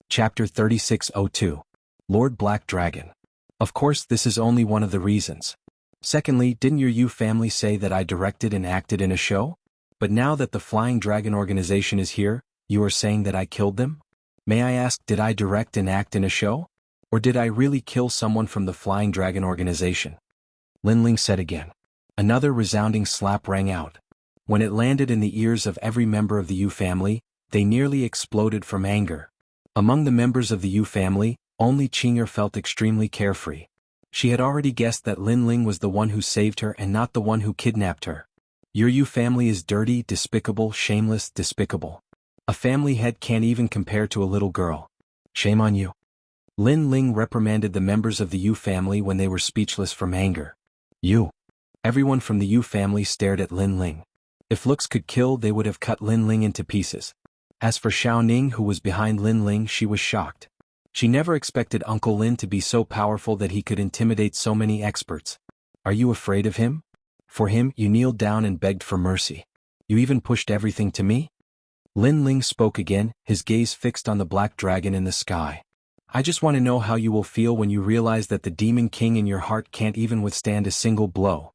Chapter 3602. Lord Black Dragon. Of course, this is only one of the reasons. Secondly, didn't your Yu family say that I directed and acted in a show? But now that the Flying Dragon organization is here, you are saying that I killed them? May I ask, did I direct and act in a show? Or did I really kill someone from the Flying Dragon organization? Lin Ling said again. Another resounding slap rang out. When it landed in the ears of every member of the Yu family, they nearly exploded from anger. Among the members of the Yu family, only Qing'er felt extremely carefree. She had already guessed that Lin Ling was the one who saved her and not the one who kidnapped her. Your Yu family is dirty, despicable, shameless, despicable. A family head can't even compare to a little girl. Shame on you. Lin Ling reprimanded the members of the Yu family when they were speechless from anger. You. Everyone from the Yu family stared at Lin Ling. If looks could kill, they would have cut Lin Ling into pieces. As for Xiao Ning, who was behind Lin Ling, she was shocked. She never expected Uncle Lin to be so powerful that he could intimidate so many experts. Are you afraid of him? For him, you kneeled down and begged for mercy. You even pushed everything to me? Lin Ling spoke again, his gaze fixed on the black dragon in the sky. I just want to know how you will feel when you realize that the Demon King in your heart can't even withstand a single blow.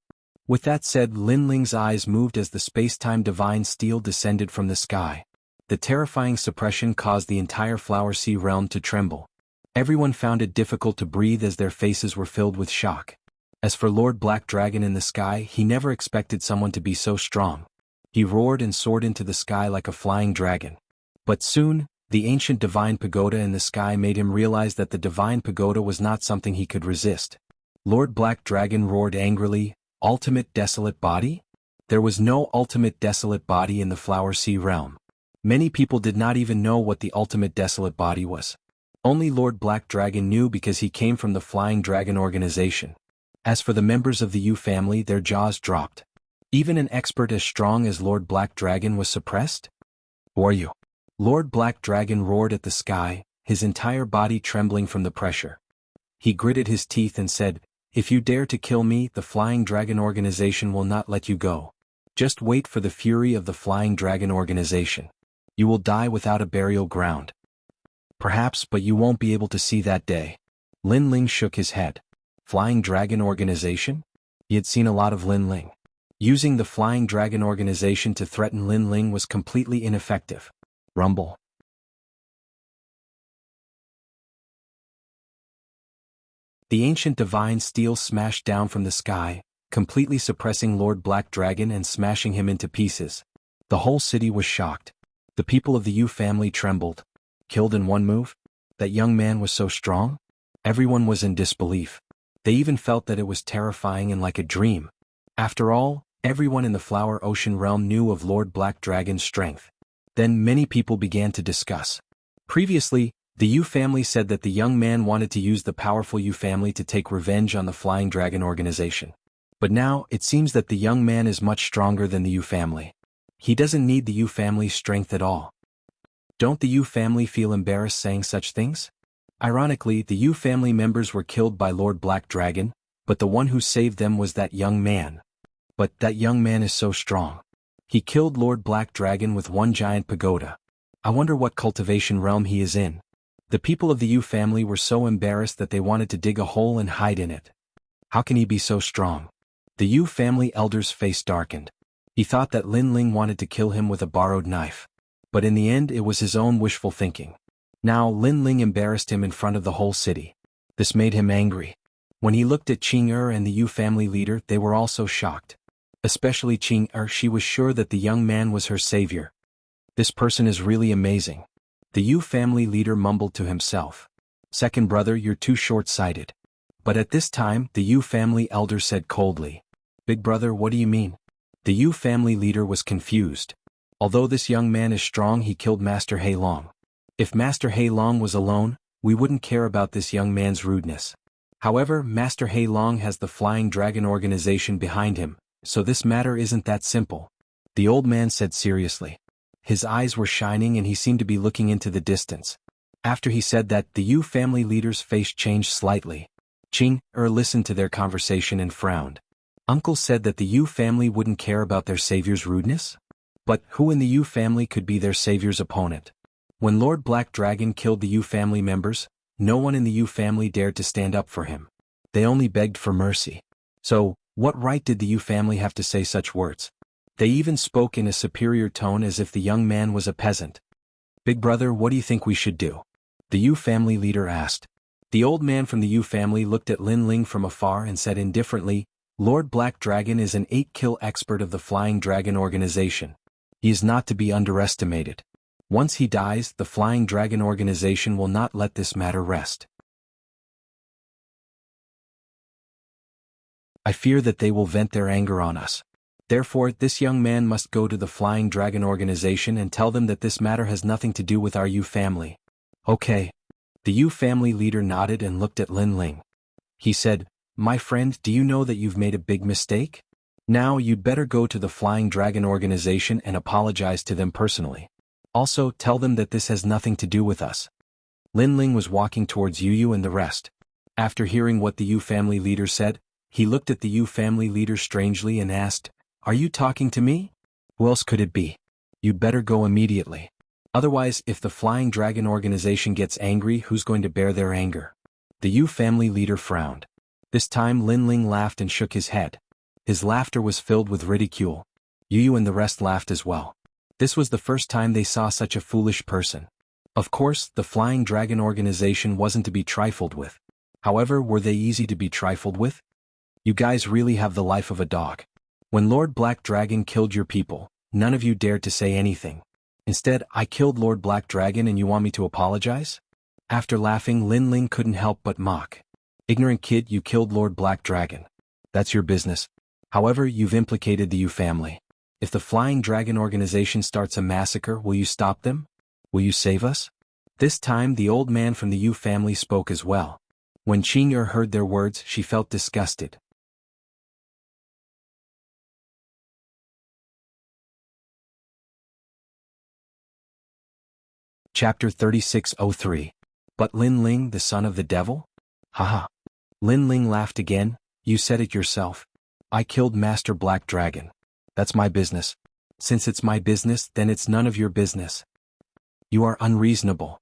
With that said, Lin Ling's eyes moved as the space-time divine steel descended from the sky. The terrifying suppression caused the entire Flower Sea realm to tremble. Everyone found it difficult to breathe as their faces were filled with shock. As for Lord Black Dragon in the sky, he never expected someone to be so strong. He roared and soared into the sky like a flying dragon. But soon, the ancient divine pagoda in the sky made him realize that the divine pagoda was not something he could resist. Lord Black Dragon roared angrily, "Ultimate desolate body?" There was no ultimate desolate body in the Flower Sea realm. Many people did not even know what the ultimate desolate body was. Only Lord Black Dragon knew because he came from the Flying Dragon organization. As for the members of the Yu family, their jaws dropped. Even an expert as strong as Lord Black Dragon was suppressed? Who are you? Lord Black Dragon roared at the sky, his entire body trembling from the pressure. He gritted his teeth and said, "If you dare to kill me, the Flying Dragon organization will not let you go. Just wait for the fury of the Flying Dragon organization. You will die without a burial ground. Perhaps, but you won't be able to see that day." Lin Ling shook his head. Flying Dragon organization? He had seen a lot of Lin Ling. Using the Flying Dragon organization to threaten Lin Ling was completely ineffective. Rumble. The ancient divine steel smashed down from the sky, completely suppressing Lord Black Dragon and smashing him into pieces. The whole city was shocked. The people of the Yu family trembled. Killed in one move? That young man was so strong? Everyone was in disbelief. They even felt that it was terrifying and like a dream. After all, everyone in the Flower Ocean realm knew of Lord Black Dragon's strength. Then many people began to discuss. Previously, the Yu family said that the young man wanted to use the powerful Yu family to take revenge on the Flying Dragon organization. But now, it seems that the young man is much stronger than the Yu family. He doesn't need the Yu family's strength at all. Don't the Yu family feel embarrassed saying such things? Ironically, the Yu family members were killed by Lord Black Dragon, but the one who saved them was that young man. But that young man is so strong. He killed Lord Black Dragon with one giant pagoda. I wonder what cultivation realm he is in. The people of the Yu family were so embarrassed that they wanted to dig a hole and hide in it. How can he be so strong? The Yu family elder's face darkened. He thought that Lin Ling wanted to kill him with a borrowed knife. But in the end it was his own wishful thinking. Now Lin Ling embarrassed him in front of the whole city. This made him angry. When he looked at Qing and the Yu family leader, they were also shocked. Especially Qing, she was sure that the young man was her savior. This person is really amazing. The Yu family leader mumbled to himself. Second brother, you're too short-sighted. But at this time, the Yu family elder said coldly, Big brother, what do you mean? The Yu family leader was confused. Although this young man is strong, he killed Master He Long. If Master He Long was alone, we wouldn't care about this young man's rudeness. However, Master He Long has the Flying Dragon organization behind him, so this matter isn't that simple. The old man said seriously. His eyes were shining and he seemed to be looking into the distance. After he said that, the Yu family leader's face changed slightly. Qing listened to their conversation and frowned. Uncle said that the Yu family wouldn't care about their savior's rudeness? But who in the Yu family could be their savior's opponent? When Lord Black Dragon killed the Yu family members, no one in the Yu family dared to stand up for him. They only begged for mercy. So, what right did the Yu family have to say such words? They even spoke in a superior tone as if the young man was a peasant. Big brother, what do you think we should do? The Yu family leader asked. The old man from the Yu family looked at Lin Ling from afar and said indifferently, Lord Black Dragon is an 8-kill expert of the Flying Dragon organization. He is not to be underestimated. Once he dies, the Flying Dragon organization will not let this matter rest. I fear that they will vent their anger on us. Therefore, this young man must go to the Flying Dragon organization and tell them that this matter has nothing to do with our Yu family. Okay. The Yu family leader nodded and looked at Lin Ling. He said, My friend, do you know that you've made a big mistake? Now you'd better go to the Flying Dragon organization and apologize to them personally. Also, tell them that this has nothing to do with us. Lin Ling was walking towards Yu and the rest. After hearing what the Yu family leader said, he looked at the Yu family leader strangely and asked, Are you talking to me? Who else could it be? You'd better go immediately. Otherwise, if the Flying Dragon organization gets angry, who's going to bear their anger? The Yu family leader frowned. This time Lin Ling laughed and shook his head. His laughter was filled with ridicule. Yu and the rest laughed as well. This was the first time they saw such a foolish person. Of course, the Flying Dragon organization wasn't to be trifled with. However, were they easy to be trifled with? You guys really have the life of a dog. When Lord Black Dragon killed your people, none of you dared to say anything. Instead, I killed Lord Black Dragon and you want me to apologize? After laughing, Lin Ling couldn't help but mock. Ignorant kid, you killed Lord Black Dragon. That's your business. However, you've implicated the Yu family. If the Flying Dragon organization starts a massacre, will you stop them? Will you save us? This time the old man from the Yu family spoke as well. When Qing heard their words, she felt disgusted. Chapter 3603. But Lin Ling, the son of the devil? Haha. Lin Ling laughed again. You said it yourself. I killed Master Black Dragon. That's my business. Since it's my business, then it's none of your business. You are unreasonable.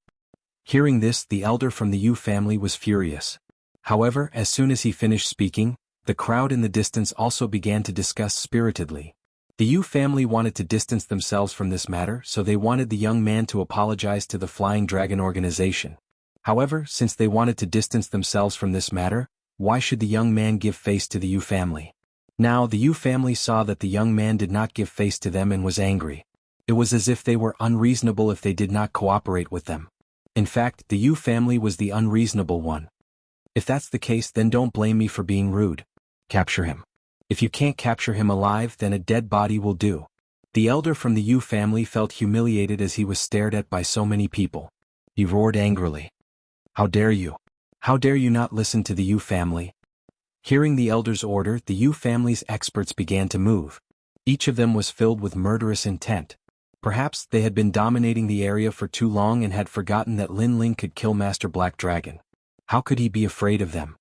Hearing this, the elder from the Yu family was furious. However, as soon as he finished speaking, the crowd in the distance also began to discuss spiritedly. The Yu family wanted to distance themselves from this matter, so they wanted the young man to apologize to the Flying Dragon organization. However, since they wanted to distance themselves from this matter, why should the young man give face to the Yu family? Now the Yu family saw that the young man did not give face to them and was angry. It was as if they were unreasonable if they did not cooperate with them. In fact, the Yu family was the unreasonable one. If that's the case, then don't blame me for being rude. Capture him. If you can't capture him alive, then a dead body will do. The elder from the Yu family felt humiliated as he was stared at by so many people. He roared angrily. How dare you? How dare you not listen to the Yu family? Hearing the elder's order, the Yu family's experts began to move. Each of them was filled with murderous intent. Perhaps they had been dominating the area for too long and had forgotten that Lin Ling could kill Master Black Dragon. How could he be afraid of them?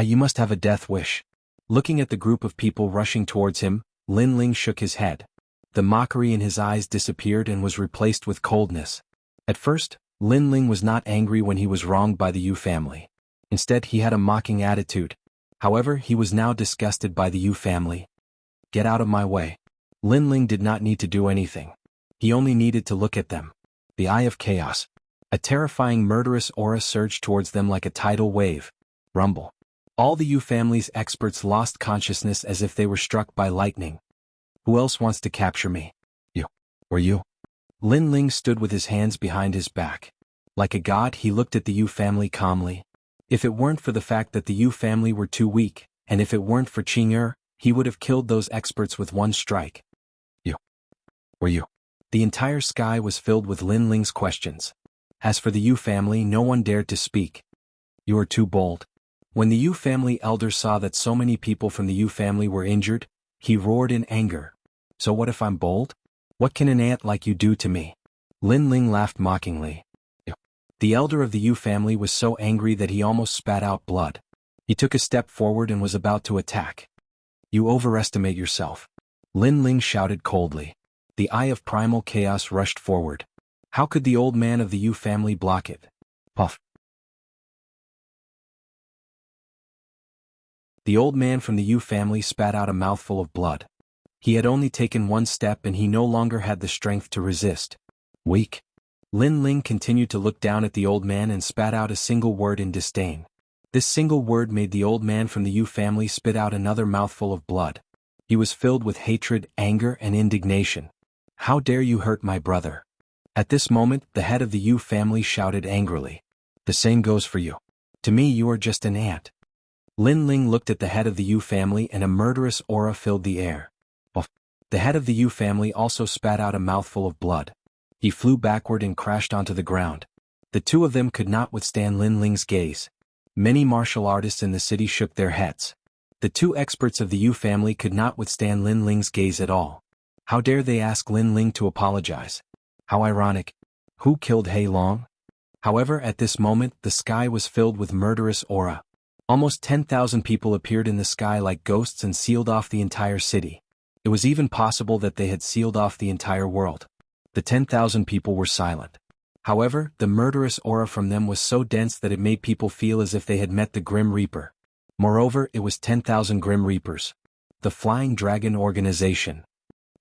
You must have a death wish. Looking at the group of people rushing towards him, Lin Ling shook his head. The mockery in his eyes disappeared and was replaced with coldness. At first, Lin Ling was not angry when he was wronged by the Yu family. Instead, he had a mocking attitude. However, he was now disgusted by the Yu family. Get out of my way. Lin Ling did not need to do anything. He only needed to look at them. The Eye of Chaos. A terrifying murderous aura surged towards them like a tidal wave. Rumble. All the Yu family's experts lost consciousness as if they were struck by lightning. Who else wants to capture me? You. Or you? Lin Ling stood with his hands behind his back. Like a god, he looked at the Yu family calmly. If it weren't for the fact that the Yu family were too weak, and if it weren't for Qing'er, he would have killed those experts with one strike. You. Or you? The entire sky was filled with Lin Ling's questions. As for the Yu family, no one dared to speak. You are too bold. When the Yu family elder saw that so many people from the Yu family were injured, he roared in anger. So what if I'm bold? What can an ant like you do to me? Lin Ling laughed mockingly. The elder of the Yu family was so angry that he almost spat out blood. He took a step forward and was about to attack. You overestimate yourself. Lin Ling shouted coldly. The Eye of Primal Chaos rushed forward. How could the old man of the Yu family block it? Puff. The old man from the Yu family spat out a mouthful of blood. He had only taken one step and he no longer had the strength to resist. Weak. Lin Ling continued to look down at the old man and spat out a single word in disdain. This single word made the old man from the Yu family spit out another mouthful of blood. He was filled with hatred, anger, and indignation. How dare you hurt my brother? At this moment, the head of the Yu family shouted angrily. The same goes for you. To me, you are just an ant. Lin Ling looked at the head of the Yu family and a murderous aura filled the air. The head of the Yu family also spat out a mouthful of blood. He flew backward and crashed onto the ground. The two of them could not withstand Lin Ling's gaze. Many martial artists in the city shook their heads. The two experts of the Yu family could not withstand Lin Ling's gaze at all. How dare they ask Lin Ling to apologize? How ironic. Who killed He Long? However, at this moment, the sky was filled with murderous aura. Almost 10,000 people appeared in the sky like ghosts and sealed off the entire city. It was even possible that they had sealed off the entire world. The 10,000 people were silent. However, the murderous aura from them was so dense that it made people feel as if they had met the Grim Reaper. Moreover, it was 10,000 Grim Reapers. The Flying Dragon Organization.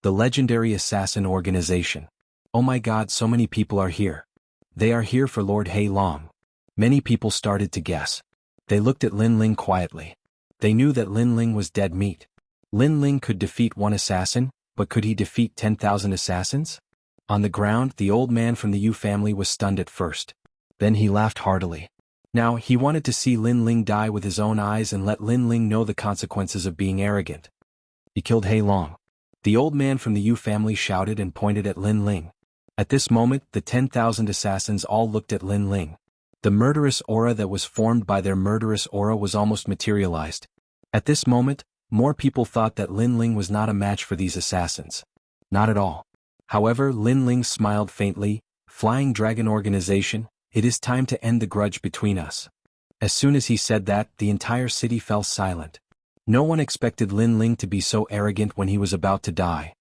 The legendary assassin organization. Oh my god, so many people are here. They are here for Lord He Long. Many people started to guess. They looked at Lin Ling quietly. They knew that Lin Ling was dead meat. Lin Ling could defeat one assassin, but could he defeat 10,000 assassins? On the ground, the old man from the Yu family was stunned at first. Then he laughed heartily. Now, he wanted to see Lin Ling die with his own eyes and let Lin Ling know the consequences of being arrogant. He killed He Long. The old man from the Yu family shouted and pointed at Lin Ling. At this moment, the 10,000 assassins all looked at Lin Ling. The murderous aura that was formed by their murderous aura was almost materialized. At this moment, more people thought that Lin Ling was not a match for these assassins. Not at all. However, Lin Ling smiled faintly. Flying Dragon Organization, it is time to end the grudge between us. As soon as he said that, the entire city fell silent. No one expected Lin Ling to be so arrogant when he was about to die.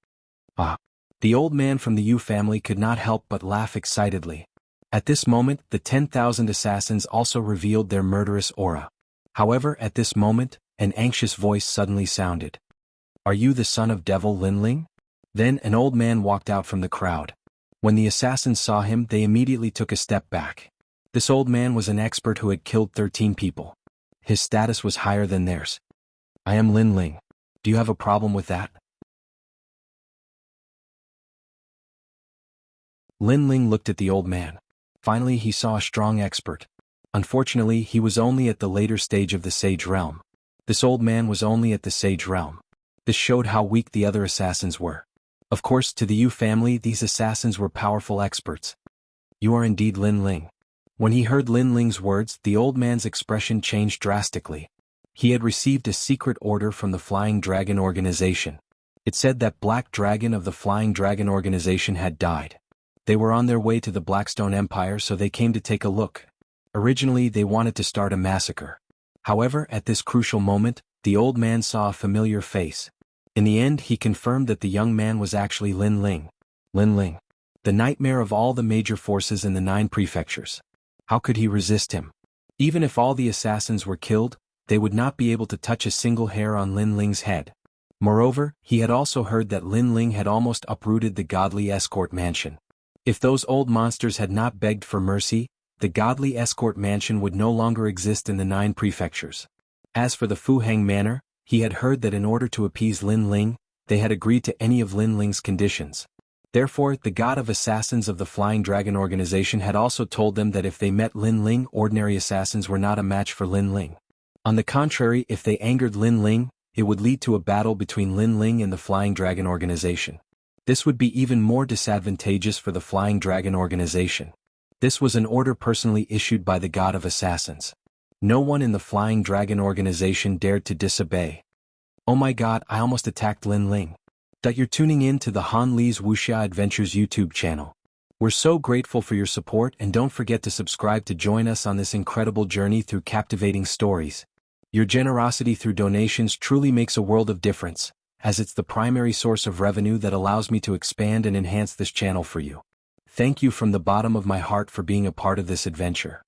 Ah. The old man from the Yu family could not help but laugh excitedly. At this moment, the 10,000 assassins also revealed their murderous aura. However, at this moment, an anxious voice suddenly sounded. Are you the son of Devil Lin Ling? Then an old man walked out from the crowd. When the assassins saw him, they immediately took a step back. This old man was an expert who had killed 13 people. His status was higher than theirs. I am Lin Ling. Do you have a problem with that? Lin Ling looked at the old man. Finally, he saw a strong expert. Unfortunately, he was only at the later stage of the Sage Realm. This old man was only at the Sage Realm. This showed how weak the other assassins were. Of course, to the Yu family, these assassins were powerful experts. You are indeed Lin Ling. When he heard Lin Ling's words, the old man's expression changed drastically. He had received a secret order from the Flying Dragon Organization. It said that Black Dragon of the Flying Dragon Organization had died. They were on their way to the Blackstone Empire, so they came to take a look. Originally, they wanted to start a massacre. However, at this crucial moment, the old man saw a familiar face. In the end, he confirmed that the young man was actually Lin Ling. Lin Ling. The nightmare of all the major forces in the 9 prefectures. How could he resist him? Even if all the assassins were killed, they would not be able to touch a single hair on Lin Ling's head. Moreover, he had also heard that Lin Ling had almost uprooted the godly escort mansion. If those old monsters had not begged for mercy, the godly escort mansion would no longer exist in the 9 prefectures. As for the Fuheng Manor, he had heard that in order to appease Lin Ling, they had agreed to any of Lin Ling's conditions. Therefore, the god of assassins of the Flying Dragon organization had also told them that if they met Lin Ling, ordinary assassins were not a match for Lin Ling. On the contrary, if they angered Lin Ling, it would lead to a battle between Lin Ling and the Flying Dragon organization. This would be even more disadvantageous for the Flying Dragon organization. This was an order personally issued by the god of assassins. No one in the Flying Dragon organization dared to disobey. Oh my god, I almost attacked Lin Ling. You're tuning in to the Han Li's Wuxia Adventures YouTube channel. We're so grateful for your support, and don't forget to subscribe to join us on this incredible journey through captivating stories. Your generosity through donations truly makes a world of difference, as it's the primary source of revenue that allows me to expand and enhance this channel for you. Thank you from the bottom of my heart for being a part of this adventure.